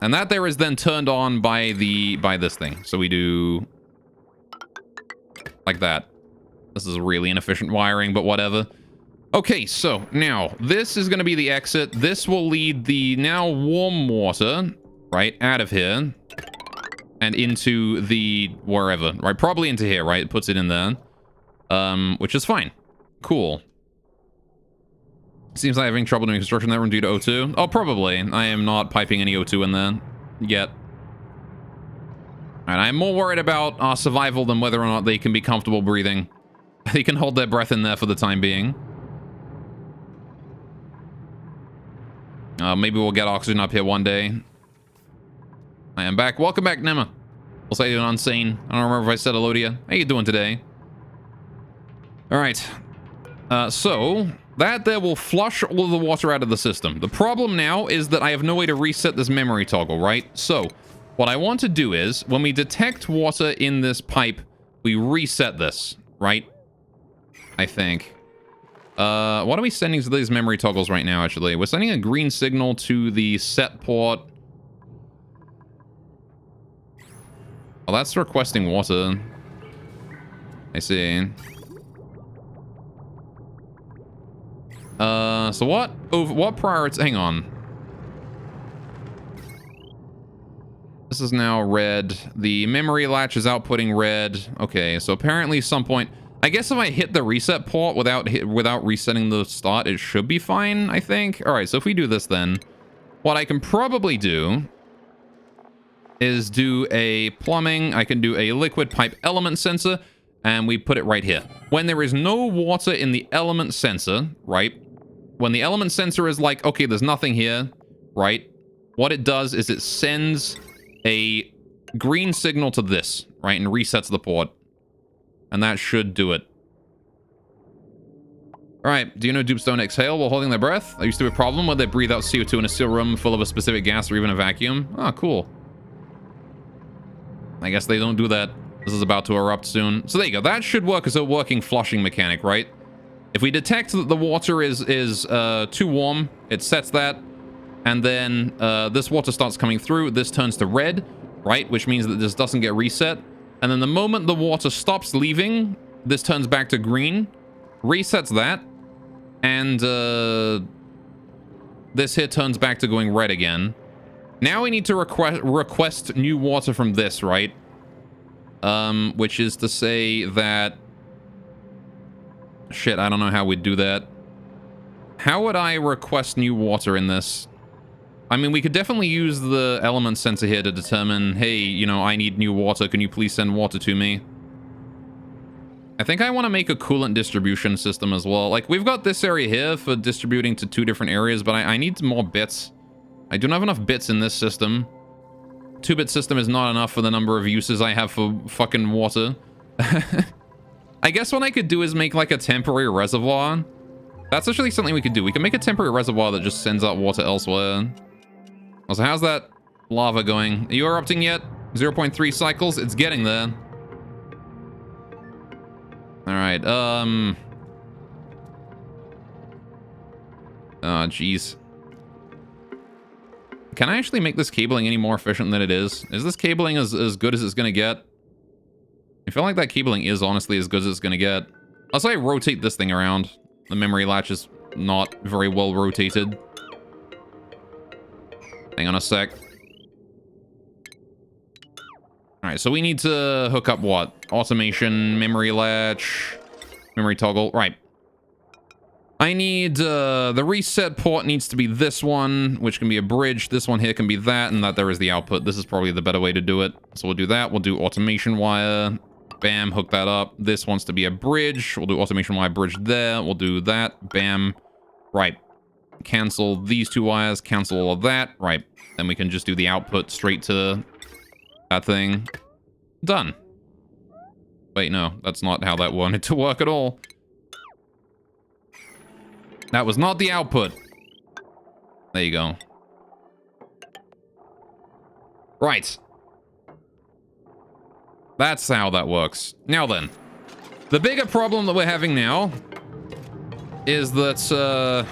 And that there is then turned on by this thing. So we do... like that. This is really inefficient wiring, but whatever. Okay, so now, this is going to be the exit. This will lead the now warm water, right, out of here. And into the wherever, right? Probably into here, right? It puts it in there. Which is fine. Cool. Seems like having trouble doing construction in that room due to O2. Oh, probably. I am not piping any O2 in there yet. And I'm more worried about our survival than whether or not they can be comfortable breathing. They can hold their breath in there for the time being. Maybe we'll get oxygen up here one day. I am back. Welcome back, Nema. I'll say you an unsane. I don't remember if I said hello to you. How you doing today? All right. So that there will flush all of the water out of the system. The problem now is that I have no way to reset this memory toggle, right? So what I want to do is when we detect water in this pipe, we reset this, right? I think. What are we sending to these memory toggles right now, actually? We're sending a green signal to the set port. Oh, that's requesting water. I see. So what priority? Hang on. This is now red. The memory latch is outputting red. Okay, so apparently some point... I guess if I hit the reset port without resetting the start, it should be fine, I think. All right, so if we do this then, what I can probably do is do a plumbing. I can do a liquid pipe element sensor, and we put it right here. When there is no water in the element sensor, right? When the element sensor is like, okay, there's nothing here, right? What it does is it sends a green signal to this, right? And resets the port. And that should do it. Alright, do you know dupes don't exhale while holding their breath? That used to be a problem where they breathe out CO2 in a sealed room full of a specific gas or even a vacuum. Oh, cool. I guess they don't do that. This is about to erupt soon. So there you go. That should work as a working flushing mechanic, right? If we detect that the water is too warm, it sets that. And then this water starts coming through. This turns to red, right? Which means that this doesn't get reset. And then the moment the water stops leaving, this turns back to green, resets that, and this here turns back to going red again. Now we need to request new water from this, right? Which is to say that... Shit, I don't know how we'd do that. How would I request new water in this? I mean, we could definitely use the element sensor here to determine, hey, you know, I need new water. Can you please send water to me? I think I want to make a coolant distribution system as well. Like, we've got this area here for distributing to 2 different areas, but I need more bits. I don't have enough bits in this system. 2-bit system is not enough for the number of uses I have for fucking water. I guess what I could do is make, like, a temporary reservoir. That's actually something we could do. We can make a temporary reservoir that just sends out water elsewhere. So how's that lava going? Are you erupting yet? 0.3 cycles? It's getting there. Alright, oh, jeez. Can I actually make this cabling any more efficient than it is? Is this cabling as good as it's gonna get? I feel like that cabling is honestly as good as it's gonna get. I'll say I rotate this thing around. The memory latch is not very well rotated. Hang on a sec. Alright, so we need to hook up what? Automation, memory latch, memory toggle. Right. I need, the reset port needs to be this one, which can be a bridge. This one here can be that, and that there is the output. This is probably the better way to do it. So we'll do that. We'll do automation wire. Bam, hook that up. This wants to be a bridge. We'll do automation wire bridge there. We'll do that. Bam. Right. Cancel these 2 wires. Cancel all of that. Right. Then we can just do the output straight to that thing. Done. Wait, no. That's not how that wanted to work at all. That was not the output. There you go. Right. That's how that works. Now then. The bigger problem that we're having now is that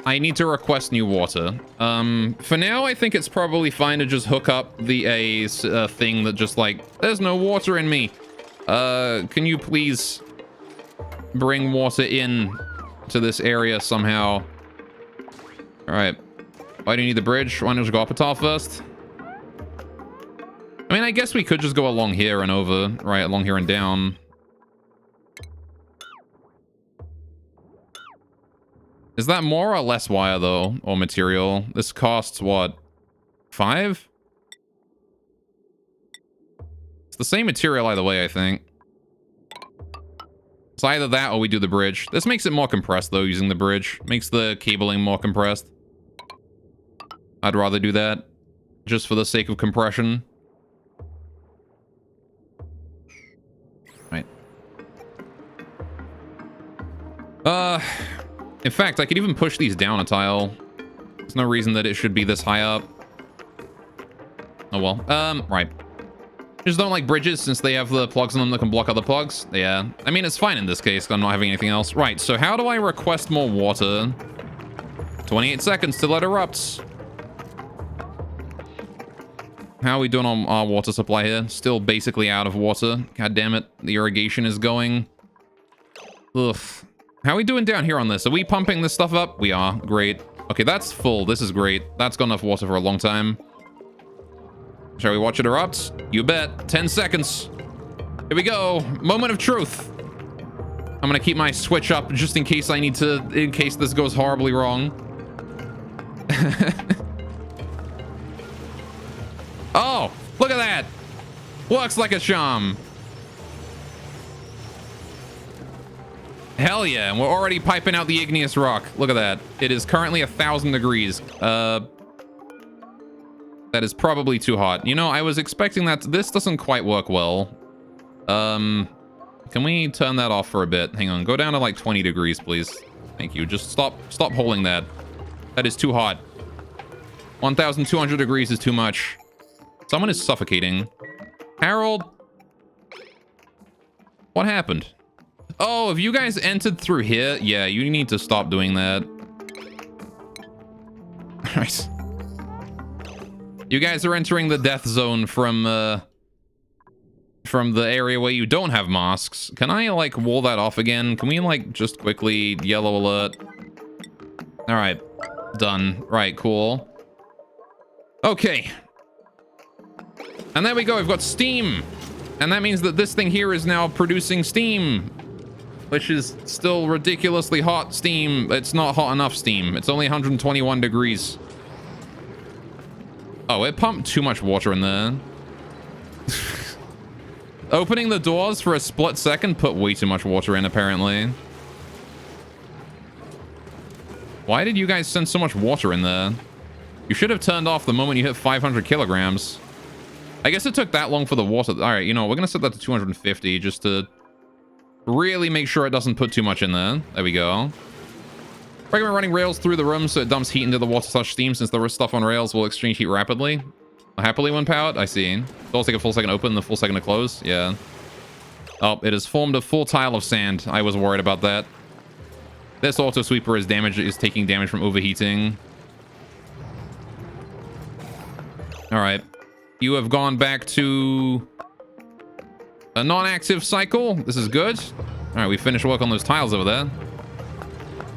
I need to request new water. For now, I think it's probably fine to just hook up the thing that just like, there's no water in me. Can you please bring water in to this area somehow? All right. Why do you need the bridge? Why don't you just go up a tile first? I mean, I guess we could just go along here and over, right? Along here and down. Is that more or less wire, though? Or material? This costs, what? 5? It's the same material either way, I think. It's either that or we do the bridge. This makes it more compressed, though, using the bridge. Makes the cabling more compressed. I'd rather do that. Just for the sake of compression. Right. In fact, I could even push these down a tile. There's no reason that it should be this high up. Oh well. Right. Just don't like bridges since they have the plugs in them that can block other plugs. Yeah. I mean, it's fine in this case. I'm not having anything else. Right. So how do I request more water? 28 seconds till it erupts. How are we doing on our water supply here? Still basically out of water. God damn it. The irrigation is going. Ugh. How are we doing down here on this? Are we pumping this stuff up? We are. Great. Okay, that's full. This is great. That's got enough water for a long time. Shall we watch it erupt? You bet. 10 seconds. Here we go. Moment of truth. I'm gonna keep my switch up just in case in case this goes horribly wrong. Oh, look at that. Works like a charm. Hell yeah, and we're already piping out the igneous rock. Look at that. It is currently 1,000 degrees. That is probably too hot. You know, I was expecting that. This doesn't quite work well. Can we turn that off for a bit? Hang on, go down to like 20 degrees, please. Thank you. Just stop holding that. That is too hot. 1,200 degrees is too much. Someone is suffocating. Harold? What happened? Oh, if you guys entered through here, yeah, you need to stop doing that. Nice. You guys are entering the death zone from the area where you don't have masks. Can I, like, wall that off again? Can we, like, just quickly yellow alert? All right. Done. Right, cool. Okay. And there we go. We've got steam. And that means that this thing here is now producing steam, which is still ridiculously hot steam. It's not hot enough steam. It's only 121 degrees. Oh, it pumped too much water in there. Opening the doors for a split second put way too much water in, apparently. Why did you guys send so much water in there? You should have turned off the moment you hit 500 kilograms. I guess it took that long for the water. All right, you know, we're going to set that to 250 just to really make sure it doesn't put too much in there. There we go. Recommend running rails through the room so it dumps heat into the water/steam, since the stuff on rails will exchange heat rapidly. Happily when powered? I see. It'll take a full second to open and a full second to close. Yeah. Oh, it has formed a full tile of sand. I was worried about that. This auto sweeper is taking damage from overheating. All right. You have gone back to a non-active cycle. This is good. All right, we finished work on those tiles over there.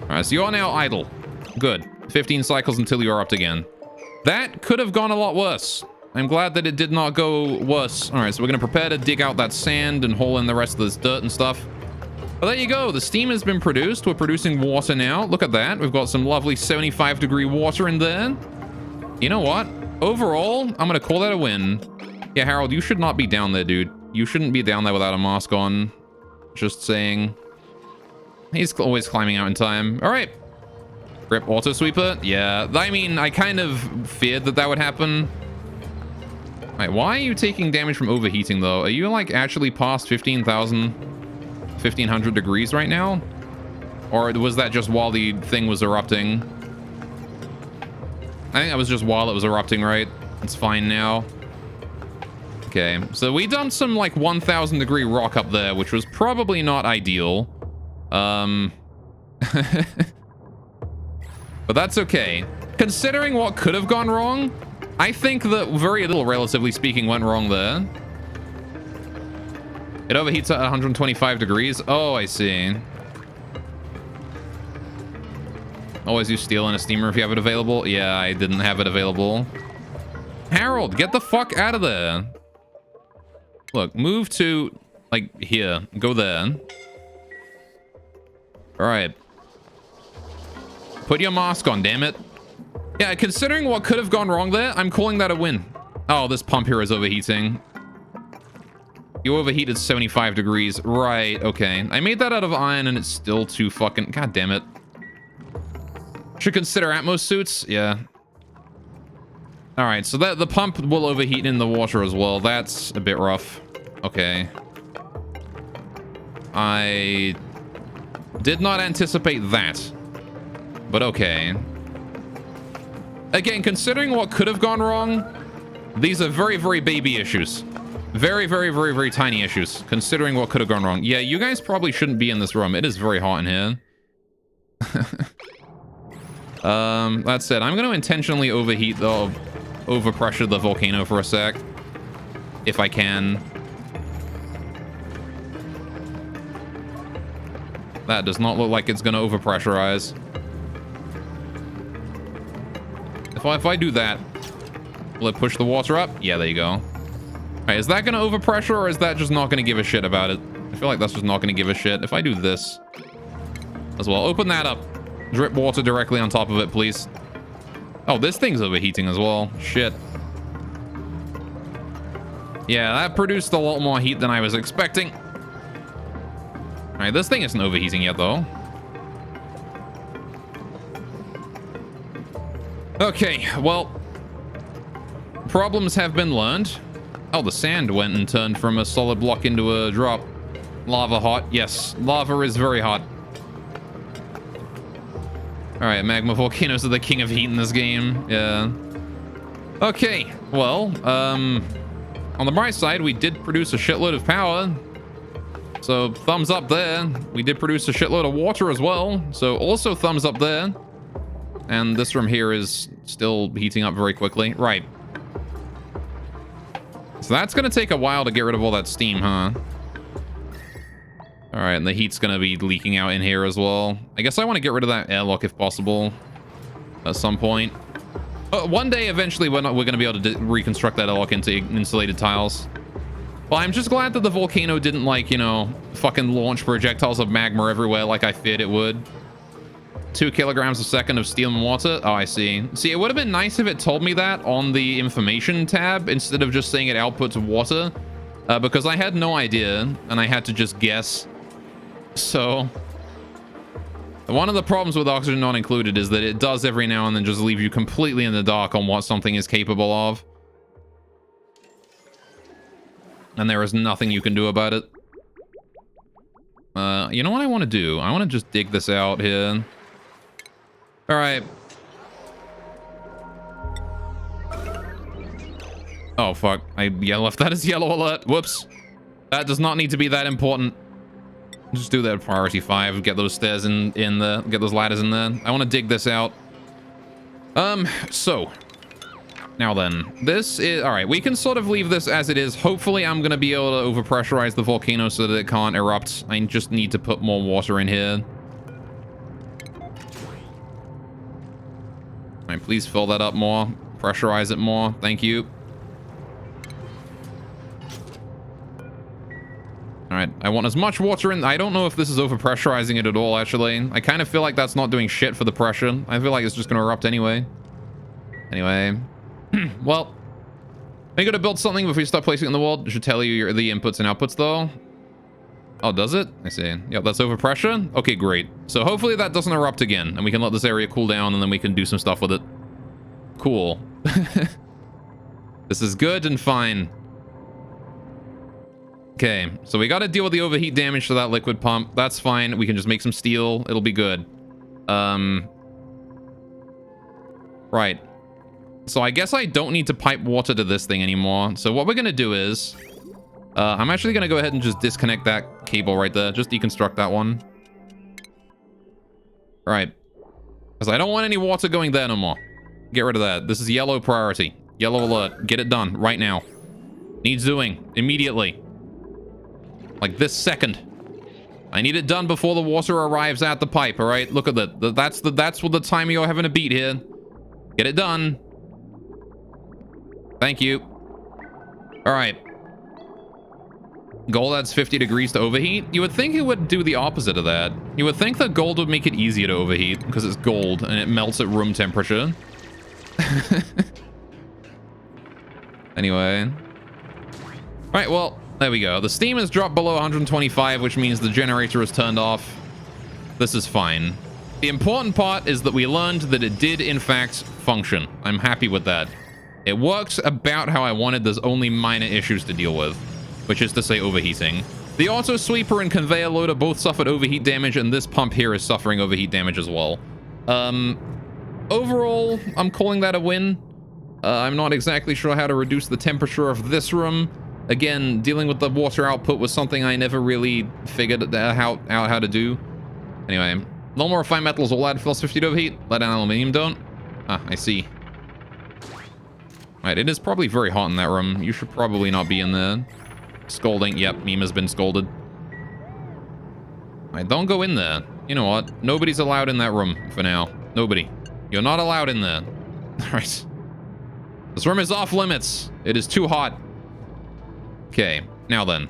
All right, so you're now idle. Good. 15 cycles until you're up again. That could have gone a lot worse. I'm glad that it did not go worse. All right, so we're going to prepare to dig out that sand and haul in the rest of this dirt and stuff. But there you go. The steam has been produced. We're producing water now. Look at that. We've got some lovely 75-degree water in there. You know what? Overall, I'm going to call that a win. Yeah, Harold, you should not be down there, dude. You shouldn't be down there without a mask on. Just saying. He's always climbing out in time. All right. Rip auto sweeper. Yeah, I mean, I kind of feared that would happen. All right, why are you taking damage from overheating, though? Are you, like, actually past 1,500 degrees right now? Or was that just while the thing was erupting? I think that was just while it was erupting, right? It's fine now. Okay, so we dumped some, like, 1,000 degree rock up there, which was probably not ideal. But that's okay. Considering what could have gone wrong, I think that very little, relatively speaking, went wrong there. It overheats at 125 degrees. Oh, I see. Always use steel in a steamer if you have it available. Yeah, I didn't have it available. Harold, get the fuck out of there. Look, move to, like, here. Go there. All right. Put your mask on, damn it. Yeah, considering what could have gone wrong there, I'm calling that a win. Oh, this pump here is overheating. You overheated 75 degrees. Right, okay. I made that out of iron and it's still too fucking... God damn it. Should consider Atmos suits. Yeah. All right, so the pump will overheat in the water as well. That's a bit rough. Okay. I did not anticipate that. But okay. Again, considering what could have gone wrong, these are very, very baby issues. Very, very, very, very tiny issues, considering what could have gone wrong. Yeah, you guys probably shouldn't be in this room. It is very hot in here. That said, I'm going to intentionally overpressure the volcano for a sec. If I can. That does not look like it's going to overpressurize. If I do that, Will it push the water up? Yeah, there you go. All right, is that going to overpressure, or is that just not going to give a shit about it? I feel like that's just not going to give a shit. If I do this as well, open that up. Drip water directly on top of it, please. Oh, this thing's overheating as well. Shit. Yeah, that produced a lot more heat than I was expecting. All right, this thing isn't overheating yet, though. Okay, well, problems have been learned. Oh, the sand went and turned from a solid block into a drop. Lava hot. Yes, lava is very hot. All right, magma volcanoes are the king of heat in this game. Yeah. Okay, well, on the bright side, we did produce a shitload of power. So thumbs up there. We did produce a shitload of water as well. So also thumbs up there. And this room here is still heating up very quickly. Right. So that's going to take a while to get rid of all that steam, huh? All right, and the heat's going to be leaking out in here as well. I guess I want to get rid of that airlock if possible at some point. One day, eventually, we're going to be able to reconstruct that airlock into insulated tiles. Well, I'm just glad that the volcano didn't, like, you know, fucking launch projectiles of magma everywhere like I feared it would. 2 kilograms a second of steel and water. Oh, I see. See, it would have been nice if it told me that on the information tab instead of just saying it outputs water, because I had no idea and I had to just guess. So one of the problems with oxygen not included is that it does every now and then just leave you completely in the dark on what something is capable of. And there is nothing you can do about it. You know what I want to do? I want to just dig this out here. All right. Oh, fuck. I left that as yellow alert. Whoops. That does not need to be that important. Just do that priority 5. Get those stairs in the... Get those ladders in there. I want to dig this out. So... Now then, this is... Alright, we can sort of leave this as it is. Hopefully, I'm going to be able to overpressurize the volcano so that it can't erupt. I just need to put more water in here. Alright, please fill that up more. Pressurize it more. Thank you. Alright, I want as much water in... I don't know if this is overpressurizing it at all, actually. I kind of feel like that's not doing shit for the pressure. I feel like it's just going to erupt anyway. Anyway... Well, are you going to build something before you start placing it in the wall? It should tell you the inputs and outputs, though. Oh, does it? I see. Yep, that's overpressure. Okay, great. So hopefully that doesn't erupt again, and we can let this area cool down, and then we can do some stuff with it. Cool. This is good and fine. Okay, so we got to deal with the overheat damage to that liquid pump. That's fine. We can just make some steel. It'll be good. Right. So I guess I don't need to pipe water to this thing anymore. So what we're going to do is... I'm actually going to go ahead and just disconnect that cable right there. Just deconstruct that one. Right. Because I don't want any water going there no more. Get rid of that. This is yellow priority. Yellow alert. Get it done right now. Needs doing. Immediately. Like this second. I need it done before the water arrives at the pipe, all right? Look at that. That's what the time you're having to beat here. Get it done. Thank you. All right. Gold adds 50 degrees to overheat. You would think it would do the opposite of that. You would think that gold would make it easier to overheat because it's gold and it melts at room temperature. Anyway. All right, well, there we go. The steam has dropped below 125, which means the generator is turned off. This is fine. The important part is that we learned that it did, in fact, function. I'm happy with that. It works about how I wanted. There's only minor issues to deal with, which is to say overheating. The auto sweeper and conveyor loader both suffered overheat damage, and this pump here is suffering overheat damage as well. Overall, I'm calling that a win. I'm not exactly sure how to reduce the temperature of this room. Again, dealing with the water output was something I never really figured out how to do. Anyway, no more refined metals will add plus 50 to overheat. Lead and aluminium don't. Ah, I see. Right, it is probably very hot in that room. You should probably not be in there. Scolding. Yep, Meme has been scolded. Alright, don't go in there. You know what? Nobody's allowed in that room for now. Nobody. You're not allowed in there. Alright. This room is off limits. It is too hot. Okay, now then.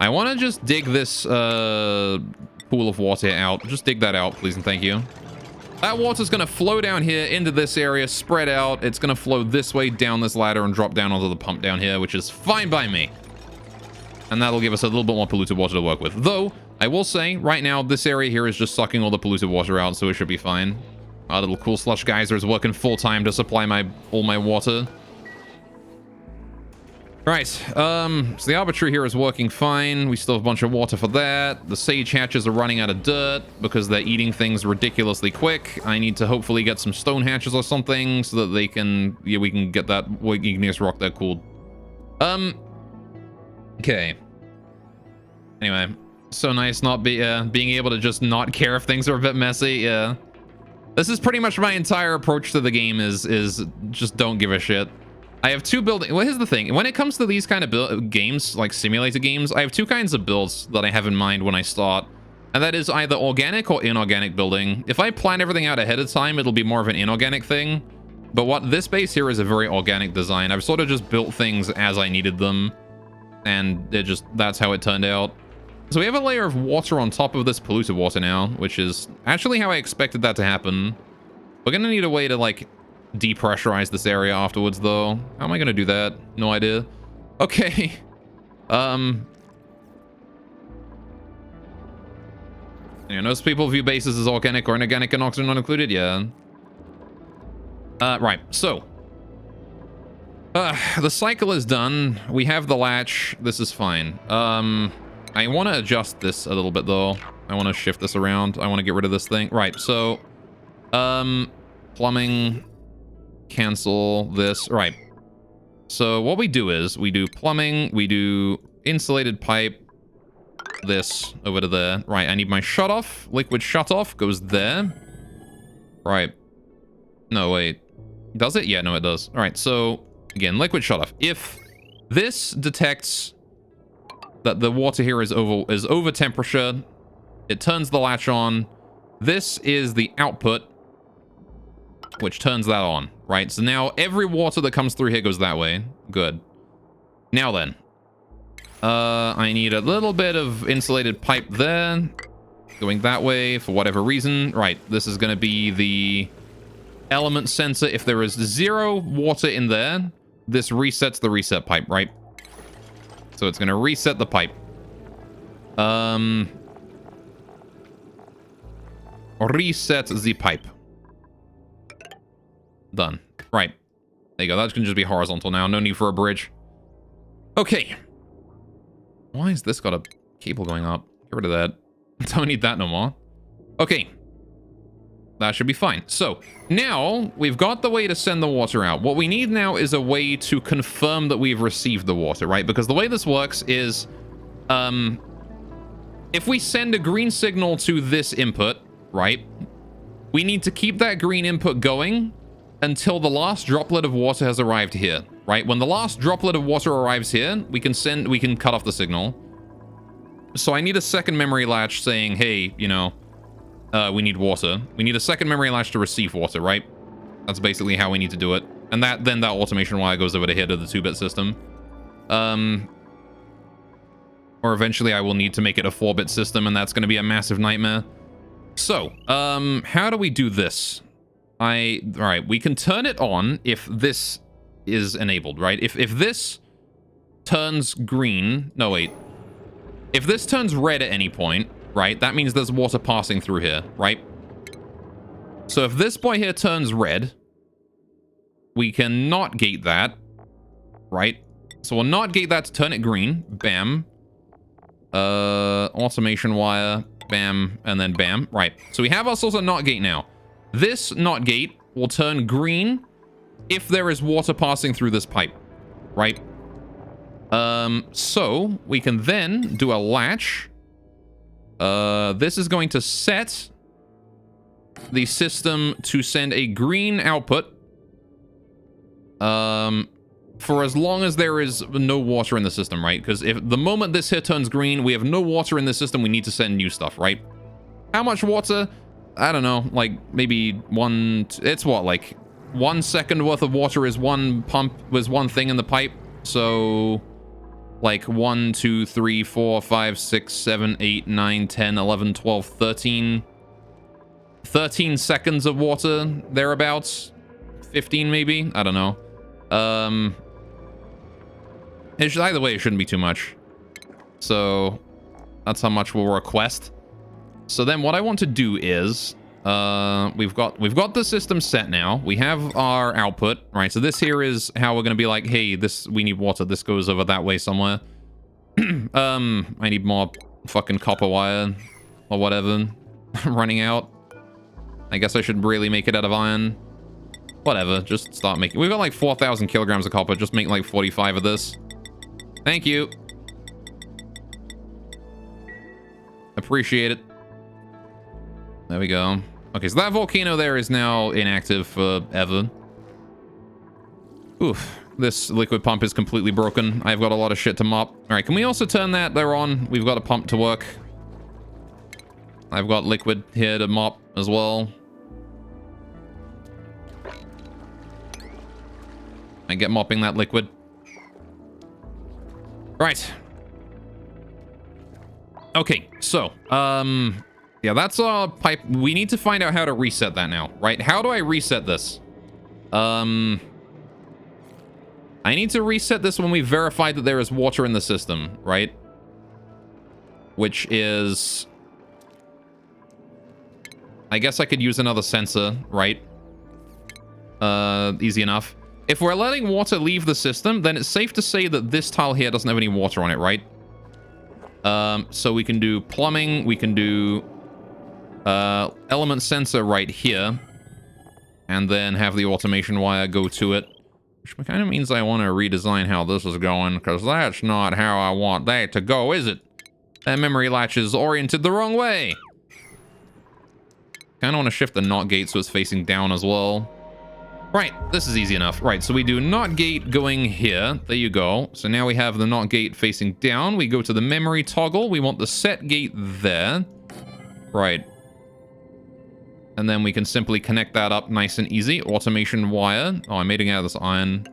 I want to just dig this pool of water out. Just dig that out, please and thank you. That water's going to flow down here into this area, spread out. It's going to flow this way down this ladder and drop down onto the pump down here, which is fine by me. And that'll give us a little bit more polluted water to work with. Though, I will say, right now, this area here is just sucking all the polluted water out, so it should be fine. Our little cool slush geyser is working full-time to supply all my water. Right, so the arbitrary here is working fine. We still have a bunch of water for that. The sage hatches are running out of dirt because they're eating things ridiculously quick. I need to hopefully get some stone hatches or something so that they can, yeah, we can get that igneous rock there cooled. Okay. Anyway, so nice not being able to just not care if things are a bit messy. Yeah. This is pretty much my entire approach to the game is just don't give a shit. I have two buildings. Well, here's the thing. When it comes to these kind of games, like simulator games, I have two kinds of builds that I have in mind when I start. And that is either organic or inorganic building. If I plan everything out ahead of time, it'll be more of an inorganic thing. But what this base here is a very organic design. I've sort of just built things as I needed them. And that's how it turned out. So we have a layer of water on top of this polluted water now, which is actually how I expected that to happen. We're going to need a way to, like, depressurize this area afterwards, though. How am I going to do that? No idea. Okay. Yeah, most people view bases as organic or inorganic and oxygen not included. Yeah. Right. So. The cycle is done. We have the latch. This is fine. I want to adjust this a little bit, though. I want to shift this around. I want to get rid of this thing. Right. So, plumbing. Cancel this. Right. So what we do is we do plumbing, we do insulated pipe, this over to there. Right, I need my shutoff. Liquid shutoff goes there. Right. No, wait. Does it? Yeah, no, it does. All right, so again, liquid shutoff. If this detects that the water here is over temperature, it turns the latch on. This is the output, which turns that on, right? So now every water that comes through here goes that way. Good. Now then, I need a little bit of insulated pipe there, going that way for whatever reason. Right, this is going to be the element sensor. If there is 0 water in there, this resets the reset pipe, right? So it's going to reset the pipe. Reset the pipe. Done. Right. There you go. That's going to just be horizontal now. No need for a bridge. Okay. Why has this got a cable going up? Get rid of that. Don't need that no more. Okay. That should be fine. So, now we've got the way to send the water out. What we need now is a way to confirm that we've received the water, right? Because the way this works is, if we send a green signal to this input, right, we need to keep that green input going until the last droplet of water has arrived here, right? When the last droplet of water arrives here, we can cut off the signal. So I need a second memory latch saying, hey, you know, we need water. We need a second memory latch to receive water, right? That's basically how we need to do it. And then that automation wire goes over to here to the 2-bit system. Or eventually I will need to make it a 4-bit system, and that's going to be a massive nightmare. So, how do we do this? All right, we can turn it on if this is enabled, right? If this turns green, no, wait. If this turns red at any point, right, that means there's water passing through here, right? So if this boy here turns red, we can not gate that, right? So we'll not gate that to turn it green. Bam. Automation wire. Bam. And then bam. Right. So we have ourselves a not gate now. This not gate will turn green if there is water passing through this pipe, right? So we can then do a latch. This is going to set the system to send a green output for as long as there is no water in the system, right? Because if the moment this here turns green, we have no water in the system, we need to send new stuff, right? How much water? I don't know, like maybe it's what, like 1 second worth of water is one thing in the pipe. So like 1, 2, 3, 4, 5, 6, 7, 8, 9, 10, 11, 12, 13. 13 seconds of water, thereabouts. 15 maybe? I don't know. Either way, it shouldn't be too much. So that's how much we'll request. So then what I want to do is we've got the system set now. We have our output, right? So this here is how we're going to be like, hey, we need water. This goes over that way somewhere. I need more fucking copper wire or whatever. Running out. I guess I should really make it out of iron. Whatever, just start making. We've got like 4,000 kilograms of copper. Just make like 45 of this. Thank you. Appreciate it. There we go. Okay, so that volcano there is now inactive forever. Oof. This liquid pump is completely broken. I've got a lot of shit to mop. All right, can we also turn that there on? We've got a pump to work. I've got liquid here to mop as well. I get mopping that liquid. Right. Okay, so, yeah, that's our pipe. We need to find out how to reset that now, right? How do I reset this? I need to reset this when we verified that there is water in the system, right? Which is... I guess I could use another sensor, right? Easy enough. If we're letting water leave the system, then it's safe to say that this tile here doesn't have any water on it, right? So we can do plumbing, we can do element sensor right here, and then have the automation wire go to it, which kind of means I want to redesign how this is going, because that's not how I want that to go, is it? That memory latch is oriented the wrong way. Kind of want to shift the NOT gate so it's facing down as well. Right, this is easy enough. Right, so we do NOT gate going here. There you go. So now we have the NOT gate facing down. We go to the memory toggle. We want the set gate there. Right. And then we can simply connect that up nice and easy. Automation wire. Oh, I'm making it out of this iron.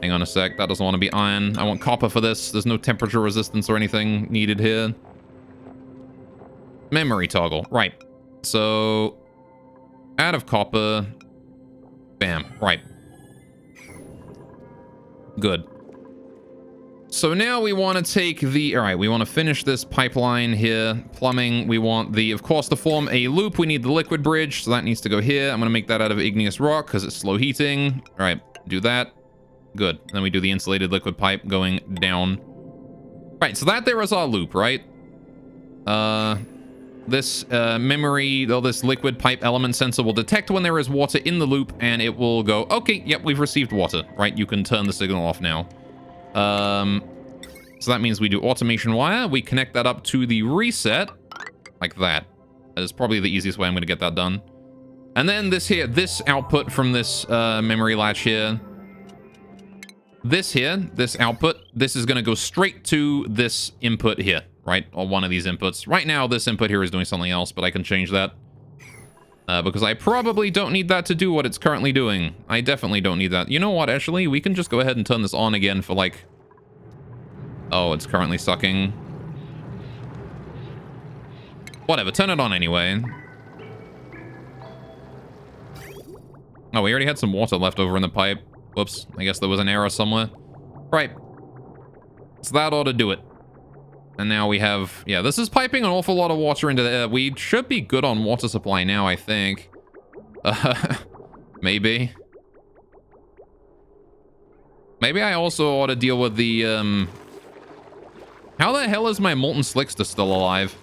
Hang on a sec. That doesn't want to be iron. I want copper for this. There's no temperature resistance or anything needed here. Memory toggle. Right. So, out of copper... Bam. Right. Good. So now we want to take the... Alright, we want to finish this pipeline here. Plumbing. We want of course, to form a loop, we need the liquid bridge. So that needs to go here. I'm going to make that out of igneous rock because it's slow heating. Alright, do that. Good. Then we do the insulated liquid pipe going down. Right, so that there is our loop, right? This this liquid pipe element sensor will detect when there is water in the loop, and it will go, okay, yep, we've received water, right? You can turn the signal off now. So that means we do automation wire. We connect that up to the reset, like that. That is probably the easiest way I'm going to get that done. And then this output from this memory latch here, this output, this is going to go straight to this input here. Right? Or one of these inputs. Right now, this input here is doing something else, but I can change that. Because I probably don't need that to do what it's currently doing. I definitely don't need that. You know what, actually? We can just go ahead and turn this on again for, like... Oh, it's currently sucking. Whatever, turn it on anyway. Oh, we already had some water left over in the pipe. Whoops, I guess there was an error somewhere. Right. So that ought to do it. And now we have... Yeah, this is piping an awful lot of water into the air. We should be good on water supply now, I think. Maybe. Maybe I also ought to deal with the, How the hell is my molten slickster still alive?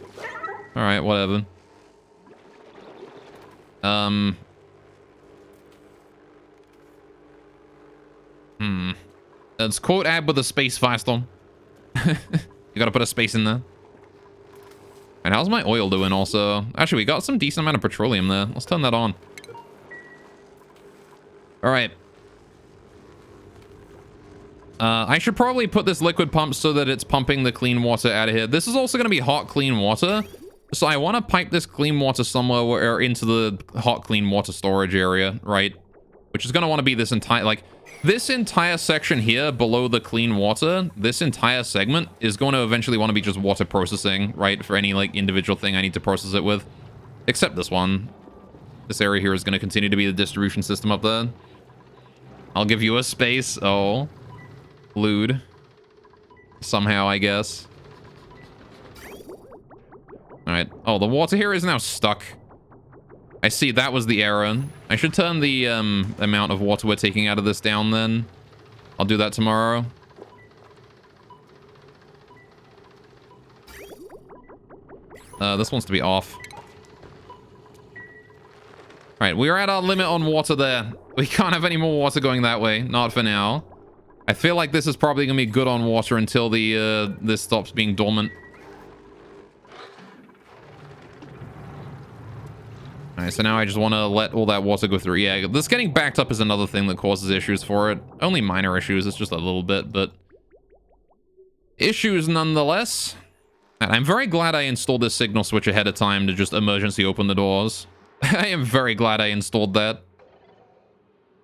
Alright, whatever. Let's quote add with a space faster. You gotta put a space in there. And how's my oil doing also? Actually, we got some decent amount of petroleum there. Let's turn that on. Alright. I should probably put this liquid pump so that it's pumping the clean water out of here. This is also going to be hot, clean water. So I want to pipe this clean water somewhere or into the hot, clean water storage area, right? which is going to want to be this entire, like, this entire section here below the clean water, this entire segment is going to eventually want to be just water processing, right? For any, like, individual thing I need to process it with. Except this one. This area here is going to continue to be the distribution system up there. I'll give you a space. Oh. Lewd. Somehow, I guess. Alright. Oh, the water here is now stuck. I see, that was the error. I should turn the amount of water we're taking out of this down then. I'll do that tomorrow. This wants to be off. Alright, we're at our limit on water there. We can't have any more water going that way. Not for now. I feel like this is probably going to be good on water until the this stops being dormant. Alright, so now I just want to let all that water go through. Yeah, this getting backed up is another thing that causes issues for it. Only minor issues, it's just a little bit, but... issues nonetheless. And I'm very glad I installed this signal switch ahead of time to just emergency open the doors. I am very glad I installed that.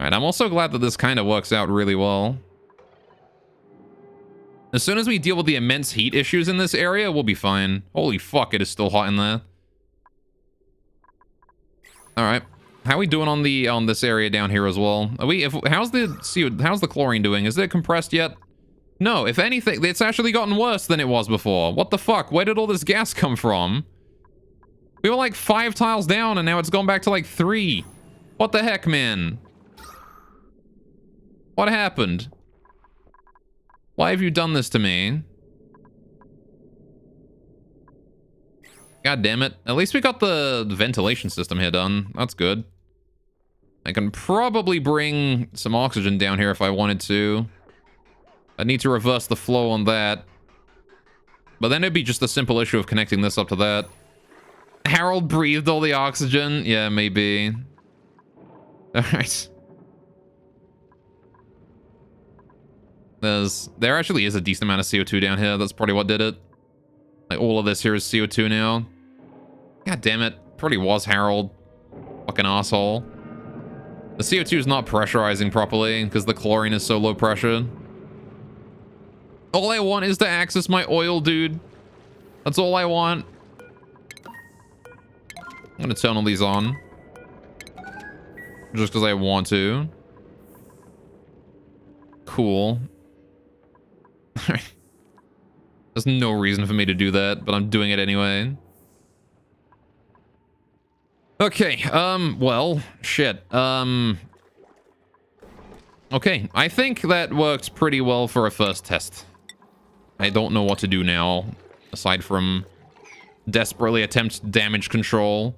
Alright, I'm also glad that this kind of works out really well. As soon as we deal with the immense heat issues in this area, we'll be fine. Holy fuck, it is still hot in there. All right, how are we doing on this area down here as well? Are we? How's the chlorine doing? Is it compressed yet? No. If anything, it's actually gotten worse than it was before. What the fuck? Where did all this gas come from? We were like 5 tiles down, and now it's gone back to like 3. What the heck, man? What happened? Why have you done this to me? God damn it. At least we got the ventilation system here done. That's good. I can probably bring some oxygen down here if I wanted to. I need to reverse the flow on that. But then it'd be just a simple issue of connecting this up to that. Harold breathed all the oxygen? Yeah, maybe. Alright. There actually is a decent amount of CO2 down here. That's probably what did it. Like, all of this here is CO2 now. God damn it. Probably was Harold. Fucking asshole. The CO2 is not pressurizing properly because the chlorine is so low pressure. All I want is to access my oil, dude. That's all I want. I'm gonna turn all these on. Just because I want to. Cool. There's no reason for me to do that, but I'm doing it anyway. Okay, well, shit. Okay, I think that worked pretty well for a first test. I don't know what to do now, aside from desperately attempt damage control.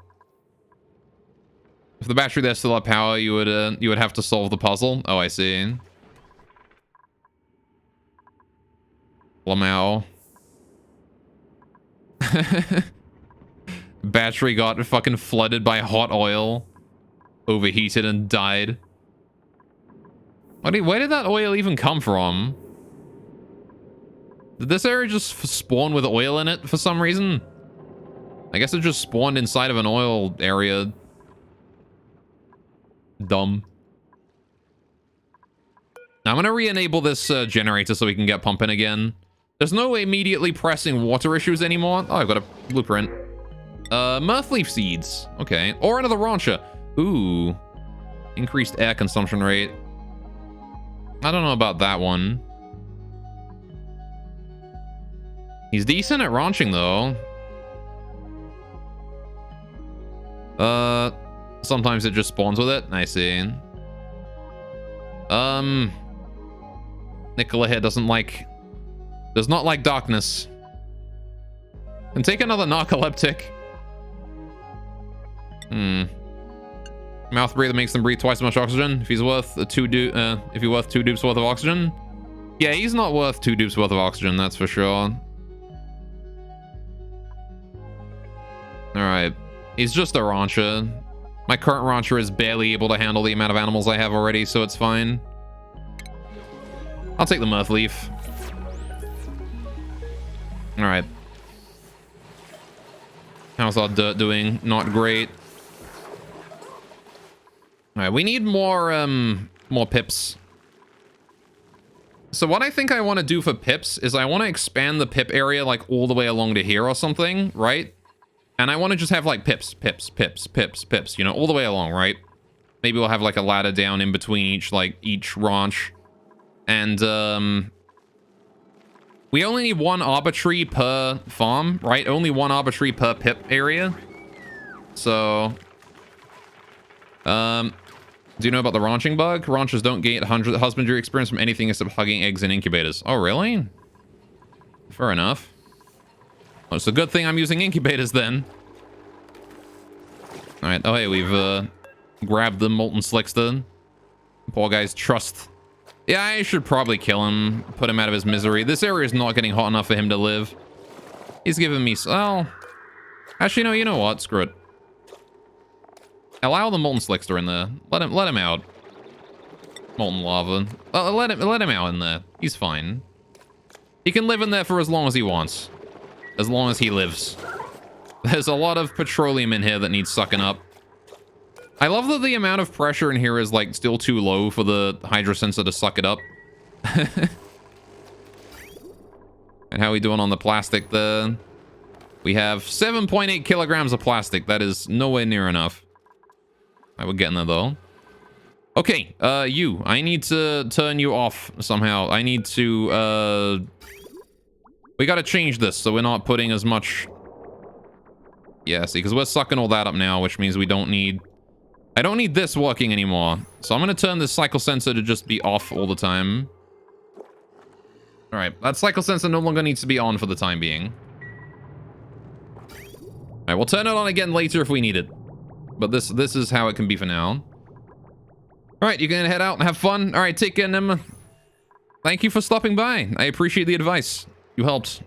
If the battery there still had power, you would have to solve the puzzle. Oh, I see. Lamau. Battery got fucking flooded by hot oil. Overheated and died. Where did that oil even come from? Did this area just spawn with oil in it for some reason? I guess it just spawned inside of an oil area. Dumb. I'm gonna re-enable this generator so we can get pumping again. There's no immediately pressing water issues anymore. Oh, I've got a blueprint. Mirth leaf seeds. Okay. Or another rancher. Ooh. Increased air consumption rate. I don't know about that one. He's decent at ranching, though. Sometimes it just spawns with it. I see. Nicola here does not like darkness. And take another narcoleptic. Mouth breather makes them breathe twice as much oxygen. If he's worth if you're worth 2 dupes worth of oxygen. Yeah, he's not worth 2 dupes worth of oxygen, that's for sure. Alright. He's just a rancher. My current rancher is barely able to handle the amount of animals I have already, so it's fine. I'll take the mirth leaf. Alright. How's our dirt doing? Not great. All right, we need more pips. So what I think I want to do for pips is I want to expand the pip area like all the way along to here or something, right? And I want to just have like pips, you know, all the way along, right? Maybe we'll have like a ladder down in between each ranch. And we only need one arbitrary per farm, right? Only one arbitrary per pip area. So do you know about the ranching bug? Ranchers don't get husbandry experience from anything except hugging eggs and incubators. Oh, really? Fair enough. Well, it's a good thing I'm using incubators then. All right. Oh, hey, we've grabbed the molten slickster. Poor guy's trust. Yeah, I should probably kill him, put him out of his misery. This area is not getting hot enough for him to live. He's giving me... Well, actually, no, you know what? Screw it. Allow the molten slickster in there. Let him out. Molten lava. Let him out in there. He's fine. He can live in there for as long as he wants. As long as he lives. There's a lot of petroleum in here that needs sucking up. I love that the amount of pressure in here is like still too low for the hydro sensor to suck it up. And how are we doing on the plastic there? We have 7.8 kilograms of plastic. That is nowhere near enough. Right, we're getting there though. Okay, I need to turn you off somehow. I need to, we gotta change this so we're not putting as much... Yeah, see, because we're sucking all that up now, which means we don't need... I don't need this working anymore. So I'm gonna turn this cycle sensor to just be off all the time. Alright, that cycle sensor no longer needs to be on for the time being. Alright, we'll turn it on again later if we need it. But this is how it can be for now. Alright, you can head out and have fun. Alright, take care, Nim. Thank you for stopping by. I appreciate the advice. You helped.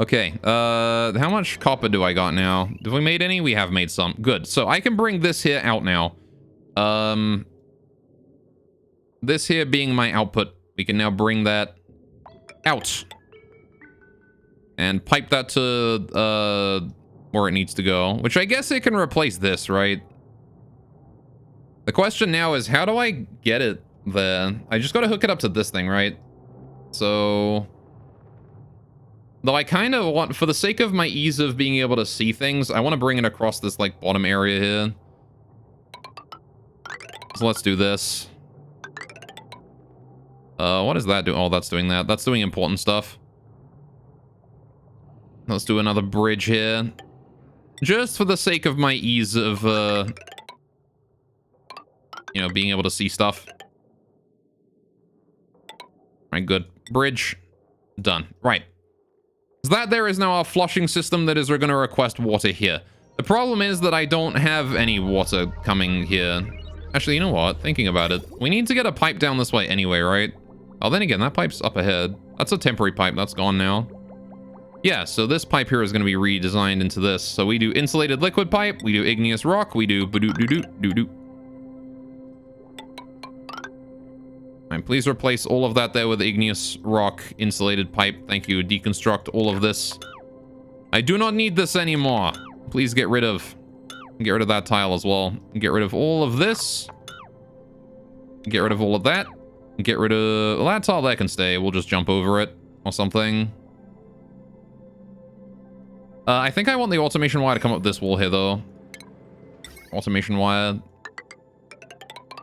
Okay, how much copper do I got now? Have we made any? We have made some. Good. So I can bring this here out now. This here being my output. We can now bring that out. And pipe that to, where it needs to go. Which I guess it can replace this, right? The question now is, how do I get it there? I just gotta hook it up to this thing, right? So... Though I kind of want, for the sake of my ease of being able to see things, I want to bring it across this, like, bottom area here. So let's do this. What does that do? Oh, that's doing that. That's doing important stuff. Let's do another bridge here. Just for the sake of my ease of, you know, being able to see stuff. Right, good. Bridge. Done. Right. So that there is now our flushing system that is going to request water here. The problem is that I don't have any water coming here. Actually, you know what? Thinking about it, we need to get a pipe down this way anyway, right? Oh, then again, that pipe's up ahead. That's a temporary pipe. That's gone now. Yeah, so this pipe here is going to be redesigned into this. So we do insulated liquid pipe. We do igneous rock. We do ba-doo-doo-doo-doo-doo. And please replace all of that there with igneous rock insulated pipe. Thank you. Deconstruct all of this. I do not need this anymore. Please get rid of that tile as well. Get rid of all of this. Get rid of all of that. Get rid of... Well, that tile that can stay. We'll just jump over it or something. I think I want the automation wire to come up this wall here, though. Automation wire...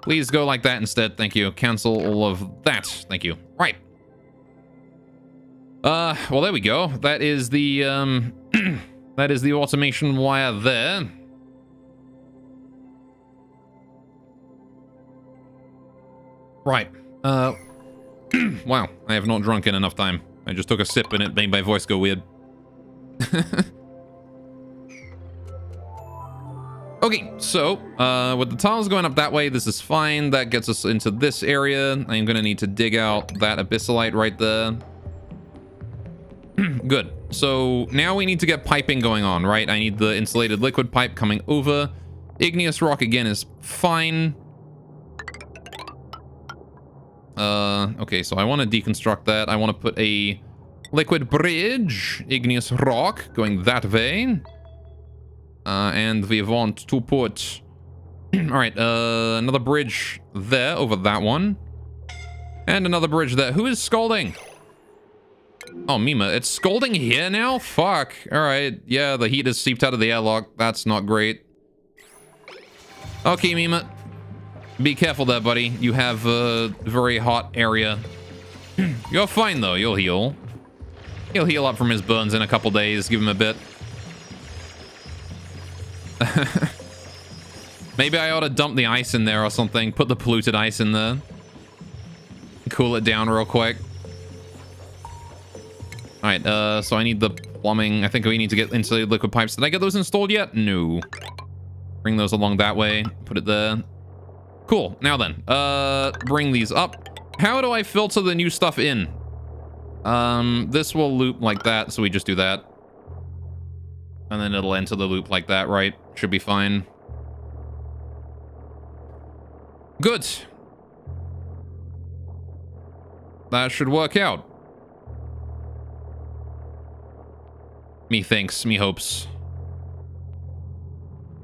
Please go like that instead. Thank you. Cancel all of that. Thank you. Right. Well, there we go. That is the, that is the automation wire there. Right. Wow. I have not drunk in enough time. I just took a sip and it made my voice go weird. Okay, so, with the tiles going up that way, this is fine. That gets us into this area. I'm gonna need to dig out that abyssalite right there. Good. So, now we need to get piping going on, right? I need the insulated liquid pipe coming over. Igneous rock, again, is fine. Okay, so I want to deconstruct that. I want to put a liquid bridge, igneous rock, going that way. And we want to put All right, another bridge there over that one. And another bridge there. Who is scalding? Oh, Mima. It's scalding here now? Fuck. All right. Yeah, the heat has seeped out of the airlock. That's not great. Okay, Mima. Be careful there, buddy. You have a very hot area. You're fine, though. You'll heal. He'll heal up from his burns in a couple days. Give him a bit. Maybe I ought to dump the ice in there or something. Put the polluted ice in there. Cool it down real quick. Alright, so I need the plumbing. I think we need to get insulated liquid pipes. Did I get those installed yet? No. Bring those along that way. Put it there. Cool. Now then, bring these up. How do I filter the new stuff in? This will loop like that, so we just do that. And then it'll enter the loop like that, right? Should be fine. Good. That should work out. Me thinks, me hopes.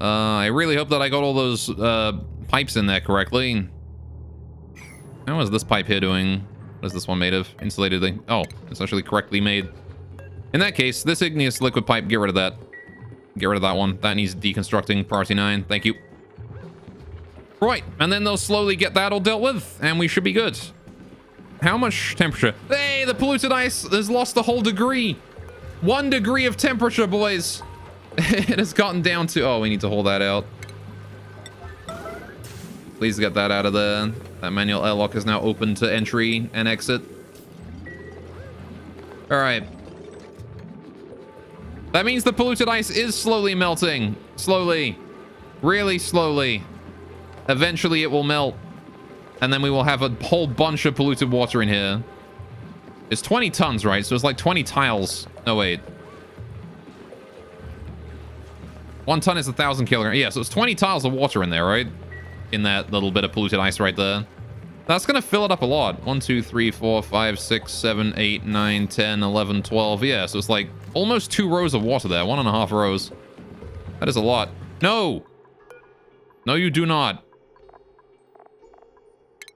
I really hope that I got all those pipes in there correctly. How is this pipe here doing? What is this one made of? Insulated thing. Oh, it's actually correctly made. In that case, this igneous liquid pipe, get rid of that. Get rid of that one. That needs deconstructing. Priority 9. Thank you. Right, and then they'll slowly get that all dealt with, and we should be good. How much temperature? Hey, the polluted ice has lost a whole degree. 1 degree of temperature, boys. It has gotten down to... Oh, we need to hold that out. Please get that out of there. That manual airlock is now open to entry and exit. All right. That means the polluted ice is slowly melting. Slowly. Really slowly. Eventually it will melt. And then we will have a whole bunch of polluted water in here. It's 20 tons, right? So it's like 20 tiles. No, wait. 1 ton is 1,000 kilograms. Yeah, so it's 20 tiles of water in there, right? In that little bit of polluted ice right there. That's going to fill it up a lot. 1, 2, 3, 4, 5, 6, 7, 8, 9, 10, 11, 12. Yeah, so it's like almost 2 rows of water there. 1.5 rows. That is a lot. No! No, you do not.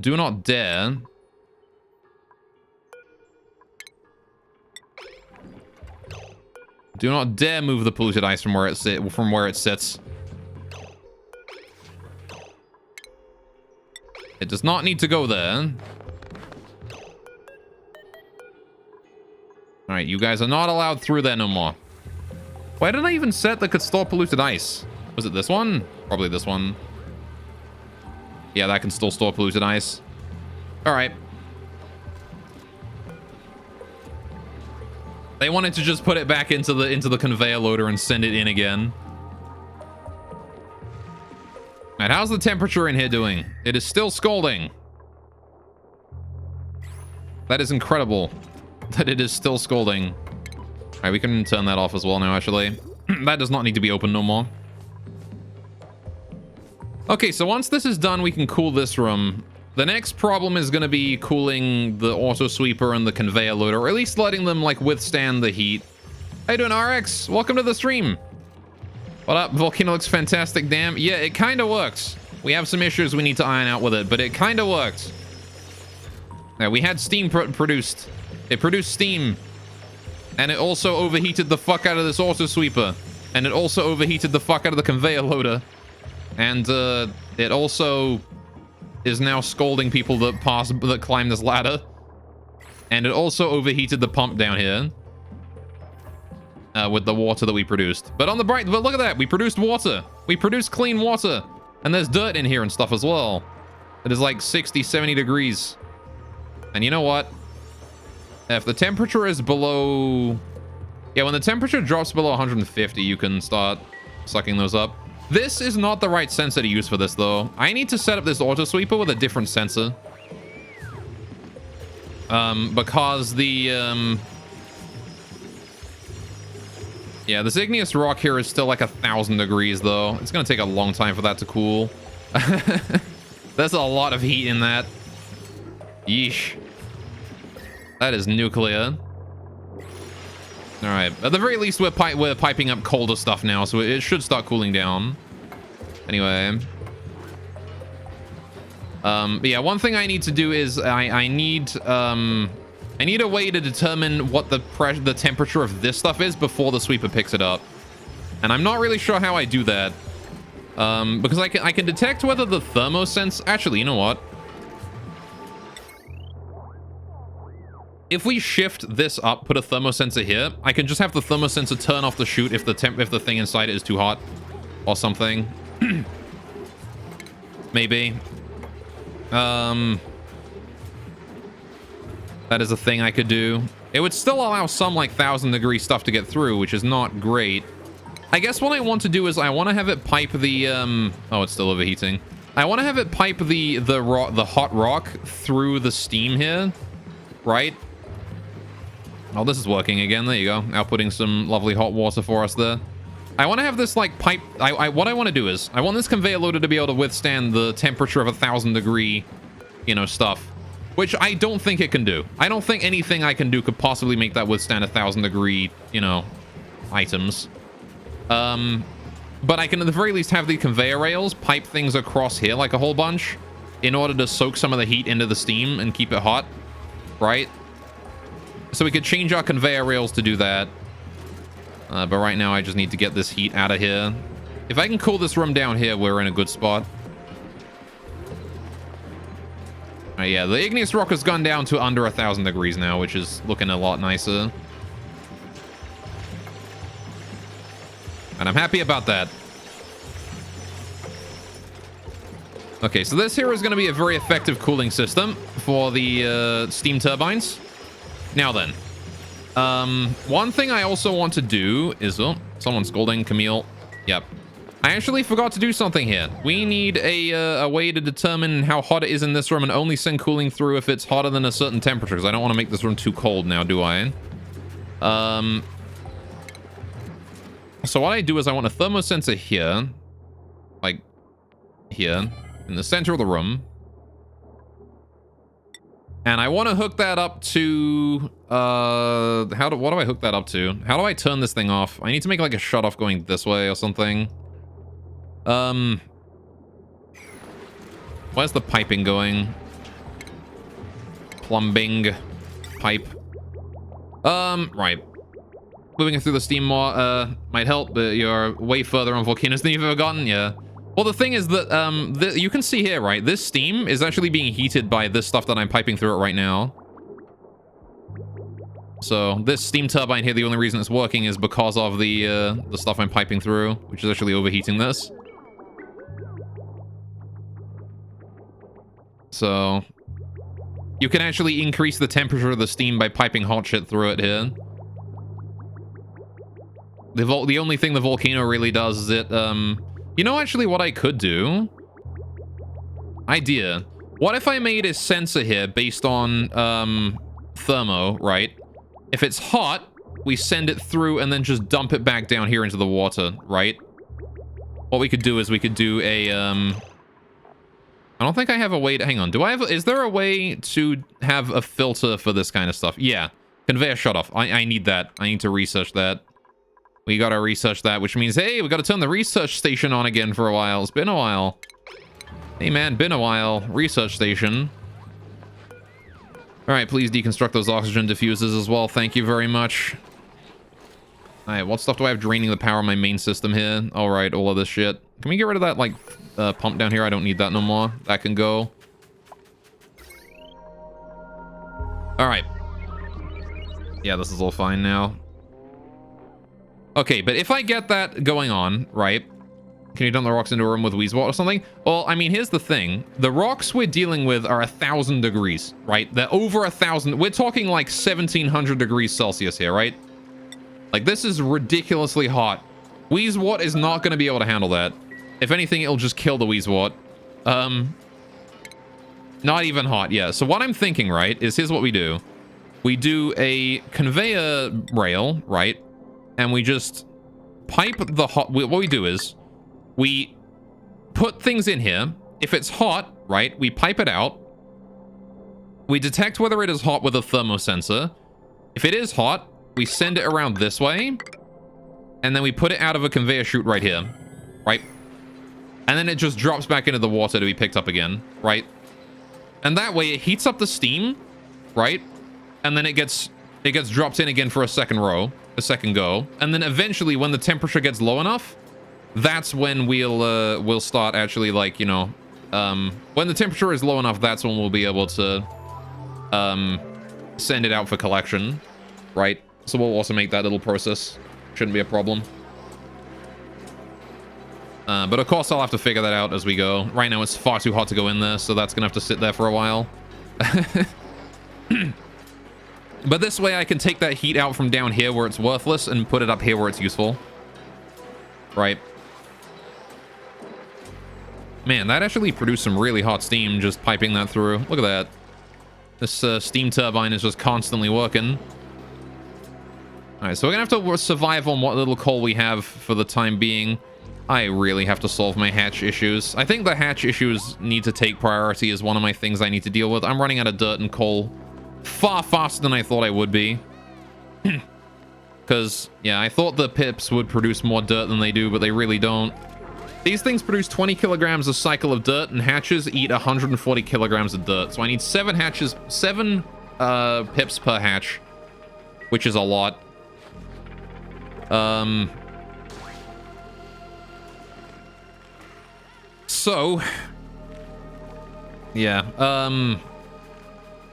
Do not dare. Do not dare move the polluted ice from where it sits. It does not need to go there. Alright, you guys are not allowed through there no more. Why did I even set that could store polluted ice? Was it this one? Probably this one. Yeah, that can still store polluted ice. Alright. They wanted to just put it back into the conveyor loader and send it in again. Alright, how's the temperature in here doing? It is still scalding. That is incredible. That it is still scalding. Alright, we can turn that off as well now, actually. That does not need to be open no more. Okay, so once this is done, we can cool this room. The next problem is going to be cooling the auto sweeper and the conveyor loader, or at least letting them, like, withstand the heat. How you doing, RX? Welcome to the stream. What up? Volcano looks fantastic, damn. Yeah, it kind of works. We have some issues we need to iron out with it, but it kind of works. Yeah, we had steam produced. It produced steam. And it also overheated the fuck out of this auto sweeper. And it also overheated the fuck out of the conveyor loader. And it also is now scalding people that climb this ladder. And it also overheated the pump down here. With the water that we produced. But look at that. We produced water. We produced clean water. And there's dirt in here and stuff as well. It is like 60, 70 degrees. And you know what? If the temperature is below... Yeah, when the temperature drops below 150, you can start sucking those up. This is not the right sensor to use for this, though. I need to set up this auto sweeper with a different sensor. Because the... Yeah, this igneous rock here is still like 1,000 degrees, though. It's going to take a long time for that to cool. There's a lot of heat in that. Yeesh. That is nuclear. All right. At the very least, we're piping up colder stuff now, so it should start cooling down. Anyway. But yeah, one thing I need to do is I need a way to determine what the temperature of this stuff is before the sweeper picks it up. And I'm not really sure how I do that. Because I can detect whether the thermosense... Actually, you know what? If we shift this up, put a thermosensor here, I can just have the thermosensor turn off the chute if the thing inside it is too hot or something. Maybe. That is a thing I could do. It would still allow some like 1,000-degree stuff to get through, which is not great. I guess what I want to do is I want to have it pipe the oh, it's still overheating. I want to have it pipe the hot rock through the steam here, right? Oh, this is working again. There you go. Outputting some lovely hot water for us there. I want to have this like pipe. What I want to do is I want this conveyor loader to be able to withstand the temperature of 1,000-degree, you know, stuff, which I don't think it can do. I don't think anything I can do could possibly make that withstand 1,000-degree, you know, items. But I can at the very least have the conveyor rails pipe things across here like a whole bunch in order to soak some of the heat into the steam and keep it hot, right? So we could change our conveyor rails to do that. But right now I just need to get this heat out of here. If I can cool this room down here, we're in a good spot. Yeah, the igneous rock has gone down to under 1,000 degrees now, which is looking a lot nicer. And I'm happy about that. Okay, so this here is going to be a very effective cooling system for the steam turbines. Now then, one thing I also want to do is... Oh, someone's scolding Camille. Yep. I actually forgot to do something here. We need a way to determine how hot it is in this room and only send cooling through if it's hotter than a certain temperature, because I don't want to make this room too cold now, do I? So what I do is I want a thermosensor here. Like, here. In the center of the room. And I want to hook that up to... what do I hook that up to? How do I turn this thing off? I need to make like a shut off going this way or something. Where's the piping going? Plumbing. Pipe. Right. Moving it through the steam more, might help, but you're way further on volcanoes than you've ever gotten, yeah. Well, the thing is that, you can see here, right? This steam is actually being heated by this stuff that I'm piping through it right now. So, this steam turbine here, the only reason it's working is because of the stuff I'm piping through, which is actually overheating this. So, you can actually increase the temperature of the steam by piping hot shit through it here. The only thing the volcano really does is it, you know actually what I could do? Idea. What if I made a sensor here based on, thermo, right? If it's hot, we send it through and then just dump it back down here into the water, right? What we could do is we could do a, I don't think I have a way to... Hang on. Do I have... Is there a way to have a filter for this kind of stuff? Yeah. Conveyor shut-off. I need that. I need to research that. We gotta research that, which means, hey, we gotta turn the research station on again for a while. It's been a while. Hey, man, been a while. Research station. All right, please deconstruct those oxygen diffusers as well. Thank you very much. All right, what stuff do I have draining the power of my main system here? All right, all of this shit. Can we get rid of that, like, pump down here? I don't need that no more. That can go. All right. Yeah, this is all fine now. Okay, but if I get that going on, right? Can you dump the rocks into a room with Wheezewort or something? Well, I mean, here's the thing. The rocks we're dealing with are 1,000 degrees, right? They're over 1,000. We're talking like 1,700 degrees Celsius here, right? Like, this is ridiculously hot. Wheezewort is not going to be able to handle that. If anything, it'll just kill the Wheezewort. Not even hot, yeah. So what I'm thinking, right, is here's what we do. We do a conveyor rail, right? And we just pipe the hot... What we do is we put things in here. If it's hot, right, we pipe it out. We detect whether it is hot with a thermosensor. If it is hot, we send it around this way. And then we put it out of a conveyor chute right here, right? And then it just drops back into the water to be picked up again, right? And that way it heats up the steam, right? And then it gets dropped in again for a second go. And then eventually when the temperature gets low enough, that's when we'll start actually, like, you know, when the temperature is low enough, that's when we'll be able to send it out for collection, right? So we'll also make that little process. Shouldn't be a problem. But of course, I'll have to figure that out as we go. Right now, it's far too hot to go in there, so that's going to have to sit there for a while. But this way, I can take that heat out from down here where it's worthless and put it up here where it's useful. Right. Man, that actually produced some really hot steam just piping that through. Look at that. This steam turbine is just constantly working. All right, so we're going to have to survive on what little coal we have for the time being. I really have to solve my hatch issues. I think the hatch issues need to take priority as one of my things I need to deal with. I'm running out of dirt and coal far faster than I thought I would be. Because, yeah, I thought the pips would produce more dirt than they do, but they really don't. These things produce 20 kilograms a cycle of dirt, and hatches eat 140 kilograms of dirt. So I need 7 hatches, 7 pips per hatch, which is a lot. So, yeah,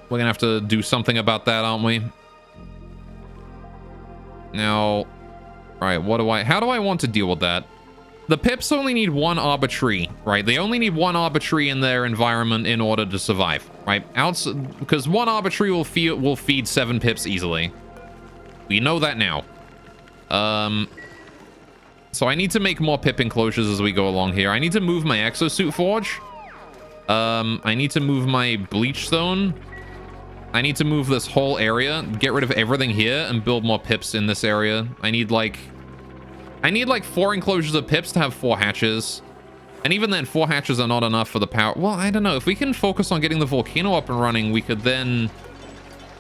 we're gonna have to do something about that, aren't we? Now, all right, how do I want to deal with that? The pips only need 1 arbitrary, right? They only need 1 arbitrary in their environment in order to survive, right? Because 1 arbitrary will feed 7 pips easily. We know that now. So I need to make more pip enclosures as we go along here. I need to move my exosuit forge. I need to move my bleach stone. I need to move this whole area, get rid of everything here, and build more pips in this area. I need like 4 enclosures of pips to have 4 hatches. And even then, 4 hatches are not enough for the power. Well, I don't know. If we can focus on getting the volcano up and running, we could then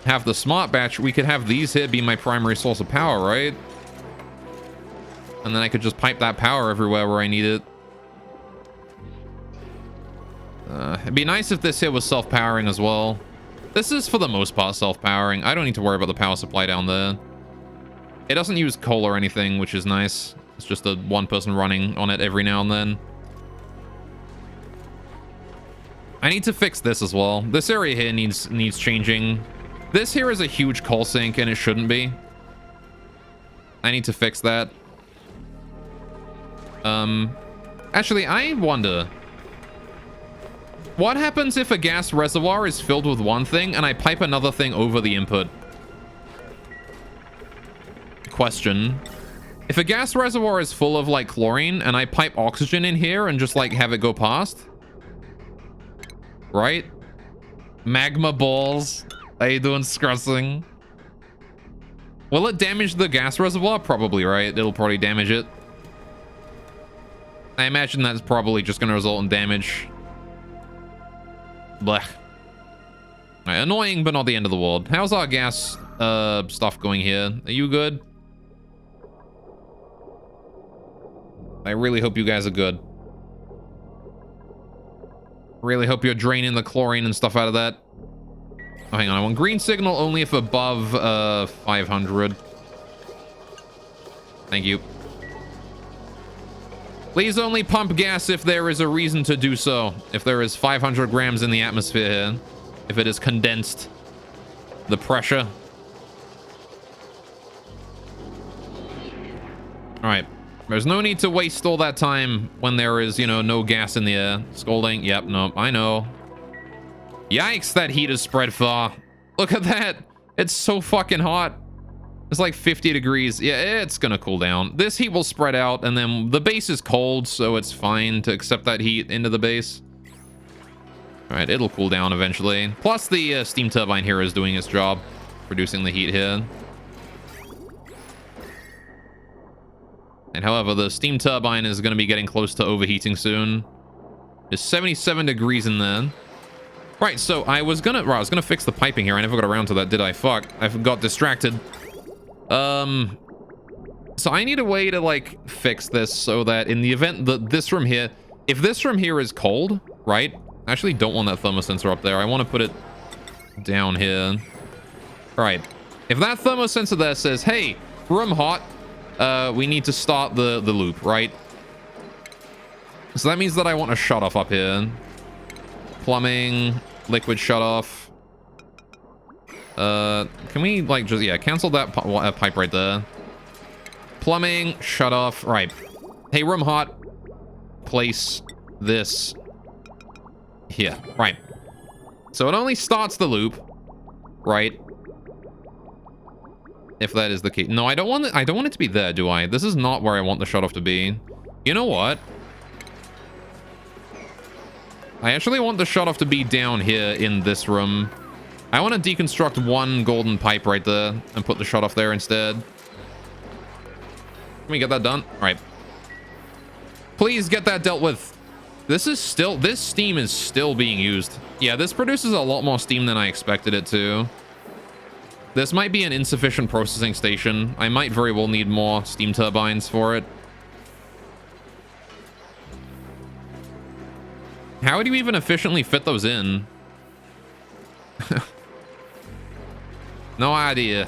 have the smart batch. We could have these here be my primary source of power, right? And then I could just pipe that power everywhere where I need it. It'd be nice if this here was self-powering as well. This is, for the most part, self-powering. I don't need to worry about the power supply down there. It doesn't use coal or anything, which is nice. It's just the one person running on it every now and then. I need to fix this as well. This area here needs changing. This here is a huge coal sink, and it shouldn't be. I need to fix that. Actually, I wonder, what happens if a gas reservoir is filled with one thing and I pipe another thing over the input? Question. If a gas reservoir is full of, like, chlorine and I pipe oxygen in here and just, like, have it go past, right? Magma balls. How you doing, Scrussing? Will it damage the gas reservoir? Probably, right? It'll probably damage it. I imagine that's probably just going to result in damage. Blech. Right, annoying, but not the end of the world. How's our gas stuff going here? Are you good? I really hope you guys are good. Really hope you're draining the chlorine and stuff out of that. Oh, hang on. I want green signal only if above 500. Thank you. Please only pump gas if there is a reason to do so. If there is 500 grams in the atmosphere here. If it is condensed. The pressure. Alright. There's no need to waste all that time when there is, you know, no gas in the air. Scolding. Yep, no, I know. Yikes, that heat is spread far. Look at that. It's so fucking hot. It's like 50 degrees. Yeah, it's gonna cool down. This heat will spread out, and then the base is cold, so it's fine to accept that heat into the base. All right, it'll cool down eventually. Plus, the steam turbine here is doing its job, producing the heat here. And however, the steam turbine is going to be getting close to overheating soon. It's 77 degrees in there. Right, so I was gonna fix the piping here. I never got around to that, did I? Fuck, I got distracted. So I need a way to, like, fix this so that in the event that this room here, if this room here is cold, right? I actually don't want that thermosensor up there. I want to put it down here. All right. If that thermosensor there says, hey, room hot, we need to start the loop, right? So that means that I want a shutoff up here. Plumbing, liquid shutoff. Can we, like, just, yeah, cancel that pipe right there. Plumbing, shutoff. Right. Hey, room hot. Place this here. Right. So it only starts the loop, right? If that is the case. No, I don't want it to be there, do I? This is not where I want the shutoff to be. You know what? I actually want the shutoff to be down here in this room. I want to deconstruct one golden pipe right there and put the shutoff there instead. Can we get that done? All right. Please get that dealt with. This steam is still being used. Yeah, this produces a lot more steam than I expected it to. This might be an insufficient processing station. I might very well need more steam turbines for it. How would you even efficiently fit those in? No idea.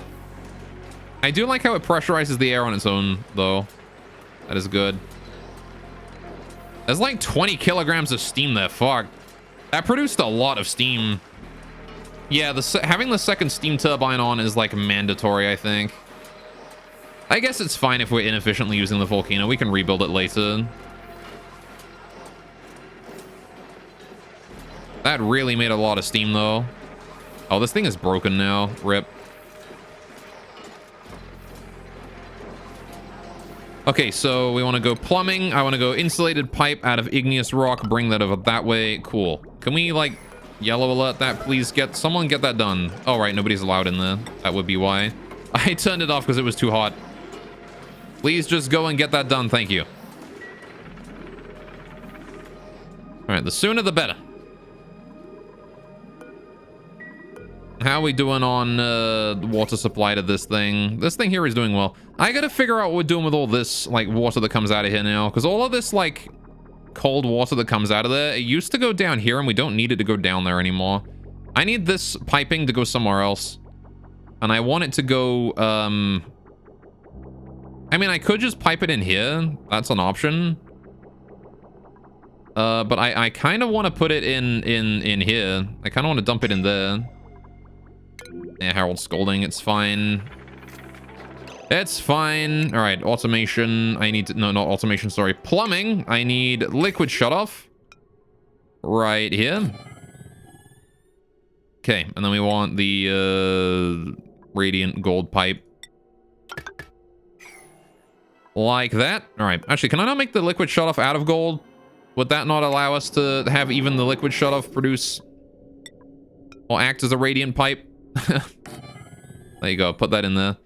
I do like how it pressurizes the air on its own, though. That is good. There's like 20 kilograms of steam there. Fuck. That produced a lot of steam. Yeah, having the second steam turbine on is like mandatory, I think. I guess it's fine if we're inefficiently using the volcano. We can rebuild it later. That really made a lot of steam, though. Oh, this thing is broken now. Rip. Okay, so we want to go plumbing. I want to go insulated pipe out of igneous rock. Bring that over that way. Cool. Can we, like, yellow alert that? Please someone get that done. Oh, right. Nobody's allowed in there. That would be why. I turned it off because it was too hot. Please just go and get that done. Thank you. All right. The sooner the better. How are we doing on water supply to this thing? This thing here is doing well. I gotta figure out what we're doing with all this, like, water that comes out of here now. Because all of this, like, cold water that comes out of there, it used to go down here, and we don't need it to go down there anymore. I need this piping to go somewhere else. And I want it to go, I mean, I could just pipe it in here. That's an option. But I kind of want to put it in here. I kind of want to dump it in there. Yeah, Harold's scolding. It's fine. It's fine. All right, automation. I need to... No, not automation, sorry. Plumbing. I need liquid shutoff. Right here. Okay, and then we want the radiant gold pipe. Like that. All right. Actually, can I not make the liquid shutoff out of gold? Would that not allow us to have even the liquid shutoff produce or act as a radiant pipe? There you go. Put that in there.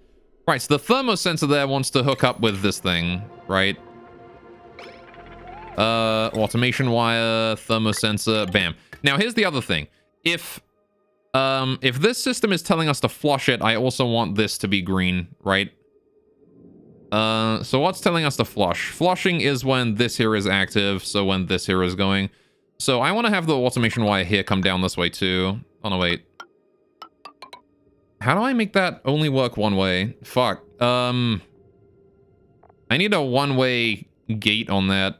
Right, so the thermosensor there wants to hook up with this thing, right? Automation wire, thermosensor, bam. Now, here's the other thing. If this system is telling us to flush it, I also want this to be green, right? So what's telling us to flush? Flushing is when this here is active, so when this here is going. So I want to have the automation wire here come down this way too. Oh, no, wait. How do I make that only work one way? Fuck. I need a one-way gate on that.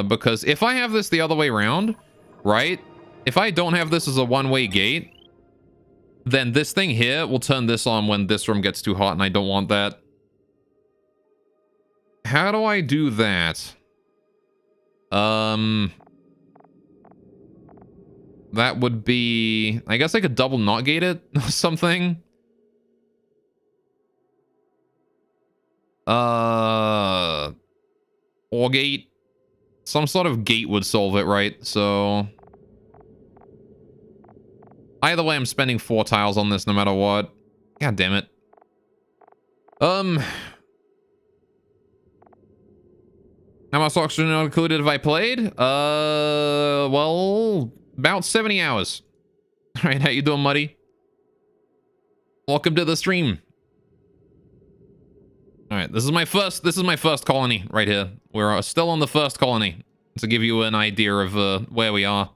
Because if I have this the other way around, right? If I don't have this as a one-way gate, then this thing here will turn this on when this room gets too hot, and I don't want that. How do I do that? That would be... I guess I could double not gate it or something. Or gate. Some sort of gate would solve it, right? So... either way, I'm spending 4 tiles on this no matter what. God damn it. How much oxygen included have I played? Well... about 70 hours. All right, how you doing, Muddy? Welcome to the stream. All right, this is my first colony right here. We're still on the first colony. to give you an idea of where we are.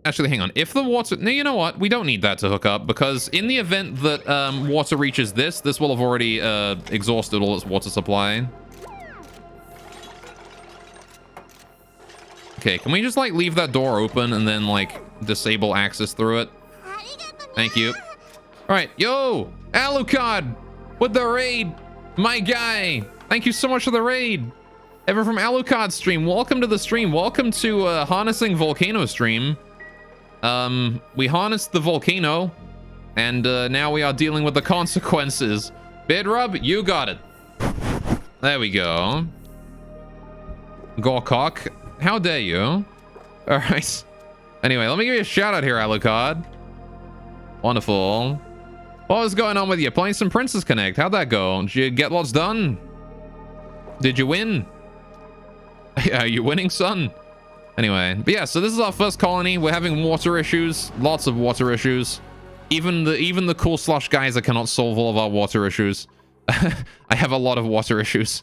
Actually, hang on. If the water... No, you know what? We don't need that to hook up, because in the event that water reaches this will have already exhausted all its water supply. Okay, can we just, like, leave that door open and then, like, disable access through it? Thank you. All right, yo! Alucard! With the raid! My guy! Thank you so much for the raid! Ever from Alucard's stream, welcome to the stream. Welcome to Harnessing Volcano stream. We harnessed the volcano, and now we are dealing with the consequences. Bidrub, you got it. There we go. Gorkok, how dare you? All right. Anyway, let me give you a shout out here, Alucard. Wonderful. What was going on with you? Playing some Princess Connect. How'd that go? Did you get lots done? Did you win? Are you winning, son? Anyway, but yeah, so this is our first colony. We're having water issues, lots of water issues. Even the cool slush guys that cannot solve all of our water issues. I have a lot of water issues.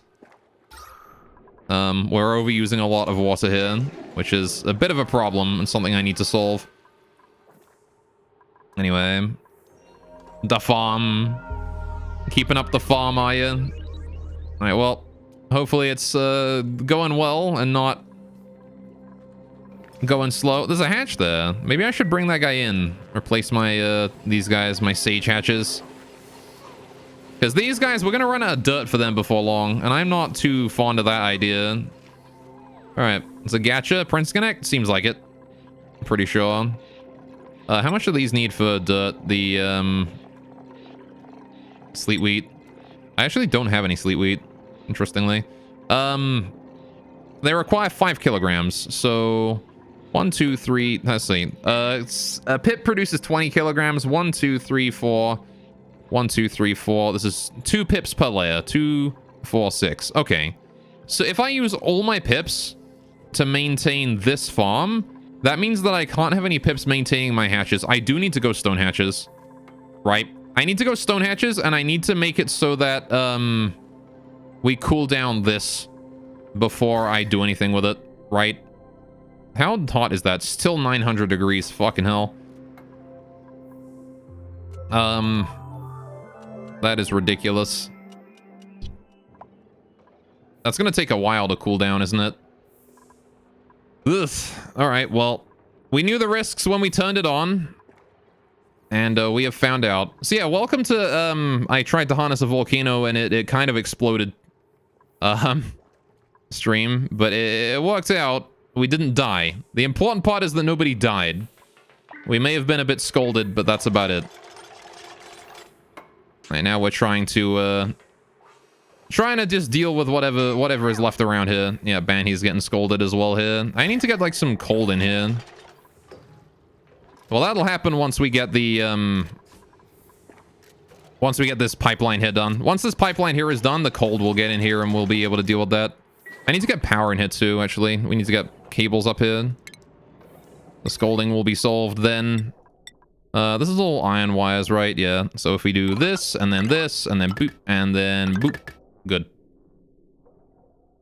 We're overusing a lot of water here, which is a bit of a problem and something I need to solve. Anyway, the farm. Keeping up the farm, are you? All right, well, hopefully it's going well and not going slow. There's a hatch there. Maybe I should bring that guy in. Replace my these guys, my sage hatches. Because these guys, we're gonna run out of dirt for them before long, and I'm not too fond of that idea. All right, it's a gacha. Prince Connect? Seems like it. I'm pretty sure. How much do these need for dirt? The sleet wheat. I actually don't have any sleet wheat, interestingly. They require 5 kilograms, so 1, 2, 3. Let's see. A pit produces 20 kilograms. 1, 2, 3, 4. 1, 2, 3, 4. This is 2 pips per layer. 2, 4, 6. Okay. So if I use all my pips to maintain this farm, that means that I can't have any pips maintaining my hatches. I do need to go stone hatches, right? I need to go stone hatches, and I need to make it so that we cool down this before I do anything with it, right? How hot is that? Still 900 degrees. Fucking hell. That is ridiculous. That's gonna take a while to cool down, isn't it? Ugh. All right, well, we knew the risks when we turned it on, and we have found out. So yeah, welcome to I tried to harness a volcano and it kind of exploded stream, but it worked out. We didn't die. The important part is that nobody died. We may have been a bit scolded, but that's about it. Right now we're trying to just deal with whatever is left around here. Yeah, Banhy's getting scolded as well here. I need to get like some coal in here. Well, that'll happen once we get the once we get this pipeline here done. Once this pipeline here is done, the coal will get in here and we'll be able to deal with that. I need to get power in here too, actually. We need to get cables up here. The scolding will be solved then. This is all iron wires, right? Yeah. So if we do this, and then boop, and then boop. Good.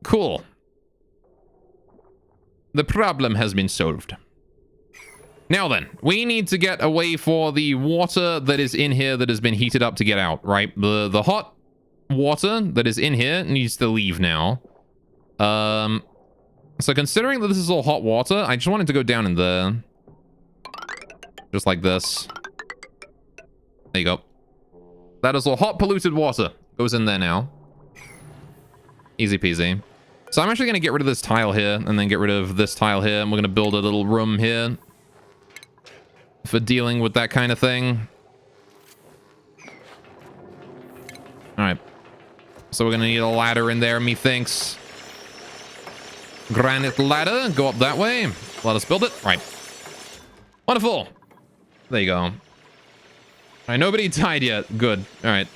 Cool. The problem has been solved. Now then, we need to get a way for the water that is in here that has been heated up to get out, right? The hot water that is in here needs to leave now. So considering that this is all hot water, I just wanted to go down in there. Just like this. There you go. That is all hot, polluted water. Goes in there now. Easy peasy. So I'm actually going to get rid of this tile here, and then get rid of this tile here, and we're going to build a little room here for dealing with that kind of thing. Alright. So we're going to need a ladder in there, methinks. Granite ladder. Go up that way. Let us build it. Right. Wonderful. There you go. All right, nobody died yet. Good. All right.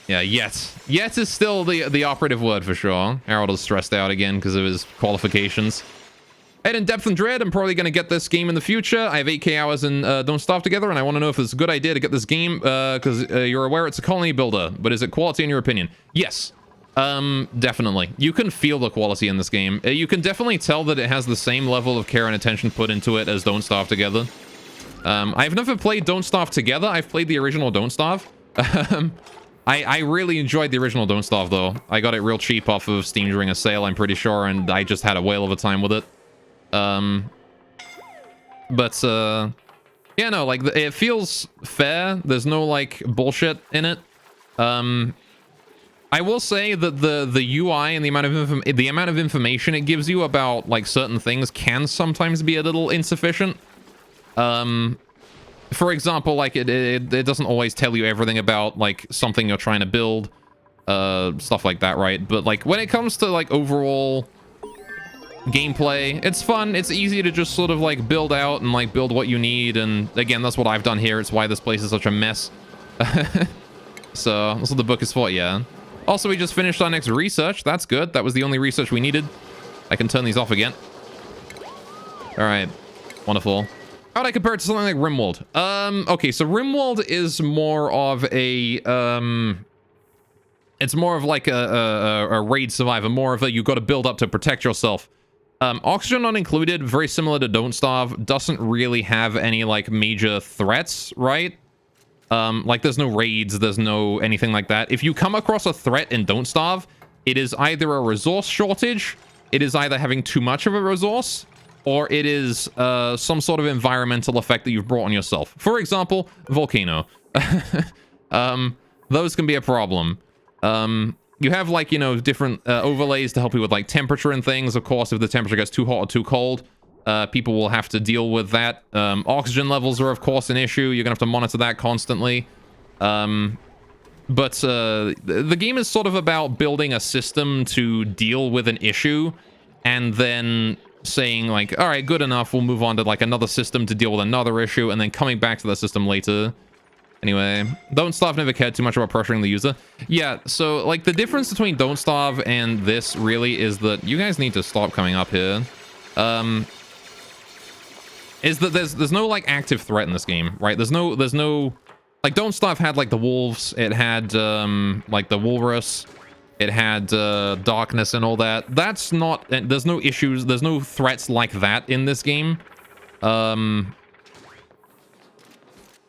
Yeah, yet. Yet is still the operative word for sure. Harold is stressed out again because of his qualifications. Head in Depth and Dread. I'm probably going to get this game in the future. I have 8k hours in Don't Starve Together, and I want to know if it's a good idea to get this game, because you're aware it's a colony builder, but is it quality in your opinion? Yes. Definitely. You can feel the quality in this game. You can definitely tell that it has the same level of care and attention put into it as Don't Starve Together. I've never played Don't Starve Together. I've played the original Don't Starve. I really enjoyed the original Don't Starve, though. I got it real cheap off of Steam during a sale, I'm pretty sure, and I just had a whale of a time with it. Yeah, no, like, it feels fair. There's no, like, bullshit in it. I will say that the UI and the amount of information it gives you about, like, certain things can sometimes be a little insufficient. For example, like, it doesn't always tell you everything about, like, something you're trying to build, stuff like that, right? But, like, when it comes to, like, overall gameplay, it's fun. It's easy to just sort of, like, build out and, like, build what you need. And again, that's what I've done here. It's why this place is such a mess. So that's what the book is for. Yeah. Also, we just finished our next research. That's good. That was the only research we needed. I can turn these off again. All right. Wonderful. How would I compare it to something like Rimworld? Okay, so Rimworld is more of a it's more of like a raid survivor, more of a you got to build up to protect yourself. Oxygen not included, very similar to Don't Starve, doesn't really have any like major threats, right? Like there's no raids, there's no anything like that. If you come across a threat in Don't Starve, it is either a resource shortage, it is either having too much of a resource, or it is some sort of environmental effect that you've brought on yourself. For example, volcano. Those can be a problem. You have, like, you know, different overlays to help you with, like, temperature and things. Of course, if the temperature gets too hot or too cold, people will have to deal with that. Oxygen levels are, of course, an issue. You're gonna have to monitor that constantly. But the game is sort of about building a system to deal with an issue and then saying, like, all right, good enough, we'll move on to, like, another system to deal with another issue, and then coming back to that system later. Anyway, Don't Starve never cared too much about pressuring the user. Yeah, so, like, the difference between Don't Starve and this really is that you guys need to stop coming up here. Is that there's no, like, active threat in this game, right? There's no, like, Don't Starve had, like, the wolves, it had, like, the walrus, it had, darkness and all that. That's not, there's no issues, there's no threats like that in this game.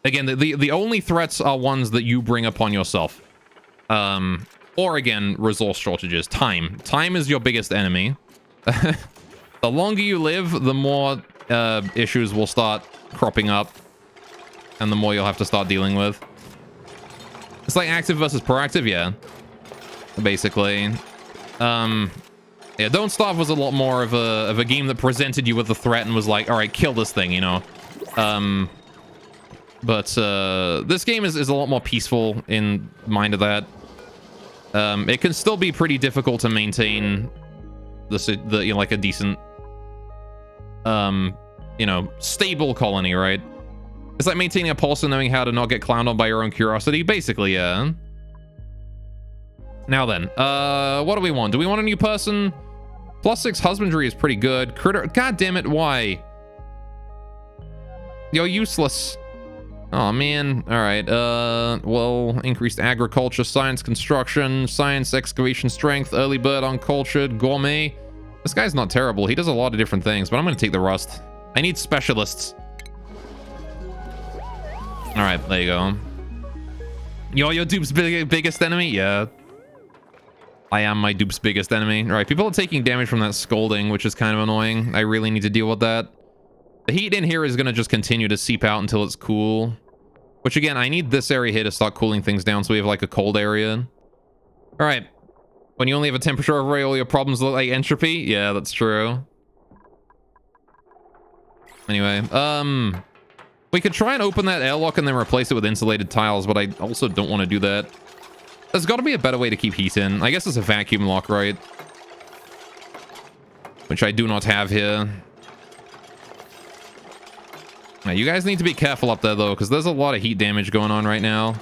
Again, the only threats are ones that you bring upon yourself. Or again, resource shortages. Time. Time is your biggest enemy. The longer you live, the more issues will start cropping up. And the more you'll have to start dealing with. It's like active versus proactive, yeah. Basically. Yeah, Don't Starve was a lot more of a game that presented you with a threat and was like, alright, kill this thing, you know. But this game is a lot more peaceful in mind of that. It can still be pretty difficult to maintain the you know, like a decent, you know, stable colony, right? It's like maintaining a pulse and knowing how to not get clowned on by your own curiosity, basically, yeah. Now then, what do we want? Do we want a new person? +6 husbandry is pretty good. Critter, god damn it, why? You're useless. Oh man. All right. Well, increased agriculture, science, construction, science, excavation, strength, early bird, uncultured, gourmet. This guy's not terrible. He does a lot of different things, but I'm gonna take the rust. I need specialists. All right, there you go. You're your dupe's biggest enemy? Yeah. I am my dupe's biggest enemy. All right, people are taking damage from that scolding, which is kind of annoying. I really need to deal with that. The heat in here is going to just continue to seep out until it's cool. Which, again, I need this area here to start cooling things down so we have, like, a cold area. All right. When you only have a temperature over all your problems look like entropy? Yeah, that's true. Anyway, we could try and open that airlock and then replace it with insulated tiles, but I also don't want to do that. There's got to be a better way to keep heat in. I guess it's a vacuum lock, right? Which I do not have here. Now, you guys need to be careful up there, though, because there's a lot of heat damage going on right now.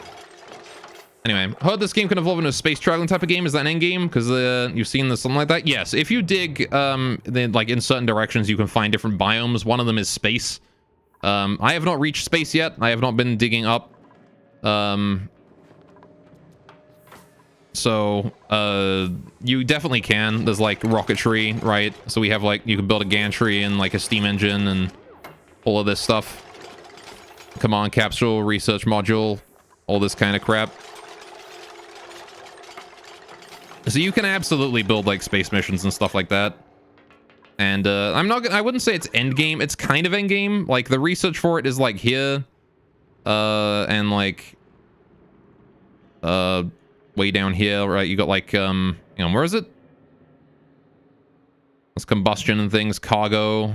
Anyway, heard this game can evolve into a space traveling type of game. Is that an end game? Because you've seen this something like that. Yes, if you dig, then like in certain directions, you can find different biomes. One of them is space. I have not reached space yet. I have not been digging up. So you definitely can. There's like rocketry, right? So we have like, you can build a gantry and like a steam engine and all of this stuff. Command capsule, research module, all this kind of crap. So you can absolutely build like space missions and stuff like that. And I wouldn't say it's end game. It's kind of end game. Like the research for it is like here, and like way down here, right? You got like you know, where is it? It's combustion and things, cargo.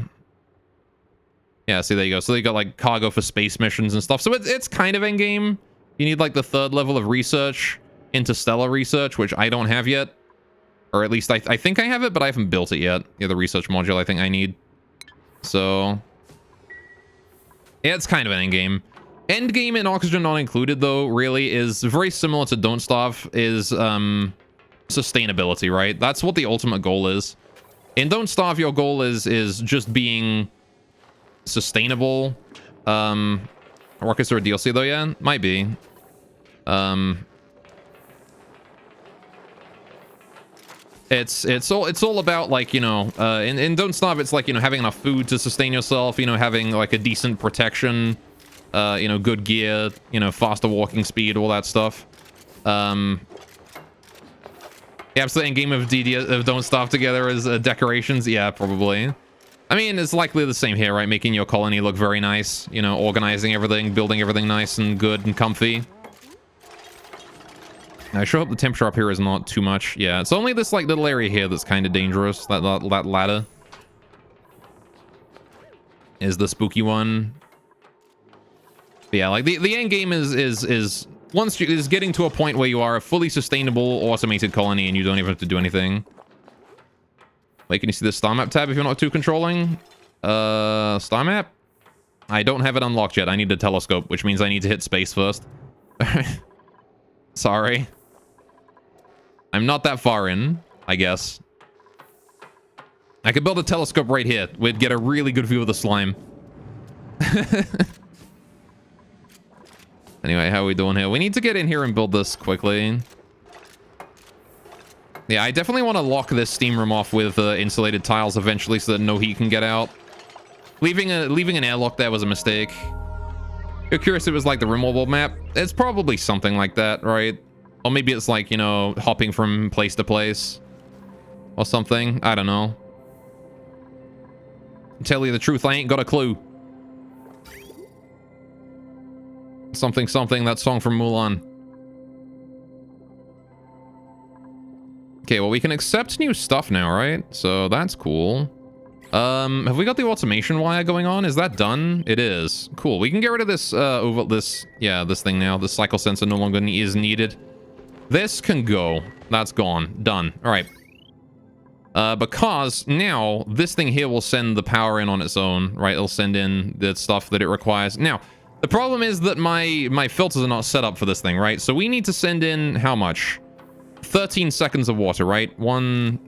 Yeah, see, there you go. So you got like cargo for space missions and stuff. So it's kind of end game. You need like the 3rd level of research, interstellar research, which I don't have yet. Or at least I think I have it, but I haven't built it yet. Yeah, the research module I think I need. So yeah, it's kind of an end game. End game in Oxygen Not Included, though, really is very similar to Don't Starve, is sustainability, right? That's what the ultimate goal is. In Don't Starve, your goal is just being sustainable. Rockets are a DLC, though, yeah? Might be. It's all about, like, you know, in Don't Starve, it's like, you know, having enough food to sustain yourself, you know, having like a decent protection, you know, good gear, you know, faster walking speed, all that stuff. Yeah, absolutely. In game of Don't Starve together as decorations, yeah, probably. I mean, it's likely the same here, right? Making your colony look very nice, you know, organizing everything, building everything nice and good and comfy. I sure hope the temperature up here is not too much. Yeah, it's only this like little area here that's kind of dangerous. That ladder is the spooky one. But yeah, like the end game is once you is getting to a point where you are a fully sustainable automated colony and you don't even have to do anything. Wait, can you see the star map tab if you're not too controlling? Star map? I don't have it unlocked yet. I need a telescope, which means I need to hit space first. Sorry. I'm not that far in, I guess. I could build a telescope right here. We'd get a really good view of the slime. Anyway, how are we doing here? We need to get in here and build this quickly. Yeah, I definitely want to lock this steam room off with insulated tiles eventually so that no heat can get out. Leaving an airlock there was a mistake. You're curious if it was like the Rimworld map? It's probably something like that, right? Or maybe it's like, you know, hopping from place to place or something. I don't know. Tell you the truth, I ain't got a clue. Something, that song from Mulan. Okay, well, we can accept new stuff now, right? So that's cool. Have we got the automation wire going on? Is that done? It is. Cool. We can get rid of this, this thing now. The cycle sensor no longer is needed. This can go. That's gone. Done. All right. Because now this thing here will send the power in on its own, right? It'll send in the stuff that it requires. Now, the problem is that my filters are not set up for this thing, right? So we need to send in how much? 13 seconds of water, right?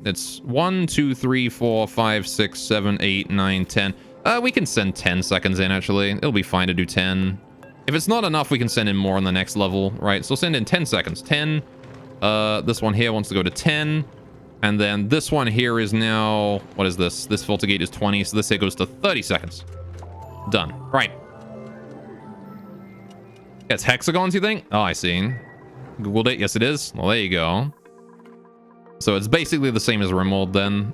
It's 1, 2, 3, 4, 5, 6, 7, 8, 9, 10. We can send 10 seconds in, actually. It'll be fine to do 10. If it's not enough, we can send in more on the next level, right? So send in 10 seconds. 10. This one here wants to go to 10. And then this one here is now... What is this? This filter gate is 20, so this here goes to 30 seconds. Done. Right. It's hexagons, you think? Oh, I see. Googled it. Yes, it is. Well, there you go. So it's basically the same as Rimworld then.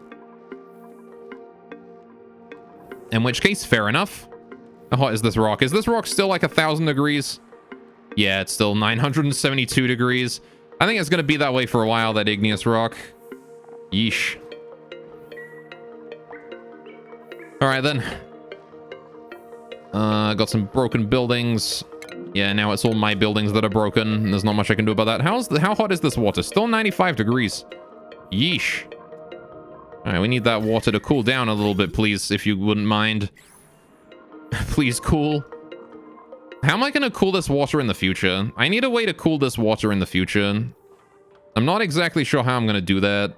In which case, fair enough. How hot is this rock? Is this rock still like 1,000 degrees? Yeah, it's still 972 degrees. I think it's going to be that way for a while, that igneous rock. Yeesh. All right, then. Got some broken buildings. Yeah, now it's all my buildings that are broken. And there's not much I can do about that. How hot is this water? Still 95 degrees. Yeesh. All right, we need that water to cool down a little bit, please, if you wouldn't mind. Please cool. How am I going to cool this water in the future? I need a way to cool this water in the future. I'm not exactly sure how I'm going to do that.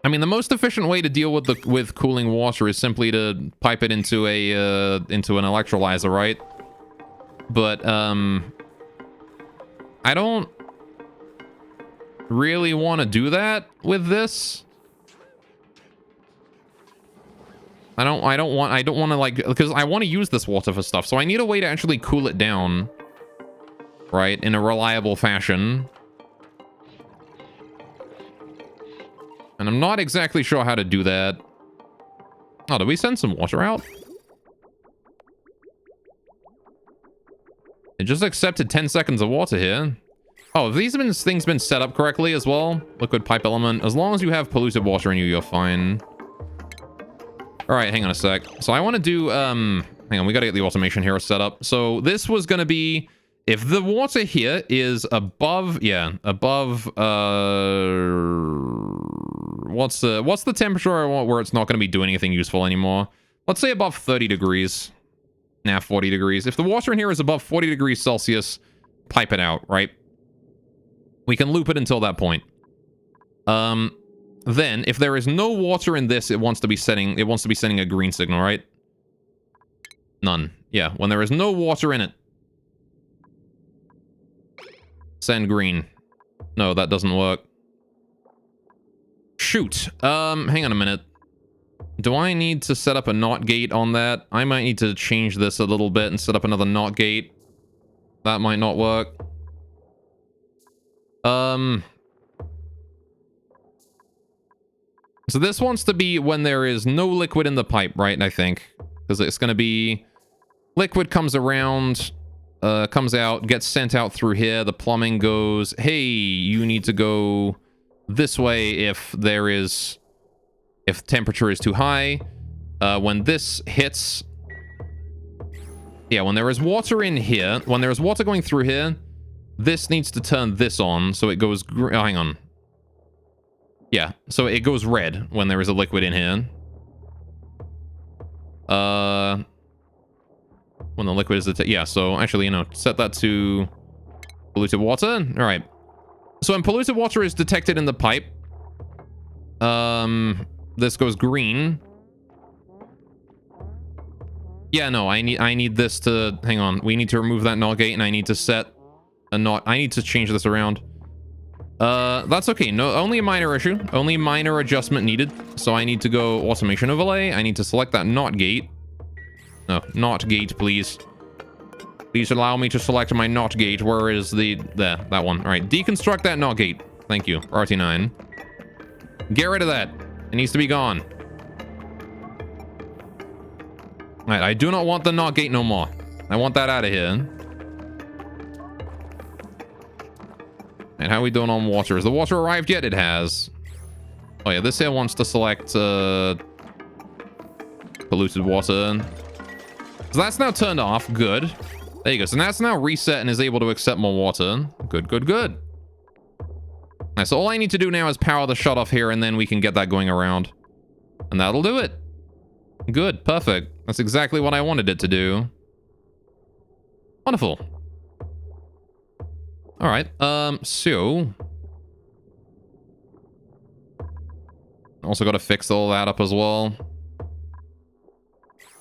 I mean, the most efficient way to deal with cooling water is simply to pipe it into into an electrolyzer, right? But I don't really want to do that with this. I don't want to, like, because I want to use this water for stuff. So I need a way to actually cool it down, right, in a reliable fashion. And I'm not exactly sure how to do that. Oh, did we send some water out? It just accepted 10 seconds of water here. Oh, have these things been set up correctly as well? Liquid pipe element. As long as you have polluted water in you, you're fine. All right, hang on a sec. So I want to do, hang on, we got to get the automation here set up. So this was going to be, if the water here is above, yeah, above, what's the temperature I want where it's not going to be doing anything useful anymore? Let's say above 30 degrees. Nah, 40 degrees. If the water in here is above 40 degrees Celsius, pipe it out, right? We can loop it until that point. Then, if there is no water in this, it wants to be sending a green signal, right? None. Yeah, when there is no water in it. Send green. No, that doesn't work. Shoot. Hang on a minute. Do I need to set up a NOT gate on that? I might need to change this a little bit and set up another NOT gate. That might not work. So this wants to be when there is no liquid in the pipe, right? I think. Because it's going to be... Liquid comes around, comes out, gets sent out through here. The plumbing goes, hey, you need to go this way if there is... If temperature is too high. When this hits... Yeah, when there is water in here, when there is water going through here, this needs to turn this on, so it goes... Oh, hang on. Yeah, so it goes red when there is a liquid in here. When the liquid is... Yeah, so actually, you know, set that to polluted water. All right. So when polluted water is detected in the pipe, this goes green. Yeah, no, I need this to... Hang on. We need to remove that NOT gate, and I need to set a NOT... I need to change this around. That's okay. No, only a minor issue. Only minor adjustment needed. So I need to go automation overlay. I need to select that NOT gate. No, NOT gate, please. Please allow me to select my NOT gate. Where is the... There, that one. All right, deconstruct that NOT gate. Thank you. RT9. Get rid of that. It needs to be gone. All right, I do not want the NOT gate no more. I want that out of here. And how are we doing on water? Has the water arrived yet? It has. Oh yeah, this here wants to select polluted water. So that's now turned off. Good. There you go. So that's now reset and is able to accept more water. Good, good, good. Right, so all I need to do now is power the shut off here, and then we can get that going around. And that'll do it. Good. Perfect. That's exactly what I wanted it to do. Wonderful. All right, so... Also got to fix all that up as well.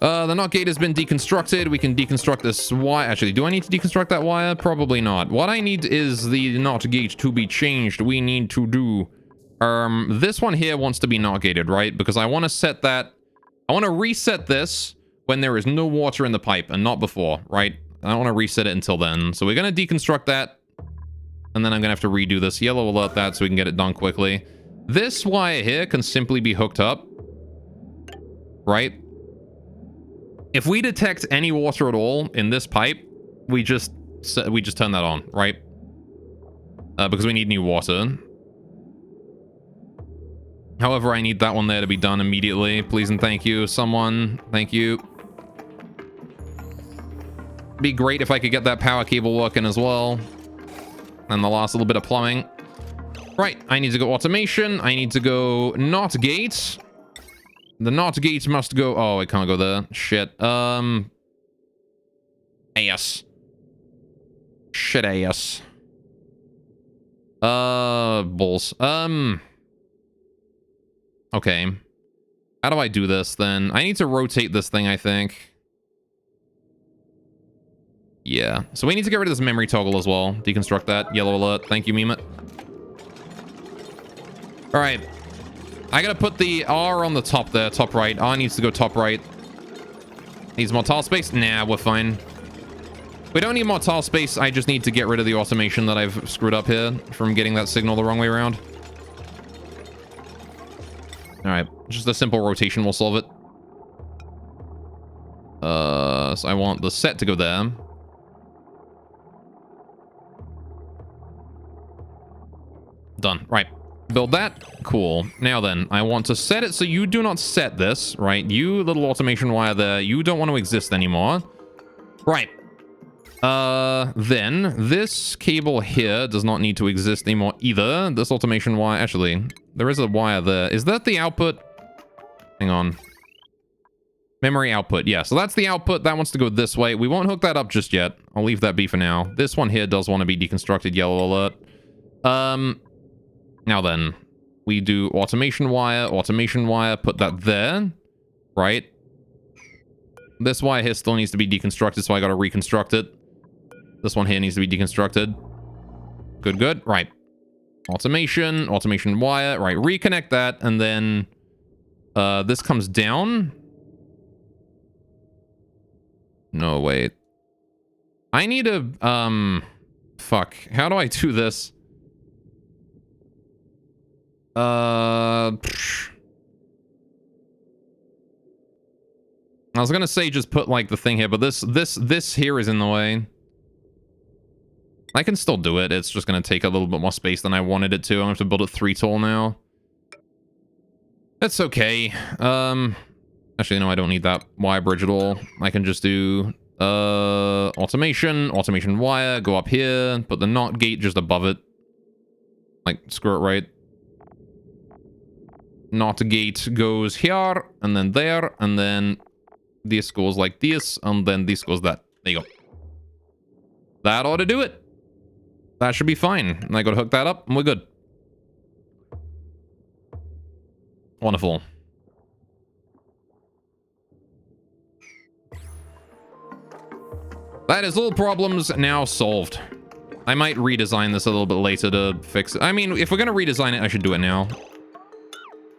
The NOT gate has been deconstructed. We can deconstruct this wire. Actually, do I need to deconstruct that wire? Probably not. What I need is the NOT gate to be changed. We need to do... this one here wants to be NOT gated, right? Because I want to set that... I want to reset this when there is no water in the pipe and not before, right? I don't want to reset it until then. So we're going to deconstruct that. And then I'm going to have to redo this. Yellow alert that so we can get it done quickly. This wire here can simply be hooked up. Right? If we detect any water at all in this pipe, we just turn that on, right? Because we need new water. However, I need that one there to be done immediately. Please and thank you. Someone, thank you. Be great if I could get that power cable working as well. And the last little bit of plumbing. Right, I need to go automation. I need to go NOT gate. The NOT gate must go... Oh, it can't go there. Shit. Ass. Shit ass. Bulls. Okay. How do I do this then? I need to rotate this thing, I think. Yeah. So we need to get rid of this memory toggle as well. Deconstruct that. Yellow alert. Thank you, Meme It. All right. I gotta put the R on the top there, top right. R needs to go top right. Needs more tile space? Nah, we're fine. We don't need more tile space. I just need to get rid of the automation that I've screwed up here from getting that signal the wrong way around. All right. Just a simple rotation will solve it. So I want the set to go there. Done. Right. Build that. Cool. Now then, I want to set it so you do not set this, right? You little automation wire there, you don't want to exist anymore. Right. Then this cable here does not need to exist anymore either. This automation wire, actually, there is a wire there. Is that the output? Hang on. Memory output. Yeah, so that's the output. That wants to go this way. We won't hook that up just yet. I'll leave that be for now. This one here does want to be deconstructed. Yellow alert. Now then, we do automation wire, put that there, right? This wire here still needs to be deconstructed, so I gotta reconstruct it. This one here needs to be deconstructed. Good, good. Right. Automation wire. Right, reconnect that, and then this comes down. No, wait. I need to, fuck. How do I do this? I was gonna say just put like the thing here, but this here is in the way. I can still do it. It's just gonna take a little bit more space than I wanted it to. I'm gonna have to build it 3 tall now. That's okay. Actually, no, I don't need that wire bridge at all. I can just do automation wire, go up here, put the NOT gate just above it. Like, screw it, right? NOT gate goes here, and then there, and then this goes like this, and then this goes that. There you go. That ought to do it. That should be fine. And I gotta hook that up, and we're good. Wonderful. That is all problems now solved. I might redesign this a little bit later to fix it. I mean, if we're gonna redesign it, I should do it now.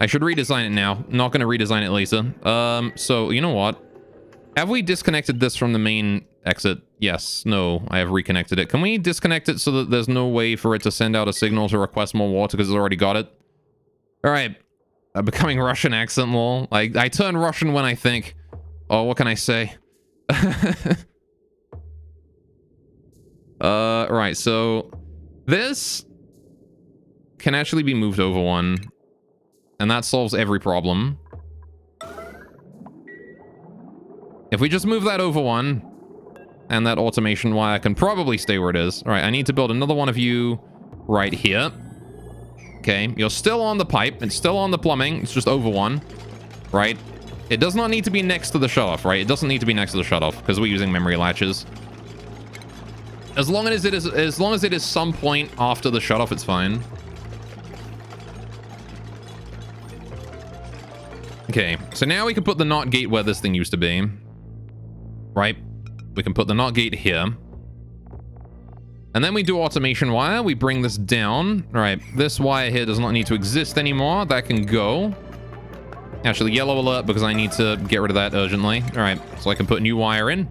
I should redesign it now. Not gonna redesign it later. So, you know what? Have we disconnected this from the main exit? Yes. No, I have reconnected it. Can we disconnect it so that there's no way for it to send out a signal to request more water because it's already got it? All right. Becoming Russian accent lol. I turn Russian when I think. Oh, what can I say? Right, so this can actually be moved over one, and that solves every problem. If we just move that over one, and that automation wire can probably stay where it is. All right, I need to build another one of you right here. Okay, you're still on the pipe. It's still on the plumbing. It's just over one, right? It does not need to be next to the shutoff, right? It doesn't need to be next to the shutoff because we're using memory latches. As long as it is some point after the shutoff, it's fine. Okay, so now we can put the NOT gate where this thing used to be. Right? We can put the NOT gate here. And then we do automation wire. We bring this down. All right, this wire here does not need to exist anymore. That can go. Actually, yellow alert because I need to get rid of that urgently. All right, so I can put new wire in.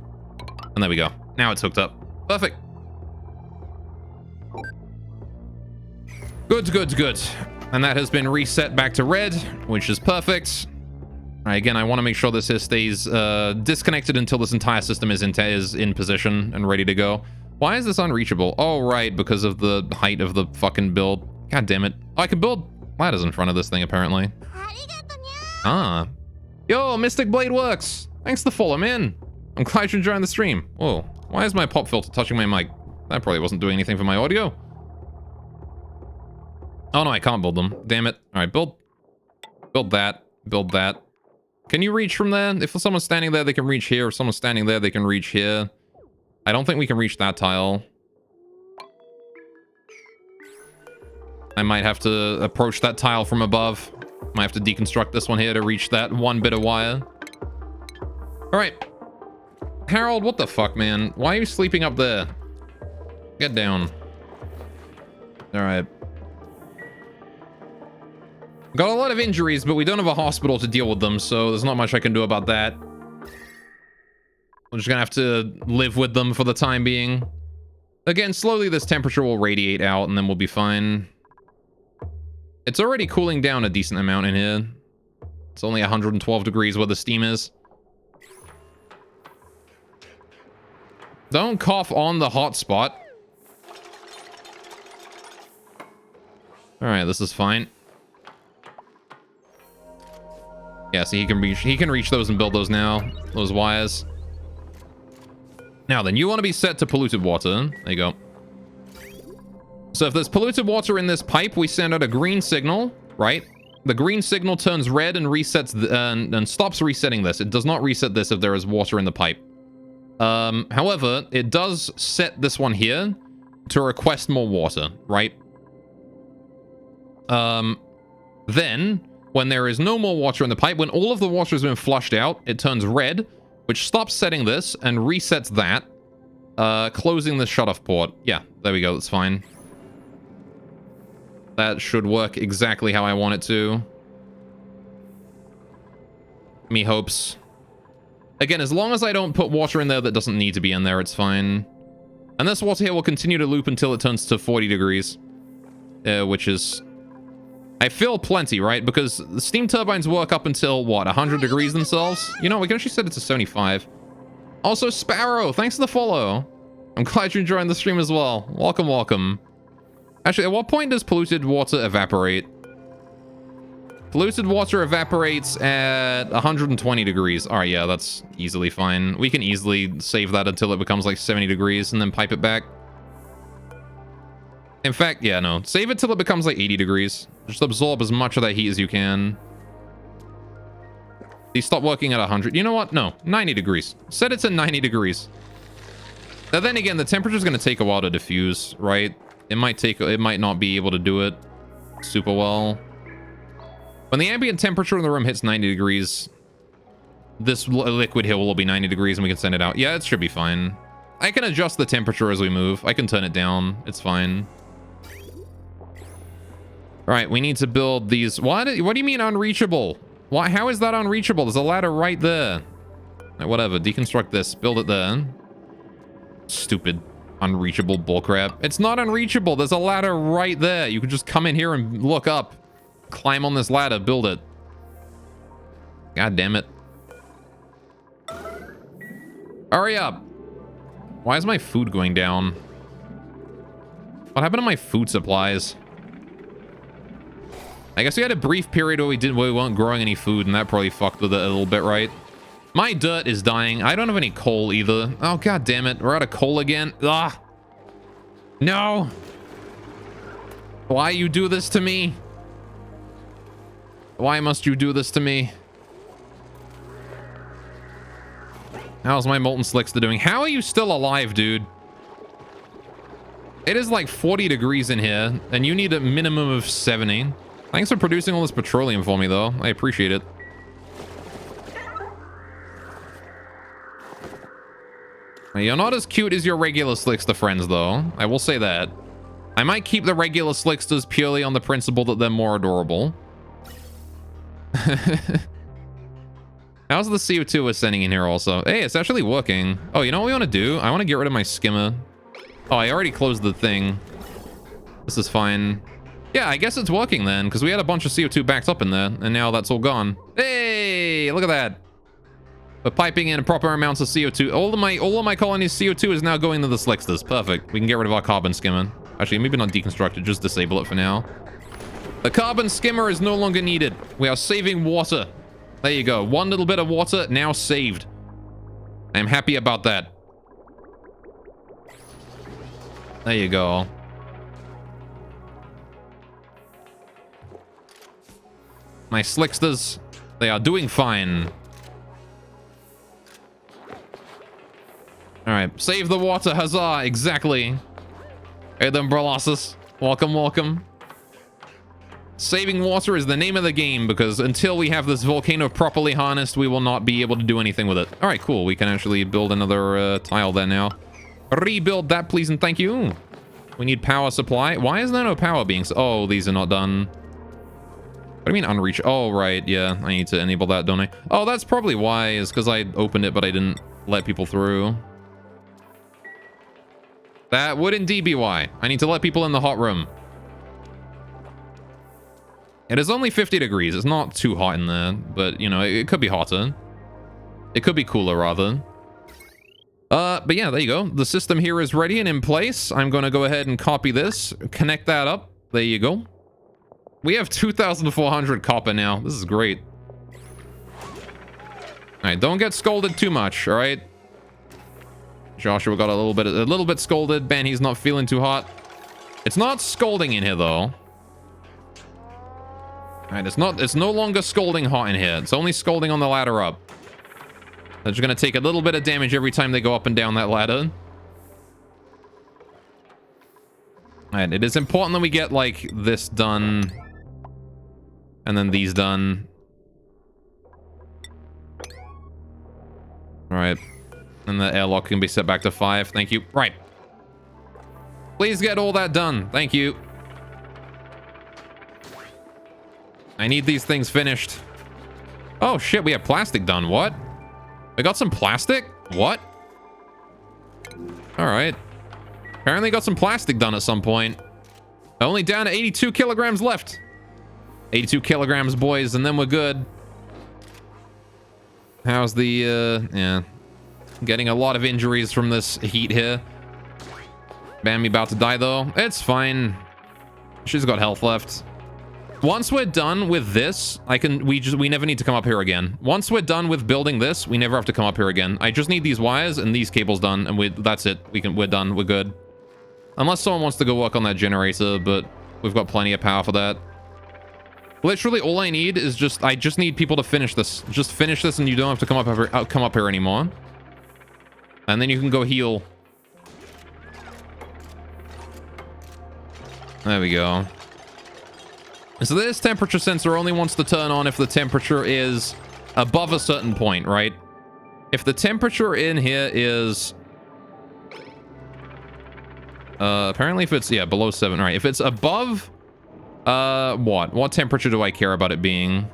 And there we go. Now it's hooked up. Perfect. Good, good, good. And that has been reset back to red, which is perfect. All right, again, I want to make sure this here stays disconnected until this entire system is in position and ready to go. Why is this unreachable? Oh, right, because of the height of the fucking build. God damn it. Oh, I can build ladders in front of this thing, apparently. Ah. Yo, Mystic Blade works. Thanks to follow, man. I'm glad you're enjoying the stream. Oh, why is my pop filter touching my mic? That probably wasn't doing anything for my audio. Oh, no, I can't build them. Damn it. All right, build that. Build that. Can you reach from there? If someone's standing there, they can reach here. If someone's standing there, they can reach here. I don't think we can reach that tile. I might have to approach that tile from above. Might have to deconstruct this one here to reach that one bit of wire. All right. Harold, what the fuck, man? Why are you sleeping up there? Get down. All right. Got a lot of injuries, but we don't have a hospital to deal with them, so there's not much I can do about that. We're just gonna have to live with them for the time being. Again, slowly this temperature will radiate out, and then we'll be fine. It's already cooling down a decent amount in here. It's only 112 degrees where the steam is. Don't cough on the hot spot. All right, this is fine. Yeah, see, he can reach those and build those now. Those wires. Now then, you want to be set to polluted water. There you go. So if there's polluted water in this pipe, we send out a green signal, right? The green signal turns red and resets and stops resetting this. It does not reset this if there is water in the pipe. However, it does set this one here to request more water, right? Then, when there is no more water in the pipe, when all of the water has been flushed out, it turns red, which stops setting this and resets that, closing the shutoff port. Yeah, there we go. That's fine. That should work exactly how I want it to. Me hopes. Again, as long as I don't put water in there that doesn't need to be in there, it's fine. And this water here will continue to loop until it turns to 40 degrees. Which is... I feel plenty, right? Because the steam turbines work up until, what, 100 degrees themselves? You know, we can actually set it to 75. Also, Sparrow, thanks for the follow. I'm glad you're enjoying the stream as well. Welcome, welcome. Actually, at what point does polluted water evaporate? Polluted water evaporates at 120 degrees. All right, yeah, that's easily fine. We can easily save that until it becomes like 70 degrees and then pipe it back. In fact, yeah, no. Save it till it becomes like 80 degrees. Just absorb as much of that heat as you can. These stop working at 100. You know what? No, 90 degrees. Set it to 90 degrees. Now then again, the temperature's going to take a while to diffuse, right? It might not be able to do it super well. When the ambient temperature in the room hits 90 degrees, this liquid here will be 90 degrees and we can send it out. Yeah, it should be fine. I can adjust the temperature as we move. I can turn it down. It's fine. All right, we need to build these. What do you mean unreachable? Why? How is that unreachable? There's a ladder right there. Right, whatever. Deconstruct this. Build it there. Stupid unreachable bullcrap. It's not unreachable. There's a ladder right there. You can just come in here and look up. Climb on this ladder. Build it. God damn it. Hurry up. Why is my food going down? What happened to my food supplies? I guess we had a brief period where we weren't growing any food, and that probably fucked with it a little bit, right? My dirt is dying. I don't have any coal either. Oh, god damn it. We're out of coal again. Ah. No. Why you do this to me? Why must you do this to me? How's my molten slickster doing? How are you still alive, dude? It is like 40 degrees in here, and you need a minimum of 70. Thanks for producing all this petroleum for me, though. I appreciate it. You're not as cute as your regular slickster friends, though. I will say that. I might keep the regular slicksters purely on the principle that they're more adorable. How's the CO2 ascending in here also? Hey, it's actually working. Oh, you know what we want to do? I want to get rid of my skimmer. Oh, I already closed the thing. This is fine. Yeah, I guess it's working then, because we had a bunch of CO2 backed up in there, and now that's all gone. Hey, look at that. We're piping in proper amounts of CO2. All of my colony's CO2 is now going to the slicksters. Perfect. We can get rid of our carbon skimmer. Actually, maybe not deconstruct it, just disable it for now. The carbon skimmer is no longer needed. We are saving water. There you go. One little bit of water now saved. I'm happy about that. There you go. My slicksters, they are doing fine. All right, save the water, huzzah, exactly. Hey then, Brolossus. Welcome, welcome. Saving water is the name of the game, because until we have this volcano properly harnessed, we will not be able to do anything with it. All right, cool. We can actually build another tile there now. Rebuild that, please, and thank you. We need power supply. Why is there no power being... Oh, these are not done. What do you mean unreach? Oh, right. Yeah, I need to enable that, don't I? Oh, that's probably why. Is because I opened it, but I didn't let people through. That would indeed be why. I need to let people in the hot room. It is only 50 degrees. It's not too hot in there, but, you know, it could be hotter. It could be cooler, rather. But yeah, there you go. The system here is ready and in place. I'm going to go ahead and copy this, connect that up. There you go. We have 2,400 copper now. This is great. All right, don't get scolded too much, all right? Joshua got a little bit scolded. Ben, he's not feeling too hot. It's not scolding in here, though. All right, it's no longer scalding hot in here. It's only scalding on the ladder up. They're just going to take a little bit of damage every time they go up and down that ladder. All right, it is important that we get, like, this done. And then these done. All right. And the airlock can be set back to 5. Thank you. Right. Please get all that done. Thank you. I need these things finished. Oh, shit. We have plastic done. What? We got some plastic? What? All right. Apparently got some plastic done at some point. Only down to 82 kilograms left. 82 kilograms, boys, and then we're good. How's the, yeah. Getting a lot of injuries from this heat here. Bambi about to die, though. It's fine. She's got health left. Once we're done with this, we never need to come up here again. Once we're done with building this, we never have to come up here again. I just need these wires and these cables done, and that's it. We're done. We're good. Unless someone wants to go work on that generator, but we've got plenty of power for that. Literally, all I need is I just need people to finish this. Just finish this, and you don't have to come up here anymore. And then you can go heal. There we go. So this temperature sensor only wants to turn on if the temperature is above a certain point, right? If the temperature in here is... apparently if it's, yeah, below 7. All right, if it's above... what temperature do I care about it being?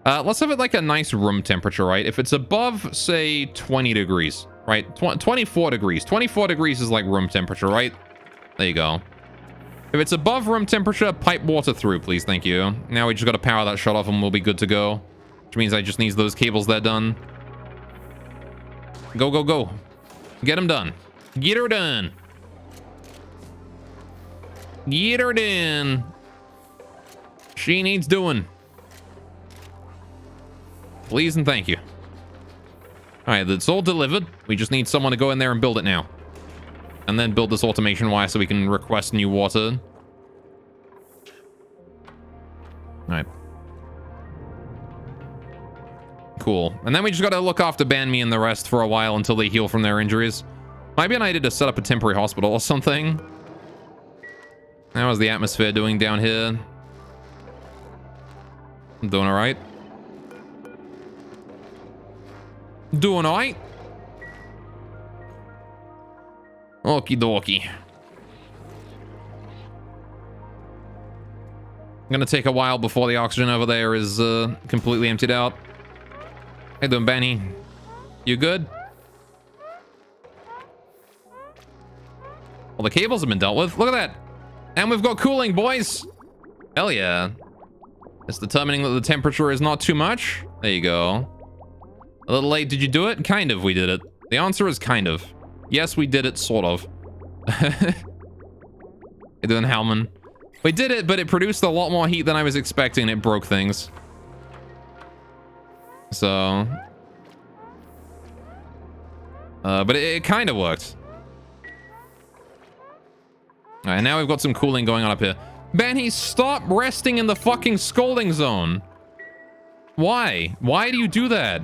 Let's have it like a nice room temperature, right? If it's above, say, 20 degrees, right? 24 degrees. 24 degrees is like room temperature, right? There you go. If it's above room temperature, pipe water through, please. Thank you. Now we just got to power that shut off and we'll be good to go. Which means I just need those cables there done. Go, go, go. Get them done. Get her done. Get her done. She needs doing. Please and thank you. All right, that's all delivered. We just need someone to go in there and build it now. And then build this automation wire so we can request new water. All right. Cool. And then we just got to look after Banmi and the rest for a while until they heal from their injuries. Might be an idea to set up a temporary hospital or something. How is the atmosphere doing down here? I'm doing all right. Doing all right. Okie dokie. Gonna take a while before the oxygen over there is completely emptied out. How you doing, Benny? You good? Well, the cables have been dealt with. Look at that. And we've got cooling, boys. Hell yeah. It's determining that the temperature is not too much. There you go. A little late. Did you do it? Kind of, we did it. The answer is kind of. Yes, we did it, sort of. Hey, doing Hellman. We did it, but it produced a lot more heat than I was expecting. It broke things. So... but it kind of worked. Alright, now we've got some cooling going on up here. Benny, stop resting in the fucking scalding zone. Why? Why do you do that?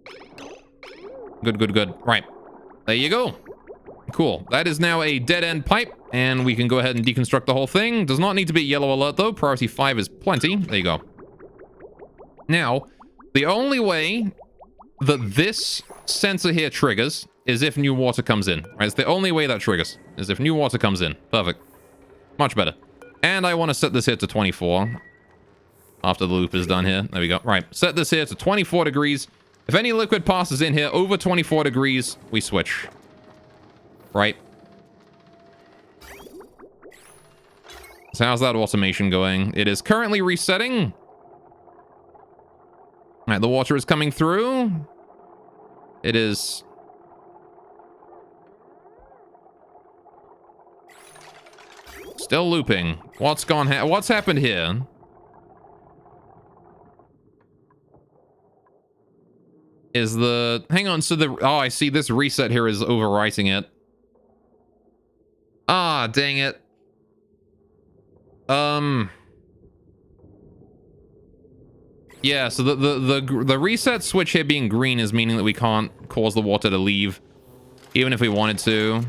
Good, good, good. Right. There you go. Cool. That is now a dead-end pipe, and we can go ahead and deconstruct the whole thing. Does not need to be yellow alert, though. Priority 5 is plenty. There you go. Now, the only way that this sensor here triggers is if new water comes in. Right? It's the only way that triggers, is if new water comes in. Perfect. Much better. And I want to set this here to 24. After the loop is done here. There we go. Right. Set this here to 24 degrees. If any liquid passes in here over 24 degrees, we switch. Right. So how's that automation going? It is currently resetting. All right, the water is coming through. It is... still looping. What's happened here? Is the... hang on, so the... oh, I see this reset here is overwriting it. Ah, dang it. Yeah, so the reset switch here being green is meaning that we can't cause the water to leave, even if we wanted to.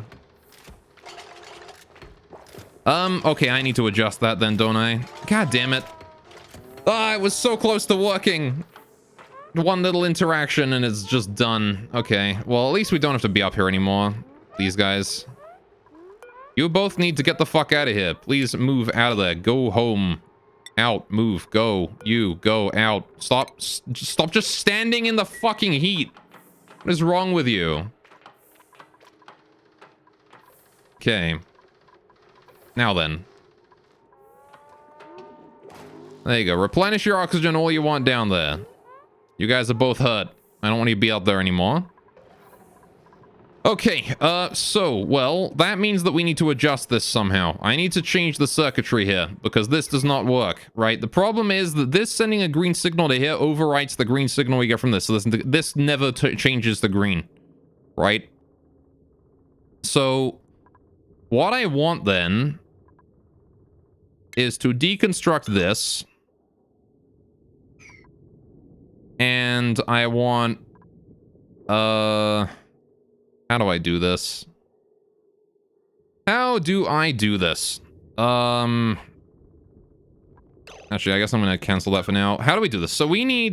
Okay, I need to adjust that then, don't I? God damn it. Ah, it was so close to working. One little interaction and it's just done. Okay, well, at least we don't have to be up here anymore. These guys. You both need to get the fuck out of here. Please move out of there. Go home. Out. Move. Go. You. Go. Out. Stop. Stop just standing in the fucking heat. What is wrong with you? Okay. Now then. There you go. Replenish your oxygen all you want down there. You guys are both hurt. I don't want you to be out there anymore. Okay, well, that means that we need to adjust this somehow. I need to change the circuitry here, because this does not work, right? The problem is that this sending a green signal to here overwrites the green signal we get from this. So this never changes the green, right? So, what I want then is to deconstruct this. And I want, how do I do this? How do I do this? Actually, I guess I'm gonna cancel that for now. How do we do this? So we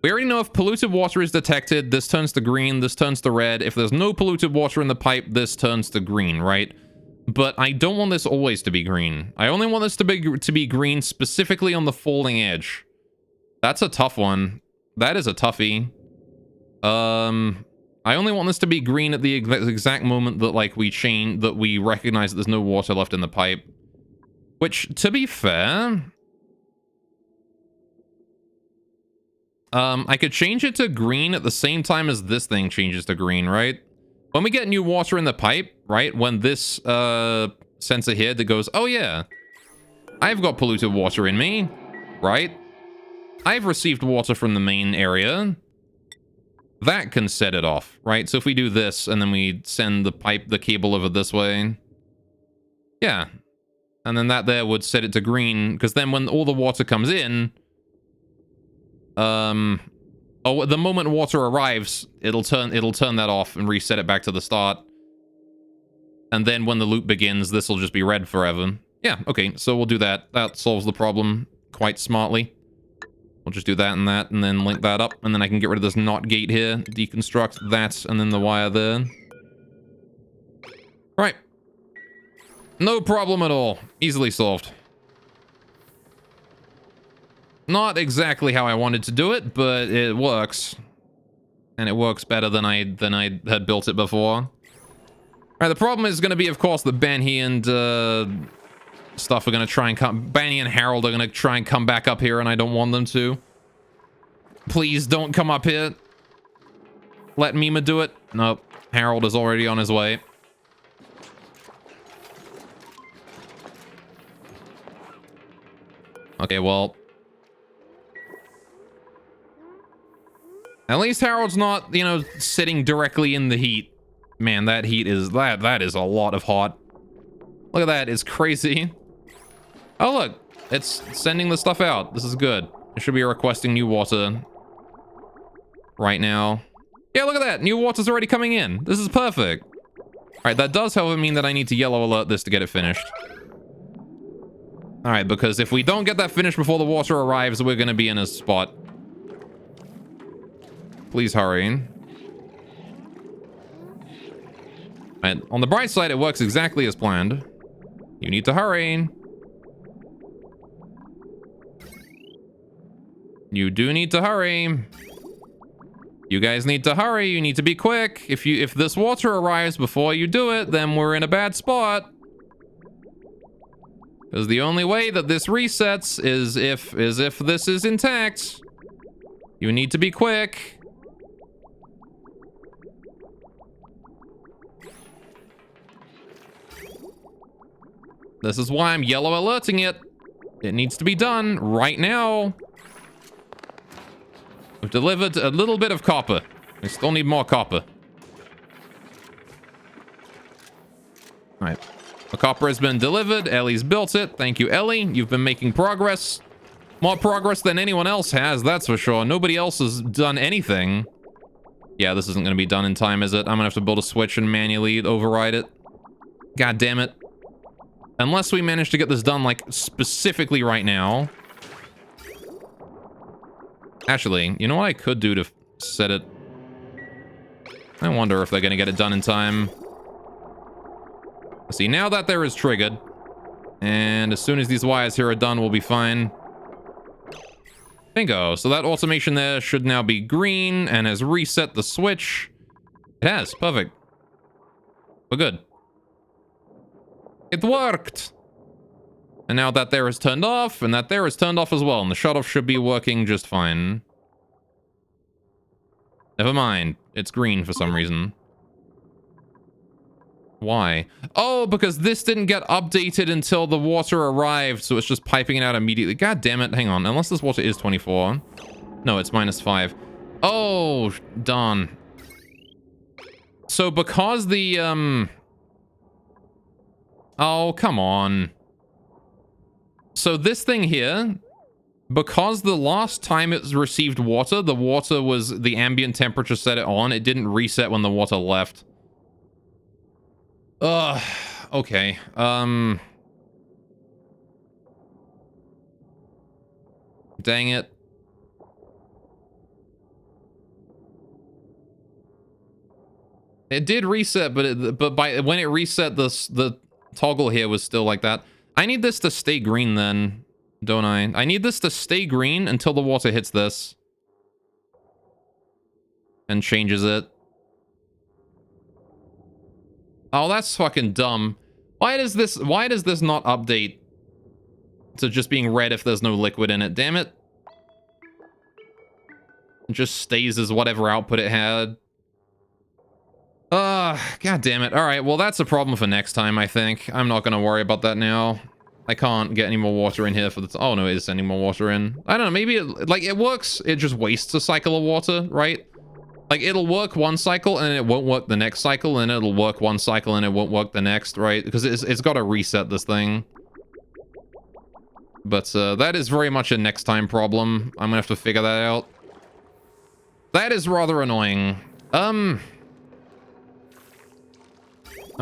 already know if polluted water is detected, this turns to green, this turns to red. If there's no polluted water in the pipe, this turns to green, right? But I don't want this always to be green. I only want this to be green specifically on the falling edge. That's a tough one. That is a toughie. I only want this to be green at the exact moment that, like, we recognize that there's no water left in the pipe. Which, to be fair... I could change it to green at the same time as this thing changes to green, right? When we get new water in the pipe, right? When this, sensor here that goes, oh yeah, I've got polluted water in me, right? I've received water from the main area. That can set it off, right? So if we do this and then we send the cable over this way. Yeah. And then that there would set it to green, because then when all the water comes in, the moment water arrives, it'll turn that off and reset it back to the start. And then when the loop begins, this will just be red forever. Yeah, okay, so we'll do that. That solves the problem quite smartly. We'll just do that, and then link that up, and then I can get rid of this NOT gate here, deconstruct that, and then the wire there. Right. No problem at all. Easily solved. Not exactly how I wanted to do it, but it works. And it works better than I had built it before. Alright, the problem is going to be, of course, that Benny and stuff are going to try and come... Benny and Harold are going to try and come back up here, and I don't want them to. Please don't come up here. Let Mima do it. Nope. Harold is already on his way. Okay, well... At least Harold's not, you know, sitting directly in the heat. Man, that heat is... That is a lot of hot. Look at that. It's crazy. Oh, look. It's sending the stuff out. This is good. It should be requesting new water. right now. Yeah, look at that. New water's already coming in. This is perfect. All right, that does, however, mean that I need to yellow alert this to get it finished. All right, because if we don't get that finished before the water arrives, we're going to be in a spot. Please hurry. And on the bright side, it works exactly as planned. You need to hurry. You do need to hurry. You guys need to hurry. You need to be quick. If this water arrives before you do it, then we're in a bad spot. Because the only way that this resets is if this is intact. You need to be quick. This is why I'm yellow alerting it. It needs to be done right now. We've delivered a little bit of copper. We still need more copper. All right. The copper has been delivered. Ellie's built it. Thank you, Ellie. You've been making progress. More progress than anyone else has, that's for sure. Nobody else has done anything. Yeah, this isn't going to be done in time, is it? I'm going to have to build a switch and manually override it. God damn it. Unless we manage to get this done, like, specifically right now. Actually, you know what I could do to set it? I wonder if they're going to get it done in time. See, now that there is triggered, and as soon as these wires here are done, we'll be fine. Bingo. So that automation there should now be green and has reset the switch. It has. Perfect. We're good. It worked. And now that there is turned off, and that there is turned off as well, and the shutoff should be working just fine. Never mind. It's green for some reason. Why? Oh, because this didn't get updated until the water arrived, so it's just piping it out immediately. God damn it. Hang on. Unless this water is 24. No, it's -5. Oh, darn. So because the, oh, come on. So this thing here, because the last time it received water, the water was, the ambient temperature set it on. It didn't reset when the water left. Okay. Dang it. It did reset, but when it reset, the toggle here was still like that. I need this to stay green then, don't I? I need this to stay green until the water hits this. And changes it. Oh, that's fucking dumb. Why does this not update to just being red if there's no liquid in it? Damn it. It just stays as whatever output it had. God damn it. All right, well, that's a problem for next time, I think. I'm not going to worry about that now. I can't get any more water in here for the... Oh, no, it is sending more water in. I don't know, maybe it, like, it works. It just wastes a cycle of water, right? Like, it'll work one cycle, and it won't work the next cycle, and it'll work one cycle, and it won't work the next, right? Because it's got to reset this thing. But that is very much a next time problem. I'm going to have to figure that out. That is rather annoying. I'm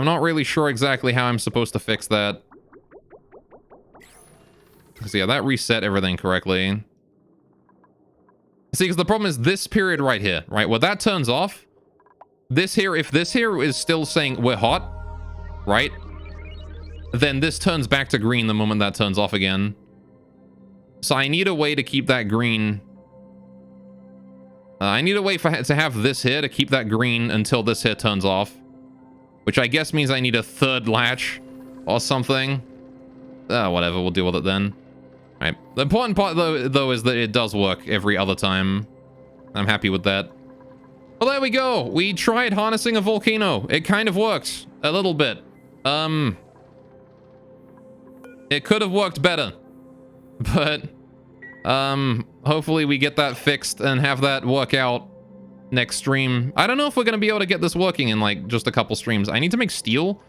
not really sure exactly how I'm supposed to fix that. Because, yeah, that reset everything correctly. See, because the problem is this period right here, right? Where that turns off, this here, if this here is still saying we're hot, right? Then this turns back to green the moment that turns off again. So I need a way to keep that green. I need a way to have this here to keep that green until this here turns off. Which I guess means I need a third latch or something. Whatever, we'll deal with it then. Right. The important part, though, is that it does work every other time. I'm happy with that. Well, there we go. We tried harnessing a volcano. It kind of worked. A little bit. It could have worked better. But, hopefully we get that fixed and have that work out next stream. I don't know if we're going to be able to get this working in, like, just a couple streams. I need to make steel.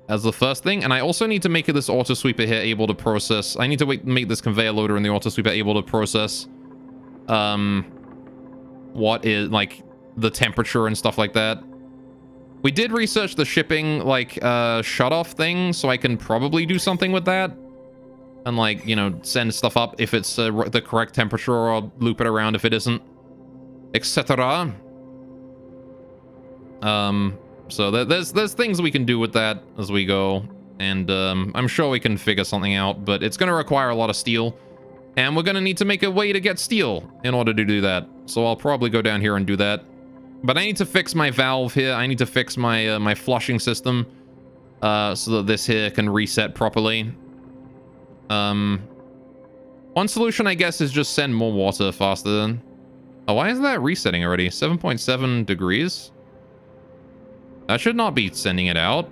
As the first thing, and I also need to make this auto sweeper here able to process. I need to make this conveyor loader and the auto sweeper able to process what is, like, the temperature and stuff like that. We did research the shipping, like, shut-off thing, so I can probably do something with that. And, like, you know, send stuff up if it's the correct temperature, or loop it around if it isn't, etc. So there's things we can do with that as we go, and I'm sure we can figure something out, but it's going to require a lot of steel, and we're going to need to make a way to get steel in order to do that. So I'll probably go down here and do that. But I need to fix my valve here. I need to fix my my flushing system so that this here can reset properly. One solution, I guess, is just send more water faster. Oh, why is that resetting already? 7.7 degrees? That should not be sending it out.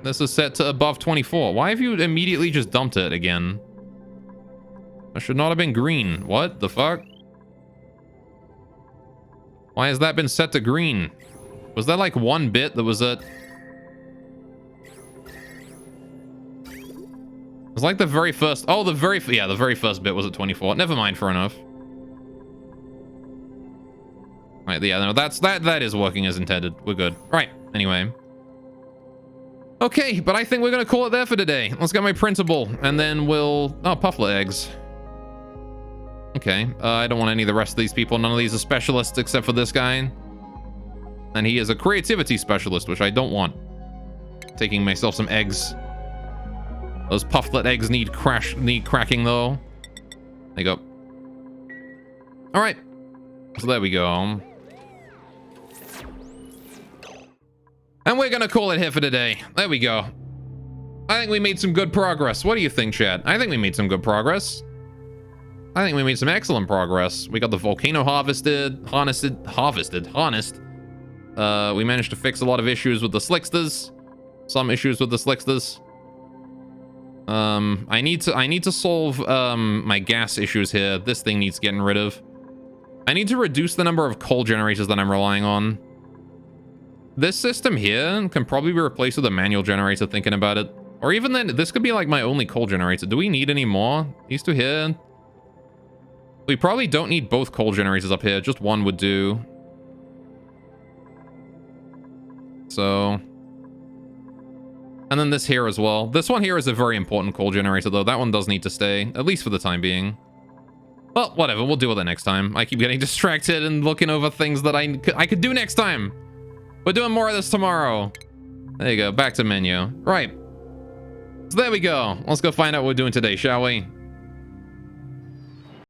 This is set to above 24. Why have you immediately just dumped it again? That should not have been green. What the fuck? Why has that been set to green? Was that like one bit that was it? It was like the very first... Oh, the very first bit was at 24. Never mind, fair enough. Right, yeah, no, that is working as intended. We're good. Right, anyway. Okay, but I think we're gonna call it there for today. Let's get my printable, and then we'll... Oh, pufflet eggs. Okay, I don't want any of the rest of these people. None of these are specialists except for this guy. And he is a creativity specialist, which I don't want. Taking myself some eggs. Those pufflet eggs need cracking, though. There you go. All right. So there we go. And we're gonna call it here for today. There we go. I think we made some good progress. What do you think, chat? I think we made some good progress. I think we made some excellent progress. We got the volcano harnessed. We managed to fix a lot of issues with the slicksters. Some issues with the slicksters. I need to solve my gas issues here. This thing needs getting rid of. I need to reduce the number of coal generators that I'm relying on. This system here can probably be replaced with a manual generator, thinking about it. Or even then, this could be like my only coal generator. Do we need any more? These two here? We probably don't need both coal generators up here. Just one would do. So... And then this here as well. This one here is a very important coal generator, though. That one does need to stay, at least for the time being. Well, whatever. We'll deal with it next time. I keep getting distracted and looking over things that I could do next time. We're doing more of this tomorrow. There you go. Back to menu. Right. So there we go. Let's go find out what we're doing today, shall we?